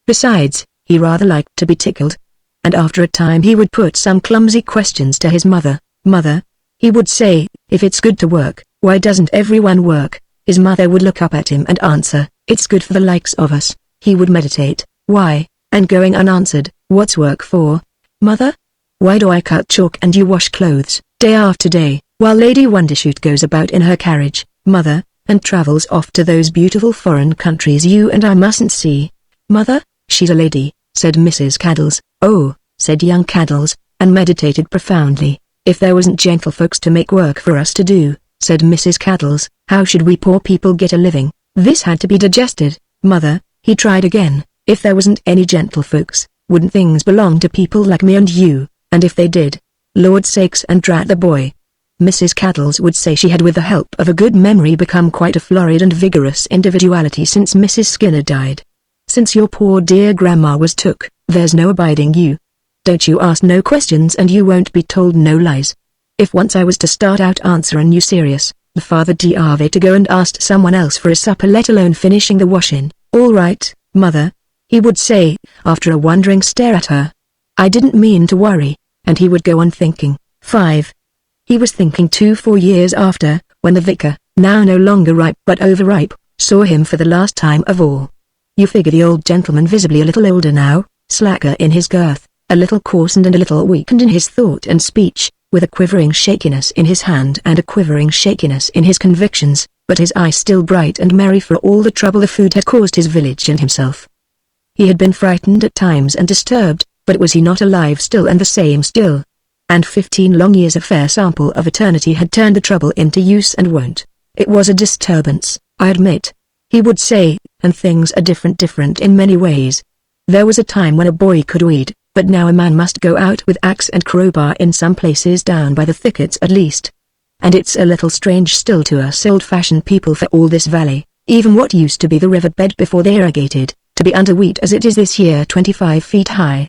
Besides, he rather liked to be tickled. And after a time he would put some clumsy questions to his mother. "Mother," he would say, "if it's good to work, why doesn't everyone work?" His mother would look up at him and answer, "It's good for the likes of us." He would meditate, "Why?" and going unanswered, "What's work for, Mother? Why do I cut chalk and you wash clothes, day after day, while Lady Wondershoot goes about in her carriage, Mother, and travels off to those beautiful foreign countries you and I mustn't see? Mother, she's a lady," said Mrs. Caddles. "Oh," said young Caddles, and meditated profoundly. "If there wasn't gentlefolks to make work for us to do," said Mrs. Caddles, "how should we poor people get a living?" This had to be digested. "Mother," he tried again, "if there wasn't any gentlefolks, wouldn't things belong to people like me and you? And if they did, Lord sakes and drat the boy." Mrs. Caddles would say she had with the help of a good memory become quite a florid and vigorous individuality since Mrs. Skinner died. "Since your poor dear grandma was took, there's no abiding you. Don't you ask no questions and you won't be told no lies. If once I was to start out answerin' you serious, the father d'ave to go and ask someone else for a supper let alone finishing the washin'." "All right, Mother," he would say, after a wondering stare at her. "I didn't mean to worry," and he would go on thinking. 5. He was thinking 4 years after, when the vicar, now no longer ripe but overripe, saw him for the last time of all. You figure the old gentleman visibly a little older now, slacker in his girth, a little coarsened and a little weakened in his thought and speech, with a quivering shakiness in his hand and a quivering shakiness in his convictions, but his eye still bright and merry for all the trouble the food had caused his village and himself. He had been frightened at times and disturbed, but was he not alive still and the same still? And 15 long years of fair sample of eternity had turned the trouble into use and won't. "It was a disturbance, I admit," he would say, "and things are different in many ways. There was a time when a boy could weed, but now a man must go out with axe and crowbar in some places down by the thickets at least. And it's a little strange still to us old-fashioned people for all this valley, even what used to be the riverbed before they irrigated, to be under wheat as it is this year 25 feet high.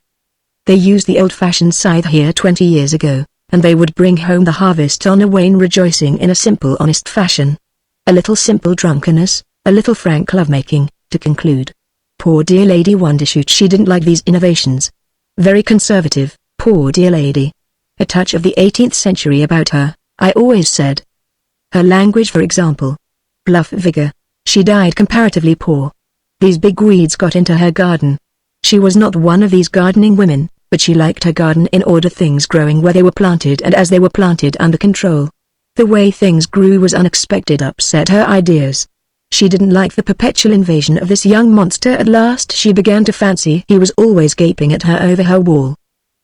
They used the old-fashioned scythe here 20 years ago, and they would bring home the harvest on a wain rejoicing in a simple honest fashion. A little simple drunkenness, a little frank lovemaking, to conclude. Poor dear Lady Wondershoot, she didn't like these innovations. Very conservative, poor dear lady. A touch of the 18th century about her, I always said. Her language for example. Bluff vigor. She died comparatively poor. These big weeds got into her garden. She was not one of these gardening women, but she liked her garden in order things growing where they were planted and as they were planted under control. The way things grew was unexpected upset her ideas. She didn't like the perpetual invasion of this young monster. At last she began to fancy he was always gaping at her over her wall.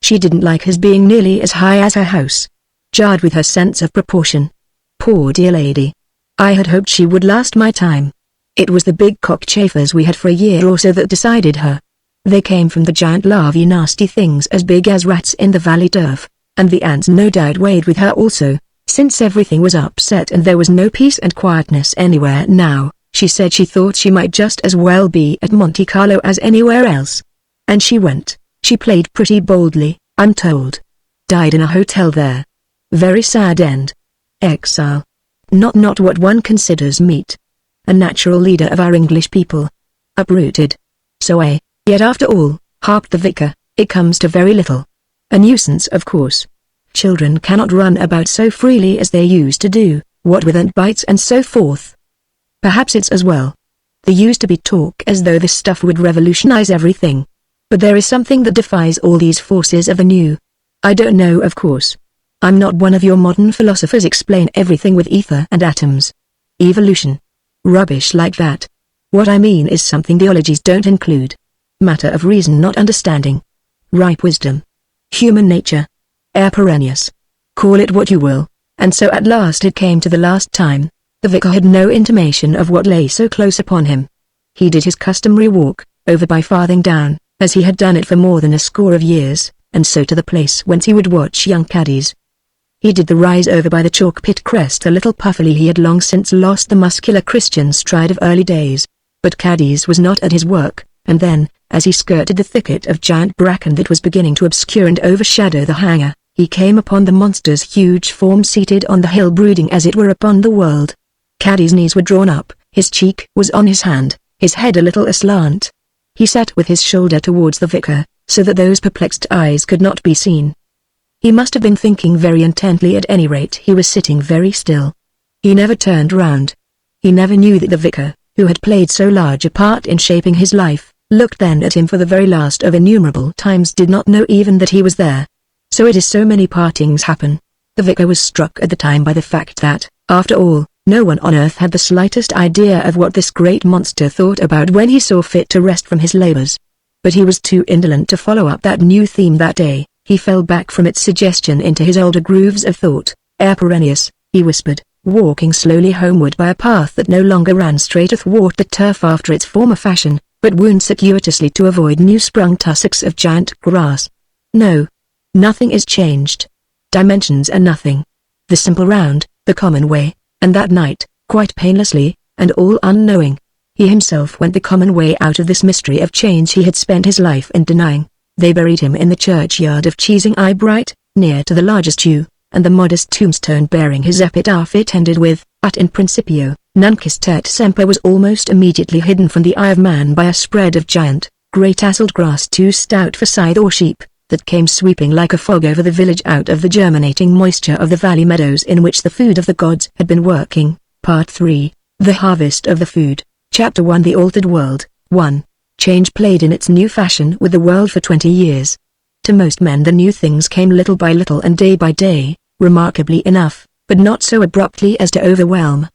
She didn't like his being nearly as high as her house. Jarred with her sense of proportion. Poor dear lady. I had hoped she would last my time. It was the big cockchafers we had for a year or so that decided her. They came from the giant larvae nasty things as big as rats in the valley turf, and the ants no doubt weighed with her also, since everything was upset and there was no peace and quietness anywhere now. She said she thought she might just as well be at Monte Carlo as anywhere else. And she went. She played pretty boldly, I'm told. Died in a hotel there. Very sad end. Exile. Not what one considers meet. A natural leader of our English people. Uprooted. So yet after all, harped the vicar, it comes to very little. A nuisance of course. Children cannot run about so freely as they used to do, what with ant bites and so forth. Perhaps it's as well. There used to be talk as though this stuff would revolutionize everything. But there is something that defies all these forces of the new. I don't know of course. I'm not one of your modern philosophers explain everything with ether and atoms. Evolution. Rubbish like that. What I mean is something theologies don't include. Matter of reason not understanding. Ripe wisdom. Human nature. Air perennius. Call it what you will, and so at last it came to the last time. The vicar had no intimation of what lay so close upon him. He did his customary walk, over by Farthing Down, as he had done it for more than a score of years, and so to the place whence he would watch young caddies. He did the rise over by the chalk pit crest a little puffily. He had long since lost the muscular Christian stride of early days. But caddies was not at his work, and then, as he skirted the thicket of giant bracken that was beginning to obscure and overshadow the hangar, he came upon the monster's huge form seated on the hill, brooding as it were upon the world. Caddy's knees were drawn up, his cheek was on his hand, his head a little aslant. He sat with his shoulder towards the vicar, so that those perplexed eyes could not be seen. He must have been thinking very intently. At any rate he was sitting very still. He never turned round. He never knew that the vicar, who had played so large a part in shaping his life, looked then at him for the very last of innumerable times, did not know even that he was there. So it is so many partings happen. The vicar was struck at the time by the fact that, after all, no one on earth had the slightest idea of what this great monster thought about when he saw fit to rest from his labors. But he was too indolent to follow up that new theme that day. He fell back from its suggestion into his older grooves of thought. "Air perennius," he whispered, walking slowly homeward by a path that no longer ran straight athwart the turf after its former fashion, but wound circuitously to avoid new-sprung tussocks of giant grass. "No. Nothing is changed. Dimensions are nothing. The simple round, the common way." And that night, quite painlessly, and all unknowing, he himself went the common way out of this mystery of change he had spent his life in denying. They buried him in the churchyard of Cheesing Eyebright, near to the largest yew, and the modest tombstone bearing his epitaph it ended with, "Ut in principio, nunc est et semper," was almost immediately hidden from the eye of man by a spread of giant, grey-tasseled grass too stout for scythe or sheep, that came sweeping like a fog over the village out of the germinating moisture of the valley meadows in which the food of the gods had been working. Part 3, The Harvest of the Food, Chapter 1. The Altered World. 1. Change played in its new fashion with the world for 20 years. To most men the new things came little by little and day by day, remarkably enough, but not so abruptly as to overwhelm.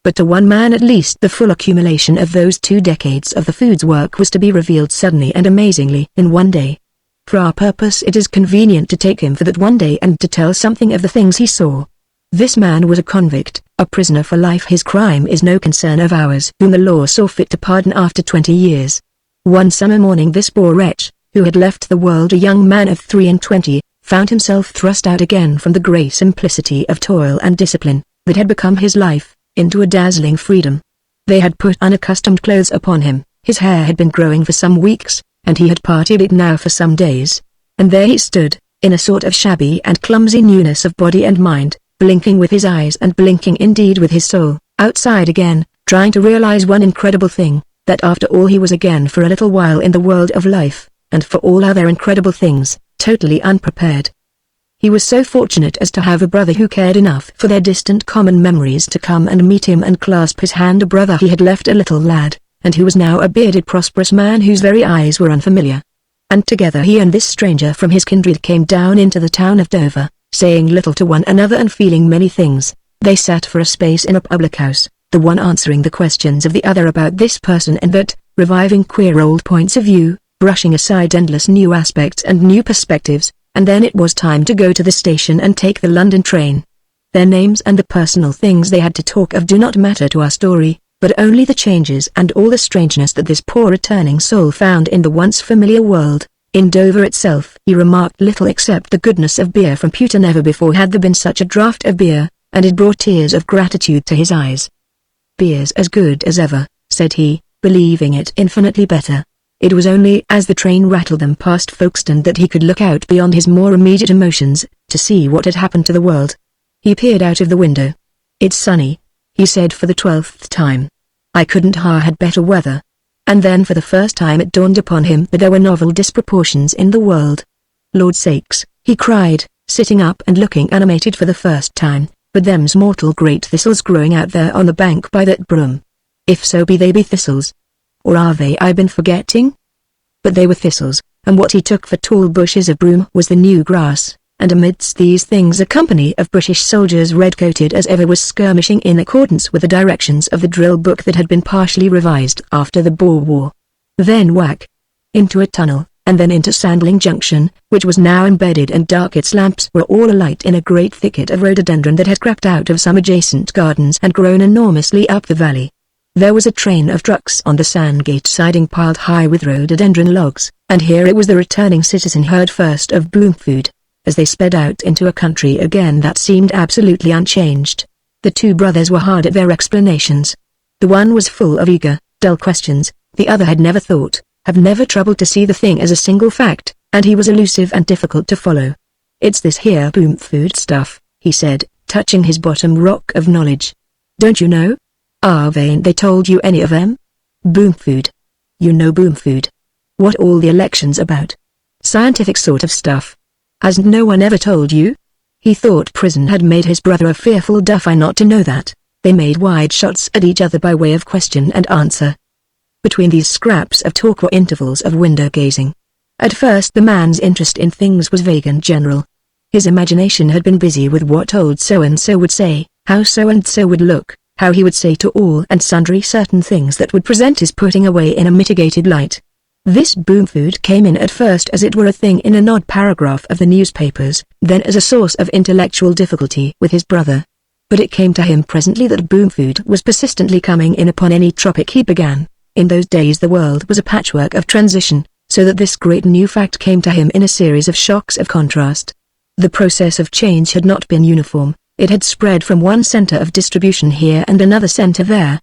But to one man at least the full accumulation of those 2 decades of the food's work was to be revealed suddenly and amazingly in one day. For our purpose it is convenient to take him for that one day and to tell something of the things he saw. This man was a convict, a prisoner for life. His crime is no concern of ours, whom the law saw fit to pardon after 20 years. One summer morning this poor wretch, who had left the world a young man of 23, found himself thrust out again from the grey simplicity of toil and discipline, that had become his life, into a dazzling freedom. They had put unaccustomed clothes upon him, his hair had been growing for some weeks, and he had parted it now for some days. And there he stood, in a sort of shabby and clumsy newness of body and mind, blinking with his eyes and blinking indeed with his soul, outside again, trying to realize one incredible thing, that after all he was again for a little while in the world of life, and for all other incredible things, totally unprepared. He was so fortunate as to have a brother who cared enough for their distant common memories to come and meet him and clasp his hand, a brother he had left a little lad, and who was now a bearded prosperous man whose very eyes were unfamiliar. And together he and this stranger from his kindred came down into the town of Dover, saying little to one another and feeling many things. They sat for a space in a public house, the one answering the questions of the other about this person and that, reviving queer old points of view, brushing aside endless new aspects and new perspectives, and then it was time to go to the station and take the London train. Their names and the personal things they had to talk of do not matter to our story, but only the changes and all the strangeness that this poor returning soul found in the once familiar world. In Dover itself he remarked little except the goodness of beer from pewter. Never before had there been such a draught of beer, and it brought tears of gratitude to his eyes. "Beer's as good as ever," said he, believing it infinitely better. It was only as the train rattled them past Folkestone that he could look out beyond his more immediate emotions, to see what had happened to the world. He peered out of the window. "It's sunny," he said for the 12th time. "I couldn't ha' had better weather." And then for the first time it dawned upon him that there were novel disproportions in the world. "Lord sakes," he cried, sitting up and looking animated for the first time, "but them's mortal great thistles growing out there on the bank by that broom. If so be they be thistles. Or are they I been forgetting?" But they were thistles, and what he took for tall bushes of broom was the new grass, and amidst these things a company of British soldiers red-coated as ever was skirmishing in accordance with the directions of the drill book that had been partially revised after the Boer War. Then whack! Into a tunnel, and then into Sandling Junction, which was now embedded and dark. Its lamps were all alight in a great thicket of rhododendron that had crept out of some adjacent gardens and grown enormously up the valley. There was a train of trucks on the Sandgate siding piled high with rhododendron logs, and here it was the returning citizen heard first of Bloomfood. As they sped out into a country again that seemed absolutely unchanged, the two brothers were hard at their explanations. The one was full of eager, dull questions, the other had never thought, have never troubled to see the thing as a single fact, and he was elusive and difficult to follow. "It's this here Bloomfood stuff," he said, touching his bottom rock of knowledge. "Don't you know? Ain't they told you any of them? Bloomfood. You know Bloomfood. What all the elections about? Scientific sort of stuff. Hasn't no one ever told you?" He thought prison had made his brother a fearful duffy not to know that. They made wide shots at each other by way of question and answer. Between these scraps of talk were intervals of window gazing. At first the man's interest in things was vague and general. His imagination had been busy with what old so-and-so would say, how so-and-so would look, how he would say to all and sundry certain things that would present his putting away in a mitigated light. This Bloomfood came in at first as it were a thing in an odd paragraph of the newspapers, then as a source of intellectual difficulty with his brother. But it came to him presently that Bloomfood was persistently coming in upon any tropic he began. In those days the world was a patchwork of transition, so that this great new fact came to him in a series of shocks of contrast. The process of change had not been uniform, it had spread from one center of distribution here and another center there.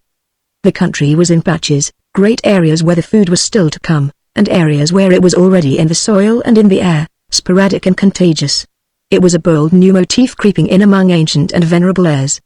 The country was in patches, great areas where the food was still to come, and areas where it was already in the soil and in the air, sporadic and contagious. It was a bold new motif creeping in among ancient and venerable airs.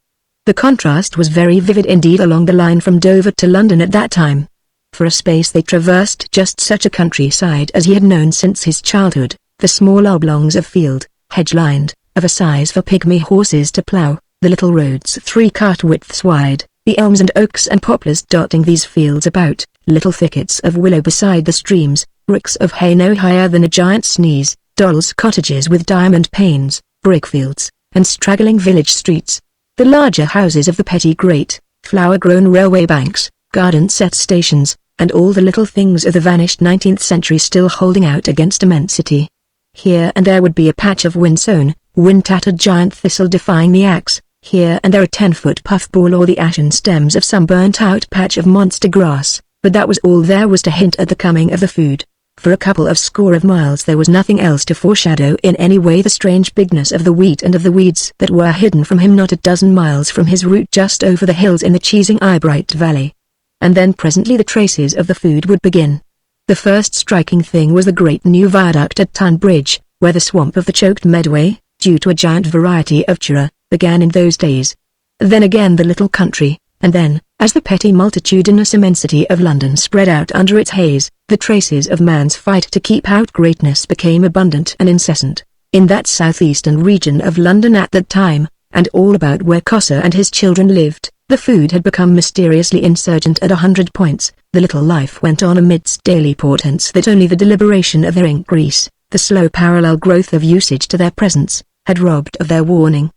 The contrast was very vivid indeed along the line from Dover to London at that time. For a space they traversed just such a countryside as he had known since his childhood, the small oblongs of field, hedge-lined, of a size for pygmy horses to plough, the little roads 3 cart widths wide, the elms and oaks and poplars dotting these fields about, little thickets of willow beside the streams, ricks of hay no higher than a giant's sneeze, dolls' cottages with diamond panes, brickfields, and straggling village streets. The larger houses of the petty great, flower-grown railway banks, garden-set stations, and all the little things of the vanished 19th century still holding out against immensity. Here and there would be a patch of wind-sown, wind-tattered giant thistle defying the axe, here and there a 10-foot puffball or the ashen stems of some burnt-out patch of monster grass, but that was all there was to hint at the coming of the food. For a couple of score of miles there was nothing else to foreshadow in any way the strange bigness of the wheat and of the weeds that were hidden from him not a dozen miles from his route just over the hills in the cheesing Eyebright Valley. And then presently the traces of the food would begin. The first striking thing was the great new viaduct at Tunbridge, where the swamp of the choked Medway, due to a giant variety of chura, began in those days. Then again the little country, and then, as the petty multitudinous immensity of London spread out under its haze, the traces of man's fight to keep out greatness became abundant and incessant. In that southeastern region of London at that time, and all about where Cossa and his children lived, the food had become mysteriously insurgent at 100 points. The little life went on amidst daily portents that only the deliberation of their increase, the slow parallel growth of usage to their presence, had robbed of their warning.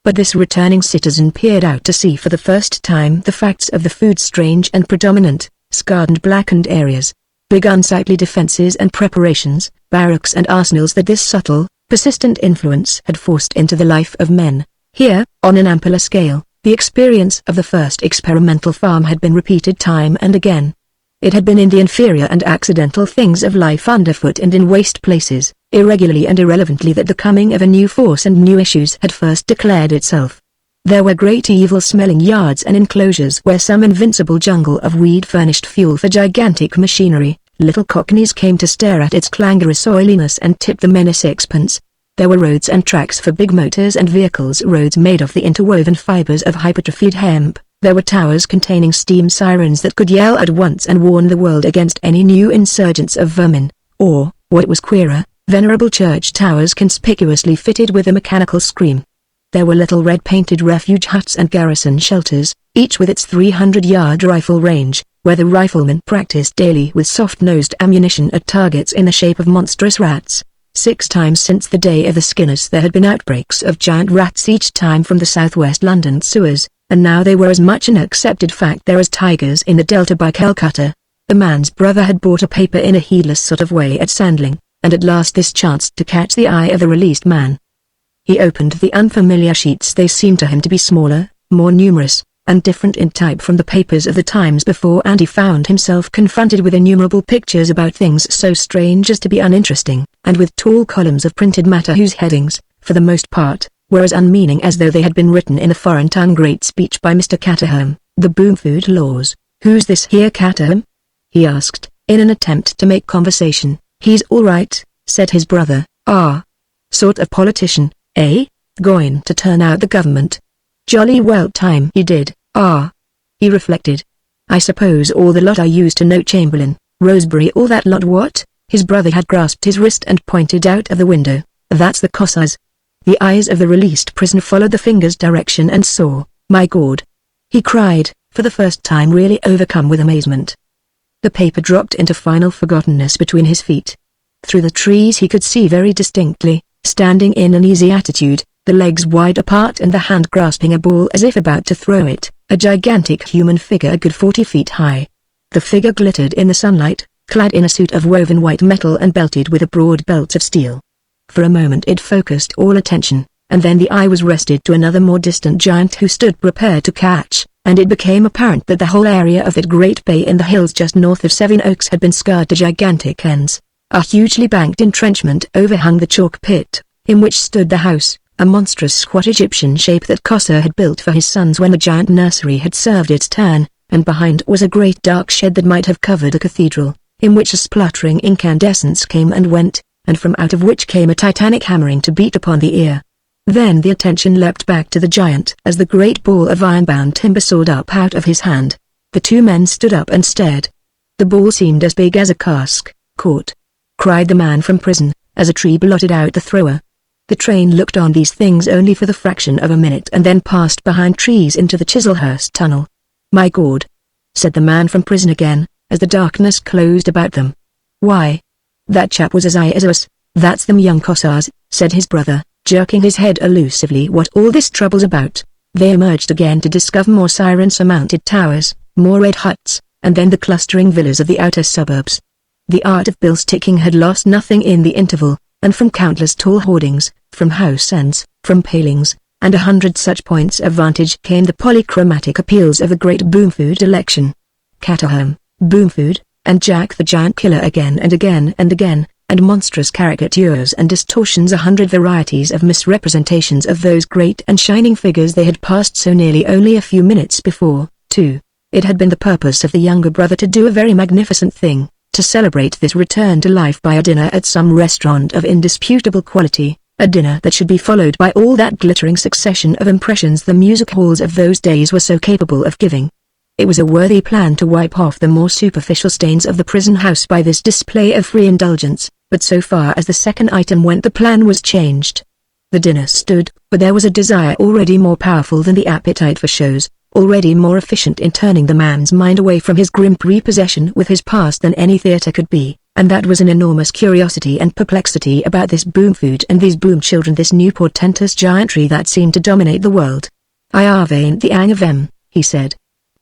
But this returning citizen peered out to see for the first time the facts of the food's strange and predominant, scarred and blackened areas, big unsightly defenses and preparations, barracks and arsenals that this subtle, persistent influence had forced into the life of men. Here, on an ampler scale, the experience of the first experimental farm had been repeated time and again. It had been in the inferior and accidental things of life underfoot and in waste places, irregularly and irrelevantly that the coming of a new force and new issues had first declared itself. There were great evil-smelling yards and enclosures where some invincible jungle of weed furnished fuel for gigantic machinery. Little cockneys came to stare at its clangorous oiliness and tip the men a sixpence. There were roads and tracks for big motors and vehicles, roads made of the interwoven fibers of hypertrophied hemp. There were towers containing steam sirens that could yell at once and warn the world against any new insurgence of vermin, or, what was queerer, venerable church towers conspicuously fitted with a mechanical scream. There were little red-painted refuge huts and garrison shelters, each with its 300-yard rifle range, where the riflemen practiced daily with soft-nosed ammunition at targets in the shape of monstrous rats. 6 times since the day of the Skinners there had been outbreaks of giant rats, each time from the southwest London sewers, and now they were as much an accepted fact there as tigers in the Delta by Calcutta. The man's brother had bought a paper in a heedless sort of way at Sandling, and at last this chanced to catch the eye of the released man. He opened the unfamiliar sheets. They seemed to him to be smaller, more numerous, and different in type from the papers of the times before, and he found himself confronted with innumerable pictures about things so strange as to be uninteresting, and with tall columns of printed matter whose headings, for the most part, were as unmeaning as though they had been written in a foreign tongue. Great speech by Mr. Caterham, the Boom Food Laws. Who's this here Caterham? He asked, in an attempt to make conversation. He's all right, said his brother. Ah. Sort of politician, eh? Going to turn out the government. Jolly well time he did. Ah. He reflected. I suppose all the lot I used to know Chamberlain, Rosebery, all that lot. What? His brother had grasped his wrist and pointed out of the window. That's the Cossars. The eyes of the released prisoner followed the finger's direction and saw. My God! He cried, for the first time really overcome with amazement. The paper dropped into final forgottenness between his feet. Through the trees he could see very distinctly, standing in an easy attitude, the legs wide apart and the hand grasping a ball as if about to throw it, a gigantic human figure a good 40 feet high. The figure glittered in the sunlight, clad in a suit of woven white metal and belted with a broad belt of steel. For a moment it focused all attention, and then the eye was rested to another more distant giant who stood prepared to catch, and it became apparent that the whole area of that great bay in the hills just north of Sevenoaks had been scarred to gigantic ends. A hugely banked entrenchment overhung the chalk pit, in which stood the house, a monstrous squat Egyptian shape that Cossar had built for his sons when the giant nursery had served its turn, and behind was a great dark shed that might have covered a cathedral, in which a spluttering incandescence came and went, and from out of which came a titanic hammering to beat upon the ear. Then the attention leapt back to the giant as the great ball of iron-bound timber soared up out of his hand. The two men stood up and stared. The ball seemed as big as a cask. Caught! Cried the man from prison, as a tree blotted out the thrower. The train looked on these things only for the fraction of a minute and then passed behind trees into the Chislehurst tunnel. My God! Said the man from prison again, as the darkness closed about them. Why? That chap was as high as us. That's them young Cossars, said his brother, jerking his head elusively. What all this trouble's about? They emerged again to discover more siren-surmounted towers, more red huts, and then the clustering villas of the outer suburbs. The art of bill sticking had lost nothing in the interval, and from countless tall hoardings, from house ends, from palings, and 100 such points of vantage came the polychromatic appeals of the great Boomfood election. Caterham, Boomfood, and Jack the Giant Killer again and again and again, and monstrous caricatures and distortions, 100 varieties of misrepresentations of those great and shining figures they had passed so nearly only a few minutes before, too. It had been the purpose of the younger brother to do a very magnificent thing, to celebrate this return to life by a dinner at some restaurant of indisputable quality, a dinner that should be followed by all that glittering succession of impressions the music halls of those days were so capable of giving. It was a worthy plan to wipe off the more superficial stains of the prison house by this display of free indulgence, but so far as the second item went the plan was changed. The dinner stood, but there was a desire already more powerful than the appetite for shows, already more efficient in turning the man's mind away from his grim prepossession with his past than any theatre could be, and that was an enormous curiosity and perplexity about this Boomfood and these Boom children, this new portentous giantry that seemed to dominate the world. I ain't the hang of them, he said.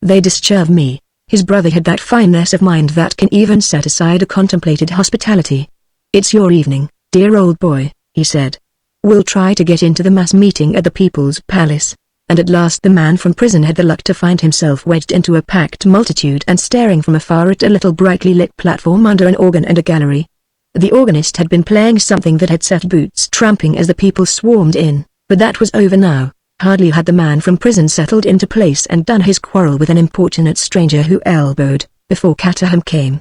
They disturb me. His brother had that fineness of mind that can even set aside a contemplated hospitality. It's your evening, dear old boy, he said. We'll try to get into the mass meeting at the People's Palace. And at last the man from prison had the luck to find himself wedged into a packed multitude and staring from afar at a little brightly lit platform under an organ and a gallery. The organist had been playing something that had set boots tramping as the people swarmed in, but that was over now. Hardly had the man from prison settled into place and done his quarrel with an importunate stranger who elbowed, before Caterham came.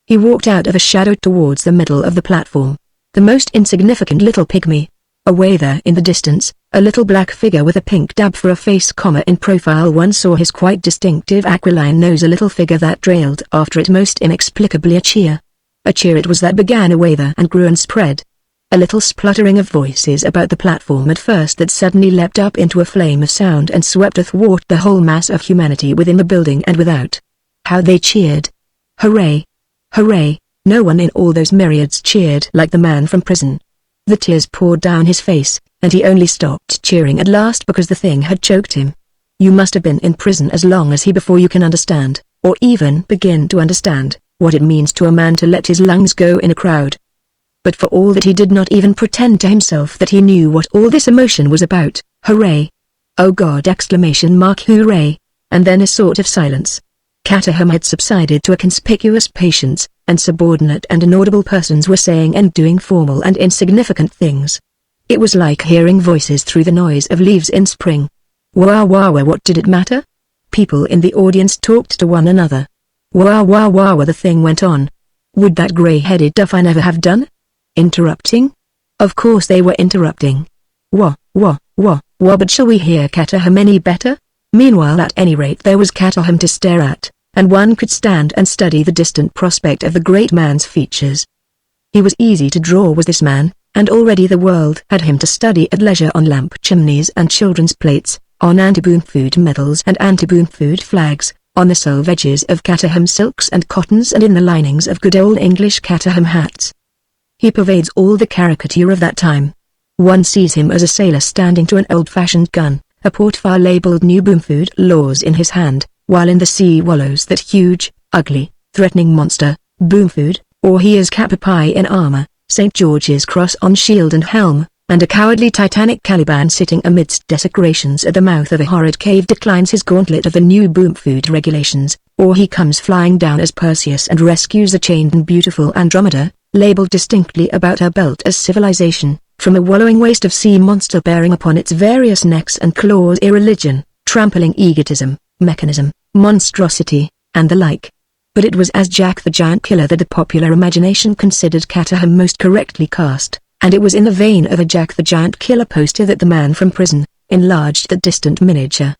He walked out of a shadow towards the middle of the platform. The most insignificant little pygmy. Away there in the distance, a little black figure with a pink dab for a face, in profile. One saw his quite distinctive aquiline nose, a little figure that trailed after it most inexplicably a cheer. A cheer it was that began away there and grew and spread. A little spluttering of voices about the platform at first that suddenly leapt up into a flame of sound and swept athwart the whole mass of humanity within the building and without. How they cheered! Hooray! Hooray! No one in all those myriads cheered like the man from prison. The tears poured down his face, and he only stopped cheering at last because the thing had choked him. You must have been in prison as long as he before you can understand. or even begin to understand what it means to a man to let his lungs go in a crowd. But for all that he did not even pretend to himself that he knew what all this emotion was about. Hooray! Oh God! Hooray! And then a sort of silence. Cataham had subsided to a conspicuous patience, and subordinate and inaudible persons were saying and doing formal and insignificant things. It was like hearing voices through the noise of leaves in spring. Wah wah wah, what did it matter? People in the audience talked to one another. Wah wah wah wah, the thing went on. Would that grey-headed duff I never have done? Interrupting? Of course they were interrupting. Wah, wah, wah, wah, but shall we hear Cataham any better? Meanwhile at any rate there was Cataham to stare at, and one could stand and study the distant prospect of the great man's features. He was easy to draw was this man, and already the world had him to study at leisure on lamp chimneys and children's plates, on anti-boom food medals and anti-boom food flags, on the selvages of Cataham silks and cottons and in the linings of good old English Cataham hats. He pervades all the caricature of that time. One sees him as a sailor standing to an old-fashioned gun, a portfolio labelled New Boom Food Laws in his hand, while in the sea wallows that huge, ugly, threatening monster, Boom Food, or he is Capopi in armour, St. George's Cross on shield and helm, and a cowardly Titanic Caliban sitting amidst desecrations at the mouth of a horrid cave declines his gauntlet of the new Boom Food regulations, or he comes flying down as Perseus and rescues a chained and beautiful Andromeda, labelled distinctly about her belt as civilization, from a wallowing waste of sea monster bearing upon its various necks and claws irreligion, trampling egotism, mechanism, monstrosity, and the like. But it was as Jack the Giant Killer that the popular imagination considered Cataham most correctly cast, and it was in the vein of a Jack the Giant Killer poster that the man from prison enlarged the distant miniature.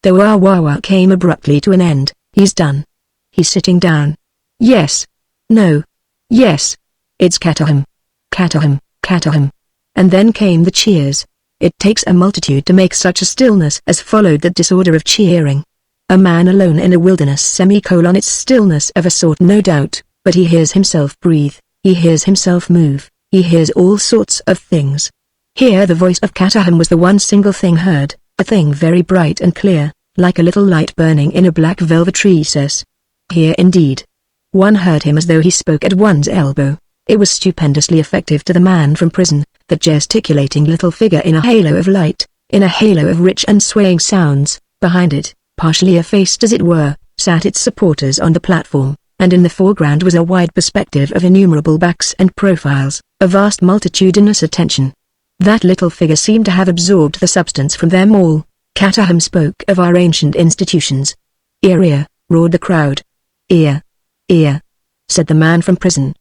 The wah wah wah came abruptly to an end. He's done. He's sitting down. Yes. No. Yes. It's Cataham. Cataham, Cataham. And then came the cheers. It takes a multitude to make such a stillness as followed that disorder of cheering. A man alone in a wilderness its stillness of a sort no doubt, but he hears himself breathe, he hears himself move, he hears all sorts of things. Here the voice of Cataham was the one single thing heard, a thing very bright and clear, like a little light burning in a black velvet recess. Here indeed. One heard him as though he spoke at one's elbow. It was stupendously effective to the man from prison, that gesticulating little figure in a halo of light, in a halo of rich and swaying sounds. Behind it, partially effaced as it were, sat its supporters on the platform, and in the foreground was a wide perspective of innumerable backs and profiles, a vast multitudinous attention. That little figure seemed to have absorbed the substance from them all. Cataham spoke of our ancient institutions. Ear, ear, roared the crowd. Ear, ear, said the man from prison.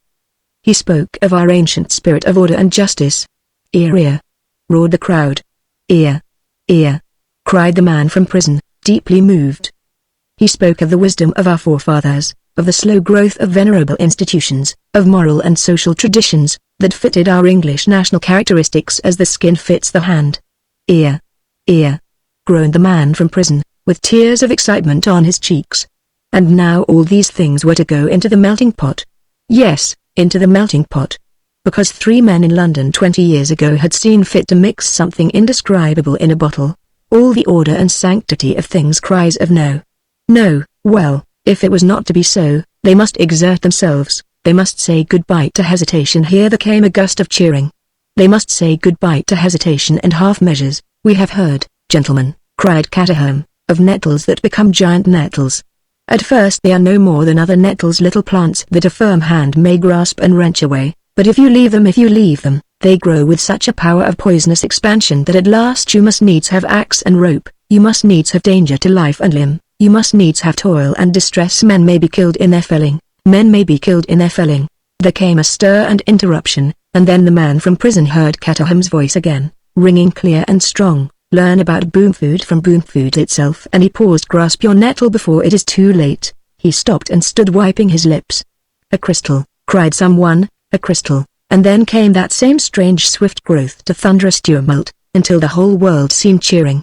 He spoke of our ancient spirit of order and justice. Ear, ear, roared the crowd. Ear, ear, cried the man from prison, deeply moved. He spoke of the wisdom of our forefathers, of the slow growth of venerable institutions, of moral and social traditions, that fitted our English national characteristics as the skin fits the hand. Ear, ear, groaned the man from prison, with tears of excitement on his cheeks. And now all these things were to go into the melting pot. Yes, into the melting pot. Because 3 men in London 20 years ago had seen fit to mix something indescribable in a bottle. All the order and sanctity of things cries of no. No, well, if it was not to be so, they must exert themselves, they must say goodbye to hesitation. Here there came a gust of cheering. They must say goodbye to hesitation and half measures. We have heard, gentlemen, cried Cataham, of nettles that become giant nettles. At first they are no more than other nettles, little plants that a firm hand may grasp and wrench away, but if you leave them, they grow with such a power of poisonous expansion that at last you must needs have axe and rope, you must needs have danger to life and limb, you must needs have toil and distress. Men may be killed in their felling, men may be killed in their felling. There came a stir and interruption, and then the man from prison heard Cataham's voice again, ringing clear and strong. Learn about Boom Food from Boom Food itself. And he paused. Grasp your nettle before it is too late. He stopped and stood wiping his lips. A crystal, cried someone, a crystal, and then came that same strange swift growth to thunderous tumult, until the whole world seemed cheering.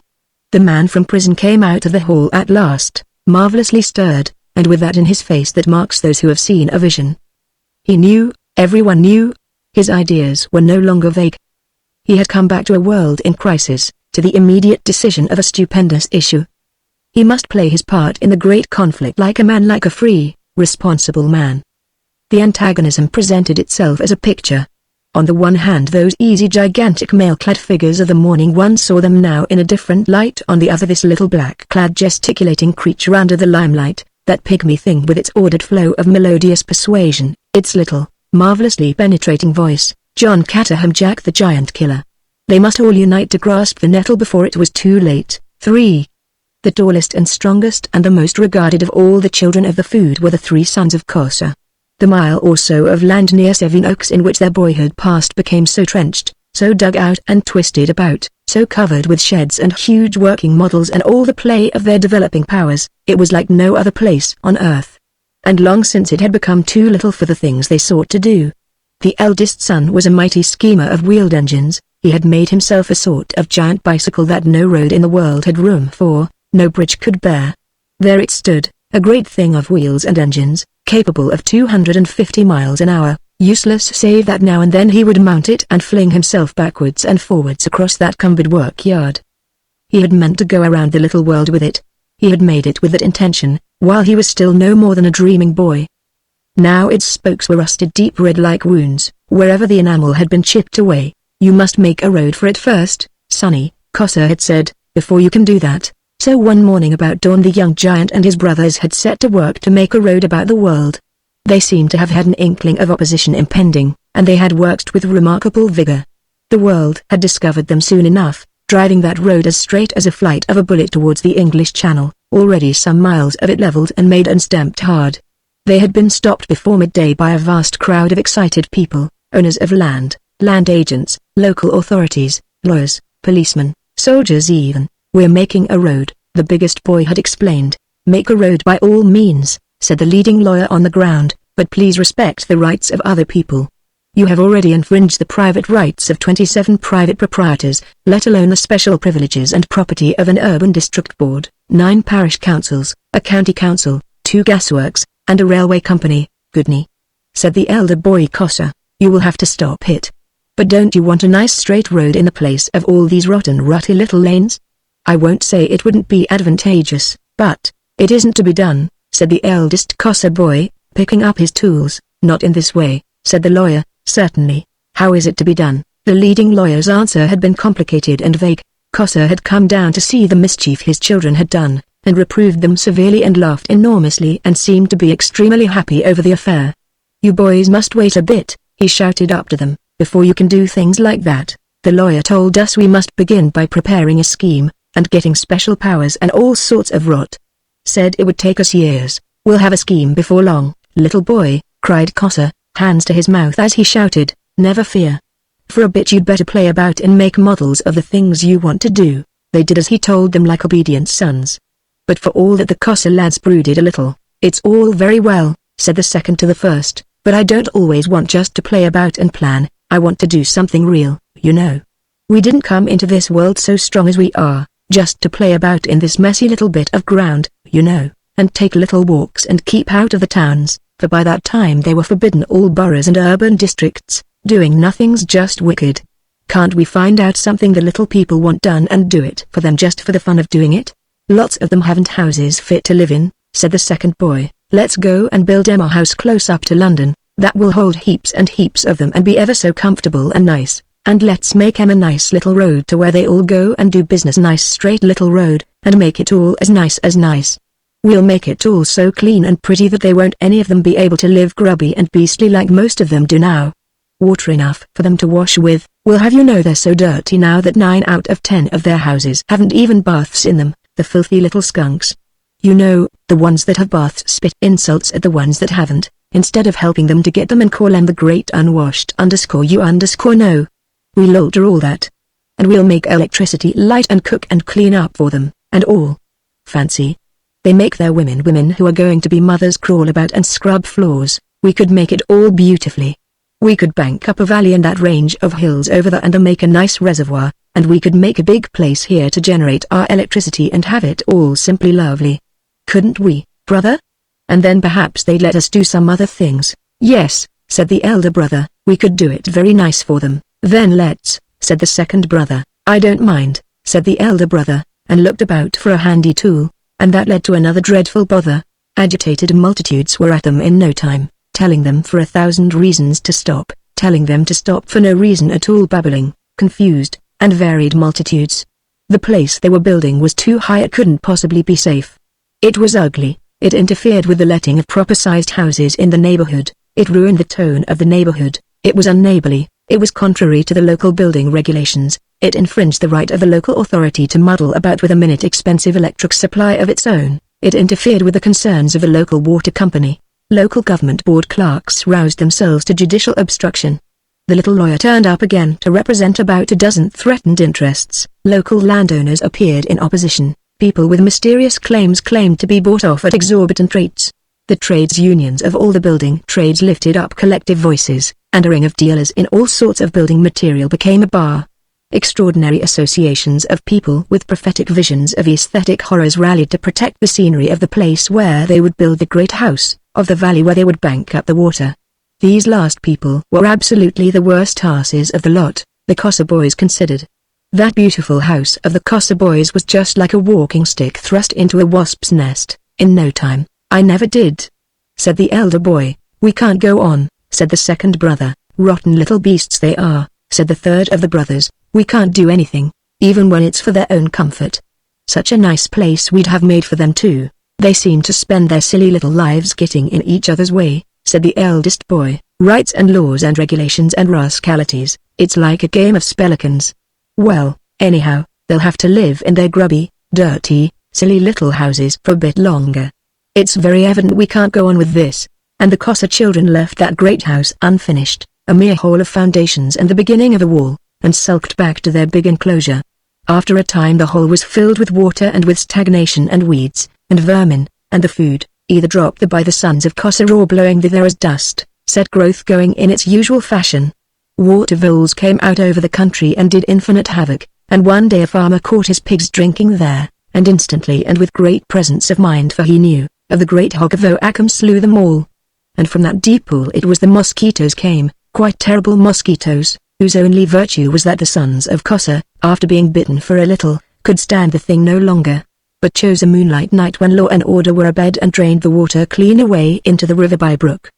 The man from prison came out of the hall at last, marvelously stirred, and with that in his face that marks those who have seen a vision. He knew, everyone knew. His ideas were no longer vague. He had come back to a world in crisis, to the immediate decision of a stupendous issue. He must play his part in the great conflict like a man, like a free, responsible man. The antagonism presented itself as a picture. On the one hand, those easy gigantic mail-clad figures of the morning one saw them now in a different light. On the other, this little black-clad gesticulating creature under the limelight, that pygmy thing with its ordered flow of melodious persuasion, its little, marvelously penetrating voice, John Caterham, Jack the Giant Killer. They must all unite to grasp the nettle before it was too late. 3. The tallest and strongest and the most regarded of all the children of the food were the 3 sons of Cossa. The mile or so of land near Sevenoaks in which their boyhood passed became so trenched, so dug out and twisted about, so covered with sheds and huge working models and all the play of their developing powers, it was like no other place on earth. And long since it had become too little for the things they sought to do. The eldest son was a mighty schemer of wheeled engines. He had made himself a sort of giant bicycle that no road in the world had room for, no bridge could bear. There it stood, a great thing of wheels and engines, capable of 250 miles an hour, useless save that now and then he would mount it and fling himself backwards and forwards across that cumbered work-yard. He had meant to go around the little world with it. He had made it with that intention, while he was still no more than a dreaming boy. Now its spokes were rusted deep red like wounds, wherever the enamel had been chipped away. You must make a road for it first, Sonny, Cossa had said, before you can do that. So one morning about dawn the young giant and his brothers had set to work to make a road about the world. They seemed to have had an inkling of opposition impending, and they had worked with remarkable vigor. The world had discovered them soon enough, driving that road as straight as a flight of a bullet towards the English Channel, already some miles of it leveled and made and stamped hard. They had been stopped before midday by a vast crowd of excited people, owners of land, land agents, local authorities, lawyers, policemen, soldiers even. "We're making a road," the biggest boy had explained. "Make a road by all means," said the leading lawyer on the ground, "but please respect the rights of other people. You have already infringed the private rights of 27 private proprietors, let alone the special privileges and property of an urban district board, 9 parish councils, a county council, 2 gasworks, and a railway company." "Goodney," said the elder boy Cossa, "you will have to stop it. But don't you want a nice straight road in the place of all these rotten rutty little lanes?" "I won't say it wouldn't be advantageous, but it isn't to be done," said the eldest Cossa boy, picking up his tools. "Not in this way," said the lawyer. "Certainly. How is it to be done?" The leading lawyer's answer had been complicated and vague. Cossa had come down to see the mischief his children had done, and reproved them severely and laughed enormously and seemed to be extremely happy over the affair. "You boys must wait a bit," he shouted up to them, "before you can do things like that. The lawyer told us we must begin by preparing a scheme, and getting special powers and all sorts of rot. Said it would take us years. We'll have a scheme before long." "Little boy," cried Cossa, hands to his mouth as he shouted, "never fear. For a bit you'd better play about and make models of the things you want to do." They did as he told them like obedient sons. But for all that the Cossa lads brooded a little. "It's all very well," said the second to the first, "but I don't always want just to play about and plan. I want to do something real, you know. We didn't come into this world so strong as we are, just to play about in this messy little bit of ground, you know, and take little walks and keep out of the towns, for by that time they were forbidden all boroughs and urban districts. Doing nothing's just wicked. Can't we find out something the little people want done and do it for them just for the fun of doing it? Lots of them haven't houses fit to live in," said the second boy. "Let's go and build them a house close up to London, that will hold heaps and heaps of them and be ever so comfortable and nice. And let's make 'em a nice little road to where they all go and do business, nice straight little road, and make it all as nice as nice. We'll make it all so clean and pretty that they won't any of them be able to live grubby and beastly like most of them do now. Water enough for them to wash with. We'll have you know they're so dirty now that 9 out of 10 of their houses haven't even baths in them, the filthy little skunks. You know, the ones that have baths spit insults at the ones that haven't, instead of helping them to get them and call them the great unwashed _you_know. We'll alter all that. And we'll make electricity, light and cook and clean up for them, and all. Fancy. They make their women who are going to be mothers crawl about and scrub floors. We could make it all beautifully. We could bank up a valley and that range of hills over there and make a nice reservoir, and we could make a big place here to generate our electricity and have it all simply lovely. Couldn't we, brother? And then perhaps they'd let us do some other things." "Yes," said the elder brother, "we could do it very nice for them." "Then let's," said the second brother. "I don't mind," said the elder brother, and looked about for a handy tool, and that led to another dreadful bother. Agitated multitudes were at them in no time, telling them for 1,000 reasons to stop, telling them to stop for no reason at all, babbling, confused, and varied multitudes. The place they were building was too high, it couldn't possibly be safe. It was ugly, it interfered with the letting of proper-sized houses in the neighborhood, it ruined the tone of the neighborhood, it was unneighborly, it was contrary to the local building regulations, it infringed the right of the local authority to muddle about with a minute expensive electric supply of its own, it interfered with the concerns of the local water company. Local government board clerks roused themselves to judicial obstruction. The little lawyer turned up again to represent about a dozen threatened interests. Local landowners appeared in opposition. People with mysterious claims claimed to be bought off at exorbitant rates. The trades unions of all the building trades lifted up collective voices, and a ring of dealers in all sorts of building material became a bar. Extraordinary associations of people with prophetic visions of aesthetic horrors rallied to protect the scenery of the place where they would build the great house, of the valley where they would bank up the water. These last people were absolutely the worst asses of the lot, the Cossa boys considered. That beautiful house of the Cossa boys was just like a walking stick thrust into a wasp's nest, in no time. "I never did," said the elder boy. "We can't go on," said the second brother. "Rotten little beasts they are," said the third of the brothers. "We can't do anything, even when it's for their own comfort. Such a nice place we'd have made for them too. They seem to spend their silly little lives getting in each other's way," said the eldest boy. "Rights and laws and regulations and rascalities, it's like a game of spellicans. Well, anyhow, they'll have to live in their grubby, dirty, silly little houses for a bit longer. It's very evident we can't go on with this." And the Cossa children left that great house unfinished, a mere hole of foundations and the beginning of a wall, and sulked back to their big enclosure. After a time the hole was filled with water and with stagnation and weeds, and vermin, and the food, either dropped by the sons of Cossa or blowing thither as dust, set growth going in its usual fashion. Water voles came out over the country and did infinite havoc, and one day a farmer caught his pigs drinking there, and instantly and with great presence of mind, for he knew, of the great hog of Oakham, slew them all. And from that deep pool it was the mosquitoes came, quite terrible mosquitoes, whose only virtue was that the sons of Cossa, after being bitten for a little, could stand the thing no longer, but chose a moonlight night when law and order were abed and drained the water clean away into the river by brook.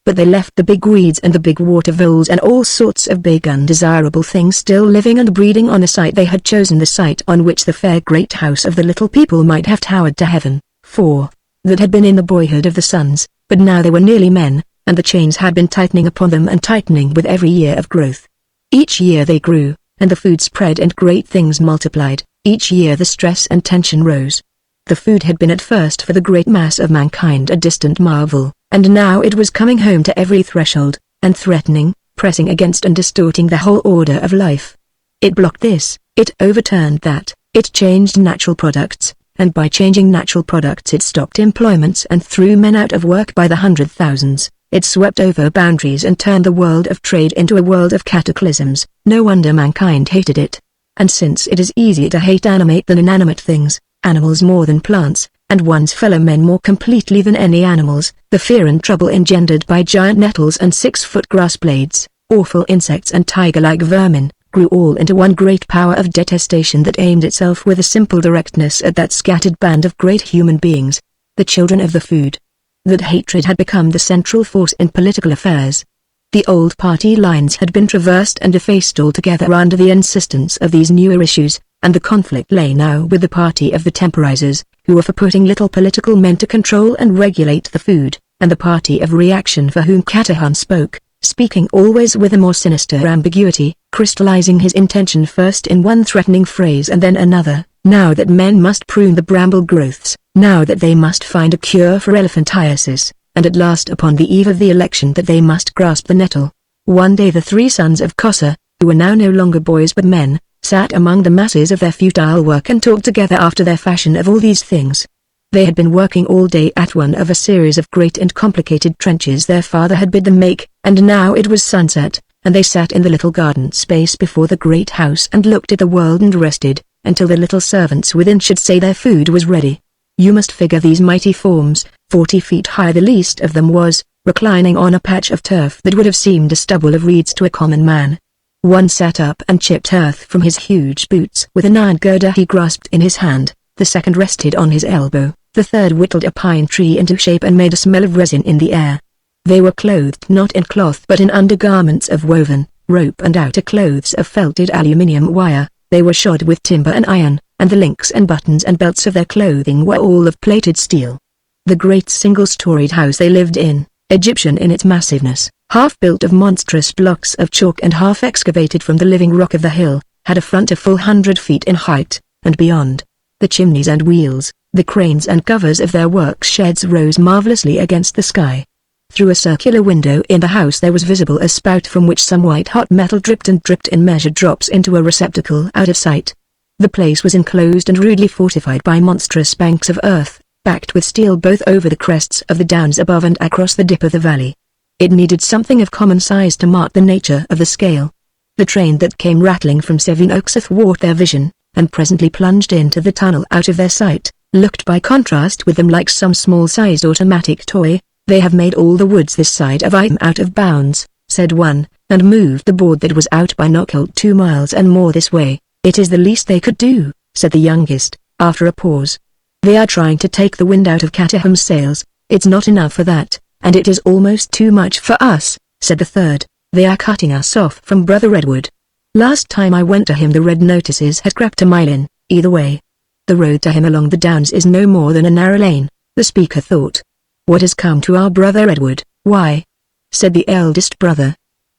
But they left the big weeds and the big water voles and all sorts of big undesirable things still living and breeding on the site they had chosen, the site on which the fair great house of the little people might have towered to heaven. For that had been in the boyhood of the sons, but now they were nearly men, and the chains had been tightening upon them and tightening with every year of growth. Each year they grew, and the food spread and great things multiplied. Each year the stress and tension rose. The food had been at first for the great mass of mankind a distant marvel, and now it was coming home to every threshold, and threatening, pressing against and distorting the whole order of life. It blocked this, it overturned that, it changed natural products, and by changing natural products it stopped employments and threw men out of work by the hundred thousands. It swept over boundaries and turned the world of trade into a world of cataclysms. No wonder mankind hated it. And since it is easier to hate animate than inanimate things, animals more than plants, and one's fellow men more completely than any animals, the fear and trouble engendered by giant nettles and 6-foot grass blades, awful insects and tiger-like vermin, grew all into one great power of detestation that aimed itself with a simple directness at that scattered band of great human beings, the children of the food. That hatred had become the central force in political affairs. The old party lines had been traversed and effaced altogether under the insistence of these newer issues, and the conflict lay now with the party of the temporizers, who were for putting little political men to control and regulate the food, and the party of reaction for whom Catahan spoke, speaking always with a more sinister ambiguity, crystallizing his intention first in one threatening phrase and then another. Now that men must prune the bramble growths, now that they must find a cure for elephantiasis, and at last upon the eve of the election that they must grasp the nettle. One day the three sons of Cossa, who were now no longer boys but men, sat among the masses of their futile work and talked together after their fashion of all these things. They had been working all day at one of a series of great and complicated trenches their father had bid them make, and now it was sunset, and they sat in the little garden space before the great house and looked at the world and rested, until the little servants within should say their food was ready. You must figure these mighty forms, 40 feet high the least of them was, reclining on a patch of turf that would have seemed a stubble of reeds to a common man. One sat up and chipped earth from his huge boots with an iron girder he grasped in his hand, the second rested on his elbow, The third whittled a pine tree into shape and made a smell of resin in the air. They were clothed not in cloth but in undergarments of woven rope and outer clothes of felted aluminium wire. They were shod with timber and iron, and the links and buttons and belts of their clothing were all of plated steel. The great single-storied house they lived in, Egyptian in its massiveness, half built of monstrous blocks of chalk and half excavated from the living rock of the hill, had a front a full 100 feet in height, and beyond, the chimneys and wheels, the cranes and covers of their work sheds rose marvelously against the sky. Through a circular window in the house there was visible a spout from which some white-hot metal dripped in measured drops into a receptacle out of sight. The place was enclosed and rudely fortified by monstrous banks of earth, backed with steel both over the crests of the downs above and across the dip of the valley. It needed something of common size to mark the nature of the scale. The train that came rattling from Seven Oaks athwart their vision, and presently plunged into the tunnel out of their sight, looked by contrast with them like some small-sized automatic toy. "They have made all the woods this side of Item out of bounds," said one, "and moved the board that was out by Knockholt 2 miles and more this way." "It is the least they could do," said the youngest, after a pause. "They are trying to take the wind out of Cataham's sails. It's not enough for that, and it is almost too much for us," said the third. "They are cutting us off from Brother Edward. Last time I went to him the red notices had crept a mile in, either way. The road to him along the downs is no more than a narrow lane," the speaker thought. "What has come to our Brother Edward?" "Why?" said the eldest brother.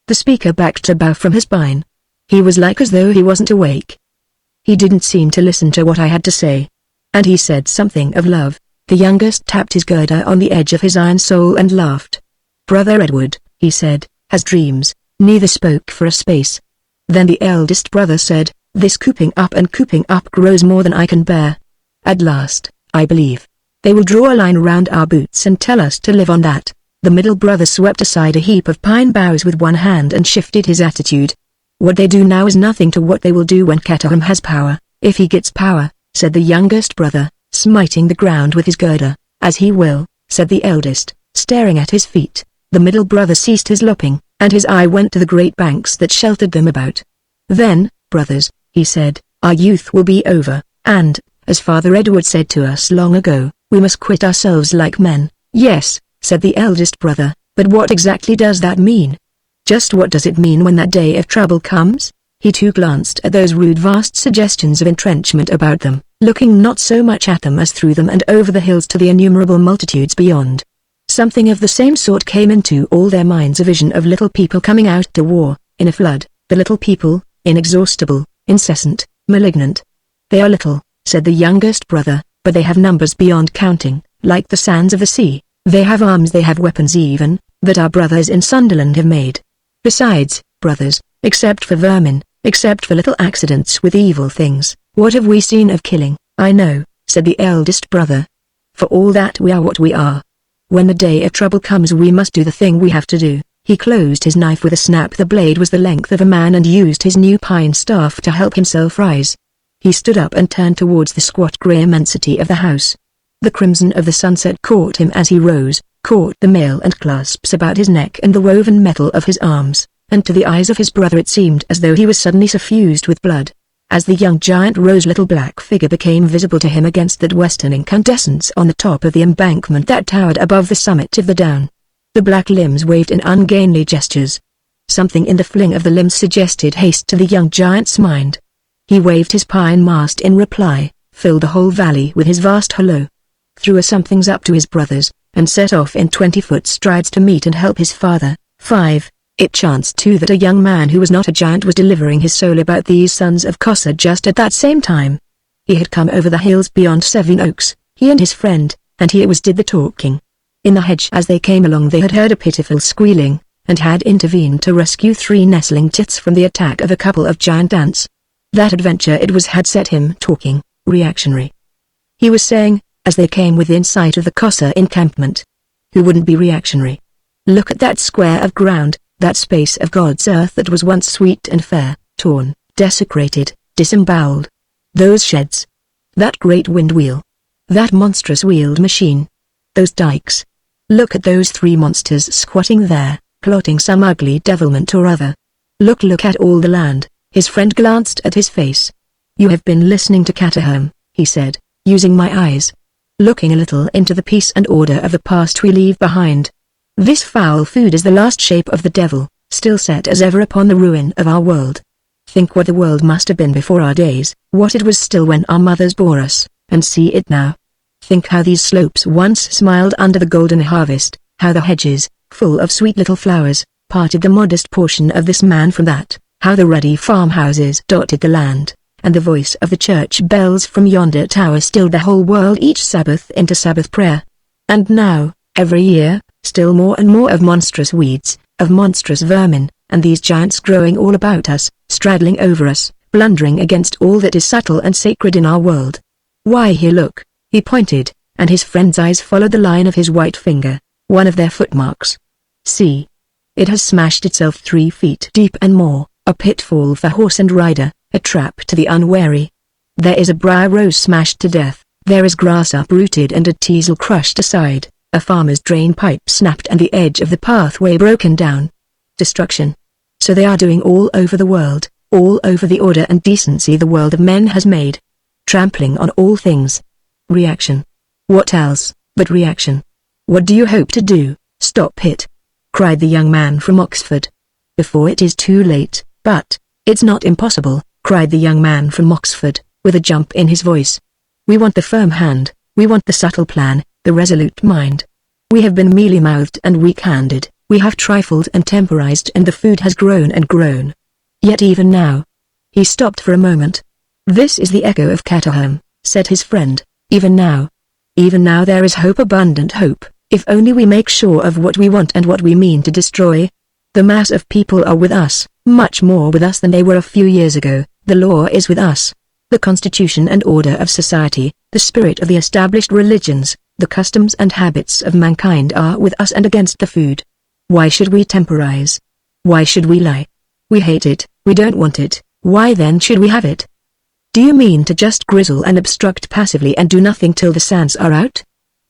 The speaker backed a bow from his spine. He was like as though he wasn't awake. He didn't seem to listen to what I had to say. And he said something of love. The youngest tapped his girder on the edge of his iron sole and laughed. "Brother Edward," he said, "has dreams." Neither spoke for a space. Then the eldest brother said, "This cooping up and cooping up grows more than I can bear. At last, I believe, they will draw a line round our boots and tell us to live on that." The middle brother swept aside a heap of pine boughs with one hand and shifted his attitude. "What they do now is nothing to what they will do when Cataham has power, if he gets power," said the youngest brother, smiting the ground with his girder. "As he will," said the eldest, staring at his feet. The middle brother ceased his lopping, and his eye went to the great banks that sheltered them about. "Then, brothers," he said, "our youth will be over, and, as Father Edward said to us long ago, we must quit ourselves like men." "Yes," said the eldest brother, "but what exactly does that mean? Just what does it mean when that day of trouble comes?" He too glanced at those rude vast suggestions of entrenchment about them, looking not so much at them as through them and over the hills to the innumerable multitudes beyond. Something of the same sort came into all their minds, a vision of little people coming out to war, in a flood, the little people, inexhaustible, incessant, malignant. "They are little," said the youngest brother, "but they have numbers beyond counting, like the sands of the sea. They have arms, they have weapons even, that our brothers in Sunderland have made. Besides, brothers, except for vermin, except for little accidents with evil things, what have we seen of killing?" "I know," said the eldest brother. "For all that we are what we are. When the day of trouble comes we must do the thing we have to do." He closed his knife with a snap. The blade was the length of a man and used his new pine staff to help himself rise. He stood up and turned towards the squat grey immensity of the house. The crimson of the sunset caught him as he rose, caught the mail and clasps about his neck and the woven metal of his arms, and to the eyes of his brother it seemed as though he was suddenly suffused with blood. As the young giant rose, little black figure became visible to him against that western incandescence on the top of the embankment that towered above the summit of the down. The black limbs waved in ungainly gestures. Something in the fling of the limbs suggested haste to the young giant's mind. He waved his pine mast in reply, filled the whole valley with his vast hollow, threw a somethings up to his brothers, and set off in 20-foot strides to meet and help his father. 5. It chanced too that a young man who was not a giant was delivering his soul about these sons of Cossa just at that same time. He had come over the hills beyond Seven Oaks, he and his friend, and he it was did the talking. In the hedge as they came along they had heard a pitiful squealing, and had intervened to rescue 3 nestling tits from the attack of a couple of giant ants. That adventure it was had set him talking, reactionary. He was saying, as they came within sight of the Cossa encampment. Who wouldn't be reactionary? Look at that square of ground, that space of God's earth that was once sweet and fair, torn, desecrated, disemboweled. Those sheds. That great wind wheel. That monstrous wheeled machine. Those dikes. Look at those 3 monsters squatting there, plotting some ugly devilment or other. Look at all the land. His friend glanced at his face. "You have been listening to Cataham," he said, "using my eyes. looking a little into the peace and order of the past we leave behind. This foul food is the last shape of the devil, still set as ever upon the ruin of our world. Think what the world must have been before our days, what it was still when our mothers bore us, and see it now. Think how these slopes once smiled under the golden harvest, how the hedges, full of sweet little flowers, parted the modest portion of this man from that, how the ruddy farmhouses dotted the land, and the voice of the church bells from yonder tower stilled the whole world each Sabbath into Sabbath prayer. And now, every year, still more and more of monstrous weeds, of monstrous vermin, and these giants growing all about us, straddling over us, blundering against all that is subtle and sacred in our world. Why, here look, he pointed, and his friend's eyes followed the line of his white finger, one of their footmarks. See. It has smashed itself 3 feet deep and more, a pitfall for horse and rider, a trap to the unwary. There is a briar rose smashed to death, there is grass uprooted and a teasel crushed aside, a farmer's drain pipe snapped and the edge of the pathway broken down. Destruction. So they are doing all over the world, all over the order and decency the world of men has made. Trampling on all things. Reaction. What else, but reaction? What do you hope to do? Stop it! Cried the young man from Oxford. Before it is too late, but, it's not impossible, cried the young man from Oxford, with a jump in his voice. We want the firm hand, we want the subtle plan, the resolute mind. We have been mealy-mouthed and weak-handed, we have trifled and temporized and the food has grown and grown. Yet even now. He stopped for a moment. This is the echo of Caterham, said his friend, even now. Even now there is hope, abundant hope, if only we make sure of what we want and what we mean to destroy. The mass of people are with us, much more with us than they were a few years ago. The law is with us. The constitution and order of society, the spirit of the established religions, the customs and habits of mankind are with us and against the food. Why should we temporize? Why should we lie? We hate it, we don't want it, why then should we have it? Do you mean to just grizzle and obstruct passively and do nothing till the sands are out?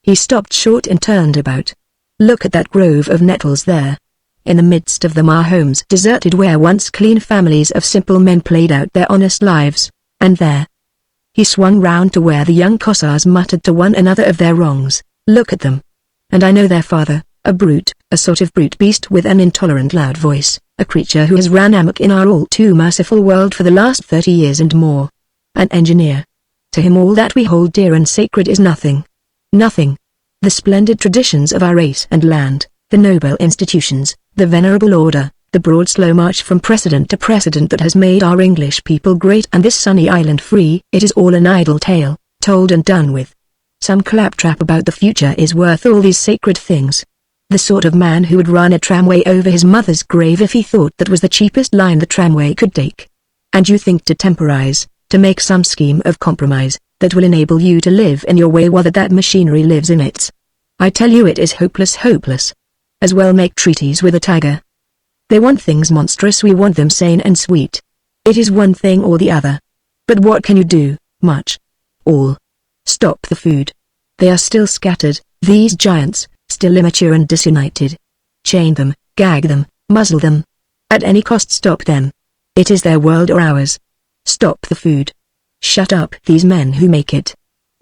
He stopped short and turned about. Look at that grove of nettles there. In the midst of them are homes deserted where once clean families of simple men played out their honest lives, and there. He swung round to where the young Cossars muttered to one another of their wrongs. Look at them. And I know their father, a brute, a sort of brute beast with an intolerant loud voice, a creature who has ran amok in our all too merciful world for the last 30 years and more. An engineer. To him all that we hold dear and sacred is nothing. Nothing. The splendid traditions of our race and land, the noble institutions, the venerable order, the broad slow march from precedent to precedent that has made our English people great and this sunny island free, it is all an idle tale, told and done with. Some claptrap about the future is worth all these sacred things. The sort of man who would run a tramway over his mother's grave if he thought that was the cheapest line the tramway could take. And you think to temporize, to make some scheme of compromise, that will enable you to live in your way while that machinery lives in its. I tell you it is hopeless, hopeless. As well make treaties with a tiger. They want things monstrous, we want them sane and sweet. It is one thing or the other. But what can you do? Much. All. Stop the food. They are still scattered, these giants, still immature and disunited. Chain them, gag them, muzzle them. At any cost stop them. It is their world or ours. Stop the food. Shut up these men who make it.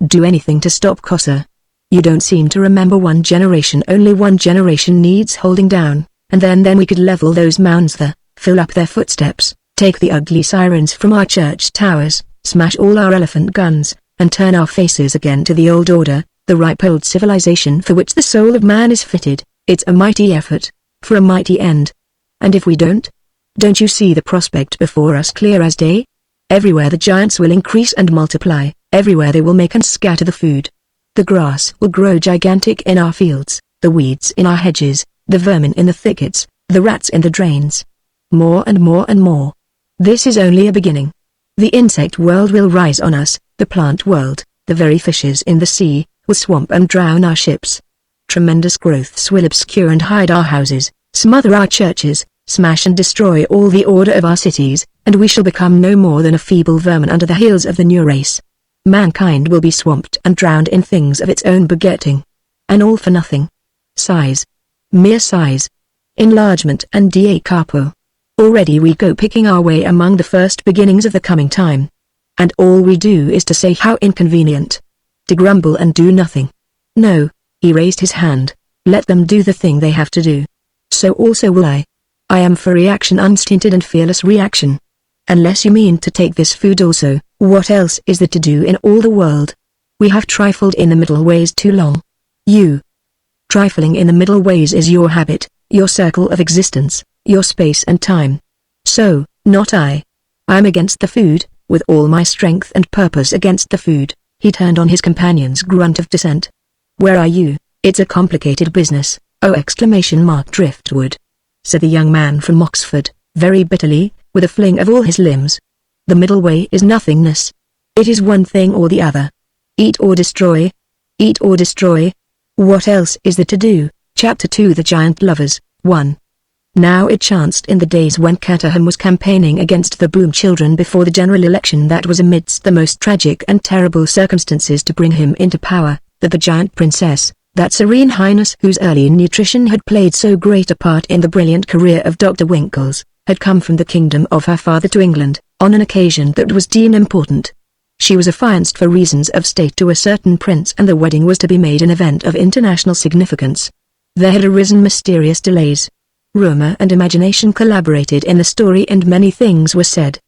Do anything to stop Cossa. You don't seem to remember one generation, only one generation needs holding down, and then we could level those mounds there, fill up their footsteps, take the ugly sirens from our church towers, smash all our elephant guns, and turn our faces again to the old order, the ripe old civilization for which the soul of man is fitted. It's a mighty effort, for a mighty end. And if we don't you see the prospect before us clear as day? Everywhere the giants will increase and multiply, everywhere they will make and scatter the food. The grass will grow gigantic in our fields, the weeds in our hedges, the vermin in the thickets, the rats in the drains. More and more and more. This is only a beginning. The insect world will rise on us, the plant world, the very fishes in the sea, will swamp and drown our ships. Tremendous growths will obscure and hide our houses, smother our churches, smash and destroy all the order of our cities, and we shall become no more than a feeble vermin under the heels of the new race. Mankind will be swamped and drowned in things of its own begetting. And all for nothing. Size. Mere size. Enlargement and da capo. Already we go picking our way among the first beginnings of the coming time. And all we do is to say how inconvenient. to grumble and do nothing. No, he raised his hand. Let them do the thing they have to do. So also will I. I am for reaction, unstinted and fearless reaction. Unless you mean to take this food also, what else is there to do in all the world? We have trifled in the middle ways too long. You. Trifling in the middle ways is your habit, your circle of existence, your space and time. So, not I. I'm against the food, with all my strength and purpose against the food. He turned on his companion's grunt of dissent. Where are you? It's a complicated business, oh exclamation mark driftwood, said the young man from Oxford, very bitterly, with a fling of all his limbs. The middle way is nothingness. It is one thing or the other. Eat or destroy. Eat or destroy. What else is there to do? Chapter 2 The Giant Lovers, 1. Now it chanced in the days when Caterham was campaigning against the Boom children before the general election that was amidst the most tragic and terrible circumstances to bring him into power, that the giant princess, that serene highness whose early nutrition had played so great a part in the brilliant career of Dr. Winkles, had come from the kingdom of her father to England, on an occasion that was deemed important. She was affianced for reasons of state to a certain prince, and the wedding was to be made an event of international significance. There had arisen mysterious delays. Rumor and imagination collaborated in the story, and many things were said.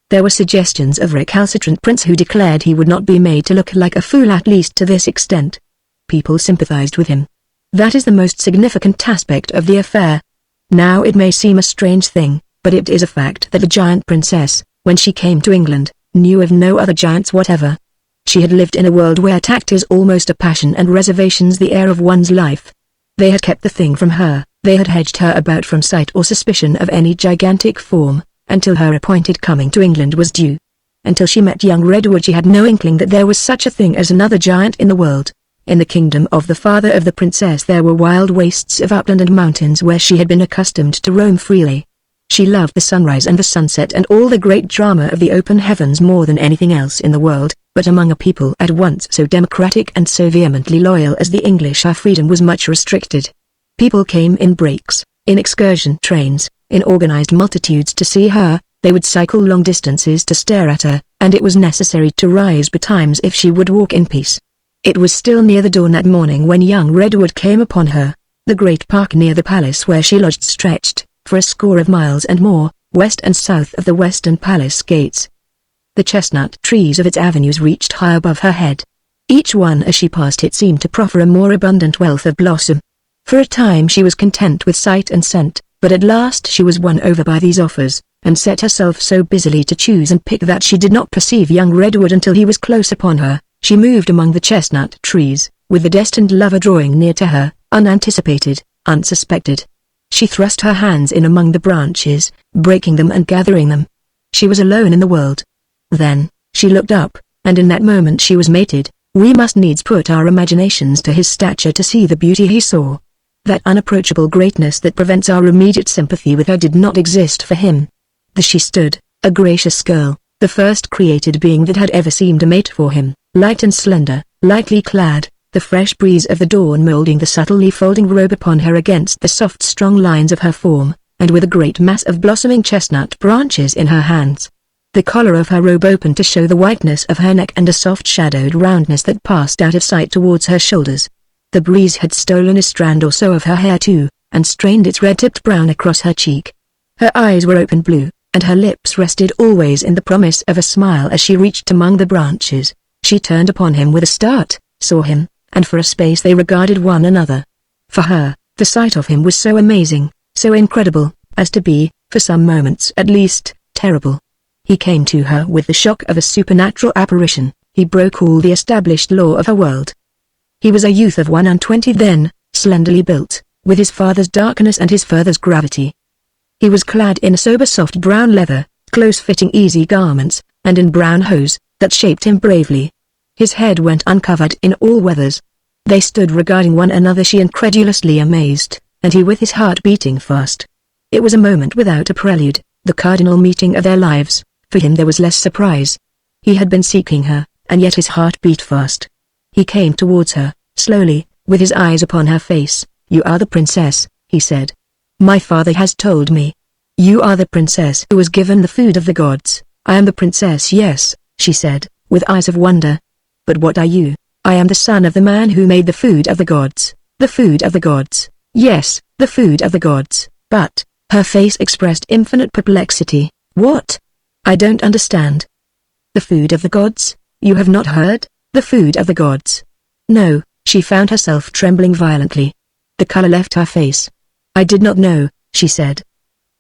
There were suggestions of recalcitrant prince who declared he would not be made to look like a fool, at least to this extent. People sympathized with him. That is the most significant aspect of the affair. Now it may seem a strange thing, but it is a fact that the giant princess, when she came to England, knew of no other giants whatever. She had lived in a world where tact is almost a passion and reservations the air of one's life. They had kept the thing from her, they had hedged her about from sight or suspicion of any gigantic form, until her appointed coming to England was due. Until she met young Redwood she had no inkling that there was such a thing as another giant in the world. In the kingdom of the father of the princess there were wild wastes of upland and mountains where she had been accustomed to roam freely. She loved the sunrise and the sunset and all the great drama of the open heavens more than anything else in the world, but among a people at once so democratic and so vehemently loyal as the English her freedom was much restricted. People came in breaks, in excursion trains, in organized multitudes to see her. They would cycle long distances to stare at her, and it was necessary to rise betimes if she would walk in peace. It was still near the dawn that morning when young Redwood came upon her. The great park near the palace where she lodged stretched, for a score of miles and more, west and south of the western palace gates. The chestnut trees of its avenues reached high above her head. Each one as she passed it seemed to proffer a more abundant wealth of blossom. For a time she was content with sight and scent, but at last she was won over by these offers, and set herself so busily to choose and pick that she did not perceive young Redwood until he was close upon her. She moved among the chestnut trees, with the destined lover drawing near to her, unanticipated, unsuspected. She thrust her hands in among the branches, breaking them and gathering them. She was alone in the world. Then, she looked up, and in that moment she was mated. We must needs put our imaginations to his stature to see the beauty he saw. That unapproachable greatness that prevents our immediate sympathy with her did not exist for him. There she stood, a gracious girl, the first created being that had ever seemed a mate for him, light and slender, lightly clad, the fresh breeze of the dawn molding the subtly folding robe upon her against the soft strong lines of her form, and with a great mass of blossoming chestnut branches in her hands. The collar of her robe opened to show the whiteness of her neck and a soft shadowed roundness that passed out of sight towards her shoulders. The breeze had stolen a strand or so of her hair too, and strained its red-tipped brown across her cheek. Her eyes were open blue, and her lips rested always in the promise of a smile as she reached among the branches. She turned upon him with a start, saw him, and for a space they regarded one another. For her, the sight of him was so amazing, so incredible, as to be, for some moments at least, terrible. He came to her with the shock of a supernatural apparition. He broke all the established law of her world. He was a youth of 21 then, slenderly built, with his father's darkness and his father's gravity. He was clad in sober soft brown leather, close-fitting easy garments, and in brown hose, that shaped him bravely. His head went uncovered in all weathers. They stood regarding one another, she incredulously amazed, and he with his heart beating fast. It was a moment without a prelude, the cardinal meeting of their lives. For him there was less surprise. He had been seeking her, and yet his heart beat fast. He came towards her, slowly, with his eyes upon her face. "You are the princess," he said. "My father has told me. You are the princess who was given the food of the gods." "I am the princess, yes," she said, with eyes of wonder. "But what are you?" I am the son of the man who made the food of the gods. The food of the gods. Yes, the food of the gods. But, her face expressed infinite perplexity. What? I don't understand. The food of the gods? You have not heard? The food of the gods. No, she found herself trembling violently. The color left her face. I did not know, she said.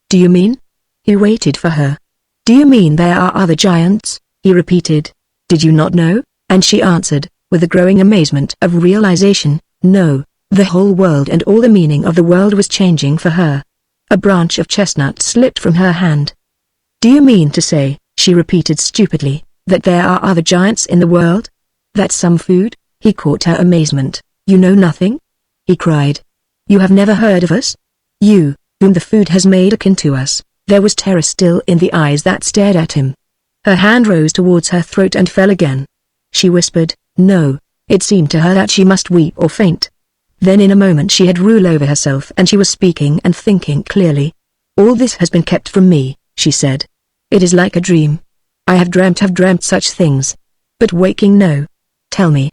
Do you mean? He waited for her. Do you mean there are other giants? He repeated. Did you not know? And she answered, with a growing amazement of realization, no, the whole world and all the meaning of the world was changing for her. A branch of chestnut slipped from her hand. Do you mean to say, she repeated stupidly, that there are other giants in the world? That's some food? He caught her amazement. You know nothing? He cried. You have never heard of us? You, whom the food has made akin to us. There was terror still in the eyes that stared at him. Her hand rose towards her throat and fell again. She whispered, no. It seemed to her that she must weep or faint. Then in a moment she had rule over herself and she was speaking and thinking clearly. All this has been kept from me, she said. It is like a dream. I have dreamt such things. But waking no. Tell me.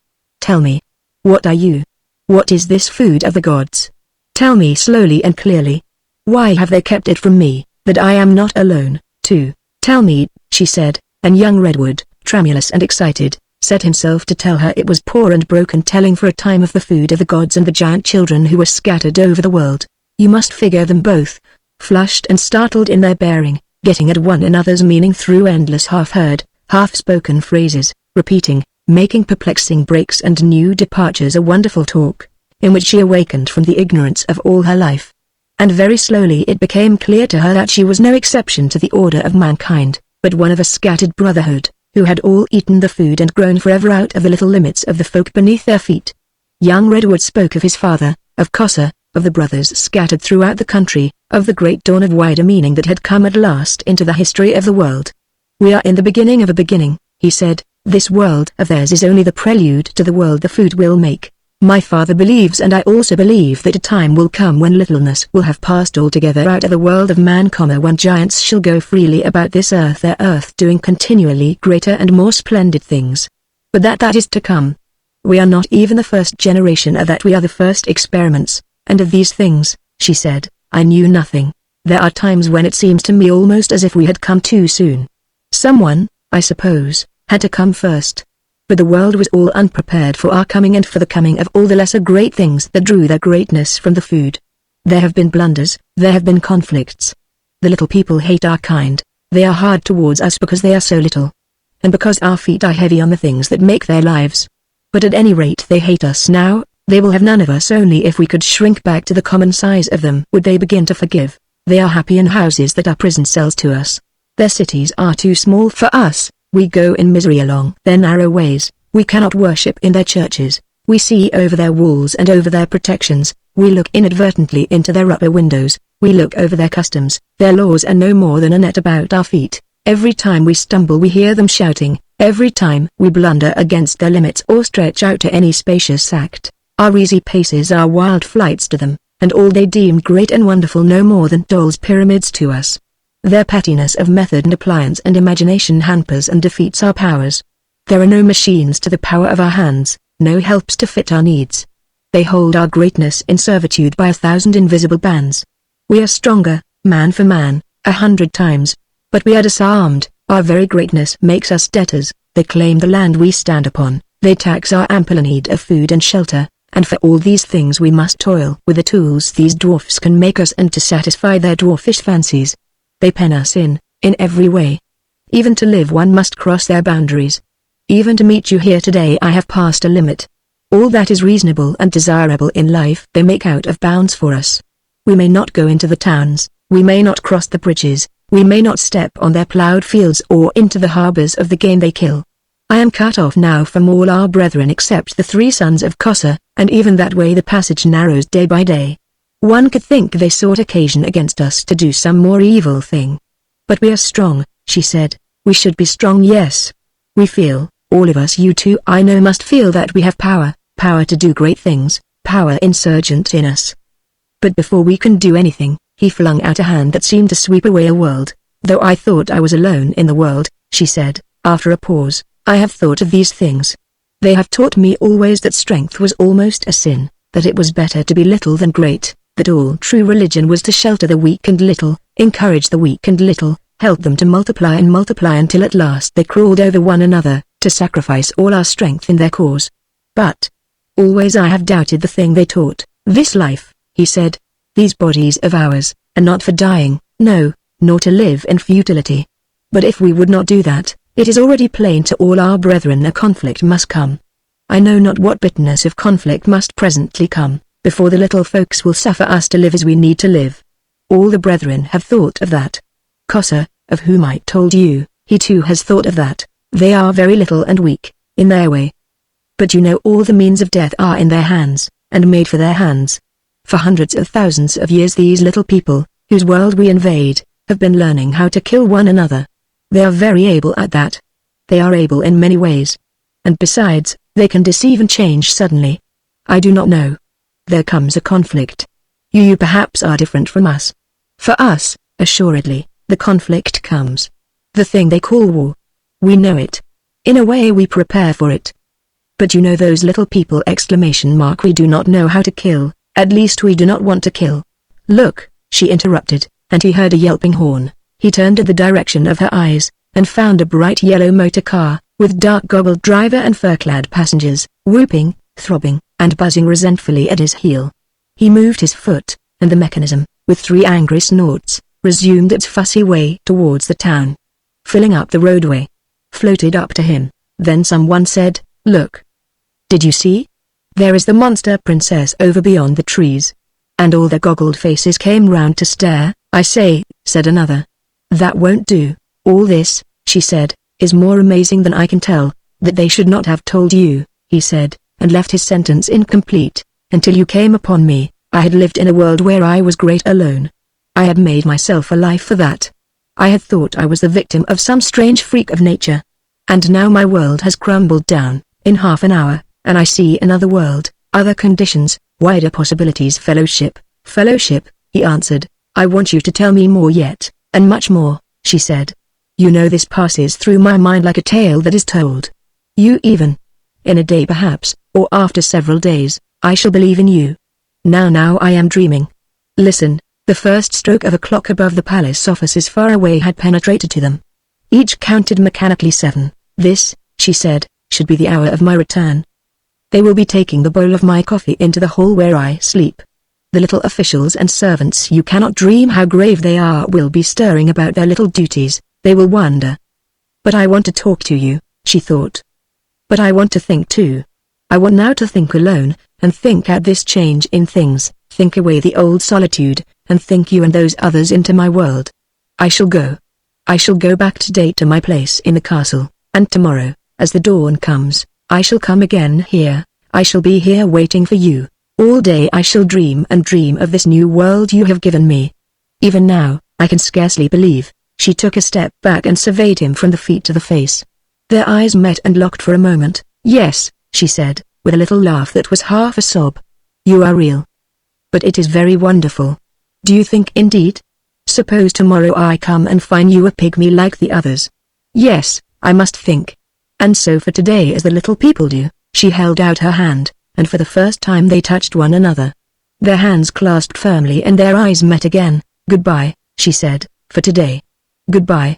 What are you? What is this food of the gods? Tell me slowly and clearly. Why have they kept it from me, that I am not alone, too? Tell me, she said, and young Redwood, tremulous and excited, set himself to tell her. It was poor and broken telling for a time of the food of the gods and the giant children who were scattered over the world. You must figure them both, flushed and startled in their bearing, getting at one another's meaning through endless half-heard, half-spoken phrases, repeating, making perplexing breaks and new departures, a wonderful talk, in which she awakened from the ignorance of all her life. And very slowly it became clear to her that she was no exception to the order of mankind, but one of a scattered brotherhood, who had all eaten the food and grown forever out of the little limits of the folk beneath their feet. Young Redwood spoke of his father, of Kossa, of the brothers scattered throughout the country, of the great dawn of wider meaning that had come at last into the history of the world. We are in the beginning of a beginning, he said. This world of theirs is only the prelude to the world the food will make. My father believes, and I also believe, that a time will come when littleness will have passed altogether out of the world of man, when giants shall go freely about this earth, their earth, doing continually greater and more splendid things. But that is to come. We are not even the first generation of that, we are the first experiments, and of these things, she said, I knew nothing. There are times when it seems to me almost as if we had come too soon. Someone, I suppose, had to come first. But the world was all unprepared for our coming and for the coming of all the lesser great things that drew their greatness from the food. There have been blunders, there have been conflicts. The little people hate our kind, they are hard towards us because they are so little. And because our feet are heavy on the things that make their lives. But at any rate they hate us now, they will have none of us. Only if we could shrink back to the common size of them would they begin to forgive. They are happy in houses that are prison cells to us. Their cities are too small for us. We go in misery along their narrow ways, we cannot worship in their churches, we see over their walls and over their protections, we look inadvertently into their upper windows, we look over their customs, their laws are no more than a net about our feet. Every time we stumble we hear them shouting, every time we blunder against their limits or stretch out to any spacious act, our easy paces are wild flights to them, and all they deemed great and wonderful no more than dolls' pyramids to us. Their pettiness of method and appliance and imagination hampers and defeats our powers. There are no machines to the power of our hands, no helps to fit our needs. They hold our greatness in servitude by 1,000 invisible bands. We are stronger, man for man, 100 times. But we are disarmed, our very greatness makes us debtors. They claim the land we stand upon, they tax our ample need of food and shelter, and for all these things we must toil with the tools these dwarfs can make us, and to satisfy their dwarfish fancies. They pen us in every way. Even to live one must cross their boundaries. Even to meet you here today I have passed a limit. All that is reasonable and desirable in life they make out of bounds for us. We may not go into the towns, we may not cross the bridges, we may not step on their ploughed fields or into the harbors of the game they kill. I am cut off now from all our brethren except the 3 sons of Kossa, and even that way the passage narrows day by day. One could think they sought occasion against us to do some more evil thing. But we are strong, she said. We should be strong, yes. We feel, all of us, you too I know must feel, that we have power to do great things, power insurgent in us. But before we can do anything, he flung out a hand that seemed to sweep away a world. Though I thought I was alone in the world, she said, after a pause, I have thought of these things. They have taught me always that strength was almost a sin, that it was better to be little than great, that all true religion was to shelter the weak and little, encourage the weak and little, help them to multiply and multiply until at last they crawled over one another, to sacrifice all our strength in their cause. But always I have doubted the thing they taught. This life, he said, these bodies of ours, are not for dying, no, nor to live in futility. But if we would not do that, it is already plain to all our brethren a conflict must come. I know not what bitterness of conflict must presently come, before the little folks will suffer us to live as we need to live. All the brethren have thought of that. Kossa, of whom I told you, he too has thought of that. They are very little and weak, in their way. But you know all the means of death are in their hands, and made for their hands. For hundreds of thousands of years these little people, whose world we invade, have been learning how to kill one another. They are very able at that. They are able in many ways. And besides, they can deceive and change suddenly. I do not know. There comes a conflict. You perhaps are different from us. For us, assuredly, the conflict comes. The thing they call war. We know it. In a way we prepare for it. But you know those little people ! We do not know how to kill, at least we do not want to kill. Look, she interrupted, and he heard a yelping horn. He turned in the direction of her eyes, and found a bright yellow motor car, with dark goggled driver and fur-clad passengers, whooping, throbbing, and buzzing resentfully at his heel. He moved his foot, and the mechanism, with 3 angry snorts, resumed its fussy way towards the town. Filling up the roadway. Floated up to him, then someone said, "Look. Did you see? There is the monster princess over beyond the trees." And all their goggled faces came round to stare. "I say," said another. "That won't do. All this," she said, "is more amazing than I can tell." "That they should not have told you," he said, and left his sentence incomplete. "Until you came upon me, I had lived in a world where I was great alone. I had made myself a life for that. I had thought I was the victim of some strange freak of nature. And now my world has crumbled down, in half an hour, and I see another world, other conditions, wider possibilities." "Fellowship, fellowship," he answered. "I want you to tell me more yet, and much more," she said. "You know this passes through my mind like a tale that is told. You even. In a day perhaps, or after several days, I shall believe in you. Now I am dreaming. Listen." The first stroke of a clock above the palace offices far away had penetrated to them. Each counted mechanically 7. "This," she said, "should be the hour of my return. They will be taking the bowl of my coffee into the hall where I sleep. The little officials and servants, you cannot dream how grave they are, will be stirring about their little duties. They will wonder. But I want to talk to you," she thought. "But I want to think too. I want now to think alone, and think out this change in things, think away the old solitude, and think you and those others into my world. I shall go. I shall go back today to my place in the castle, and tomorrow, as the dawn comes, I shall come again here. I shall be here waiting for you. All day I shall dream and dream of this new world you have given me. Even now, I can scarcely believe." She took a step back and surveyed him from the feet to the face. Their eyes met and locked for a moment. "Yes," she said, with a little laugh that was half a sob. "You are real. But it is very wonderful. Do you think indeed? Suppose tomorrow I come and find you a pygmy like the others." "Yes, I must think. And so for today, as the little people do." She held out her hand, and for the first time they touched one another. Their hands clasped firmly and their eyes met again. "Goodbye," she said, "for today. Goodbye.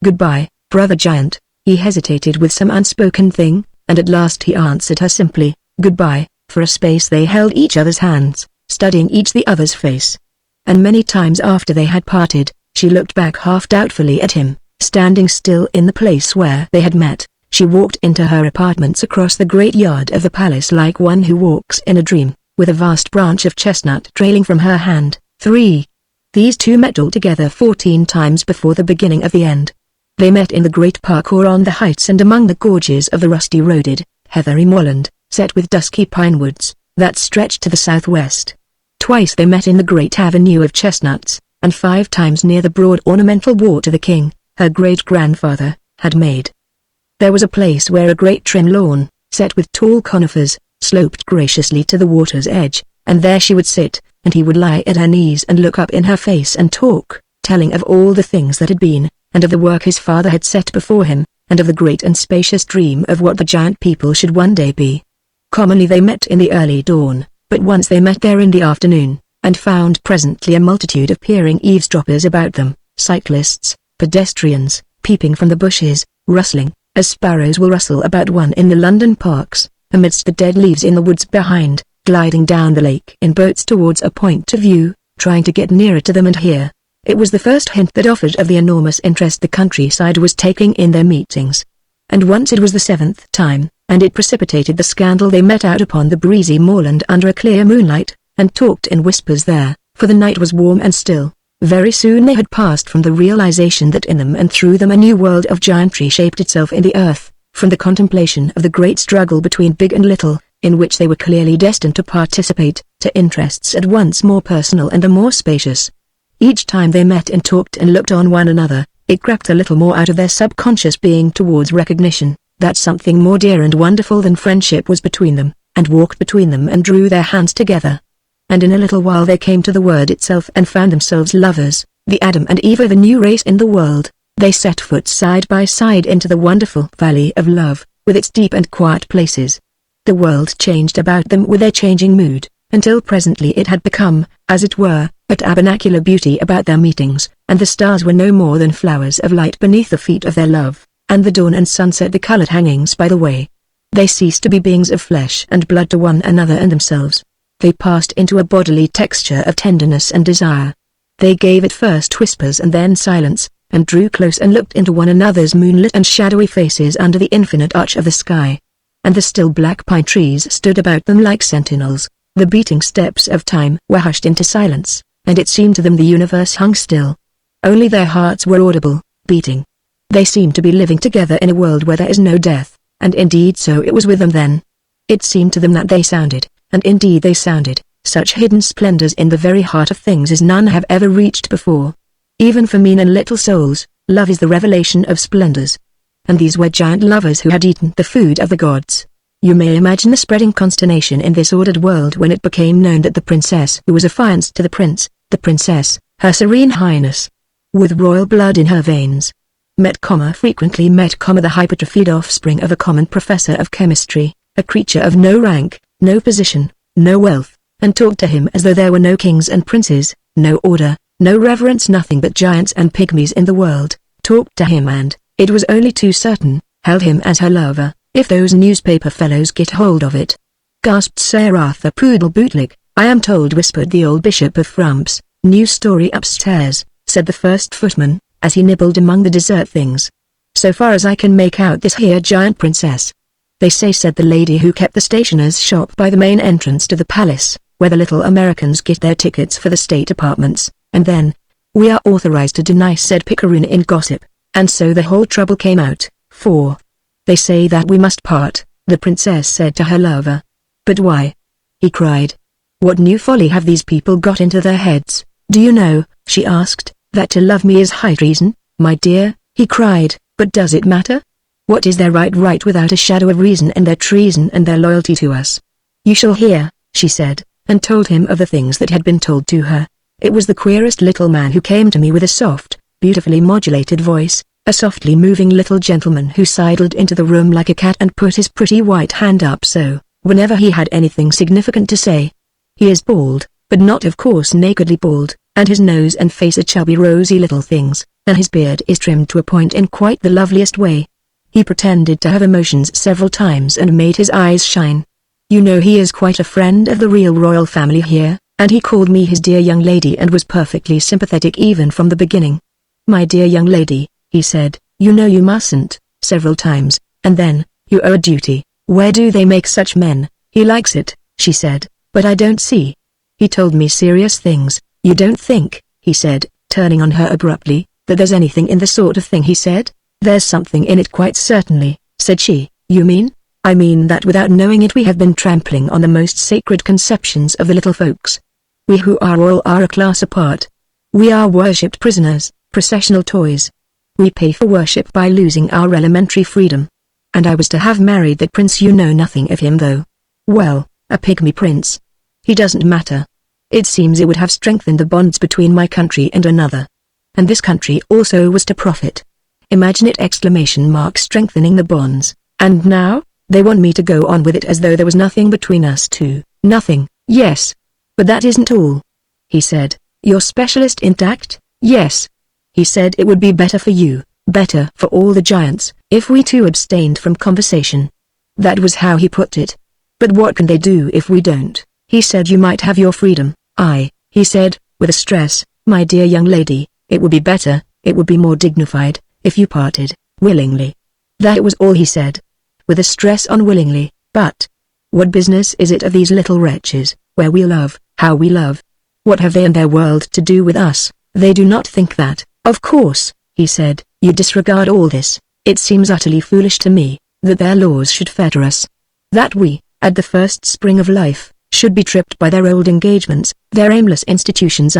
Goodbye, brother giant." He hesitated with some unspoken thing, and at last he answered her simply, "Goodbye." For a space they held each other's hands, studying each the other's face. And many times after they had parted, she looked back half doubtfully at him, standing still in the place where they had met. She walked into her apartments across the great yard of the palace like one who walks in a dream, with a vast branch of chestnut trailing from her hand. 3. These two met all together 14 times before the beginning of the end. They met in the great park or on the heights and among the gorges of the rusty-roaded, heathery moorland, set with dusky pine woods, that stretched to the southwest. Twice they met in the great avenue of chestnuts, and 5 times near the broad ornamental water the king, her great-grandfather, had made. There was a place where a great trim lawn, set with tall conifers, sloped graciously to the water's edge, and there she would sit, and he would lie at her knees and look up in her face and talk, telling of all the things that had been, and of the work his father had set before him, and of the great and spacious dream of what the giant people should one day be. Commonly they met in the early dawn, but once they met there in the afternoon, and found presently a multitude of peering eavesdroppers about them, cyclists, pedestrians, peeping from the bushes, rustling, as sparrows will rustle about one in the London parks, amidst the dead leaves in the woods behind, gliding down the lake in boats towards a point of view, trying to get nearer to them and hear. It was the first hint that offered of the enormous interest the countryside was taking in their meetings. And once it was the 7th time, and it precipitated the scandal. They met out upon the breezy moorland under a clear moonlight, and talked in whispers there, for the night was warm and still. Very soon they had passed from the realization that in them and through them a new world of giantry shaped itself in the earth, from the contemplation of the great struggle between big and little, in which they were clearly destined to participate, to interests at once more personal and more spacious. Each time they met and talked and looked on one another, it crept a little more out of their subconscious being towards recognition, that something more dear and wonderful than friendship was between them, and walked between them and drew their hands together. And in a little while they came to the word itself and found themselves lovers, the Adam and Eve of a new race in the world. They set foot side by side into the wonderful valley of love, with its deep and quiet places. The world changed about them with their changing mood, until presently it had become, as it were, a tabernacular beauty about their meetings, and the stars were no more than flowers of light beneath the feet of their love, and the dawn and sunset the colored hangings by the way. They ceased to be beings of flesh and blood to one another and themselves. They passed into a bodily texture of tenderness and desire. They gave at first whispers and then silence, and drew close and looked into one another's moonlit and shadowy faces under the infinite arch of the sky. And the still black pine trees stood about them like sentinels. The beating steps of time were hushed into silence, and it seemed to them the universe hung still. Only their hearts were audible, beating. They seemed to be living together in a world where there is no death, and indeed so it was with them then. It seemed to them that they sounded, and indeed they sounded, such hidden splendors in the very heart of things as none have ever reached before. Even for mean and little souls, love is the revelation of splendors. And these were giant lovers who had eaten the food of the gods. You may imagine the spreading consternation in this ordered world when it became known that the princess who was affianced to the princess, her serene highness, with royal blood in her veins, frequently met, the hypertrophied offspring of a common professor of chemistry, a creature of no rank, no position, no wealth, and talked to him as though there were no kings and princes, no order, no reverence, nothing but giants and pygmies in the world, talked to him and, it was only too certain, held him as her lover, if those newspaper fellows get hold of it. Gasped Sir Arthur Poodle-Bootleg. I am told, whispered the old Bishop of Frumps. New story upstairs, said the first footman, as he nibbled among the dessert things. So far as I can make out, this here giant princess. They say, said the lady who kept the stationer's shop by the main entrance to the palace, where the little Americans get their tickets for the state apartments, and then, we are authorized to deny, said Picaroon in gossip, and so the whole trouble came out, for they say that we must part, the princess said to her lover. But why? He cried. What new folly have these people got into their heads? Do you know, she asked, that to love me is high treason? My dear, he cried, but does it matter? What is their right without a shadow of reason, and their treason and their loyalty to us? You shall hear, she said, and told him of the things that had been told to her. It was the queerest little man who came to me with a soft, beautifully modulated voice, a softly moving little gentleman who sidled into the room like a cat and put his pretty white hand up so, whenever he had anything significant to say. He is bald, but not of course nakedly bald, and his nose and face are chubby rosy little things, and his beard is trimmed to a point in quite the loveliest way. He pretended to have emotions several times and made his eyes shine. You know, he is quite a friend of the real royal family here, and he called me his dear young lady and was perfectly sympathetic even from the beginning. My dear young lady, he said, you know you mustn't, several times, and then, you owe a duty. Where do they make such men? He likes it, she said, but I don't see. He told me serious things. You don't think, he said, turning on her abruptly, that there's anything in the sort of thing he said? There's something in it quite certainly, said she. You mean? I mean that without knowing it we have been trampling on the most sacred conceptions of the little folks. We who are royal are a class apart. We are worshipped prisoners, processional toys. We pay for worship by losing our elementary freedom. And I was to have married that prince. You know nothing of him though. Well, a pygmy prince. He doesn't matter. It seems it would have strengthened the bonds between my country and another. And this country also was to profit. Imagine it! Strengthening the bonds. And now, they want me to go on with it as though there was nothing between us two. Nothing, yes. But that isn't all. He said, your specialist intact? Yes. He said it would be better for you, better for all the giants, if we two abstained from conversation. That was how he put it. But what can they do if we don't? He said you might have your freedom. He said, with a stress, my dear young lady, it would be better, it would be more dignified, if you parted, willingly. That was all he said. With a stress on willingly, but what business is it of these little wretches, where we love, how we love? What have they in their world to do with us? They do not think that. Of course, he said, you disregard all this. It seems utterly foolish to me, that their laws should fetter us. That we, at the first spring of life, should be tripped by their old engagements, their aimless institutions.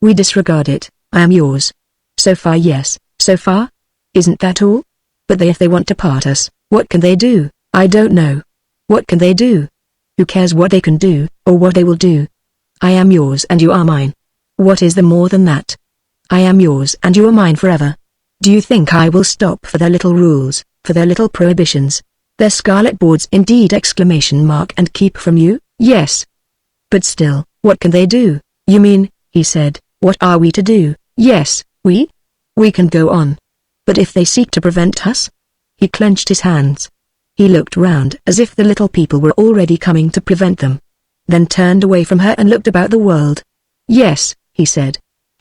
We disregard it. I am yours. So far, yes, so far? Isn't that all? But if they want to part us, what can they do? I don't know. What can they do? Who cares what they can do, or what they will do? I am yours and you are mine. What is there more than that? I am yours and you are mine forever. Do you think I will stop for their little rules, for their little prohibitions? Their scarlet boards indeed! And keep from you? Yes. But still, what can they do? You mean, he said, what are we to do? Yes, we? We can go on. But if they seek to prevent us? He clenched his hands. He looked round as if the little people were already coming to prevent them. Then turned away from her and looked about the world. Yes, he said.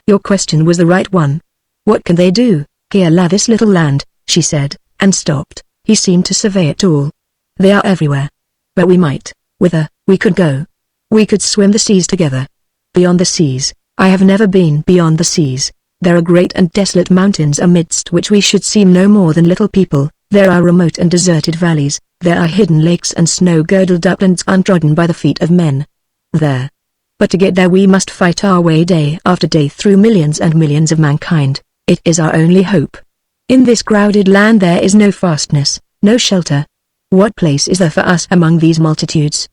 Your question was the right one. What can they do? Here lie this little land, she said, and stopped. He seemed to survey it all. They are everywhere. But we might, whither, we could go. We could swim the seas together. Beyond the seas, I have never been beyond the seas. There are great and desolate mountains amidst which we should seem no more than little people. There are remote and deserted valleys. There are hidden lakes and snow-girdled uplands untrodden by the feet of men. There. But to get there we must fight our way day after day through millions and millions of mankind. It is our only hope. In this crowded land there is no fastness, no shelter. What place is there for us among these multitudes?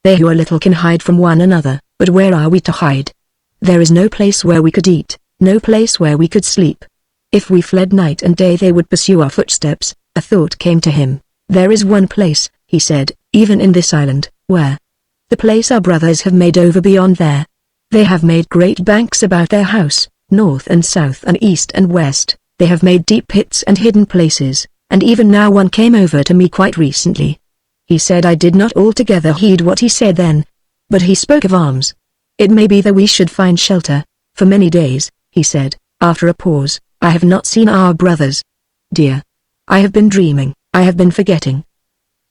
They who are little can hide from one another, but where are we to hide? There is no place where we could eat, no place where we could sleep. If we fled night and day they would pursue our footsteps. A thought came to him. There is one place, he said, even in this island, where the place our brothers have made over beyond there. They have made great banks about their house, north and south and east and west. They have made deep pits and hidden places, and even now one came over to me quite recently. He said I did not altogether heed what he said then, but he spoke of arms. It may be that we should find shelter. For many days, he said, after a pause, I have not seen our brothers. Dear. I have been dreaming, I have been forgetting.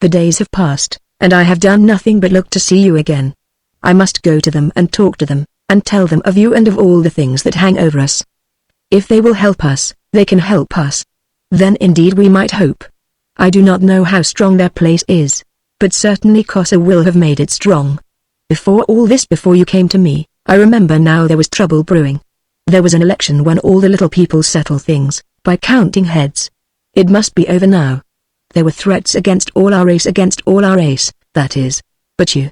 The days have passed, and I have done nothing but look to see you again. I must go to them and talk to them, and tell them of you and of all the things that hang over us. If they will help us, they can help us. Then indeed we might hope. I do not know how strong their place is, but certainly Kosa will have made it strong. Before all this, before you came to me, I remember now there was trouble brewing. There was an election when all the little people settle things, by counting heads. It must be over now. There were threats against all our race, that is. But you.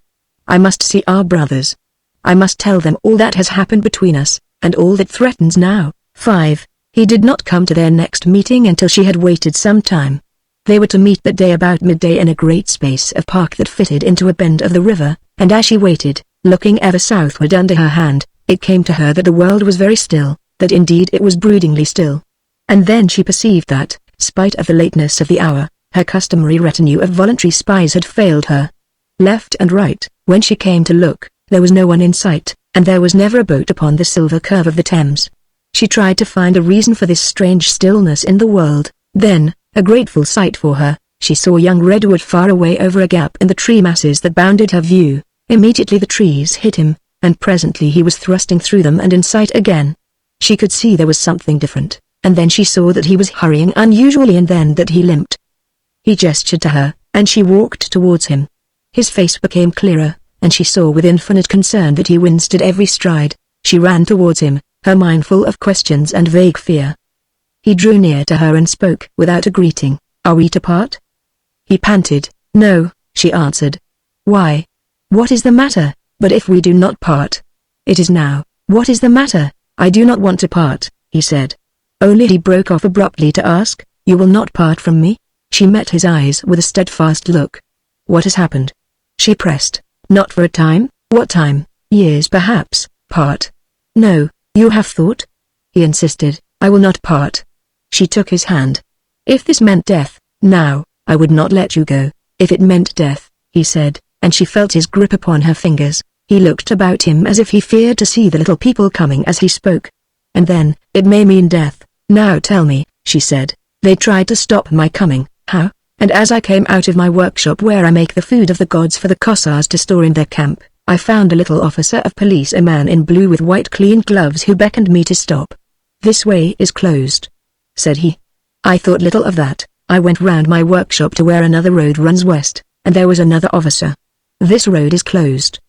I must see our brothers. I must tell them all that has happened between us, and all that threatens now. 5. He did not come to their next meeting until she had waited some time. They were to meet that day about midday in a great space of park that fitted into a bend of the river, and as she waited, looking ever southward under her hand, it came to her that the world was very still, that indeed it was broodingly still. And then she perceived that, spite of the lateness of the hour, her customary retinue of voluntary spies had failed her. Left and right, when she came to look, there was no one in sight, and there was never a boat upon the silver curve of the Thames. She tried to find a reason for this strange stillness in the world. Then, a grateful sight for her, she saw young redwood far away over a gap in the tree masses that bounded her view. Immediately the trees hid him, and presently he was thrusting through them and in sight again. She could see there was something different, and then she saw that he was hurrying unusually, and then that he limped. He gestured to her, and she walked towards him. His face became clearer, and she saw with infinite concern that he winced at every stride. She ran towards him, her mind full of questions and vague fear. He drew near to her and spoke without a greeting. Are we to part? He panted. No, she answered. Why? What is the matter? But if we do not part? It is now. What is the matter? I do not want to part, he said. Only he broke off abruptly to ask, "You will not part from me?" She met his eyes with a steadfast look. "What has happened?" She pressed. "Not for a time." "What time?" "Years perhaps." "Part?" "No, you have thought?" He insisted. "I will not part." She took his hand. "If this meant death, now, I would not let you go." "If it meant death," he said, and she felt his grip upon her fingers. He looked about him as if he feared to see the little people coming as he spoke. "And then, it may mean death." "Now tell me," she said. "They tried to stop my coming." "How?" "And as I came out of my workshop where I make the food of the gods for the Cossacks to store in their camp, I found a little officer of police, a man in blue with white clean gloves, who beckoned me to stop. 'This way is closed,' said he. I thought little of that. I went round my workshop to where another road runs west, and there was another officer. 'This road is closed,'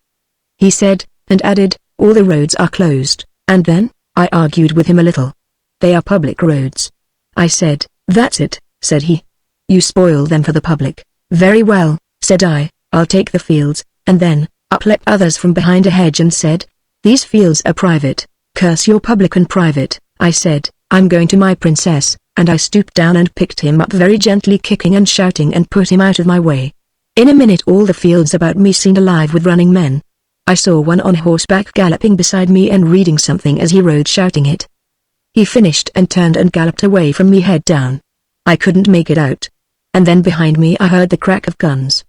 he said, and added, 'All the roads are closed.' And then, I argued with him a little. 'They are public roads.' I said, 'That's it,' said he. 'You spoil them for the public.' 'Very well,' said I, 'I'll take the fields.' And then, up leapt others from behind a hedge and said, 'These fields are private.' 'Curse your public and private,' I said, 'I'm going to my princess,' and I stooped down and picked him up very gently, kicking and shouting, and put him out of my way. In a minute all the fields about me seemed alive with running men. I saw one on horseback galloping beside me and reading something as he rode, shouting it. He finished and turned and galloped away from me, head down. I couldn't make it out. And then behind me I heard the crack of guns,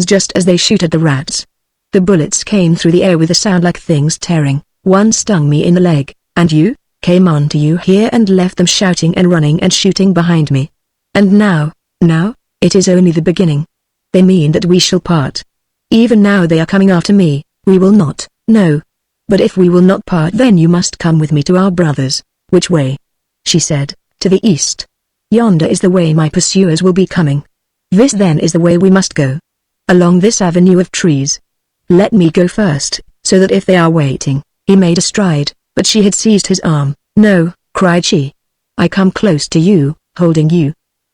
just as they shoot at the rats. The bullets came through the air with a sound like things tearing. One stung me in the leg, and you came on to you here and left them shouting and running and shooting behind me. And now, it is only the beginning. They mean that we shall part. Even now they are coming after me. We will not, no. But if we will not part, then you must come with me to our brothers." "Which way?" she said. "To the east. Yonder is the way my pursuers will be coming. This then is the way we must go. Along this avenue of trees. Let me go first, so that if they are waiting." He made a stride, but she had seized his arm. "No," cried she. "I come close to you, holding you.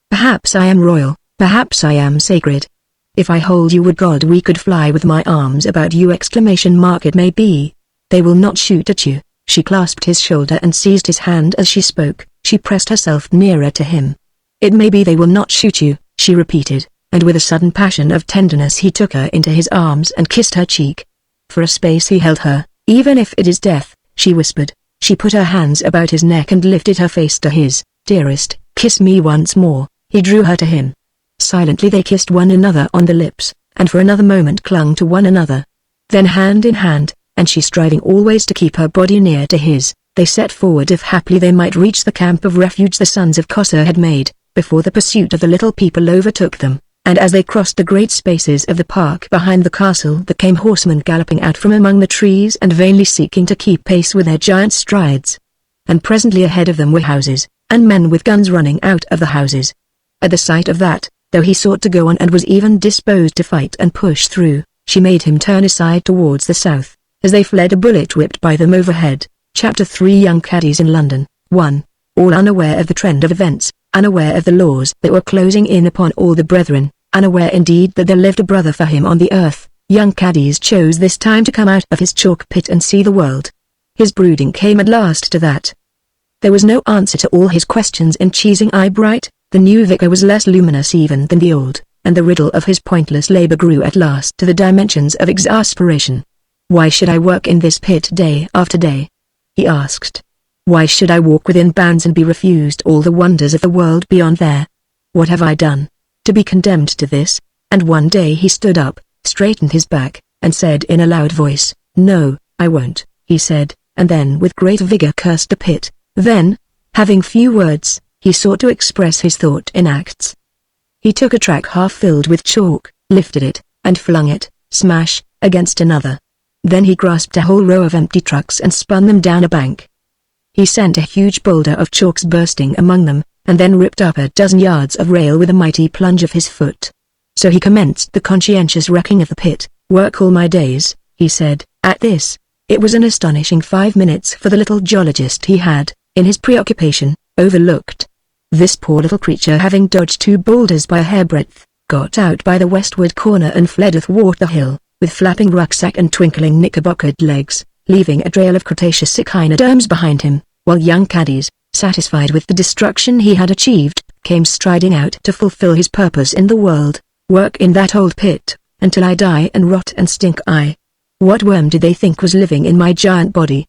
Perhaps I am royal, perhaps I am sacred. If I hold you, would God we could fly with my arms about you!" It may be. They will not shoot at you. She clasped his shoulder and seized his hand as she spoke. She pressed herself nearer to him. "It may be they will not shoot you," she repeated, and with a sudden passion of tenderness he took her into his arms and kissed her cheek. For a space he held her. "Even if it is death," she whispered. She put her hands about his neck and lifted her face to his. "Dearest, kiss me once more." He drew her to him. Silently they kissed one another on the lips, and for another moment clung to one another. Then hand in hand, and she striving always to keep her body near to his, they set forward if haply they might reach the camp of refuge the sons of Kosser had made, before the pursuit of the little people overtook them. And as they crossed the great spaces of the park behind the castle, there came horsemen galloping out from among the trees and vainly seeking to keep pace with their giant strides. And presently ahead of them were houses, and men with guns running out of the houses. At the sight of that, though he sought to go on and was even disposed to fight and push through, she made him turn aside towards the south. As they fled, a bullet whipped by them overhead. Chapter 3 Young Caddies in London. 1. All unaware of the trend of events, unaware of the laws that were closing in upon all the brethren, unaware indeed that there lived a brother for him on the earth, young Caddies chose this time to come out of his chalk pit and see the world. His brooding came at last to that. There was no answer to all his questions in Cheesing Eyebright. The new vicar was less luminous even than the old, and the riddle of his pointless labor grew at last to the dimensions of exasperation. "Why should I work in this pit day after day?" he asked. "Why should I walk within bounds and be refused all the wonders of the world beyond there? What have I done to be condemned to this?" And one day he stood up, straightened his back, and said in a loud voice, "No, I won't," he said, and then with great vigor cursed the pit. Then, having few words, he sought to express his thought in acts. He took a track half filled with chalk, lifted it, and flung it, smash, against another. Then he grasped a whole row of empty trucks and spun them down a bank. He sent a huge boulder of chalks bursting among them, and then ripped up a dozen yards of rail with a mighty plunge of his foot. So he commenced the conscientious wrecking of the pit. "Work all my days," he said. At this, it was an astonishing 5 minutes for the little geologist he had, in his preoccupation, overlooked. This poor little creature, having dodged 2 boulders by a hairbreadth, got out by the westward corner and fled athwart the hill, with flapping rucksack and twinkling knickerbockered legs, leaving a trail of Cretaceous echinoderms behind him, while young Caddies, satisfied with the destruction he had achieved, came striding out to fulfill his purpose in the world. Work in that old pit, until I die and rot and stink I. What worm did they think was living in my giant body?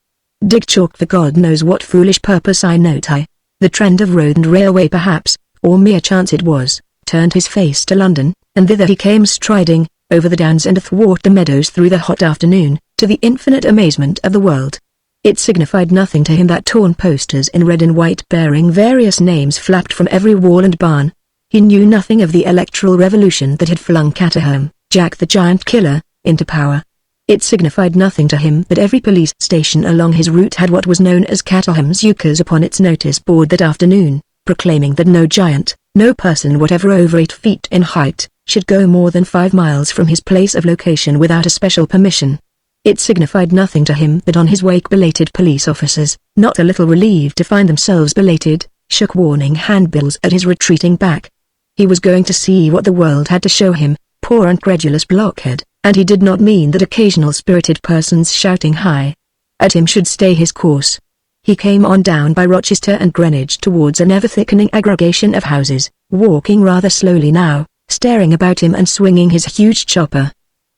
Dig chalk for God knows what foolish purpose I note I. The trend of road and railway perhaps, or mere chance it was, turned his face to London, and thither he came striding, over the downs and athwart the meadows through the hot afternoon, to the infinite amazement of the world. It signified nothing to him that torn posters in red and white bearing various names flapped from every wall and barn. He knew nothing of the electoral revolution that had flung Caterham, Jack the Giant Killer, into power. It signified nothing to him that every police station along his route had what was known as Caterham's Ukers upon its notice board that afternoon, proclaiming that no giant, no person whatever over 8 feet in height, should go more than 5 miles from his place of location without a special permission. It signified nothing to him that on his wake belated police officers, not a little relieved to find themselves belated, shook warning handbills at his retreating back. He was going to see what the world had to show him, poor incredulous blockhead, and he did not mean that occasional spirited persons shouting high at him should stay his course. He came on down by Rochester and Greenwich towards an ever-thickening aggregation of houses, walking rather slowly now, staring about him and swinging his huge chopper.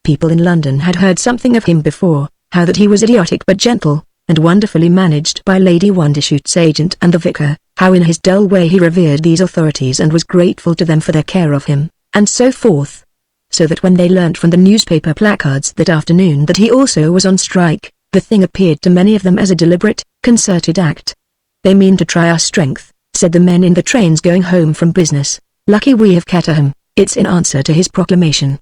People in London had heard something of him before, how that he was idiotic but gentle, and wonderfully managed by Lady Wondershoot's agent and the vicar, how in his dull way he revered these authorities and was grateful to them for their care of him, and so forth. So that when they learnt from the newspaper placards that afternoon that he also was on strike, the thing appeared to many of them as a deliberate, concerted act. "They mean to try our strength," said the men in the trains going home from business. "Lucky we have Caterham," it's in answer to his proclamation.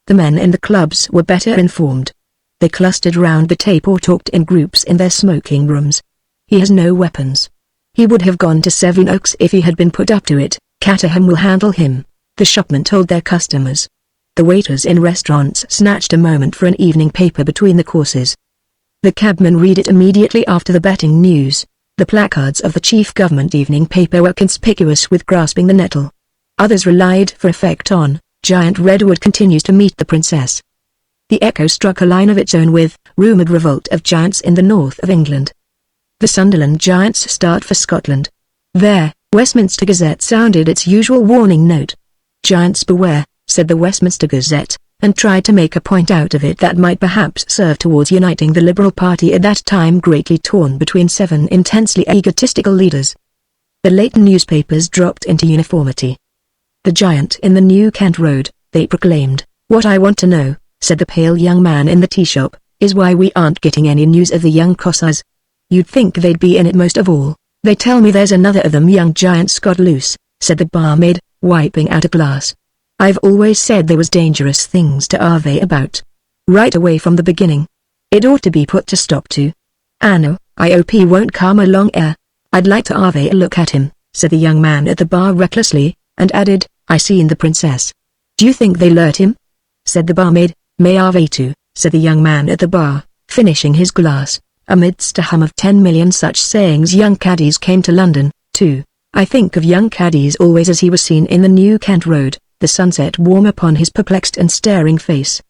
The men in the clubs were better informed. They clustered round the tape or talked in groups in their smoking rooms. "He has no weapons. He would have gone to Sevenoaks if he had been put up to it. Caterham will handle him," the shopmen told their customers. The waiters in restaurants snatched a moment for an evening paper between the courses. The cabmen read it immediately after the betting news. The placards of the chief government evening paper were conspicuous with grasping the nettle. Others relied for effect on, "Giant Redwood continues to meet the princess." The Echo struck a line of its own with, "Rumoured revolt of giants in the north of England. The Sunderland Giants start for Scotland." There, Westminster Gazette sounded its usual warning note. "Giants beware," said the Westminster Gazette, and tried to make a point out of it that might perhaps serve towards uniting the Liberal Party at that time greatly torn between 7 intensely egotistical leaders. The late newspapers dropped into uniformity. "The giant in the New Kent Road," they proclaimed. "What I want to know," said the pale young man in the tea shop, "is why we aren't getting any news of the young Cossars. You'd think they'd be in it most of all." "They tell me there's another of them young giants got loose," said the barmaid, wiping out a glass. "I've always said there was dangerous things to arve about. Right away from the beginning. It ought to be put to stop to. Anno, I hope he won't come along I'd like to arve a look at him," said the young man at the bar recklessly, and added, "I seen the princess." "Do you think they lurt him?" said the barmaid. "May arve too," said the young man at the bar, finishing his glass. Amidst a hum of 10 million such sayings young caddies came to London, too. I think of young caddies always as he was seen in the New Kent Road, the sunset warm upon his perplexed and staring face.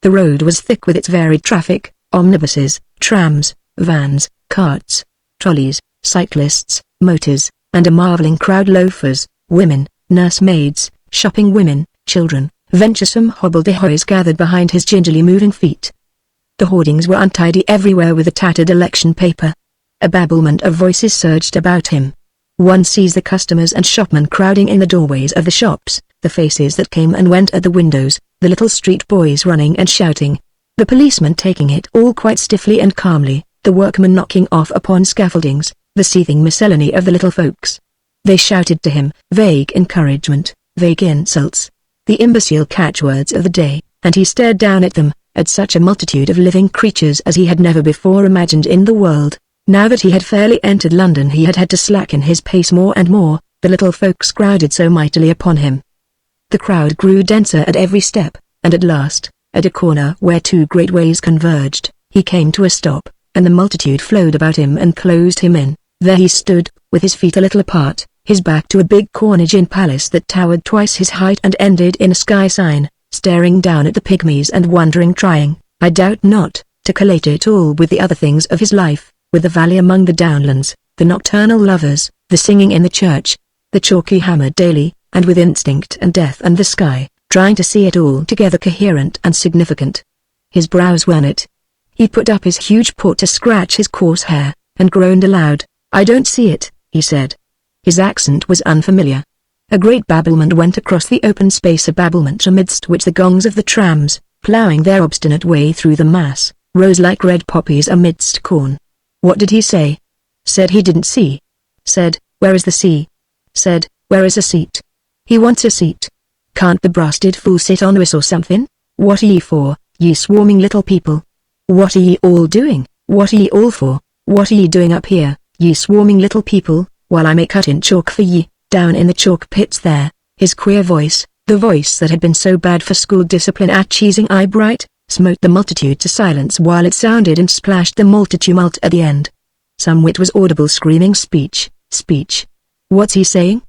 The road was thick with its varied traffic, omnibuses, trams, vans, carts, trolleys, cyclists, motors, and a marvelling crowd loafers, women, nursemaids, shopping women, children, venturesome hobbledehoys gathered behind his gingerly moving feet. The hoardings were untidy everywhere with the tattered election paper. A babblement of voices surged about him. One sees the customers and shopmen crowding in the doorways of the shops, the faces that came and went at the windows, the little street boys running and shouting, the policemen taking it all quite stiffly and calmly, the workmen knocking off upon scaffoldings, the seething miscellany of the little folks. They shouted to him, vague encouragement, vague insults, the imbecile catchwords of the day, and he stared down at them, at such a multitude of living creatures as he had never before imagined in the world. Now that he had fairly entered London he had had to slacken his pace more and more, the little folks crowded so mightily upon him. The crowd grew denser at every step, and at last, at a corner where 2 great ways converged, he came to a stop, and the multitude flowed about him and closed him in. There he stood, with his feet a little apart, his back to a big Cornigian palace that towered twice his height and ended in a sky sign, staring down at the pygmies and wondering, trying, I doubt not, to collate it all with the other things of his life, with the valley among the downlands, the nocturnal lovers, the singing in the church, the chalk he hammered daily, and with instinct and death and the sky, trying to see it all together coherent and significant. His brows were knit. He put up his huge paw to scratch his coarse hair, and groaned aloud. "I don't see it," he said. His accent was unfamiliar. A great babblement went across the open space, a babblement amidst which the gongs of the trams, ploughing their obstinate way through the mass, rose like red poppies amidst corn. What did he say? Said he didn't see. Said, "Where is the sea?" Said, "Where is a seat?" He wants a seat. Can't the blasted fool sit on us or something? What are ye for, ye swarming little people? What are ye all doing? What are ye all for? What are ye doing up here, ye swarming little people, while I may cut in chalk for ye, down in the chalk pits there?" His queer voice, the voice that had been so bad for school discipline at Cheesing Eyebright, smote the multitude to silence while it sounded and splashed the multitumult at the end. Some wit was audible screaming, "Speech, speech. What's he saying?"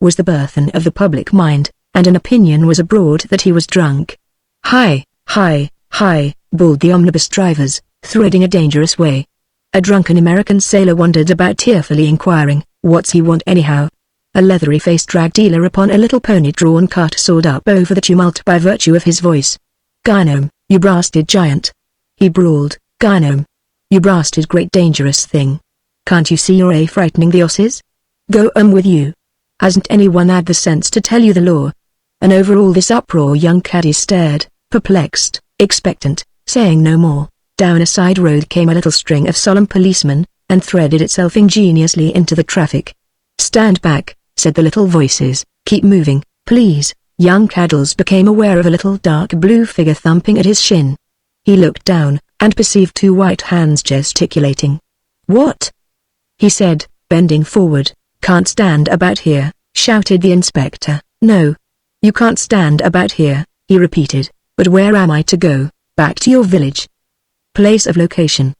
was the burthen of the public mind, and an opinion was abroad that he was drunk. "Hi, hi, hi," bawled the omnibus drivers, threading a dangerous way. A drunken American sailor wandered about tearfully inquiring, "What's he want anyhow?" A leathery-faced drag dealer upon a little pony-drawn cart soared up over the tumult by virtue of his voice. "Gnome, you blasted giant!" he brawled. "Gnome, you blasted great dangerous thing. Can't you see you're frightening the osses? Go with you. Hasn't anyone had the sense to tell you the law?" And over all this uproar young caddies stared, perplexed, expectant, saying no more. Down a side road came a little string of solemn policemen, and threaded itself ingeniously into the traffic. "Stand back," said the little voices, "keep moving, please." Young Caddles became aware of a little dark blue figure thumping at his shin. He looked down, and perceived two white hands gesticulating. "What?" he said, bending forward. "Can't stand about here," shouted the inspector. "No. You can't stand about here," he repeated. "But where am I to go? Back to your village?" "Place of location."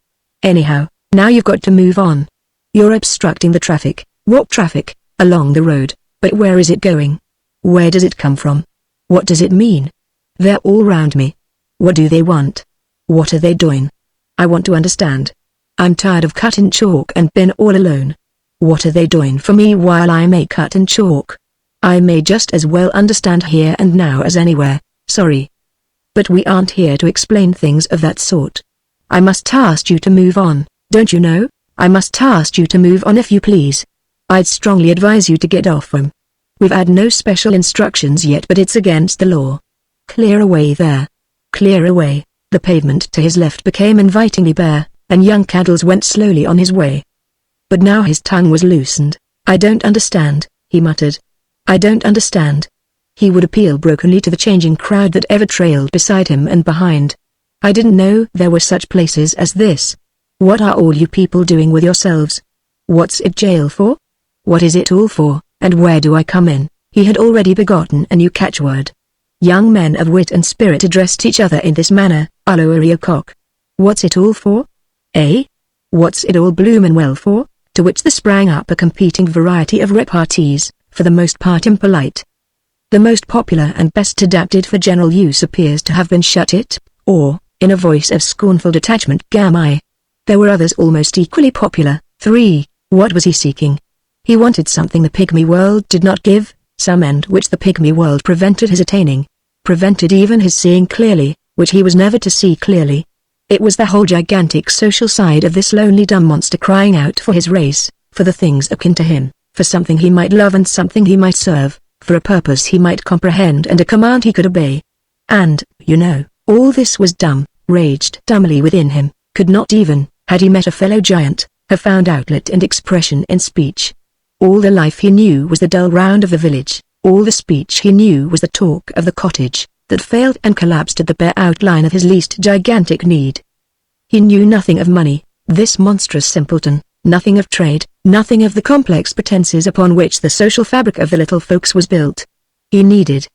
"Anyhow, now you've got to move on. You're obstructing the traffic." "What traffic?" "Along the road." "But where is it going? Where does it come from? What does it mean? They're all round me. What do they want? What are they doing? I want to understand. I'm tired of cutting chalk and been all alone. What are they doing for me while I may cut and chalk? I may just as well understand here and now as anywhere, sorry. But we aren't here to explain things of that sort. I must ask you to move on, don't you know? I must ask you to move on if you please. I'd strongly advise you to get off them. We've had no special instructions yet, but it's against the law. Clear away there. Clear away." The pavement to his left became invitingly bare, and young Caddles went slowly on his way. But now his tongue was loosened. "I don't understand," he muttered. "I don't understand." He would appeal brokenly to the changing crowd that ever trailed beside him and behind. "I didn't know there were such places as this. What are all you people doing with yourselves? What's it jail for? What is it all for, and where do I come in?" He had already begotten a new catchword. Young men of wit and spirit addressed each other in this manner, "Allo cock. What's it all for? Eh? What's it all bloomin' well for?" To which there sprang up a competing variety of repartees, for the most part impolite. The most popular and best adapted for general use appears to have been "Shut it," or, in a voice of scornful detachment, "Gammai." There were others almost equally popular. 3. What was he seeking? He wanted something the pygmy world did not give, some end which the pygmy world prevented his attaining, prevented even his seeing clearly, which he was never to see clearly. It was the whole gigantic social side of this lonely dumb monster crying out for his race, for the things akin to him, for something he might love and something he might serve, for a purpose he might comprehend and a command he could obey. And, you know, all this was dumb, raged dumbly within him, could not even, had he met a fellow giant, have found outlet and expression in speech. All the life he knew was the dull round of the village, all the speech he knew was the talk of the cottage, that failed and collapsed at the bare outline of his least gigantic need. He knew nothing of money, this monstrous simpleton, nothing of trade, nothing of the complex pretenses upon which the social fabric of the little folks was built. He needed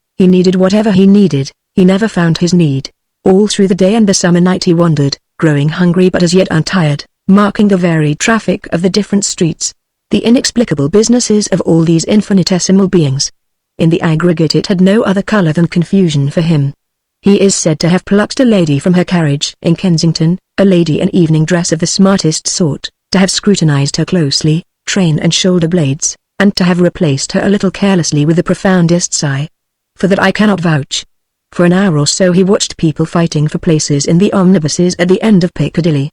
whatever he needed, he never found his need. All through the day and the summer night he wandered, growing hungry but as yet untired, marking the varied traffic of the different streets, the inexplicable businesses of all these infinitesimal beings. In the aggregate it had no other color than confusion for him. He is said to have plucked a lady from her carriage in Kensington, a lady in evening dress of the smartest sort, to have scrutinized her closely, train and shoulder blades, and to have replaced her a little carelessly with the profoundest sigh. For that I cannot vouch. For an hour or so he watched people fighting for places in the omnibuses at the end of Piccadilly.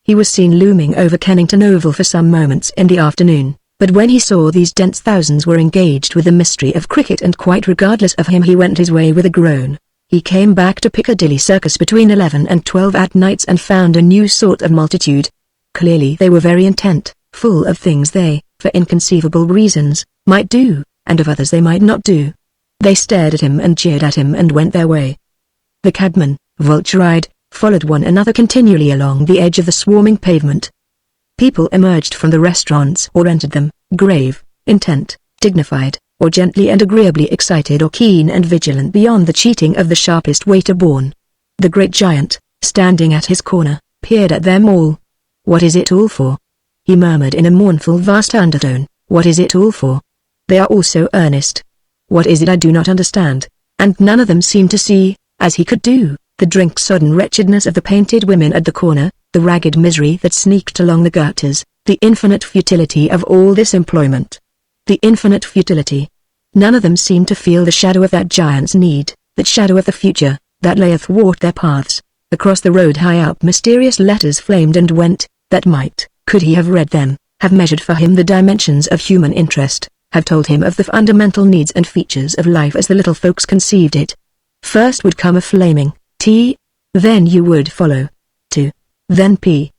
He was seen looming over Kennington Oval for some moments in the afternoon, but when he saw these dense thousands were engaged with the mystery of cricket and quite regardless of him, he went his way with a groan. He came back to Piccadilly Circus between 11 and 12 at nights and found a new sort of multitude. Clearly they were very intent, full of things they, for inconceivable reasons, might do, and of others they might not do. They stared at him and jeered at him and went their way. The cabmen, vulture-eyed, followed one another continually along the edge of the swarming pavement. People emerged from the restaurants or entered them, grave, intent, dignified, or gently and agreeably excited or keen and vigilant beyond the cheating of the sharpest waiter born. The great giant, standing at his corner, peered at them all. "What is it all for?" he murmured in a mournful vast undertone. "What is it all for? They are all so earnest. What is it I do not understand?" And none of them seemed to see, as he could do, the drink-sodden wretchedness of the painted women at the corner, the ragged misery that sneaked along the gutters, the infinite futility of all this employment. The infinite futility. None of them seemed to feel the shadow of that giant's need, that shadow of the future, that lay athwart their paths. Across the road high up mysterious letters flamed and went, that might, could he have read them, have measured for him the dimensions of human interest, have told him of the fundamental needs and features of life as the little folks conceived it. First would come a flaming T, then U would follow, to, then P,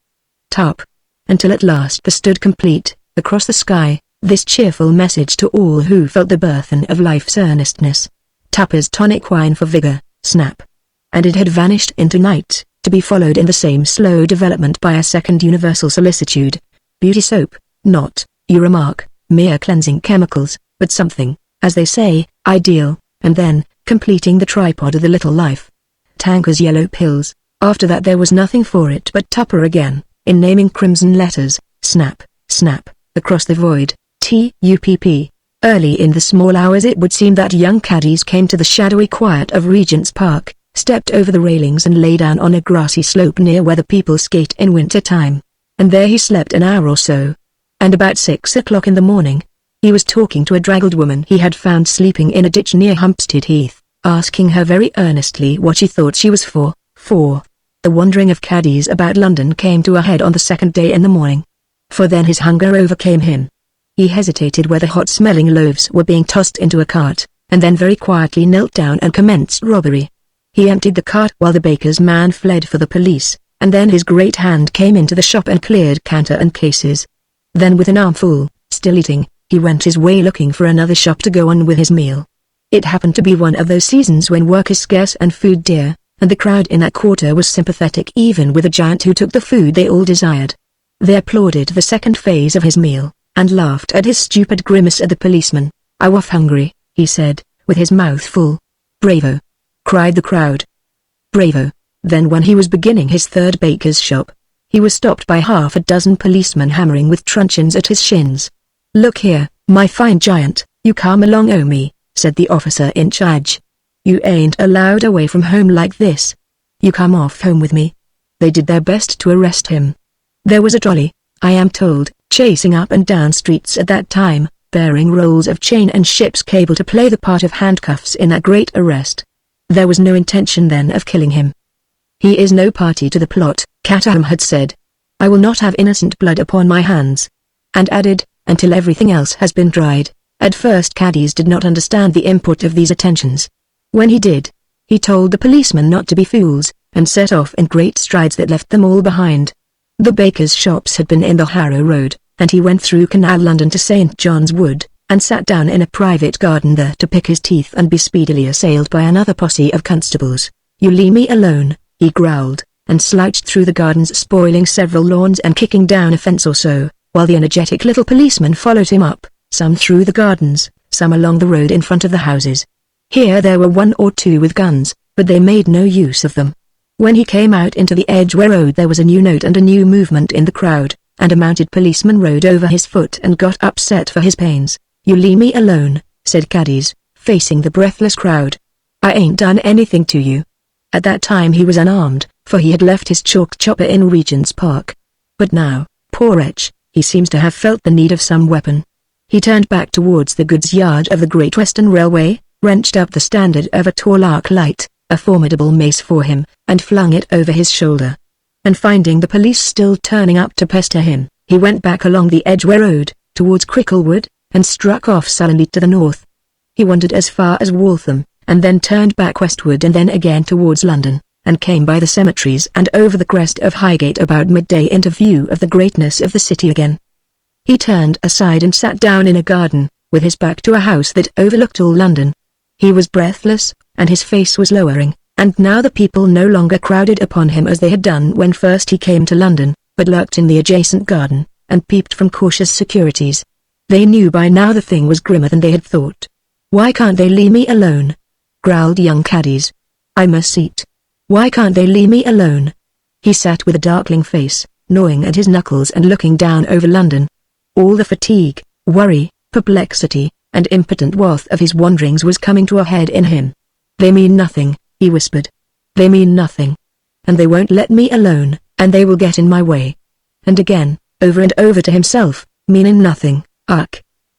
top, until at last there stood complete, across the sky, this cheerful message to all who felt the burthen of life's earnestness. Tupper's tonic wine for vigor, snap. And it had vanished into night, to be followed in the same slow development by a second universal solicitude. Beauty soap, not, you remark, mere cleansing chemicals, but something, as they say, ideal, and then, completing the tripod of the little life. Tanker's yellow pills. After that there was nothing for it but Tupper again, in naming crimson letters, snap, snap, across the void, T-U-P-P. Early in the small hours it would seem that young caddies came to the shadowy quiet of Regent's Park, stepped over the railings and lay down on a grassy slope near where the people skate in winter time. And there he slept an hour or so. And about 6 o'clock in the morning, he was talking to a draggled woman he had found sleeping in a ditch near Hampstead Heath, asking her very earnestly what she thought she was for. The wandering of caddies about London came to a head on the second day in the morning. For then his hunger overcame him. He hesitated where the hot-smelling loaves were being tossed into a cart, and then very quietly knelt down and commenced robbery. He emptied the cart while the baker's man fled for the police, and then his great hand came into the shop and cleared counter and cases. Then with an armful, still eating, he went his way looking for another shop to go on with his meal. It happened to be one of those seasons when work is scarce and food dear, and the crowd in that quarter was sympathetic even with a giant who took the food they all desired. They applauded the second phase of his meal, and laughed at his stupid grimace at the policeman. "I was hungry," he said, with his mouth full. "Bravo!" cried the crowd. Bravo! Then when he was beginning his third baker's shop, he was stopped by half a dozen policemen hammering with truncheons at his shins. "Look here, my fine giant, you come along o' me," said the officer in charge. "You ain't allowed away from home like this. You come off home with me." They did their best to arrest him. There was a trolley, I am told, chasing up and down streets at that time, bearing rolls of chain and ship's cable to play the part of handcuffs in that great arrest. There was no intention then of killing him. "He is no party to the plot," Caterham had said. "I will not have innocent blood upon my hands." And added, "until everything else has been dried." At first caddies did not understand the import of these attentions. When he did, he told the policemen not to be fools, and set off in great strides that left them all behind. The bakers' shops had been in the Harrow Road, and he went through Canal London to St. John's Wood, and sat down in a private garden there to pick his teeth and be speedily assailed by another posse of constables. "You leave me alone," he growled, and slouched through the gardens spoiling several lawns and kicking down a fence or so, while the energetic little policemen followed him up, some through the gardens, some along the road in front of the houses. Here there were one or two with guns, but they made no use of them. When he came out into the Edgware Road there was a new note and a new movement in the crowd, and a mounted policeman rode over his foot and got upset for his pains. "You leave me alone," said caddies, facing the breathless crowd. "I ain't done anything to you." At that time he was unarmed, for he had left his chalk chopper in Regent's Park. But now, poor wretch, he seems to have felt the need of some weapon. He turned back towards the goods yard of the Great Western Railway, wrenched up the standard of a tall arc light, a formidable mace for him, and flung it over his shoulder. And finding the police still turning up to pester him, he went back along the Edgware Road, towards Cricklewood, and struck off sullenly to the north. He wandered as far as Waltham, and then turned back westward and then again towards London, and came by the cemeteries and over the crest of Highgate about midday into view of the greatness of the city again. He turned aside and sat down in a garden, with his back to a house that overlooked all London. He was breathless, and his face was lowering, and now the people no longer crowded upon him as they had done when first he came to London, but lurked in the adjacent garden, and peeped from cautious securities. They knew by now the thing was grimmer than they had thought. "Why can't they leave me alone?" growled young Caddies. "I'm a seat. Why can't they leave me alone?" He sat with a darkling face, gnawing at his knuckles and looking down over London. All the fatigue, worry, perplexity, and impotent wrath of his wanderings was coming to a head in him. "They mean nothing," he whispered. "They mean nothing. And they won't let me alone, and they will get in my way." And again, over and over to himself, "Meaning nothing, ugh.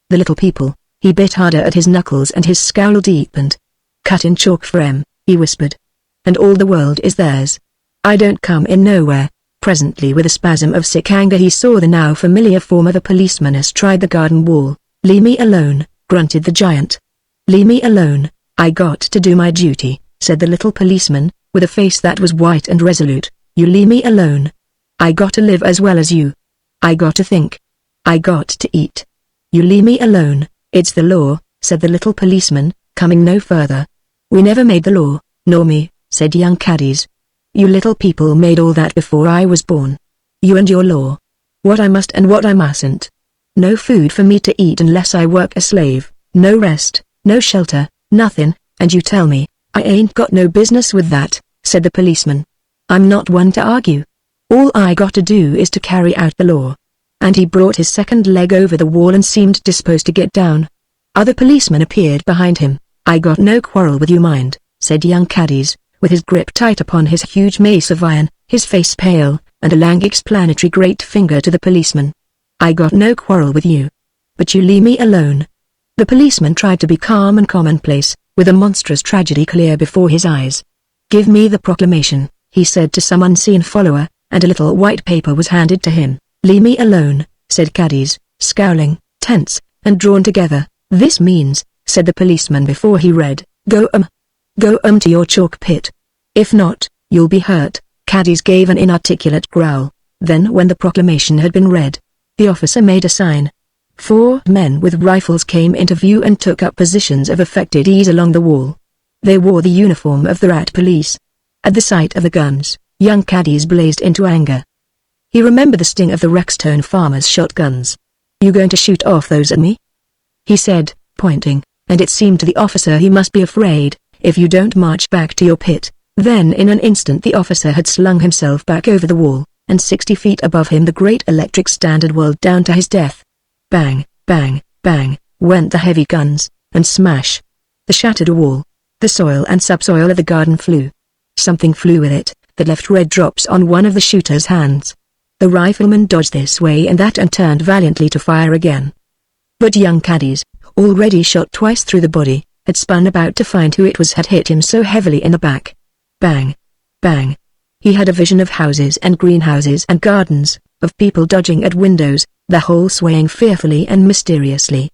The little people." He bit harder at his knuckles and his scowl deepened. "Cut in chalk for 'em," he whispered. "And all the world is theirs. I don't come in nowhere." Presently with a spasm of sick anger he saw the now familiar form of a policeman astride the garden wall. "Leave me alone," grunted the giant. "Leave me alone, I got to do my duty," said the little policeman, with a face that was white and resolute. "You leave me alone. I got to live as well as you. I got to think. I got to eat. You leave me alone, it's the law," said the little policeman, coming no further. "We never made the law, nor me," said young Caddies. "You little people made all that before I was born. You and your law. What I must and what I mustn't. No food for me to eat unless I work a slave, no rest, no shelter, nothing, and you tell me, I ain't got no business with that," said the policeman. "I'm not one to argue. All I got to do is to carry out the law." And he brought his second leg over the wall and seemed disposed to get down. Other policemen appeared behind him. "I got no quarrel with you, mind," said young Caddies, with his grip tight upon his huge mace of iron, his face pale, and a lang explanatory great finger to the policeman. "I got no quarrel with you. But you leave me alone." The policeman tried to be calm and commonplace, with a monstrous tragedy clear before his eyes. "Give me the proclamation," he said to some unseen follower, and a little white paper was handed to him. "Leave me alone," said Caddies, scowling, tense, and drawn together. "This means," said the policeman before he read, Go to your chalk pit. If not, you'll be hurt." Caddies gave an inarticulate growl. Then when the proclamation had been read, the officer made a sign. 4 men with rifles came into view and took up positions of affected ease along the wall. They wore the uniform of the Rat Police. At the sight of the guns, young Caddies blazed into anger. He remembered the sting of the Rexton farmers' shotguns. "You going to shoot off those at me?" he said, pointing, and it seemed to the officer he must be afraid, "if you don't march back to your pit." Then in an instant the officer had slung himself back over the wall, and 60 feet above him the great electric standard whirled down to his death. Bang, bang, bang, went the heavy guns, and smash. The shattered wall, the soil and subsoil of the garden flew. Something flew with it, that left red drops on one of the shooter's hands. The rifleman dodged this way and that and turned valiantly to fire again. But young Caddies, already shot twice through the body, had spun about to find who it was had hit him so heavily in the back. Bang! Bang! He had a vision of houses and greenhouses and gardens, of people dodging at windows, the whole swaying fearfully and mysteriously.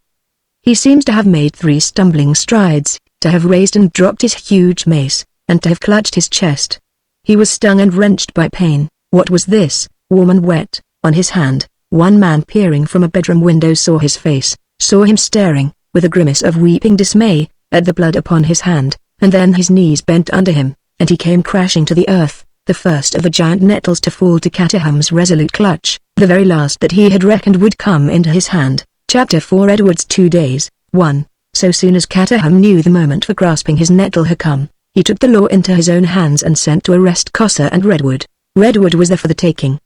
He seems to have made 3 stumbling strides, to have raised and dropped his huge mace, and to have clutched his chest. He was stung and wrenched by pain. What was this, warm and wet, on his hand? One man peering from a bedroom window saw his face, saw him staring, with a grimace of weeping dismay, at the blood upon his hand, and then his knees bent under him, and he came crashing to the earth, the first of the giant nettles to fall to Catterham's resolute clutch, the very last that he had reckoned would come into his hand. Chapter 4 Edward's 2 days. 1. So soon as Catterham knew the moment for grasping his nettle had come, he took the law into his own hands and sent to arrest Cosser and Redwood. Redwood was there for the taking.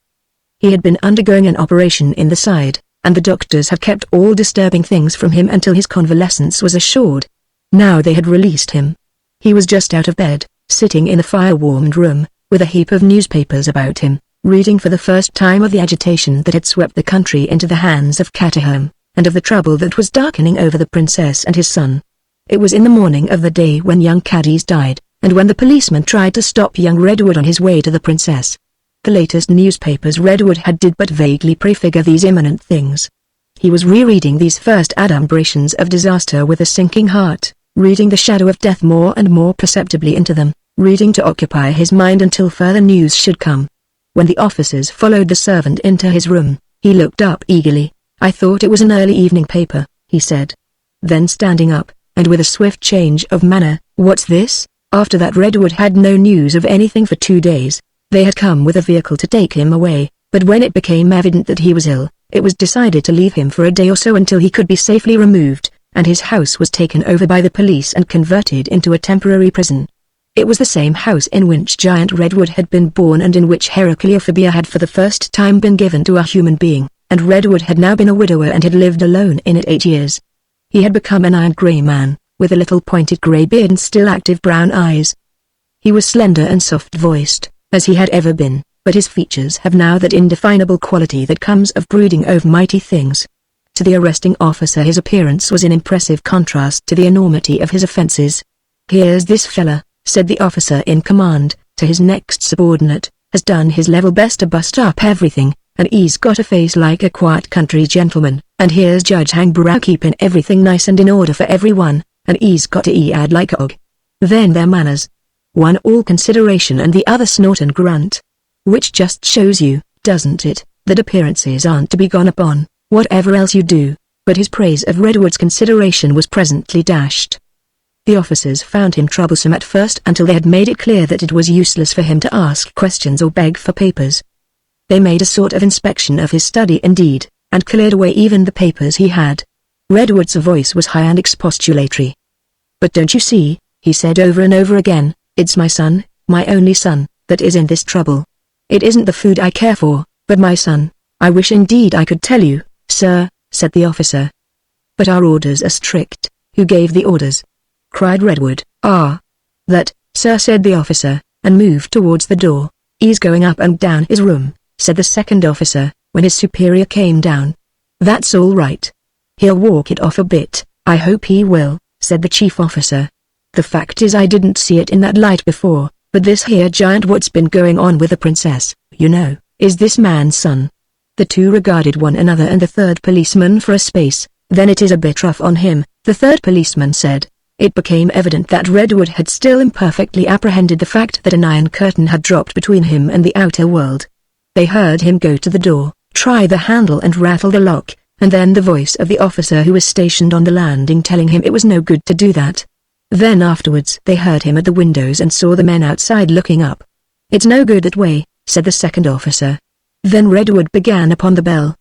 He had been undergoing an operation in the side, and the doctors had kept all disturbing things from him until his convalescence was assured. Now they had released him. He was just out of bed, sitting in a fire-warmed room, with a heap of newspapers about him. reading for the first time of the agitation that had swept the country into the hands of Caterham, and of the trouble that was darkening over the princess and his son. It was in the morning of the day when young Caddies died, and when the policeman tried to stop young Redwood on his way to the princess. The latest newspapers Redwood had did but vaguely prefigure these imminent things. He was rereading these first adumbrations of disaster with a sinking heart, reading the shadow of death more and more perceptibly into them, reading to occupy his mind until further news should come. When the officers followed the servant into his room, he looked up eagerly. "I thought it was an early evening paper," he said. Then standing up, and with a swift change of manner, "What's this?" After that Redwood had no news of anything for 2 days. They had come with a vehicle to take him away, but when it became evident that he was ill, it was decided to leave him for a day or so until he could be safely removed, and his house was taken over by the police and converted into a temporary prison. It was the same house in which Giant Redwood had been born and in which Heracleophobia had for the first time been given to a human being, and Redwood had now been a widower and had lived alone in it 8 years. He had become an iron-grey man, with a little pointed grey beard and still active brown eyes. He was slender and soft-voiced, as he had ever been, but his features have now that indefinable quality that comes of brooding over mighty things. To the arresting officer his appearance was in impressive contrast to the enormity of his offences. "Here's this fella," said the officer in command, to his next subordinate, "has done his level best to bust up everything, and he's got a face like a quiet country gentleman, and here's Judge Hangbrow keeping everything nice and in order for everyone, and he's got to add like a og. Then their manners. One all consideration and the other snort and grunt. Which just shows you, doesn't it, that appearances aren't to be gone upon, whatever else you do." But his praise of Redwood's consideration was presently dashed. The officers found him troublesome at first until they had made it clear that it was useless for him to ask questions or beg for papers. They made a sort of inspection of his study indeed, and cleared away even the papers he had. Redwood's voice was high and expostulatory. "But don't you see," he said over and over again, "it's my son, my only son, that is in this trouble. It isn't the food I care for, but my son. I wish indeed I could tell you, sir," said the officer. "But our orders are strict." "Who gave the orders?" cried Redwood. "That, sir," said the officer, and moved towards the door. "He's going up and down his room," said the second officer, when his superior came down. "That's all right. He'll walk it off a bit, I hope he will," said the chief officer. "The fact is I didn't see it in that light before, but this here giant what's been going on with the princess, you know, is this man's son." The two regarded one another and the third policeman for a space. "Then it is a bit rough on him," the third policeman said. It became evident that Redwood had still imperfectly apprehended the fact that an iron curtain had dropped between him and the outer world. They heard him go to the door, try the handle and rattle the lock, and then the voice of the officer who was stationed on the landing telling him it was no good to do that. Then afterwards they heard him at the windows and saw the men outside looking up. "It's no good that way," said the second officer. Then Redwood began upon the bell.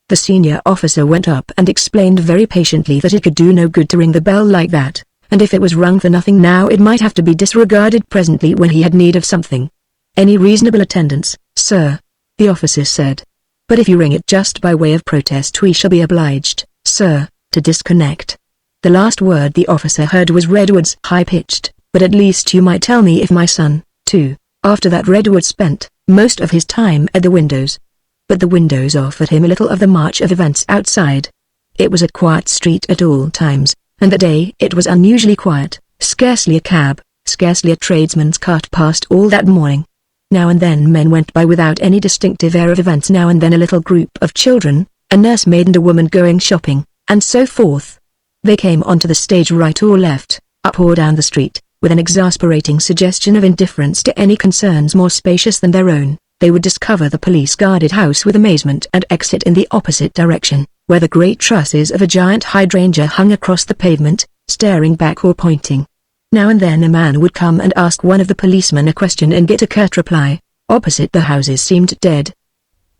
The senior officer went up and explained very patiently that it could do no good to ring the bell like that, and if it was rung for nothing now it might have to be disregarded presently when he had need of something. "Any reasonable attendance, sir?" the officer said. "But if you ring it just by way of protest we shall be obliged, sir, to disconnect." The last word the officer heard was Redwood's high-pitched, "But at least you might tell me if my son, too." After that Redwood spent most of his time at the windows. But the windows offered him a little of the march of events outside. It was a quiet street at all times, and that day it was unusually quiet. Scarcely a cab, scarcely a tradesman's cart passed all that morning. Now and then men went by without any distinctive air of events, now and then a little group of children, a nursemaid and a woman going shopping, and so forth. They came onto the stage right or left, up or down the street, with an exasperating suggestion of indifference to any concerns more spacious than their own. They would discover the police-guarded house with amazement and exit in the opposite direction, where the great trusses of a giant hydrangea hung across the pavement, staring back or pointing. Now and then a man would come and ask one of the policemen a question and get a curt reply. Opposite the houses seemed dead.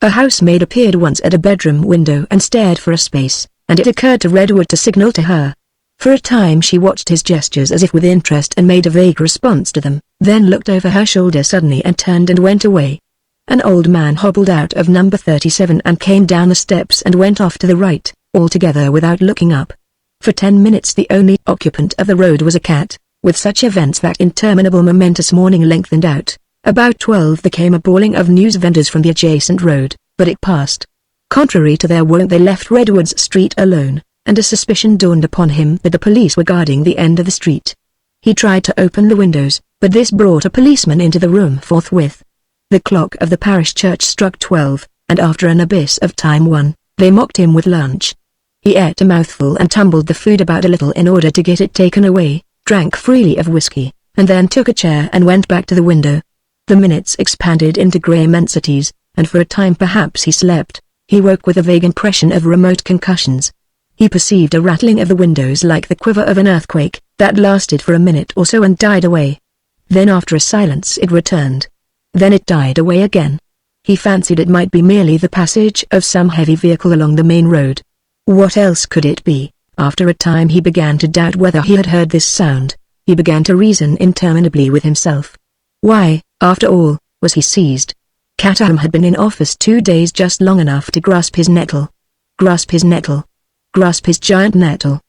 A housemaid appeared once at a bedroom window and stared for a space, and it occurred to Redwood to signal to her. For a time she watched his gestures as if with interest and made a vague response to them, then looked over her shoulder suddenly and turned and went away. An old man hobbled out of number 37 and came down the steps and went off to the right, altogether without looking up. For 10 minutes the only occupant of the road was a cat. With such events that interminable momentous morning lengthened out, About 12 there came a bawling of news vendors from the adjacent road, but it passed. Contrary to their wont, they left Redwood's street alone, and a suspicion dawned upon him that the police were guarding the end of the street. He tried to open the windows, but this brought a policeman into the room forthwith. The clock of the parish church struck 12, and after an abyss of time they mocked him with lunch. He ate a mouthful and tumbled the food about a little in order to get it taken away, drank freely of whiskey, and then took a chair and went back to the window. The minutes expanded into grey immensities, and for a time perhaps he slept. He woke with a vague impression of remote concussions. He perceived a rattling of the windows like the quiver of an earthquake, that lasted for a minute or so and died away. Then after a silence it returned. Then it died away again. He fancied it might be merely the passage of some heavy vehicle along the main road. What else could it be? After a time he began to doubt whether he had heard this sound. He began to reason interminably with himself. Why, after all, was he seized? Caterham had been in office 2 days, just long enough to grasp his nettle. Grasp his nettle. Grasp his giant nettle.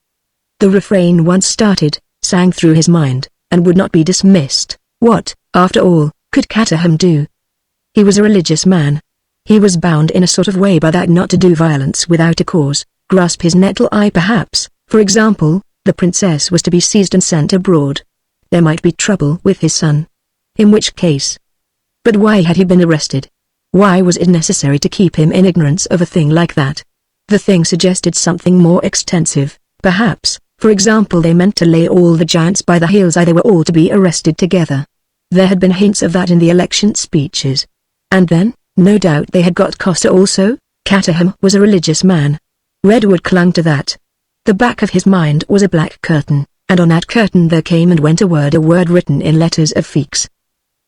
The refrain, once started, sang through his mind, and would not be dismissed. What, after all, could Caterham do? He was a religious man. He was bound in a sort of way by that not to do violence without a cause. Grasp his nettle. Perhaps, for example, the princess was to be seized and sent abroad. There might be trouble with his son. In which case? But why had he been arrested? Why was it necessary to keep him in ignorance of a thing like that? The thing suggested something more extensive. Perhaps, for example, they meant to lay all the giants by the heels. They were all to be arrested together. There had been hints of that in the election speeches. And then, no doubt they had got Costa also. Caterham was a religious man. Redwood clung to that. The back of his mind was a black curtain, and on that curtain there came and went a word written in letters of fex.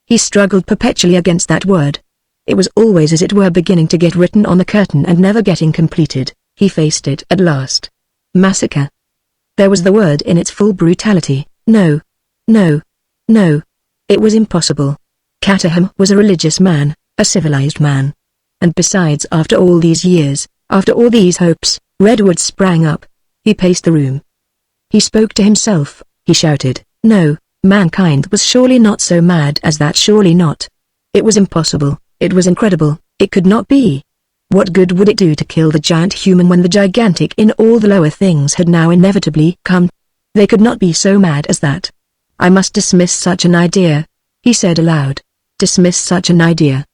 He struggled perpetually against that word. It was always as it were beginning to get written on the curtain and never getting completed. He faced it at last. Massacre. There was the word in its full brutality. No. No. No. It was impossible. Caterham was a religious man, a civilized man. And besides, after all these years, after all these hopes, Redwood sprang up. He paced the room. He spoke to himself. He shouted, no, mankind was surely not so mad as that, surely not. It was impossible, it was incredible, it could not be. What good would it do to kill the giant human when the gigantic in all the lower things had now inevitably come? They could not be so mad as that. I must dismiss such an idea, he said aloud. Dismiss such an idea.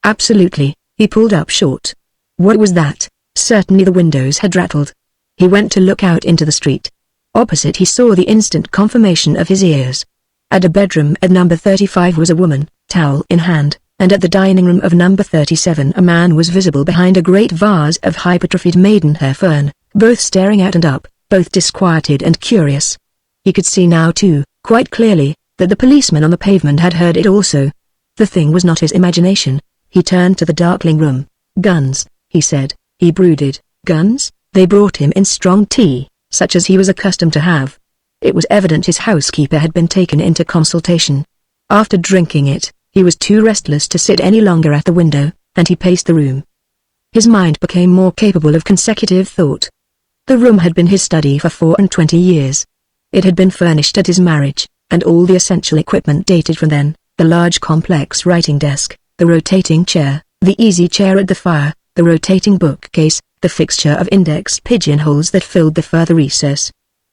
Absolutely. He pulled up short. What was that? Certainly the windows had rattled. He went to look out into the street. Opposite he saw the instant confirmation of his ears. At a bedroom at number 35 was a woman, towel in hand, and at the dining room of number 37 a man was visible behind a great vase of hypertrophied maidenhair fern, both staring out and up, both disquieted and curious. He could see now too, quite clearly, that the policeman on the pavement had heard it also. The thing was not his imagination. He turned to the darkling room. Guns, he said. He brooded. Guns? They brought him in strong tea, such as he was accustomed to have. It was evident his housekeeper had been taken into consultation. After drinking it, he was too restless to sit any longer at the window, and he paced the room. His mind became more capable of consecutive thought. The room had been his study for 24 years. It had been furnished at his marriage, and all the essential equipment dated from then: the large complex writing desk, the rotating chair, the easy chair at the fire, the rotating bookcase, the fixture of indexed pigeonholes that filled the further recess.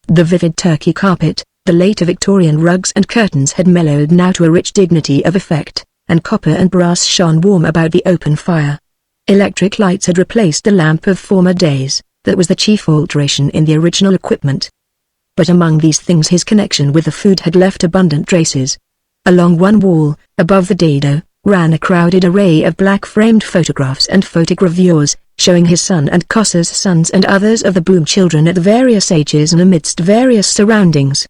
The vivid turkey carpet, the later Victorian rugs and curtains had mellowed now to a rich dignity of effect, and copper and brass shone warm about the open fire. Electric lights had replaced the lamp of former days. That was the chief alteration in the original equipment. But among these things his connection with the food had left abundant traces. Along one wall, above the dado, ran a crowded array of black-framed photographs and photogravures, showing his son and Cossa's sons and others of the Boom children at various ages and amidst various surroundings.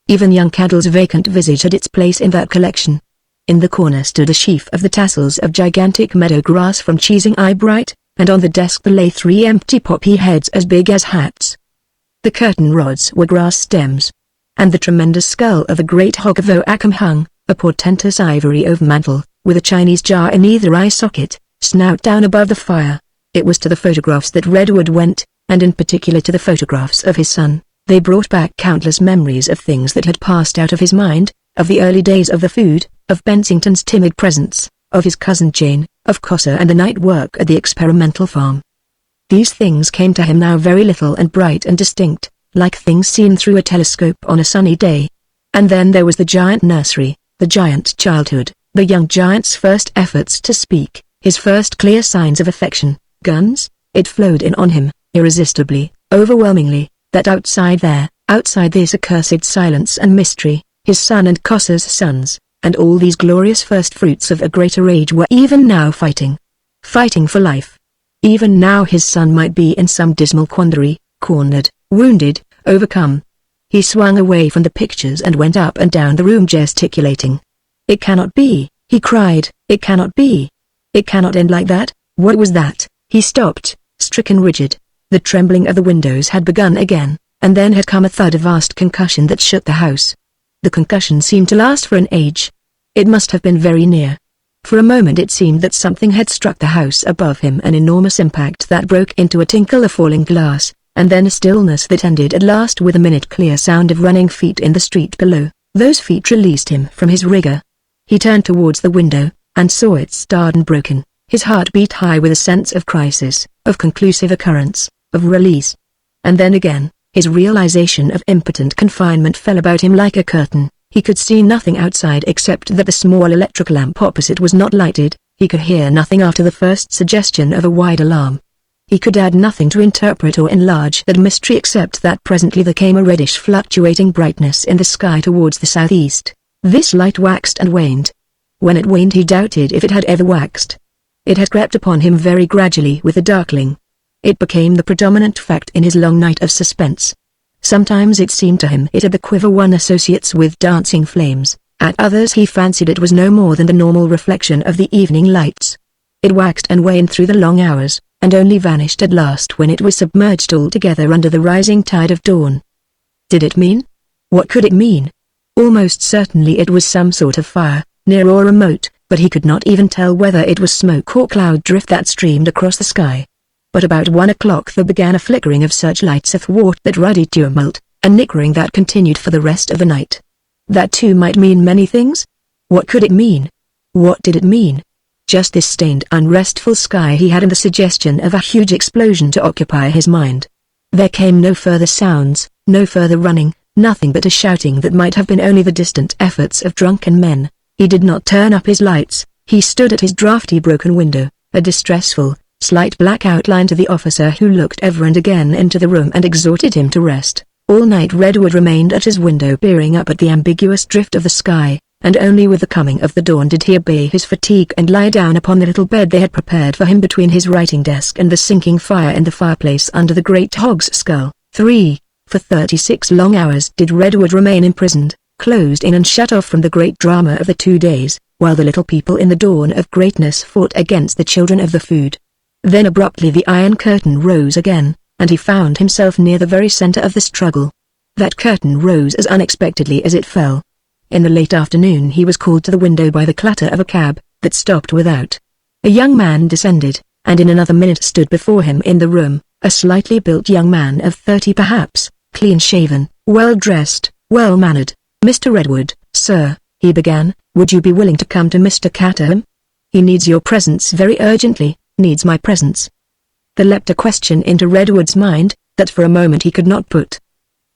Even young Cadell's vacant visage had its place in that collection. In the corner stood a sheaf of the tassels of gigantic meadow grass from Cheesing Eyebright, and on the desk there lay 3 empty poppy heads as big as hats. The curtain rods were grass stems. And the tremendous skull of the great hog of Oakham hung, a portentous ivory overmantel, with a Chinese jar in either eye socket, snout down above the fire. It was to the photographs that Redwood went, and in particular to the photographs of his son. They brought back countless memories of things that had passed out of his mind, of the early days of the food, of Bensington's timid presence, of his cousin Jane, of Cossa and the night work at the experimental farm. These things came to him now very little and bright and distinct, like things seen through a telescope on a sunny day. And then there was the giant nursery, the giant childhood, the young giant's first efforts to speak, his first clear signs of affection. Guns? It flowed in on him, irresistibly, overwhelmingly, that outside there, outside this accursed silence and mystery, his son and Cossa's sons, and all these glorious first fruits of a greater age were even now fighting. Fighting for life. Even now his son might be in some dismal quandary, cornered, wounded, overcome. He swung away from the pictures and went up and down the room gesticulating. "It cannot be," he cried, "it cannot be. It cannot end like that." What was that? He stopped, stricken rigid. The trembling of the windows had begun again, and then had come a thud of vast concussion that shook the house. The concussion seemed to last for an age. It must have been very near. For a moment it seemed that something had struck the house above him, an enormous impact that broke into a tinkle of falling glass, and then a stillness that ended at last with a minute-clear sound of running feet in the street below. Those feet released him from his rigor. He turned towards the window, and saw it starred and broken. His heart beat high with a sense of crisis, of conclusive occurrence, of release. And then again, his realization of impotent confinement fell about him like a curtain. He could see nothing outside except that the small electric lamp opposite was not lighted. He could hear nothing after the first suggestion of a wide alarm. He could add nothing to interpret or enlarge that mystery except that presently there came a reddish fluctuating brightness in the sky towards the southeast. This light waxed and waned. When it waned he doubted if it had ever waxed. It had crept upon him very gradually with the darkling. It became the predominant fact in his long night of suspense. Sometimes it seemed to him it had the quiver one associates with dancing flames, at others he fancied it was no more than the normal reflection of the evening lights. It waxed and waned through the long hours, and only vanished at last when it was submerged altogether under the rising tide of dawn. Did it mean? What could it mean? Almost certainly it was some sort of fire, near or remote, but he could not even tell whether it was smoke or cloud drift that streamed across the sky. But about 1 o'clock there began a flickering of searchlights athwart that ruddy tumult, a nickering that continued for the rest of the night. That too might mean many things. What could it mean? What did it mean? Just this stained unrestful sky he had and the suggestion of a huge explosion to occupy his mind. There came no further sounds, no further running, nothing but a shouting that might have been only the distant efforts of drunken men. He did not turn up his lights. He stood at his draughty broken window, a distressful, slight black outline to the officer who looked ever and again into the room and exhorted him to rest. All night Redwood remained at his window peering up at the ambiguous drift of the sky, and only with the coming of the dawn did he obey his fatigue and lie down upon the little bed they had prepared for him between his writing desk and the sinking fire in the fireplace under the great hog's skull. For 36 long hours did Redwood remain imprisoned, closed in and shut off from the great drama of the 2 days, while the little people in the dawn of greatness fought against the children of the food. Then abruptly the iron curtain rose again, and he found himself near the very center of the struggle. That curtain rose as unexpectedly as it fell. In the late afternoon he was called to the window by the clatter of a cab that stopped without. A young man descended, and in another minute stood before him in the room, a slightly built young man of 30 perhaps, clean-shaven, well-dressed, well-mannered. "Mr. Redwood, sir," he began, "would you be willing to come to Mr. Caterham? He needs your presence very urgently, needs my presence." There leapt a question into Redwood's mind, that for a moment he could not put.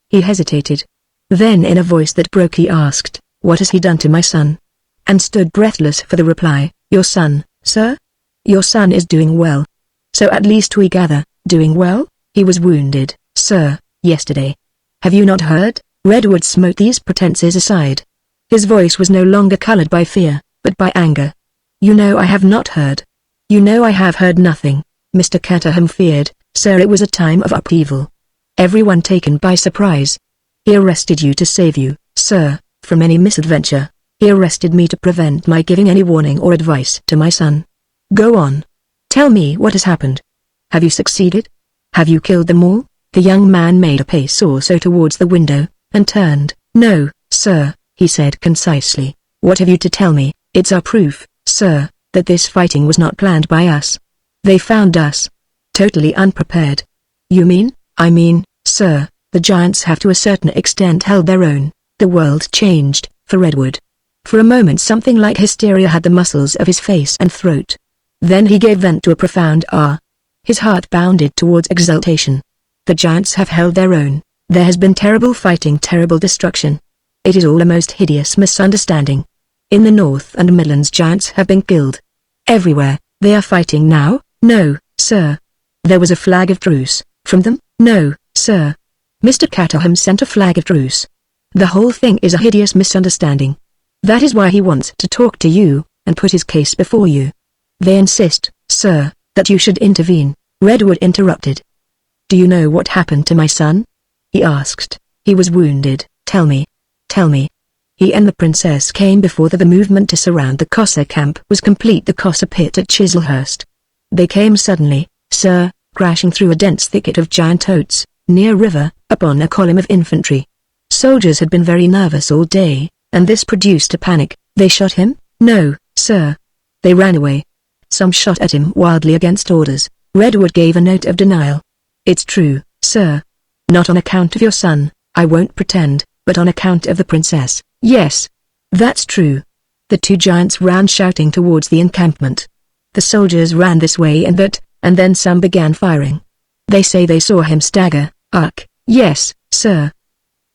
He hesitated. Then in a voice that broke he asked, "What has he done to my son?" And stood breathless for the reply, "Your son, sir? Your son is doing well. So at least we gather, doing well? He was wounded, sir, yesterday. Have you not heard?" Redwood smote these pretenses aside. His voice was no longer colored by fear, but by anger. "You know I have not heard. You know I have heard nothing." Mr. Caterham feared, "Sir, it was a time of upheaval. Everyone taken by surprise. He arrested you to save you, sir, from any misadventure. He arrested me to prevent my giving any warning or advice to my son. Go on. Tell me what has happened. Have you succeeded? Have you killed them all?" The young man made a pace or so towards the window, and turned. "No, sir," he said concisely. "What have you to tell me?" "It's our proof, sir, that this fighting was not planned by us. They found us totally unprepared." "You mean?" "I mean, sir, the giants have to a certain extent held their own. The world changed, for Redwood. For a moment something like hysteria had the muscles of his face and throat. Then he gave vent to a profound ah. His heart bounded towards exultation. The giants have held their own. There has been terrible fighting, terrible destruction. It is all a most hideous misunderstanding. In the North and Midlands giants have been killed. Everywhere, they are fighting now. No, sir. There was a flag of truce, from them? No, sir. Mr. Caterham sent a flag of truce. The whole thing is a hideous misunderstanding. That is why he wants to talk to you, and put his case before you. They insist, sir, that you should intervene. Redwood interrupted. Do you know what happened to my son? He asked. He was wounded. Tell me. Tell me. He and the princess came before the movement to surround the Cossa camp was complete, the Cossa pit at Chislehurst. They came suddenly, sir, crashing through a dense thicket of giant oats, near river, upon a column of infantry. Soldiers had been very nervous all day, and this produced a panic. They shot him? No, sir. They ran away. Some shot at him wildly against orders. Redwood gave a note of denial. It's true, sir. Not on account of your son, I won't pretend, but on account of the princess. Yes. That's true. The two giants ran shouting towards the encampment. The soldiers ran this way and that, and then some began firing. They say they saw him stagger. Ugh, yes, sir.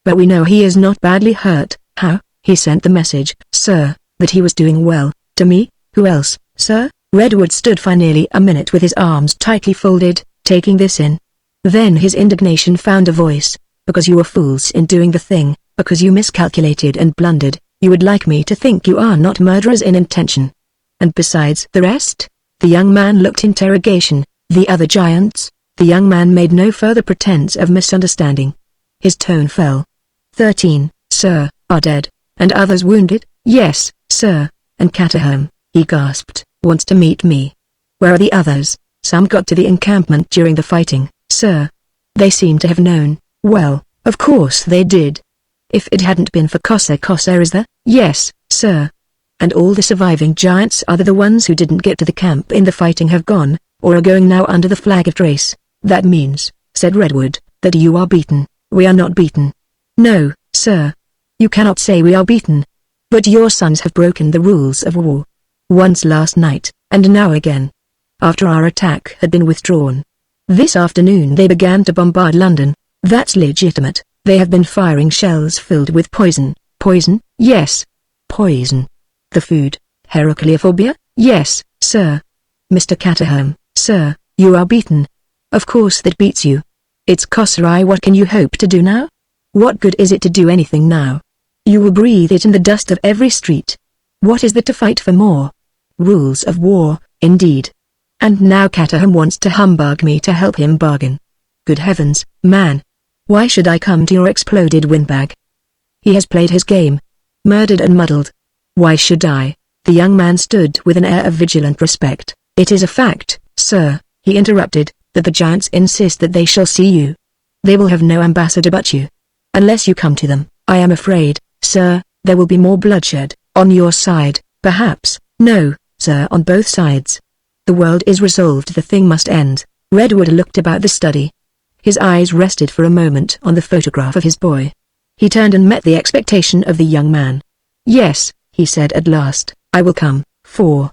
But we know he is not badly hurt. How? He sent the message, sir, that he was doing well. To me? Who else, sir? Redwood stood for nearly a minute with his arms tightly folded, taking this in. Then his indignation found a voice. Because you were fools in doing the thing, because you miscalculated and blundered, you would like me to think you are not murderers in intention. And besides the rest? The young man looked interrogation. The other giants? The young man made no further pretense of misunderstanding. His tone fell. 13, sir, are dead, and others wounded? Yes, sir, and Caterham, he gasped, wants to meet me. Where are the others? Some got to the encampment during the fighting, sir. They seem to have known. Well, of course they did. If it hadn't been for Cossa is there? Yes, sir. And all the surviving giants are the ones who didn't get to the camp in the fighting have gone, or are going now under the flag of truce. That means, said Redwood, that you are beaten. We are not beaten. No, sir. You cannot say we are beaten. But your sons have broken the rules of war. Once last night, and now again. After our attack had been withdrawn. This afternoon they began to bombard London. That's legitimate. They have been firing shells filled with poison. Poison? Yes. Poison. The food. Heracleophobia? Yes, sir. Mr. Caterham, sir, you are beaten. Of course that beats you. It's Cossa. What can you hope to do now? What good is it to do anything now? You will breathe it in the dust of every street. What is there to fight for more? Rules of war, indeed. And now Caterham wants to humbug me to help him bargain. Good heavens, man. Why should I come to your exploded windbag? He has played his game. Murdered and muddled. Why should I? The young man stood with an air of vigilant respect. It is a fact, sir, he interrupted, that the giants insist that they shall see you. They will have no ambassador but you. Unless you come to them, I am afraid, sir, there will be more bloodshed, on your side, perhaps. No, sir, on both sides. The world is resolved, the thing must end. Redwood looked about the study. His eyes rested for a moment on the photograph of his boy. He turned and met the expectation of the young man. Yes, he said at last, I will come, for...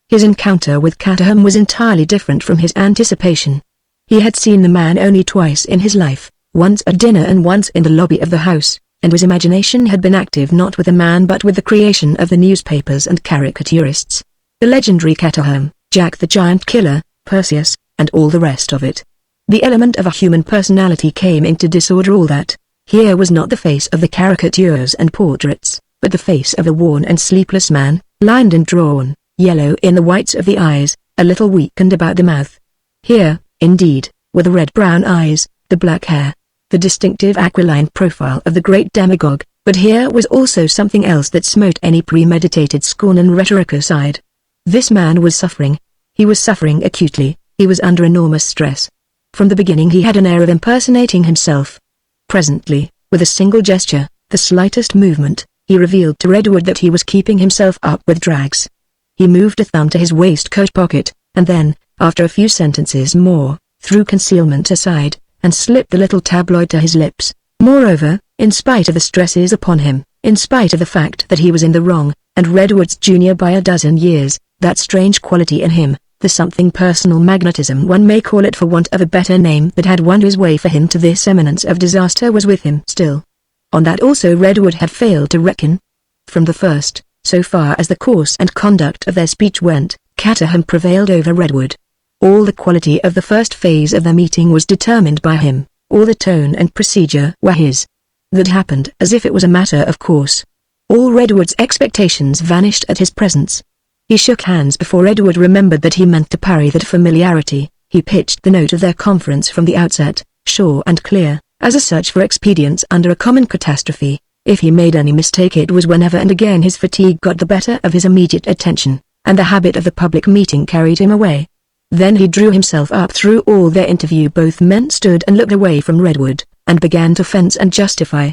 His encounter with Caterham was entirely different from his anticipation. He had seen the man only twice in his life, once at dinner and once in the lobby of the house, and his imagination had been active not with the man but with the creation of the newspapers and caricaturists. The legendary Caterham, Jack the Giant Killer, Perseus, and all the rest of it. The element of a human personality came in to disorder all that. Here was not the face of the caricatures and portraits, but the face of a worn and sleepless man, lined and drawn, yellow in the whites of the eyes, a little weakened about the mouth. Here, indeed, were the red-brown eyes, the black hair, the distinctive aquiline profile of the great demagogue, but here was also something else that smote any premeditated scorn and rhetoric aside. This man was suffering. He was suffering acutely, he was under enormous stress. From the beginning he had an air of impersonating himself. Presently, with a single gesture, the slightest movement, he revealed to Redwood that he was keeping himself up with drags. He moved a thumb to his waistcoat pocket, and then, after a few sentences more, threw concealment aside, and slipped the little tabloid to his lips. Moreover, in spite of the stresses upon him, in spite of the fact that he was in the wrong, and Redwood's junior by a dozen years. That strange quality in him, the something personal magnetism one may call it for want of a better name, that had won his way for him to this eminence of disaster, was with him still. On that also Redwood had failed to reckon. From the first, so far as the course and conduct of their speech went, Caterham prevailed over Redwood. All the quality of the first phase of their meeting was determined by him, all the tone and procedure were his. That happened as if it was a matter of course. All Redwood's expectations vanished at his presence. He shook hands before Redwood remembered that he meant to parry that familiarity. He pitched the note of their conference from the outset, sure and clear, as a search for expedients under a common catastrophe. If he made any mistake, it was whenever and again his fatigue got the better of his immediate attention, and the habit of the public meeting carried him away. Then he drew himself up. Through all their interview both men stood and looked away from Redwood, and began to fence and justify.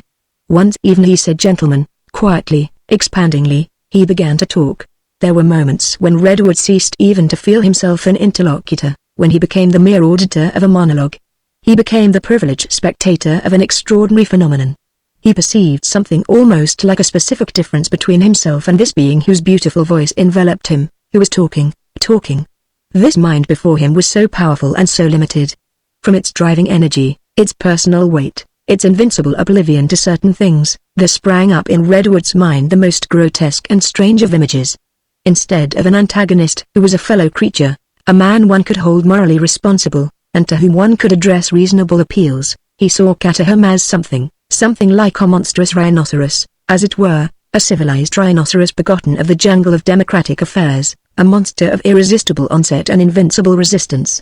Once even he said, "Gentlemen," quietly, expandingly. He began to talk. There were moments when Redwood ceased even to feel himself an interlocutor, when he became the mere auditor of a monologue. He became the privileged spectator of an extraordinary phenomenon. He perceived something almost like a specific difference between himself and this being whose beautiful voice enveloped him, who was talking. This mind before him was so powerful and so limited. From its driving energy, its personal weight, its invincible oblivion to certain things, there sprang up in Redwood's mind the most grotesque and strange of images. Instead of an antagonist who was a fellow creature, a man one could hold morally responsible, and to whom one could address reasonable appeals, he saw Caterham as something like a monstrous rhinoceros, as it were, a civilized rhinoceros begotten of the jungle of democratic affairs, a monster of irresistible onset and invincible resistance.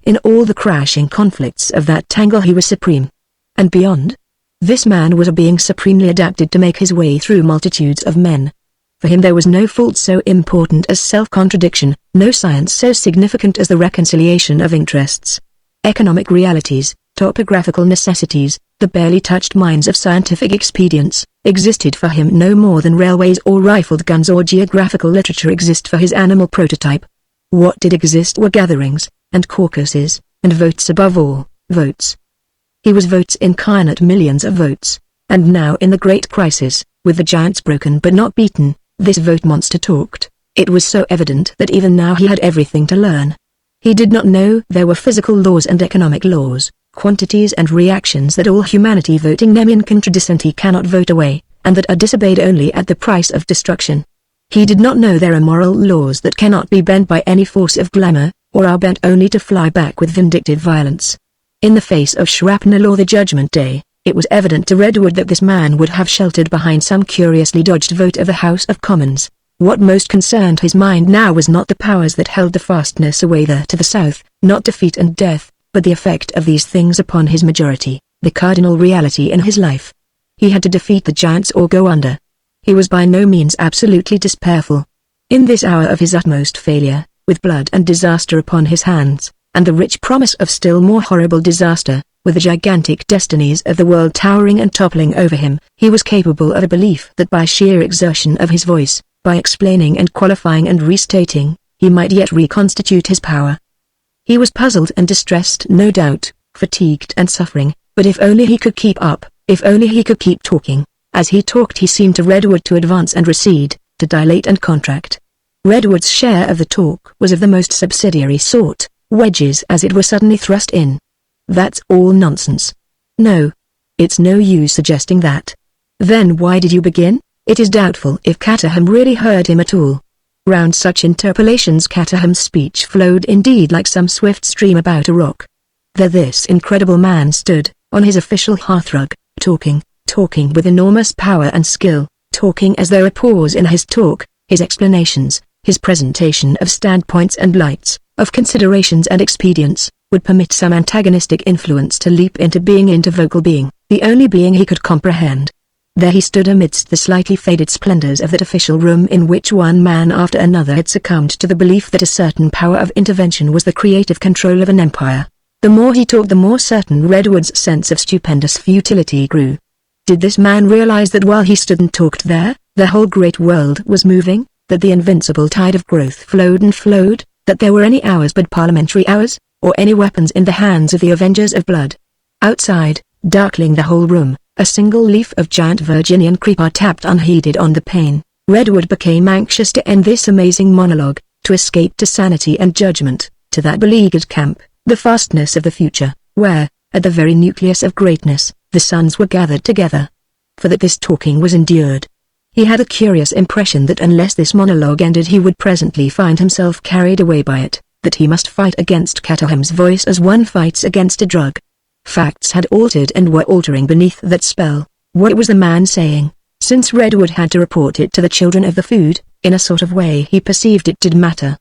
In all the crashing conflicts of that tangle he was supreme. And beyond? This man was a being supremely adapted to make his way through multitudes of men. For him there was no fault so important as self-contradiction, no science so significant as the reconciliation of interests. Economic realities, topographical necessities, the barely touched mines of scientific expedients, existed for him no more than railways or rifled guns or geographical literature exist for his animal prototype. What did exist were gatherings, and caucuses, and votes, above all, votes. He was votes incarnate, millions of votes, and now in the great crisis, with the giants broken but not beaten, this vote monster talked. It was so evident that even now he had everything to learn. He did not know there were physical laws and economic laws, quantities and reactions that all humanity voting nem in contradicenti cannot vote away, and that are disobeyed only at the price of destruction. He did not know there are moral laws that cannot be bent by any force of glamour, or are bent only to fly back with vindictive violence. In the face of shrapnel or the Judgment Day, it was evident to Redwood that this man would have sheltered behind some curiously dodged vote of the House of Commons. What most concerned his mind now was not the powers that held the fastness away there to the south, not defeat and death, but the effect of these things upon his majority, the cardinal reality in his life. He had to defeat the giants or go under. He was by no means absolutely despairful. In this hour of his utmost failure, with blood and disaster upon his hands, and the rich promise of still more horrible disaster, with the gigantic destinies of the world towering and toppling over him, he was capable of a belief that by sheer exertion of his voice, by explaining and qualifying and restating, he might yet reconstitute his power. He was puzzled and distressed, no doubt, fatigued and suffering, but if only he could keep up, if only he could keep talking. As he talked he seemed to Redwood to advance and recede, to dilate and contract. Redwood's share of the talk was of the most subsidiary sort, wedges as it were suddenly thrust in. That's all nonsense. No. It's no use suggesting that. Then why did you begin? It is doubtful if Caterham really heard him at all. Round such interpolations Caterham's speech flowed indeed like some swift stream about a rock. There this incredible man stood, on his official hearthrug, talking with enormous power and skill, talking as though a pause in his talk, his explanations, his presentation of standpoints and lights, of considerations and expedients, would permit some antagonistic influence to leap into being, into vocal being, the only being he could comprehend. There he stood amidst the slightly faded splendors of that official room in which one man after another had succumbed to the belief that a certain power of intervention was the creative control of an empire. The more he talked the more certain Redwood's sense of stupendous futility grew. Did this man realize that while he stood and talked there, the whole great world was moving, that the invincible tide of growth flowed and flowed, that there were any hours but parliamentary hours, or any weapons in the hands of the avengers of blood? Outside, darkling the whole room. A single leaf of giant Virginian creeper tapped unheeded on the pane. Redwood became anxious to end this amazing monologue, to escape to sanity and judgment, to that beleaguered camp, the fastness of the future, where, at the very nucleus of greatness, the suns were gathered together. For that this talking was endured. He had a curious impression that unless this monologue ended he would presently find himself carried away by it, that he must fight against Cataham's voice as one fights against a drug. Facts had altered and were altering beneath that spell. What was the man saying? Since Redwood had to report it to the children of the food, in a sort of way he perceived it did matter.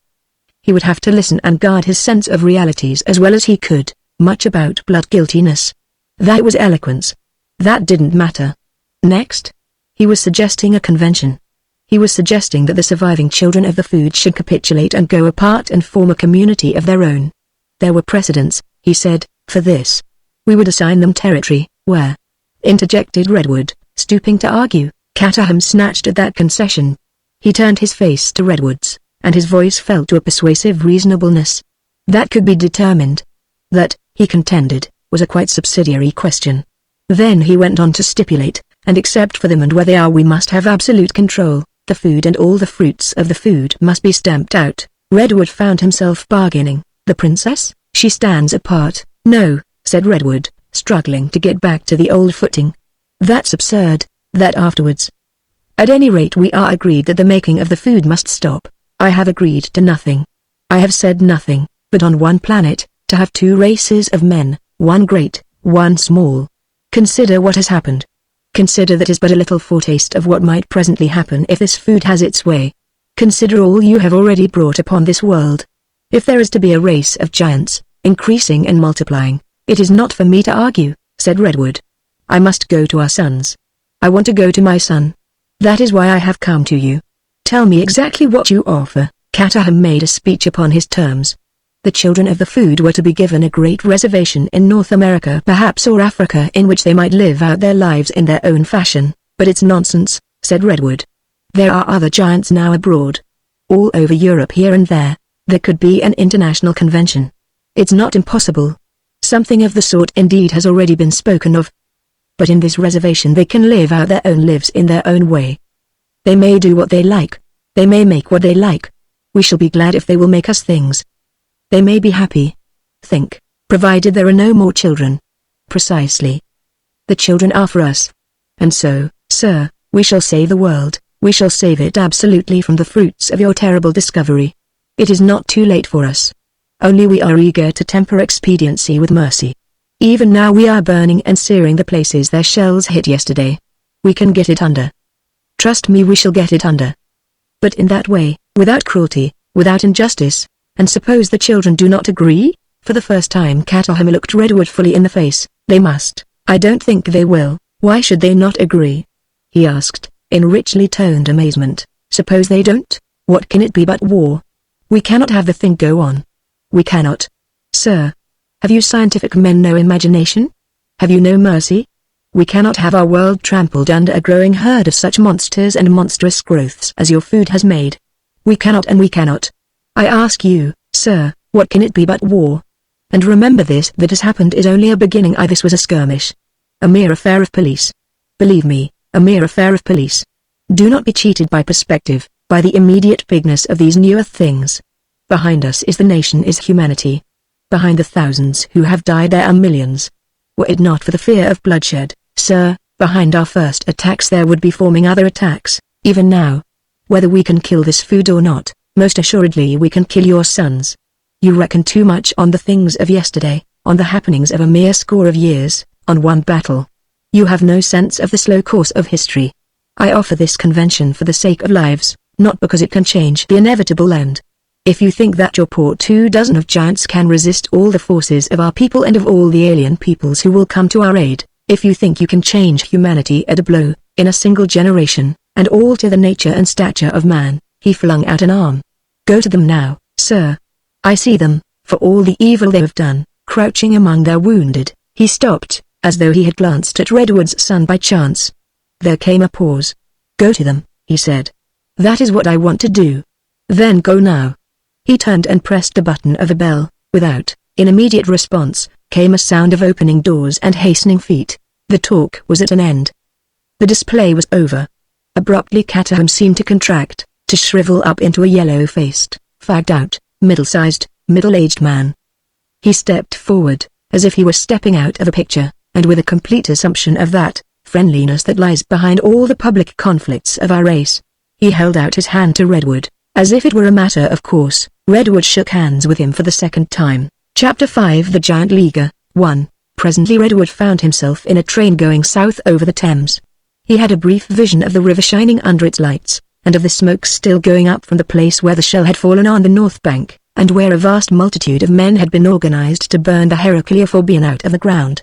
He would have to listen and guard his sense of realities as well as he could. Much about blood guiltiness. That was eloquence. That didn't matter. Next? He was suggesting a convention. He was suggesting that the surviving children of the food should capitulate and go apart and form a community of their own. There were precedents, he said, for this. We would assign them territory. Where? Interjected Redwood, stooping to argue. Cataham snatched at that concession. He turned his face to Redwood's, and his voice fell to a persuasive reasonableness. That could be determined. That, he contended, was a quite subsidiary question. Then he went on to stipulate, and except for them and where they are we must have absolute control. The food and all the fruits of the food must be stamped out. Redwood found himself bargaining. The princess? She stands apart. No, said Redwood, struggling to get back to the old footing. That's absurd. That afterwards. At any rate we are agreed that the making of the food must stop. I have agreed to nothing. I have said nothing, but on one planet, to have two races of men, one great, one small. Consider what has happened. Consider that is but a little foretaste of what might presently happen if this food has its way. Consider all you have already brought upon this world. If there is to be a race of giants, increasing and multiplying, it is not for me to argue, said Redwood. I must go to our sons. I want to go to my son. That is why I have come to you. Tell me exactly what you offer. Cataham made a speech upon his terms. The children of the food were to be given a great reservation in North America perhaps or Africa in which they might live out their lives in their own fashion. But it's nonsense, said Redwood. There are other giants now abroad. All over Europe here and there. There could be an international convention. It's not impossible. Something of the sort indeed has already been spoken of. But in this reservation they can live out their own lives in their own way. They may do what they like. They may make what they like. We shall be glad if they will make us things. They may be happy. Think, provided there are no more children. Precisely. The children are for us. And so, sir, we shall save the world. We shall save it absolutely from the fruits of your terrible discovery. It is not too late for us. Only we are eager to temper expediency with mercy. Even now we are burning and searing the places their shells hit yesterday. We can get it under. Trust me, we shall get it under. But in that way, without cruelty, without injustice. And suppose the children do not agree? For the first time Cataham looked Redwood fully in the face. They must. I don't think they will. Why should they not agree? He asked, in richly toned amazement. Suppose they don't? What can it be but war? We cannot have the thing go on. We cannot. Sir. Have you scientific men no imagination? Have you no mercy? We cannot have our world trampled under a growing herd of such monsters and monstrous growths as your food has made. We cannot and we cannot. I ask you, sir, what can it be but war? And remember this that has happened is only a beginning. This was a skirmish. A mere affair of police. Believe me, a mere affair of police. Do not be cheated by perspective, by the immediate bigness of these newer things. Behind us is the nation, is humanity. Behind the thousands who have died there are millions. Were it not for the fear of bloodshed, sir, behind our first attacks there would be forming other attacks, even now. Whether we can kill this food or not, most assuredly we can kill your sons. You reckon too much on the things of yesterday, on the happenings of a mere score of years, on one battle. You have no sense of the slow course of history. I offer this convention for the sake of lives, not because it can change the inevitable end. If you think that your poor 24 of giants can resist all the forces of our people and of all the alien peoples who will come to our aid, if you think you can change humanity at a blow, in a single generation, and alter the nature and stature of man, he flung out an arm. Go to them now, sir. I see them, for all the evil they have done, crouching among their wounded. He stopped, as though he had glanced at Redwood's son by chance. There came a pause. Go to them, he said. That is what I want to do. Then go now. He turned and pressed the button of the bell. Without, in immediate response, came a sound of opening doors and hastening feet. The talk was at an end. The display was over. Abruptly Cataham seemed to contract, to shrivel up into a yellow-faced, fagged-out, middle-sized, middle-aged man. He stepped forward, as if he were stepping out of a picture, and with a complete assumption of that friendliness that lies behind all the public conflicts of our race. He held out his hand to Redwood, as if it were a matter of course. Redwood shook hands with him for the second time. Chapter 5 The Giant Leaguer 1. Presently Redwood found himself in a train going south over the Thames. He had a brief vision of the river shining under its lights, and of the smoke still going up from the place where the shell had fallen on the north bank, and where a vast multitude of men had been organized to burn the Heracleophorbion out of the ground.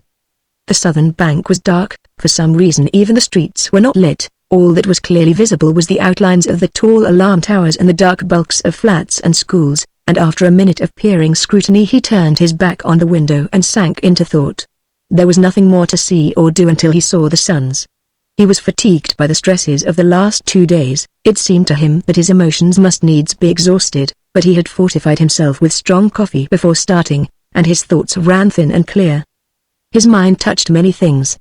The southern bank was dark. For some reason even the streets were not lit. All that was clearly visible was the outlines of the tall alarm towers and the dark bulks of flats and schools, and after a minute of peering scrutiny he turned his back on the window and sank into thought. There was nothing more to see or do until he saw the suns. He was fatigued by the stresses of the last 2 days. It seemed to him that his emotions must needs be exhausted, but he had fortified himself with strong coffee before starting, and his thoughts ran thin and clear. His mind touched many things.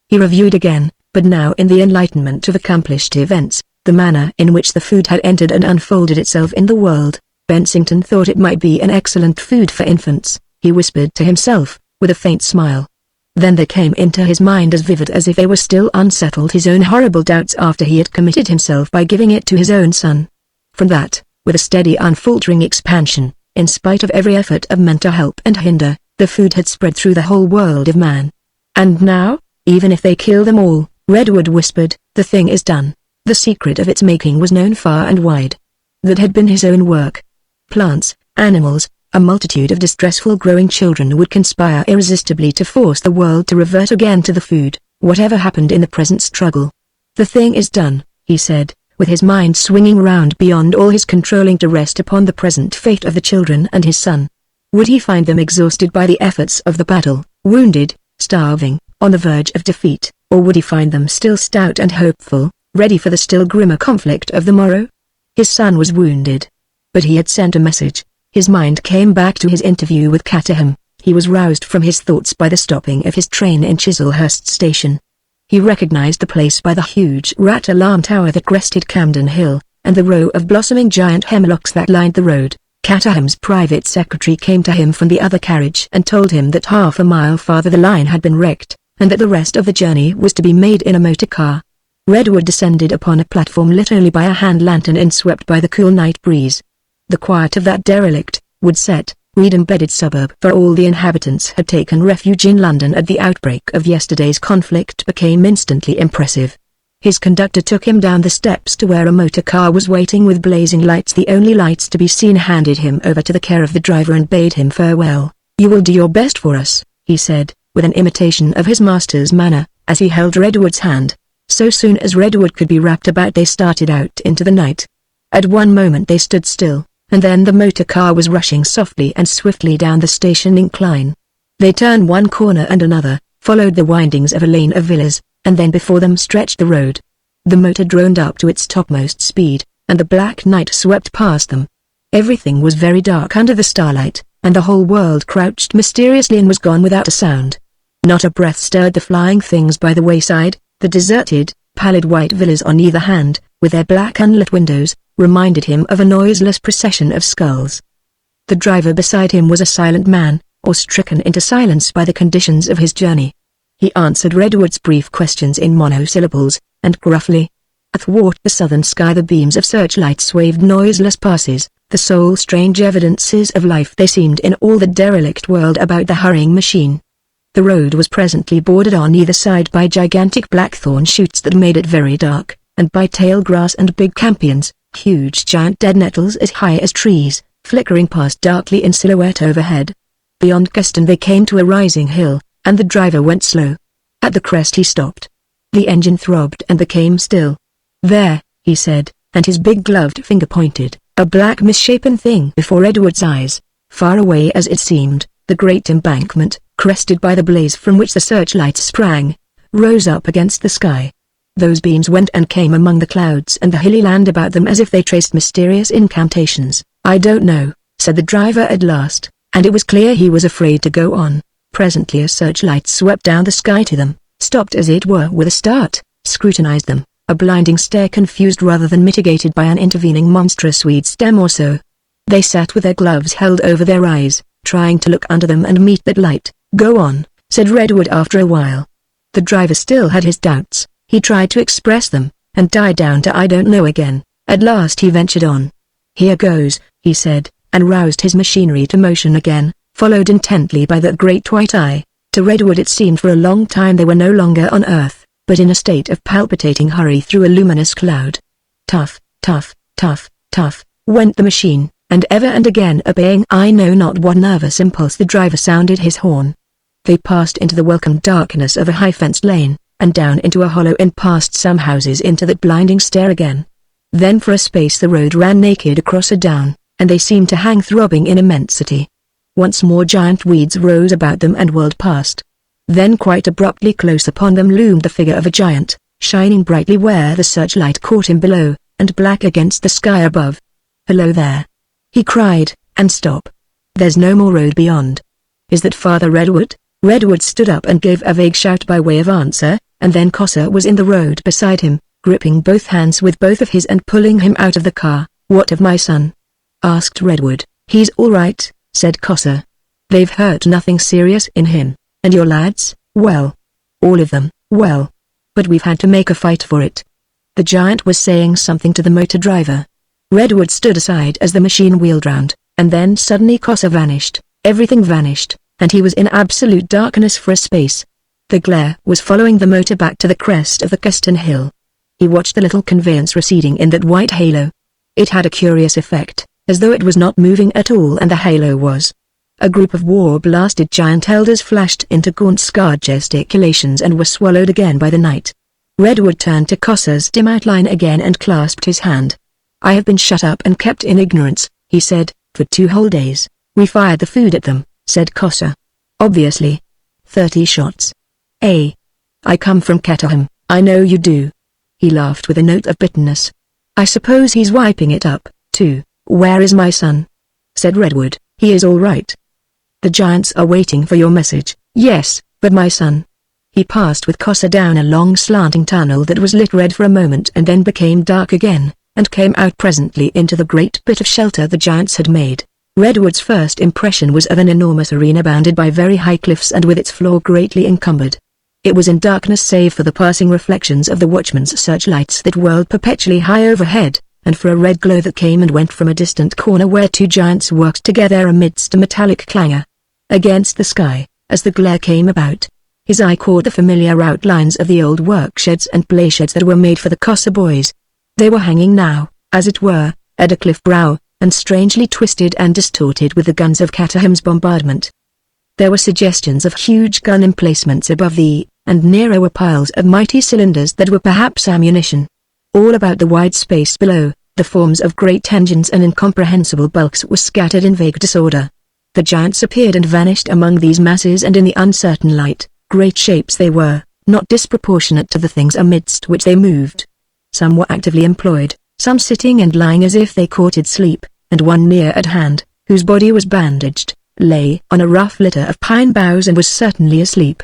He reviewed again, but now in the enlightenment of accomplished events, the manner in which the food had entered and unfolded itself in the world. Bensington thought it might be an excellent food for infants, he whispered to himself, with a faint smile. Then there came into his mind as vivid as if they were still unsettled his own horrible doubts after he had committed himself by giving it to his own son. From that, with a steady unfaltering expansion, in spite of every effort of men to help and hinder, the food had spread through the whole world of man. And now, even if they kill them all, Redwood whispered, the thing is done. The secret of its making was known far and wide. That had been his own work. Plants, animals, a multitude of distressful growing children would conspire irresistibly to force the world to revert again to the food, whatever happened in the present struggle. The thing is done, he said, with his mind swinging round beyond all his controlling to rest upon the present fate of the children and his son. Would he find them exhausted by the efforts of the battle, wounded, starving, on the verge of defeat, or would he find them still stout and hopeful, ready for the still grimmer conflict of the morrow? His son was wounded. But he had sent a message. His mind came back to his interview with Cataham. He was roused from his thoughts by the stopping of his train in Chislehurst station. He recognized the place by the huge rat alarm tower that crested Camden Hill, and the row of blossoming giant hemlocks that lined the road. Cataham's private secretary came to him from the other carriage and told him that half a mile farther the line had been wrecked, and that the rest of the journey was to be made in a motor car. Redwood descended upon a platform lit only by a hand lantern and swept by the cool night breeze. The quiet of that derelict, wood-set, weed-embedded suburb for all the inhabitants had taken refuge in London at the outbreak of yesterday's conflict became instantly impressive. His conductor took him down the steps to where a motor car was waiting with blazing lights, the only lights to be seen, handed him over to the care of the driver and bade him farewell. "You will do your best for us," he said, with an imitation of his master's manner, as he held Redwood's hand. So soon as Redwood could be wrapped about they started out into the night. At one moment they stood still, and then the motor car was rushing softly and swiftly down the station incline. They turned one corner and another, followed the windings of a lane of villas, and then before them stretched the road. The motor droned up to its topmost speed, and the black night swept past them. Everything was very dark under the starlight, and the whole world crouched mysteriously and was gone without a sound. Not a breath stirred the flying things by the wayside. The deserted, pallid white villas on either hand, with their black unlit windows, reminded him of a noiseless procession of skulls. The driver beside him was a silent man, or stricken into silence by the conditions of his journey. He answered Redwood's brief questions in monosyllables, and gruffly. Athwart the southern sky the beams of searchlights waved noiseless passes, the sole strange evidences of life they seemed in all the derelict world about the hurrying machine. The road was presently bordered on either side by gigantic blackthorn shoots that made it very dark, and by tall grass and big campions, huge giant dead nettles as high as trees, flickering past darkly in silhouette overhead. Beyond Keston they came to a rising hill, and the driver went slow. At the crest he stopped. The engine throbbed and became still. "There," he said, and his big gloved finger pointed, a black misshapen thing before Edward's eyes. Far away as it seemed, the great embankment, crested by the blaze from which the searchlights sprang, rose up against the sky. Those beams went and came among the clouds and the hilly land about them as if they traced mysterious incantations. "I don't know," said the driver at last, and it was clear he was afraid to go on. Presently a searchlight swept down the sky to them, stopped as it were with a start, scrutinized them, a blinding stare confused rather than mitigated by an intervening monstrous weed stem or so. They sat with their gloves held over their eyes, trying to look under them and meet that light. "Go on," said Redwood after a while. The driver still had his doubts. He tried to express them, and died down to "I don't know" again. At last he ventured on. "Here goes," he said, and roused his machinery to motion again, followed intently by that great white eye. To Redwood it seemed for a long time they were no longer on Earth, but in a state of palpitating hurry through a luminous cloud. Tuff, tuff, tuff, tuff, went the machine, and ever and again obeying I know not what nervous impulse the driver sounded his horn. They passed into the welcome darkness of a high-fenced lane, and down into a hollow and past some houses into that blinding stare again. Then for a space the road ran naked across a down, and they seemed to hang throbbing in immensity. Once more giant weeds rose about them and whirled past. Then quite abruptly close upon them loomed the figure of a giant, shining brightly where the searchlight caught him below, and black against the sky above. "Hello there!" he cried, and stop. "There's no more road beyond." "Is that Father Redwood?" Redwood stood up and gave a vague shout by way of answer, and then Cossa was in the road beside him, gripping both hands with both of his and pulling him out of the car. "What of my son?" asked Redwood. "He's all right," said Cossa. "They've hurt nothing serious in him. And your lads?" "Well. All of them, well. But we've had to make a fight for it." The giant was saying something to the motor driver. Redwood stood aside as the machine wheeled round, and then suddenly Cossa vanished. Everything vanished, and he was in absolute darkness for a space. The glare was following the motor back to the crest of the Keston Hill. He watched the little conveyance receding in that white halo. It had a curious effect, as though it was not moving at all and the halo was. A group of war-blasted giant elders flashed into gaunt scarred gesticulations and were swallowed again by the night. Redwood turned to Cossa's dim outline again and clasped his hand. "I have been shut up and kept in ignorance," he said, "for 2 whole days." "We fired the food at them," said Cossa. "Obviously. 30 shots. I come from Ketaham, I know you do." He laughed with a note of bitterness. "I suppose he's wiping it up, too." "Where is my son?" said Redwood. "He is all right." "The giants are waiting for your message." "Yes, but my son." He passed with Cossa down a long slanting tunnel that was lit red for a moment and then became dark again, and came out presently into the great bit of shelter the giants had made. Redwood's first impression was of an enormous arena bounded by very high cliffs and with its floor greatly encumbered. It was in darkness save for the passing reflections of the watchmen's searchlights that whirled perpetually high overhead, and for a red glow that came and went from a distant corner where 2 giants worked together amidst a metallic clangor. Against the sky, as the glare came about, his eye caught the familiar outlines of the old worksheds and playsheds that were made for the Cossa boys. They were hanging now, as it were, at a cliff brow, and strangely twisted and distorted with the guns of Kataham's bombardment. There were suggestions of huge gun emplacements above the, and nearer were piles of mighty cylinders that were perhaps ammunition. All about the wide space below, the forms of great engines and incomprehensible bulks were scattered in vague disorder. The giants appeared and vanished among these masses, and in the uncertain light, great shapes they were, not disproportionate to the things amidst which they moved. Some were actively employed, some sitting and lying as if they courted sleep, and one near at hand, whose body was bandaged, lay on a rough litter of pine boughs and was certainly asleep.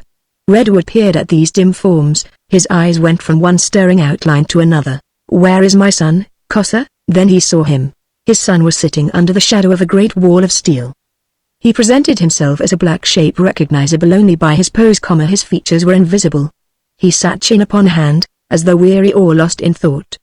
Redwood peered at these dim forms, his eyes went from one stirring outline to another. "Where is my son, Cossa?" Then he saw him. His son was sitting under the shadow of a great wall of steel. He presented himself as a black shape recognizable only by his pose, his features were invisible. He sat chin upon hand, as though weary or lost in thought.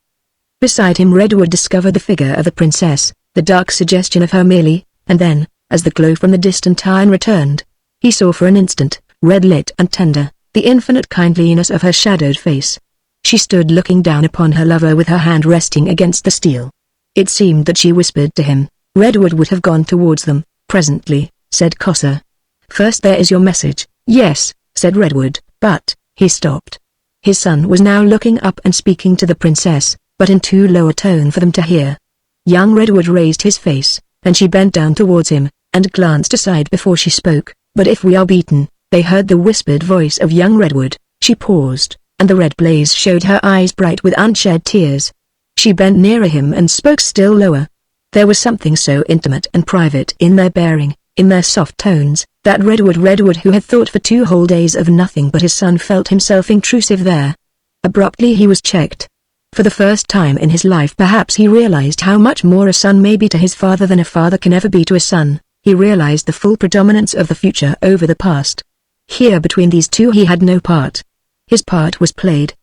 Beside him Redwood discovered the figure of the princess, the dark suggestion of her merely, and then, as the glow from the distant iron returned, he saw for an instant, red-lit and tender, the infinite kindliness of her shadowed face. She stood looking down upon her lover with her hand resting against the steel. It seemed that she whispered to him. Redwood would have gone towards them. "Presently," said Cossa. "First there is your message." "Yes," said Redwood, but, he stopped. His son was now looking up and speaking to the princess, but in too low a tone for them to hear. Young Redwood raised his face, and she bent down towards him, and glanced aside before she spoke. "But if we are beaten," they heard the whispered voice of young Redwood. She paused, and the red blaze showed her eyes bright with unshed tears. She bent nearer him and spoke still lower. There was something so intimate and private in their bearing, in their soft tones, That Redwood who had thought for 2 whole days of nothing but his son felt himself intrusive there. Abruptly he was checked. For the first time in his life perhaps he realized how much more a son may be to his father than a father can ever be to a son. He realized the full predominance of the future over the past. Here between these two he had no part. His part was played.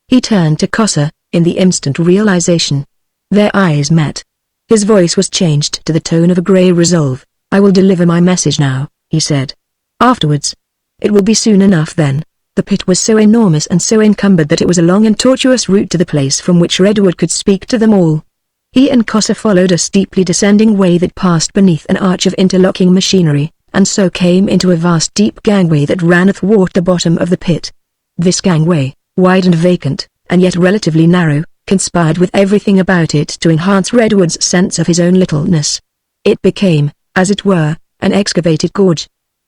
He turned to Kosa, in the instant realization. Their eyes met. His voice was changed to the tone of a grey resolve. "I will deliver my message now," he said. "Afterwards. It will be soon enough then." The pit was so enormous and so encumbered that it was a long and tortuous route to the place from which Redwood could speak to them all. He and Kosa followed a steeply descending way that passed beneath an arch of interlocking machinery, and so came into a vast deep gangway that ran athwart the bottom of the pit. This gangway, wide and vacant, and yet relatively narrow, conspired with everything about it to enhance Redwood's sense of his own littleness. It became, as it were, an excavated gorge.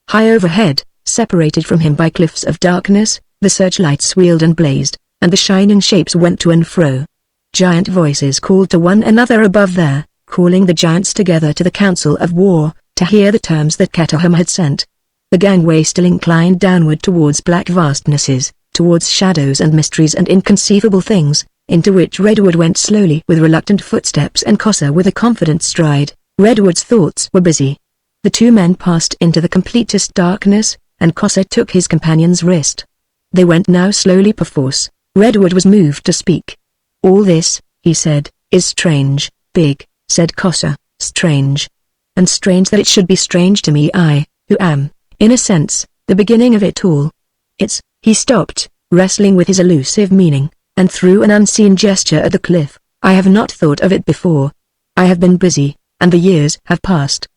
High overhead, separated from him by cliffs of darkness, the searchlights wheeled and blazed, and the shining shapes went to and fro. Giant voices called to one another above there, calling the giants together to the council of war, to hear the terms that Ketahum had sent. The gangway still inclined downward towards black vastnesses, towards shadows and mysteries and inconceivable things, into which Redwood went slowly with reluctant footsteps and Kosa with a confident stride. Redwood's thoughts were busy. The 2 men passed into the completest darkness, and Kosa took his companion's wrist. They went now slowly perforce. Redwood was moved to speak. "All this," he said, "is strange, big," said Kosa, "strange. And strange that it should be strange to me, I, who am, in a sense, the beginning of it all. It's—" He stopped, wrestling with his elusive meaning, and threw an unseen gesture at the cliff. "I have not thought of it before. I have been busy, and the years have passed.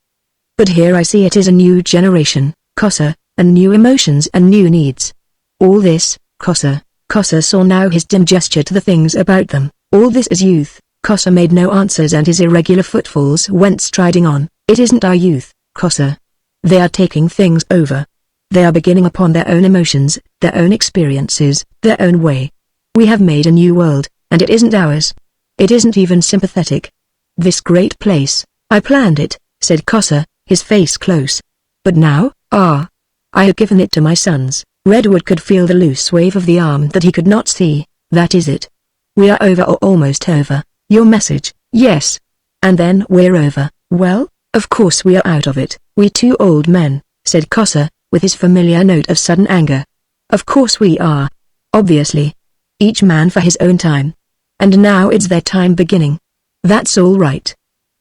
But here I see it is a new generation, Kosa, and new emotions and new needs. All this, Kosa." Kosa saw now his dim gesture to the things about them. "All this is youth." Kosa made no answers and his irregular footfalls went striding on. "It isn't our youth, Kosa. They are taking things over. They are beginning upon their own emotions, their own experiences, their own way. We have made a new world, and it isn't ours. It isn't even sympathetic. This great place, I planned it," said Kosa, his face close. "But now, I have given it to my sons." Redwood could feel the loose wave of the arm that he could not see. "That is it. We are over or almost over. Your message, yes. And then we're over. Well, of course we are out of it." "We 2 old men," said Kosa, with his familiar note of sudden anger. "Of course we are. Obviously. Each man for his own time. And now it's their time beginning. That's all right.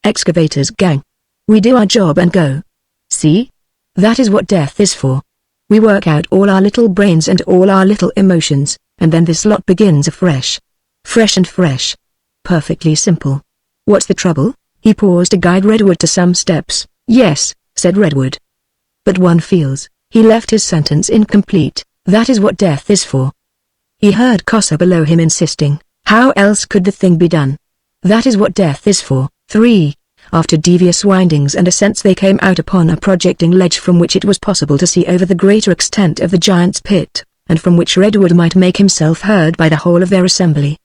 Excavators gang. We do our job and go. See? That is what death is for. We work out all our little brains and all our little emotions, and then this lot begins afresh. Fresh and fresh. Perfectly simple. What's the trouble?" He paused to guide Redwood to some steps. "Yes," said Redwood. "But one feels—" He left his sentence incomplete. "That is what death is for." He heard Kosa below him insisting, "How else could the thing be done? That is what death is for." 3. After devious windings and ascents they came out upon a projecting ledge from which it was possible to see over the greater extent of the giant's pit, and from which Redwood might make himself heard by the whole of their assembly.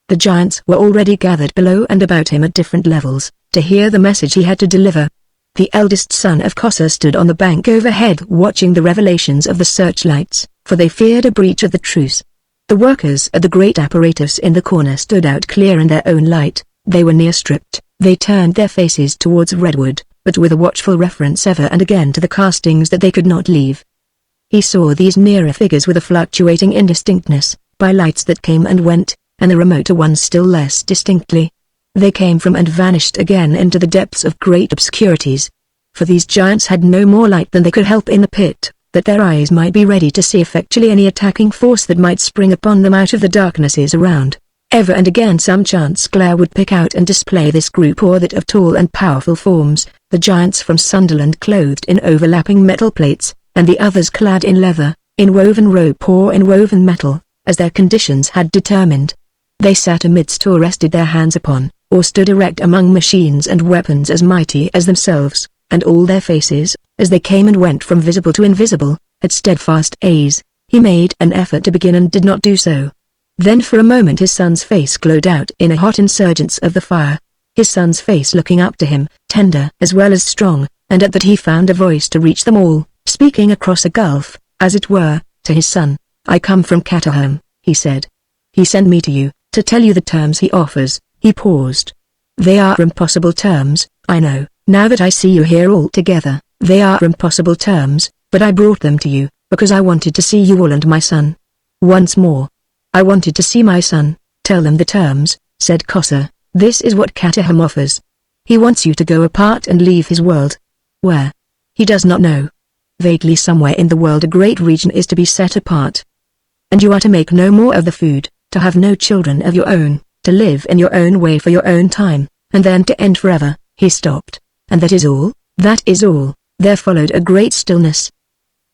The giants were already gathered below and about him at different levels, to hear the message he had to deliver. The eldest son of Kosa stood on the bank overhead watching the revelations of the searchlights, for they feared a breach of the truce. The workers at the great apparatus in the corner stood out clear in their own light. They were near stripped. They turned their faces towards Redwood, but with a watchful reference ever and again to the castings that they could not leave. He saw these nearer figures with a fluctuating indistinctness, by lights that came and went, and the remoter ones still less distinctly. They came from and vanished again into the depths of great obscurities. For these giants had no more light than they could help in the pit, that their eyes might be ready to see effectually any attacking force that might spring upon them out of the darknesses around. Ever and again some chance glare would pick out and display this group or that of tall and powerful forms, the giants from Sunderland clothed in overlapping metal plates, and the others clad in leather, in woven rope or in woven metal, as their conditions had determined. They sat amidst or rested their hands upon, or stood erect among machines and weapons as mighty as themselves, and all their faces, as they came and went from visible to invisible, had steadfast gaze. He made an effort to begin and did not do so. Then for a moment his son's face glowed out in a hot insurgence of the fire. His son's face looking up to him, tender as well as strong, and at that he found a voice to reach them all, speaking across a gulf, as it were, to his son. "I come from Catahome," he said. "He sent me to you, to tell you the terms he offers." He paused. "They are impossible terms, I know, now that I see you here all together. They are impossible terms, but I brought them to you, because I wanted to see you all and my son. Once more. I wanted to see my son." "Tell them the terms," said Kosa. "This is what Catahome offers. He wants you to go apart and leave his world." "Where?" "He does not know. Vaguely somewhere in the world a great region is to be set apart. And you are to make no more of the food, to have no children of your own, to live in your own way for your own time, and then to end forever." He stopped. "And that is all?" "That is all." There followed a great stillness.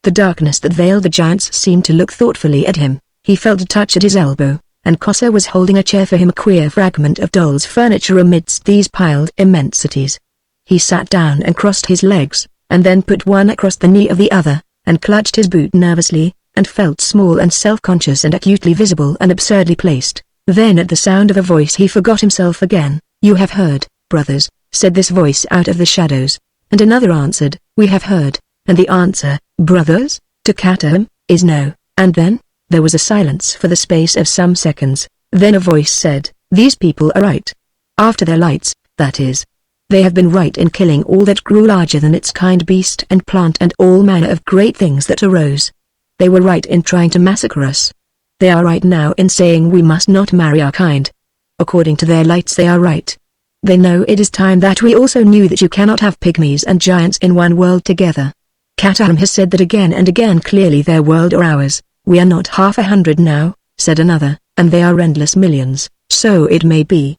The darkness that veiled the giants seemed to look thoughtfully at him. He felt a touch at his elbow, and Kosa was holding a chair for him, a queer fragment of doll's furniture amidst these piled immensities. He sat down and crossed his legs, and then put one across the knee of the other, and clutched his boot nervously, and felt small and self-conscious and acutely visible and absurdly placed. Then at the sound of a voice he forgot himself again. "You have heard, brothers," said this voice out of the shadows. And another answered, "We have heard," and the answer, "Brothers, to Catahome, is no." And then, there was a silence for the space of some seconds. Then a voice said, "These people are right. After their lights, that is. They have been right in killing all that grew larger than its kind, beast and plant and all manner of great things that arose. They were right in trying to massacre us. They are right now in saying we must not marry our kind. According to their lights they are right. They know it is time that we also knew that you cannot have pygmies and giants in one world together. Catahome has said that again and again clearly, their world or ours. We are not 100 now," said another, "and they are endless millions, so it may be.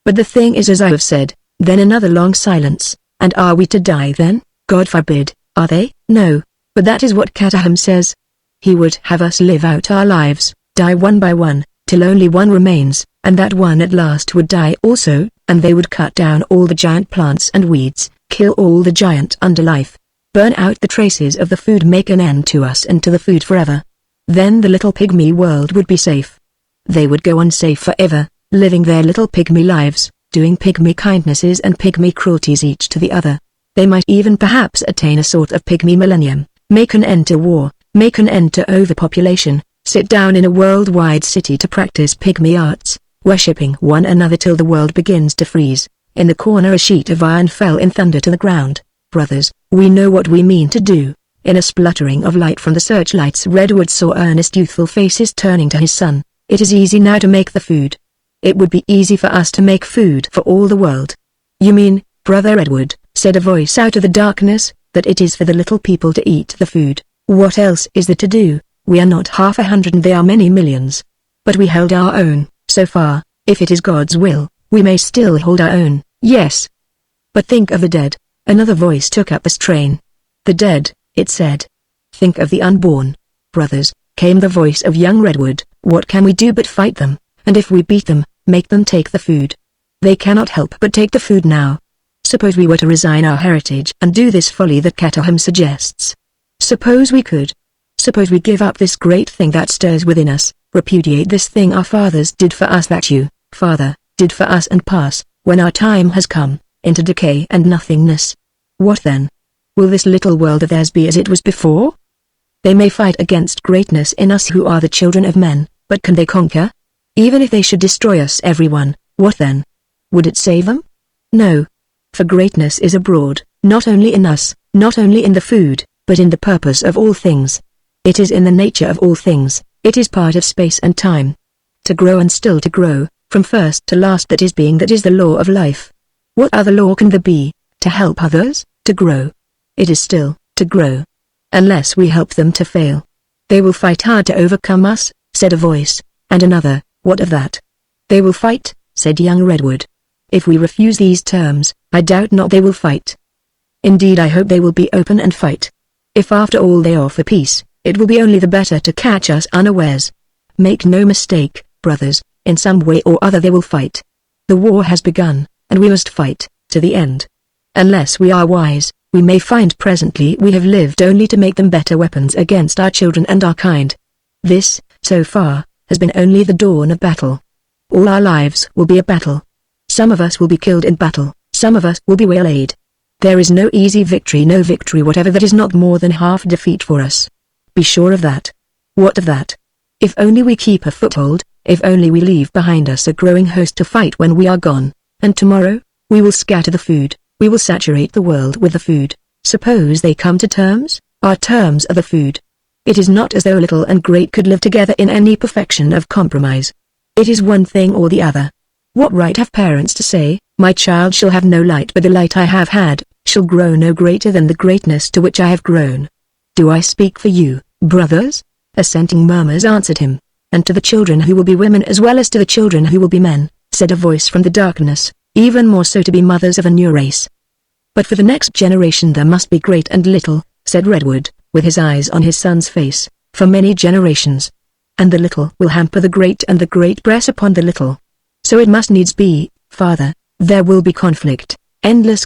But the thing is as I have said." Then another long silence. "And are we to die then?" "God forbid." "Are they?" "No. But that is what Catahome says. He would have us live out our lives, die one by one, till only one remains, and that one at last would die also, and they would cut down all the giant plants and weeds, kill all the giant underlife, burn out the traces of the food, make an end to us and to the food forever. Then the little pygmy world would be safe. They would go on safe forever, living their little pygmy lives, doing pygmy kindnesses and pygmy cruelties each to the other. They might even perhaps attain a sort of pygmy millennium, make an end to war, make an end to overpopulation, sit down in a worldwide city to practice pygmy arts, worshipping one another till the world begins to freeze." In the corner a sheet of iron fell in thunder to the ground. "Brothers, we know what we mean to do." In a spluttering of light from the searchlights, Redwood saw earnest youthful faces turning to his son. "It is easy now to make the food. It would be easy for us to make food for all the world." "You mean, Brother Edward," said a voice out of the darkness, "that it is for the little people to eat the food? What else is there to do? We are not 100 and they are many millions. But we held our own, so far. If it is God's will, we may still hold our own." "Yes. But think of the dead." Another voice took up the strain. "The dead," it said. "Think of the unborn." "Brothers," came the voice of young Redwood, "what can we do but fight them? And if we beat them, make them take the food. They cannot help but take the food now. Suppose we were to resign our heritage and do this folly that Catahome suggests. Suppose we could. Suppose we give up this great thing that stirs within us, repudiate this thing our fathers did for us, that you, Father, did for us, and pass, when our time has come, into decay and nothingness. What then? Will this little world of theirs be as it was before? They may fight against greatness in us who are the children of men, but can they conquer? Even if they should destroy us everyone, what then? Would it save them? No. For greatness is abroad, not only in us, not only in the food, but in the purpose of all things. It is in the nature of all things, it is part of space and time. To grow and still to grow, from first to last, that is being, that is the law of life. What other law can there be? To help others, to grow. It is still, to grow. Unless we help them to fail. They will fight hard to overcome us, said a voice, and another, what of that? They will fight, said young Redwood. If we refuse these terms, I doubt not they will fight. Indeed, I hope they will be open and fight. If after all they offer peace, it will be only the better to catch us unawares. Make no mistake, brothers, in some way or other they will fight. The war has begun, and we must fight, to the end. Unless we are wise, we may find presently we have lived only to make them better weapons against our children and our kind. This, so far, has been only the dawn of battle. All our lives will be a battle. Some of us will be killed in battle, some of us will be waylaid. There is no easy victory, no victory whatever that is not more than half defeat for us. Be sure of that. What of that? If only we keep a foothold, if only we leave behind us a growing host to fight when we are gone, and tomorrow, we will scatter the food, we will saturate the world with the food. Suppose they come to terms, our terms are the food. It is not as though little and great could live together in any perfection of compromise. It is one thing or the other. What right have parents to say, my child shall have no light but the light I have had, shall grow no greater than the greatness to which I have grown? Do I speak for you, brothers? Assenting murmurs answered him. And to the children who will be women as well as to the children who will be men, said a voice from the darkness, even more so to be mothers of a new race. But for the next generation there must be great and little, said Redwood, with his eyes on his son's face, for many generations. And the little will hamper the great and the great press upon the little. So it must needs be, father, there will be conflict, endless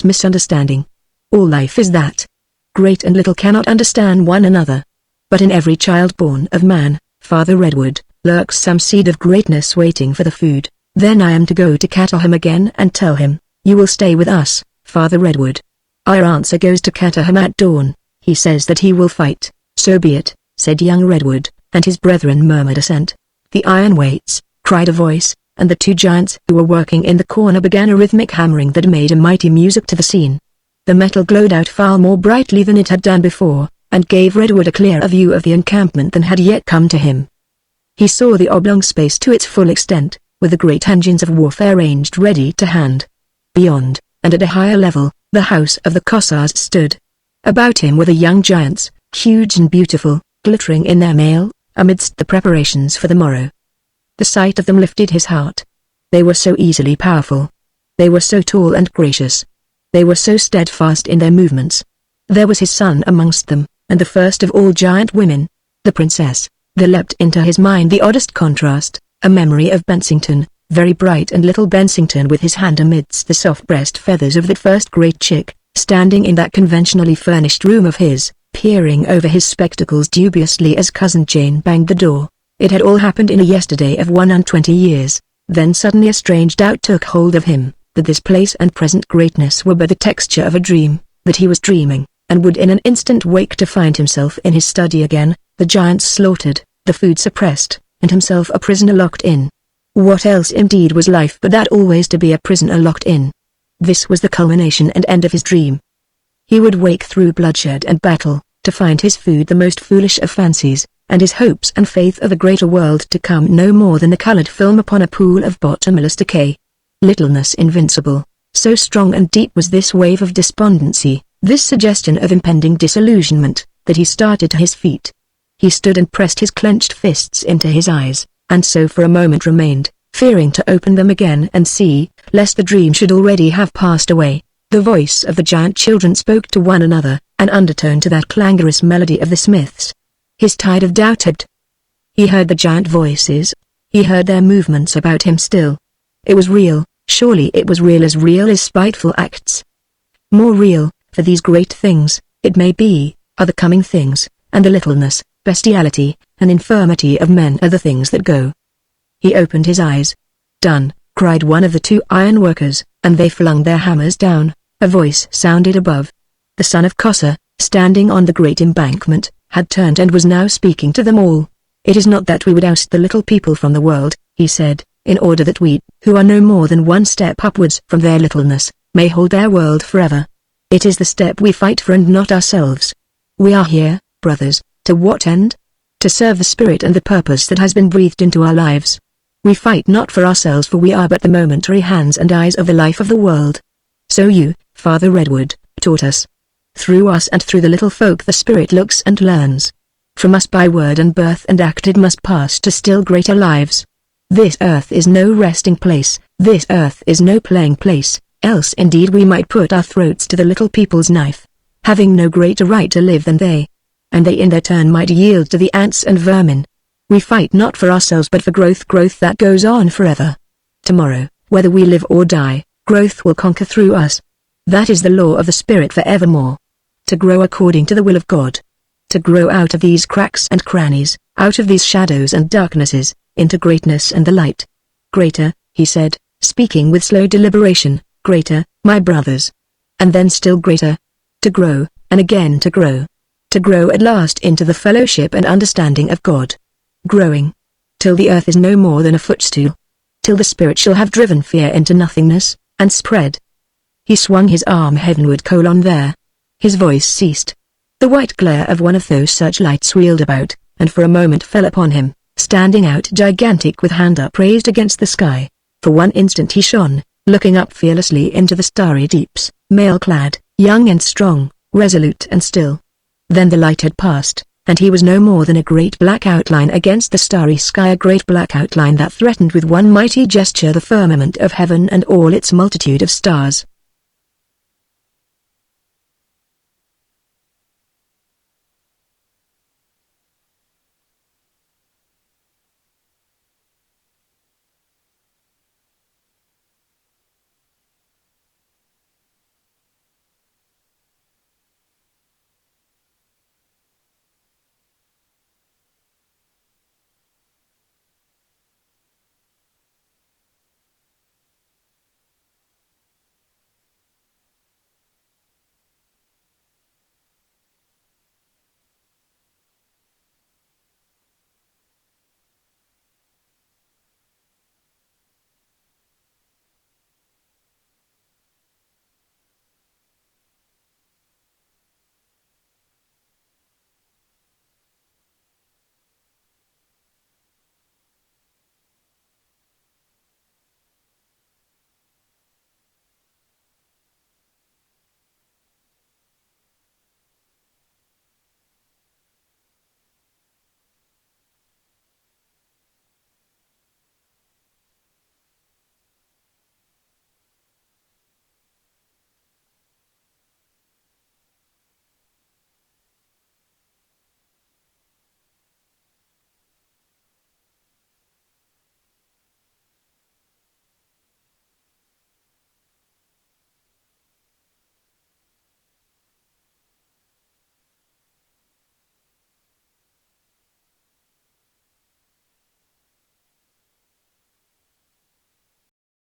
misunderstanding. All life is that. Great and little cannot understand one another. But in every child born of man, Father Redwood, lurks some seed of greatness waiting for the food. Then I am to go to Caterham again and tell him, you will stay with us, Father Redwood. Our answer goes to Caterham at dawn. He says that he will fight. So be it, said young Redwood, and his brethren murmured assent. The iron waits, cried a voice, and the two giants who were working in the corner began a rhythmic hammering that made a mighty music to the scene. The metal glowed out far more brightly than it had done before, and gave Redwood a clearer view of the encampment than had yet come to him. He saw the oblong space to its full extent, with the great engines of warfare ranged ready to hand. Beyond, and at a higher level, the house of the Cossars stood. About him were the young giants, huge and beautiful, glittering in their mail, amidst the preparations for the morrow. The sight of them lifted his heart. They were so easily powerful. They were so tall and gracious. They were so steadfast in their movements. There was his son amongst them, and the first of all giant women, the princess. There leapt into his mind the oddest contrast, a memory of Bensington, very bright and little Bensington with his hand amidst the soft breast feathers of that first great chick, standing in that conventionally furnished room of his, peering over his spectacles dubiously as Cousin Jane banged the door. It had all happened in a yesterday of 21 years. Then suddenly a strange doubt took hold of him, that this place and present greatness were but the texture of a dream, that he was dreaming, and would in an instant wake to find himself in his study again, the giants slaughtered, the food suppressed, and himself a prisoner locked in. What else indeed was life but that always to be a prisoner locked in? This was the culmination and end of his dream. He would wake through bloodshed and battle, to find his food the most foolish of fancies, and his hopes and faith of a greater world to come no more than the colored film upon a pool of bottomless decay. Littleness invincible, so strong and deep was this wave of despondency, this suggestion of impending disillusionment, that he started to his feet. He stood and pressed his clenched fists into his eyes, and so for a moment remained, fearing to open them again and see, lest the dream should already have passed away. The voice of the giant children spoke to one another, an undertone to that clangorous melody of the smiths. His tide of doubt ebbed. He heard the giant voices. He heard their movements about him still. It was real, surely it was real as spiteful acts. More real, for these great things, it may be, are the coming things, and the littleness, bestiality, and infirmity of men are the things that go. He opened his eyes. Done, cried one of the two iron workers, and they flung their hammers down. A voice sounded above. The son of Cossa, standing on the great embankment, had turned and was now speaking to them all. It is not that we would oust the little people from the world, he said, in order that we, who are no more than one step upwards from their littleness, may hold their world forever. It is the step we fight for and not ourselves. We are here, brothers, to what end? To serve the spirit and the purpose that has been breathed into our lives. We fight not for ourselves, for we are but the momentary hands and eyes of the life of the world. So you, Father Redwood, taught us. Through us and through the little folk the spirit looks and learns. From us by word and birth and act it must pass to still greater lives. This earth is no resting place, this earth is no playing place, else indeed we might put our throats to the little people's knife, having no greater right to live than they. And they in their turn might yield to the ants and vermin. We fight not for ourselves but for growth that goes on forever. Tomorrow, whether we live or die, growth will conquer through us. That is the law of the spirit forevermore. To grow according to the will of God. To grow out of these cracks and crannies, out of these shadows and darknesses, into greatness and the light. Greater, he said, speaking with slow deliberation, Greater, my brothers. And then still greater. To grow, and again to grow. To grow at last into the fellowship and understanding of God. Growing. Till the earth is no more than a footstool. Till the Spirit shall have driven fear into nothingness, and spread. He swung his arm heavenward. There. His voice ceased. The white glare of one of those searchlights wheeled about, and for a moment fell upon him, standing out gigantic with hand upraised against the sky. For one instant he shone, looking up fearlessly into the starry deeps, mail-clad, young and strong, resolute and still. Then the light had passed, and he was no more than a great black outline against the starry sky, a great black outline that threatened with one mighty gesture the firmament of heaven and all its multitude of stars.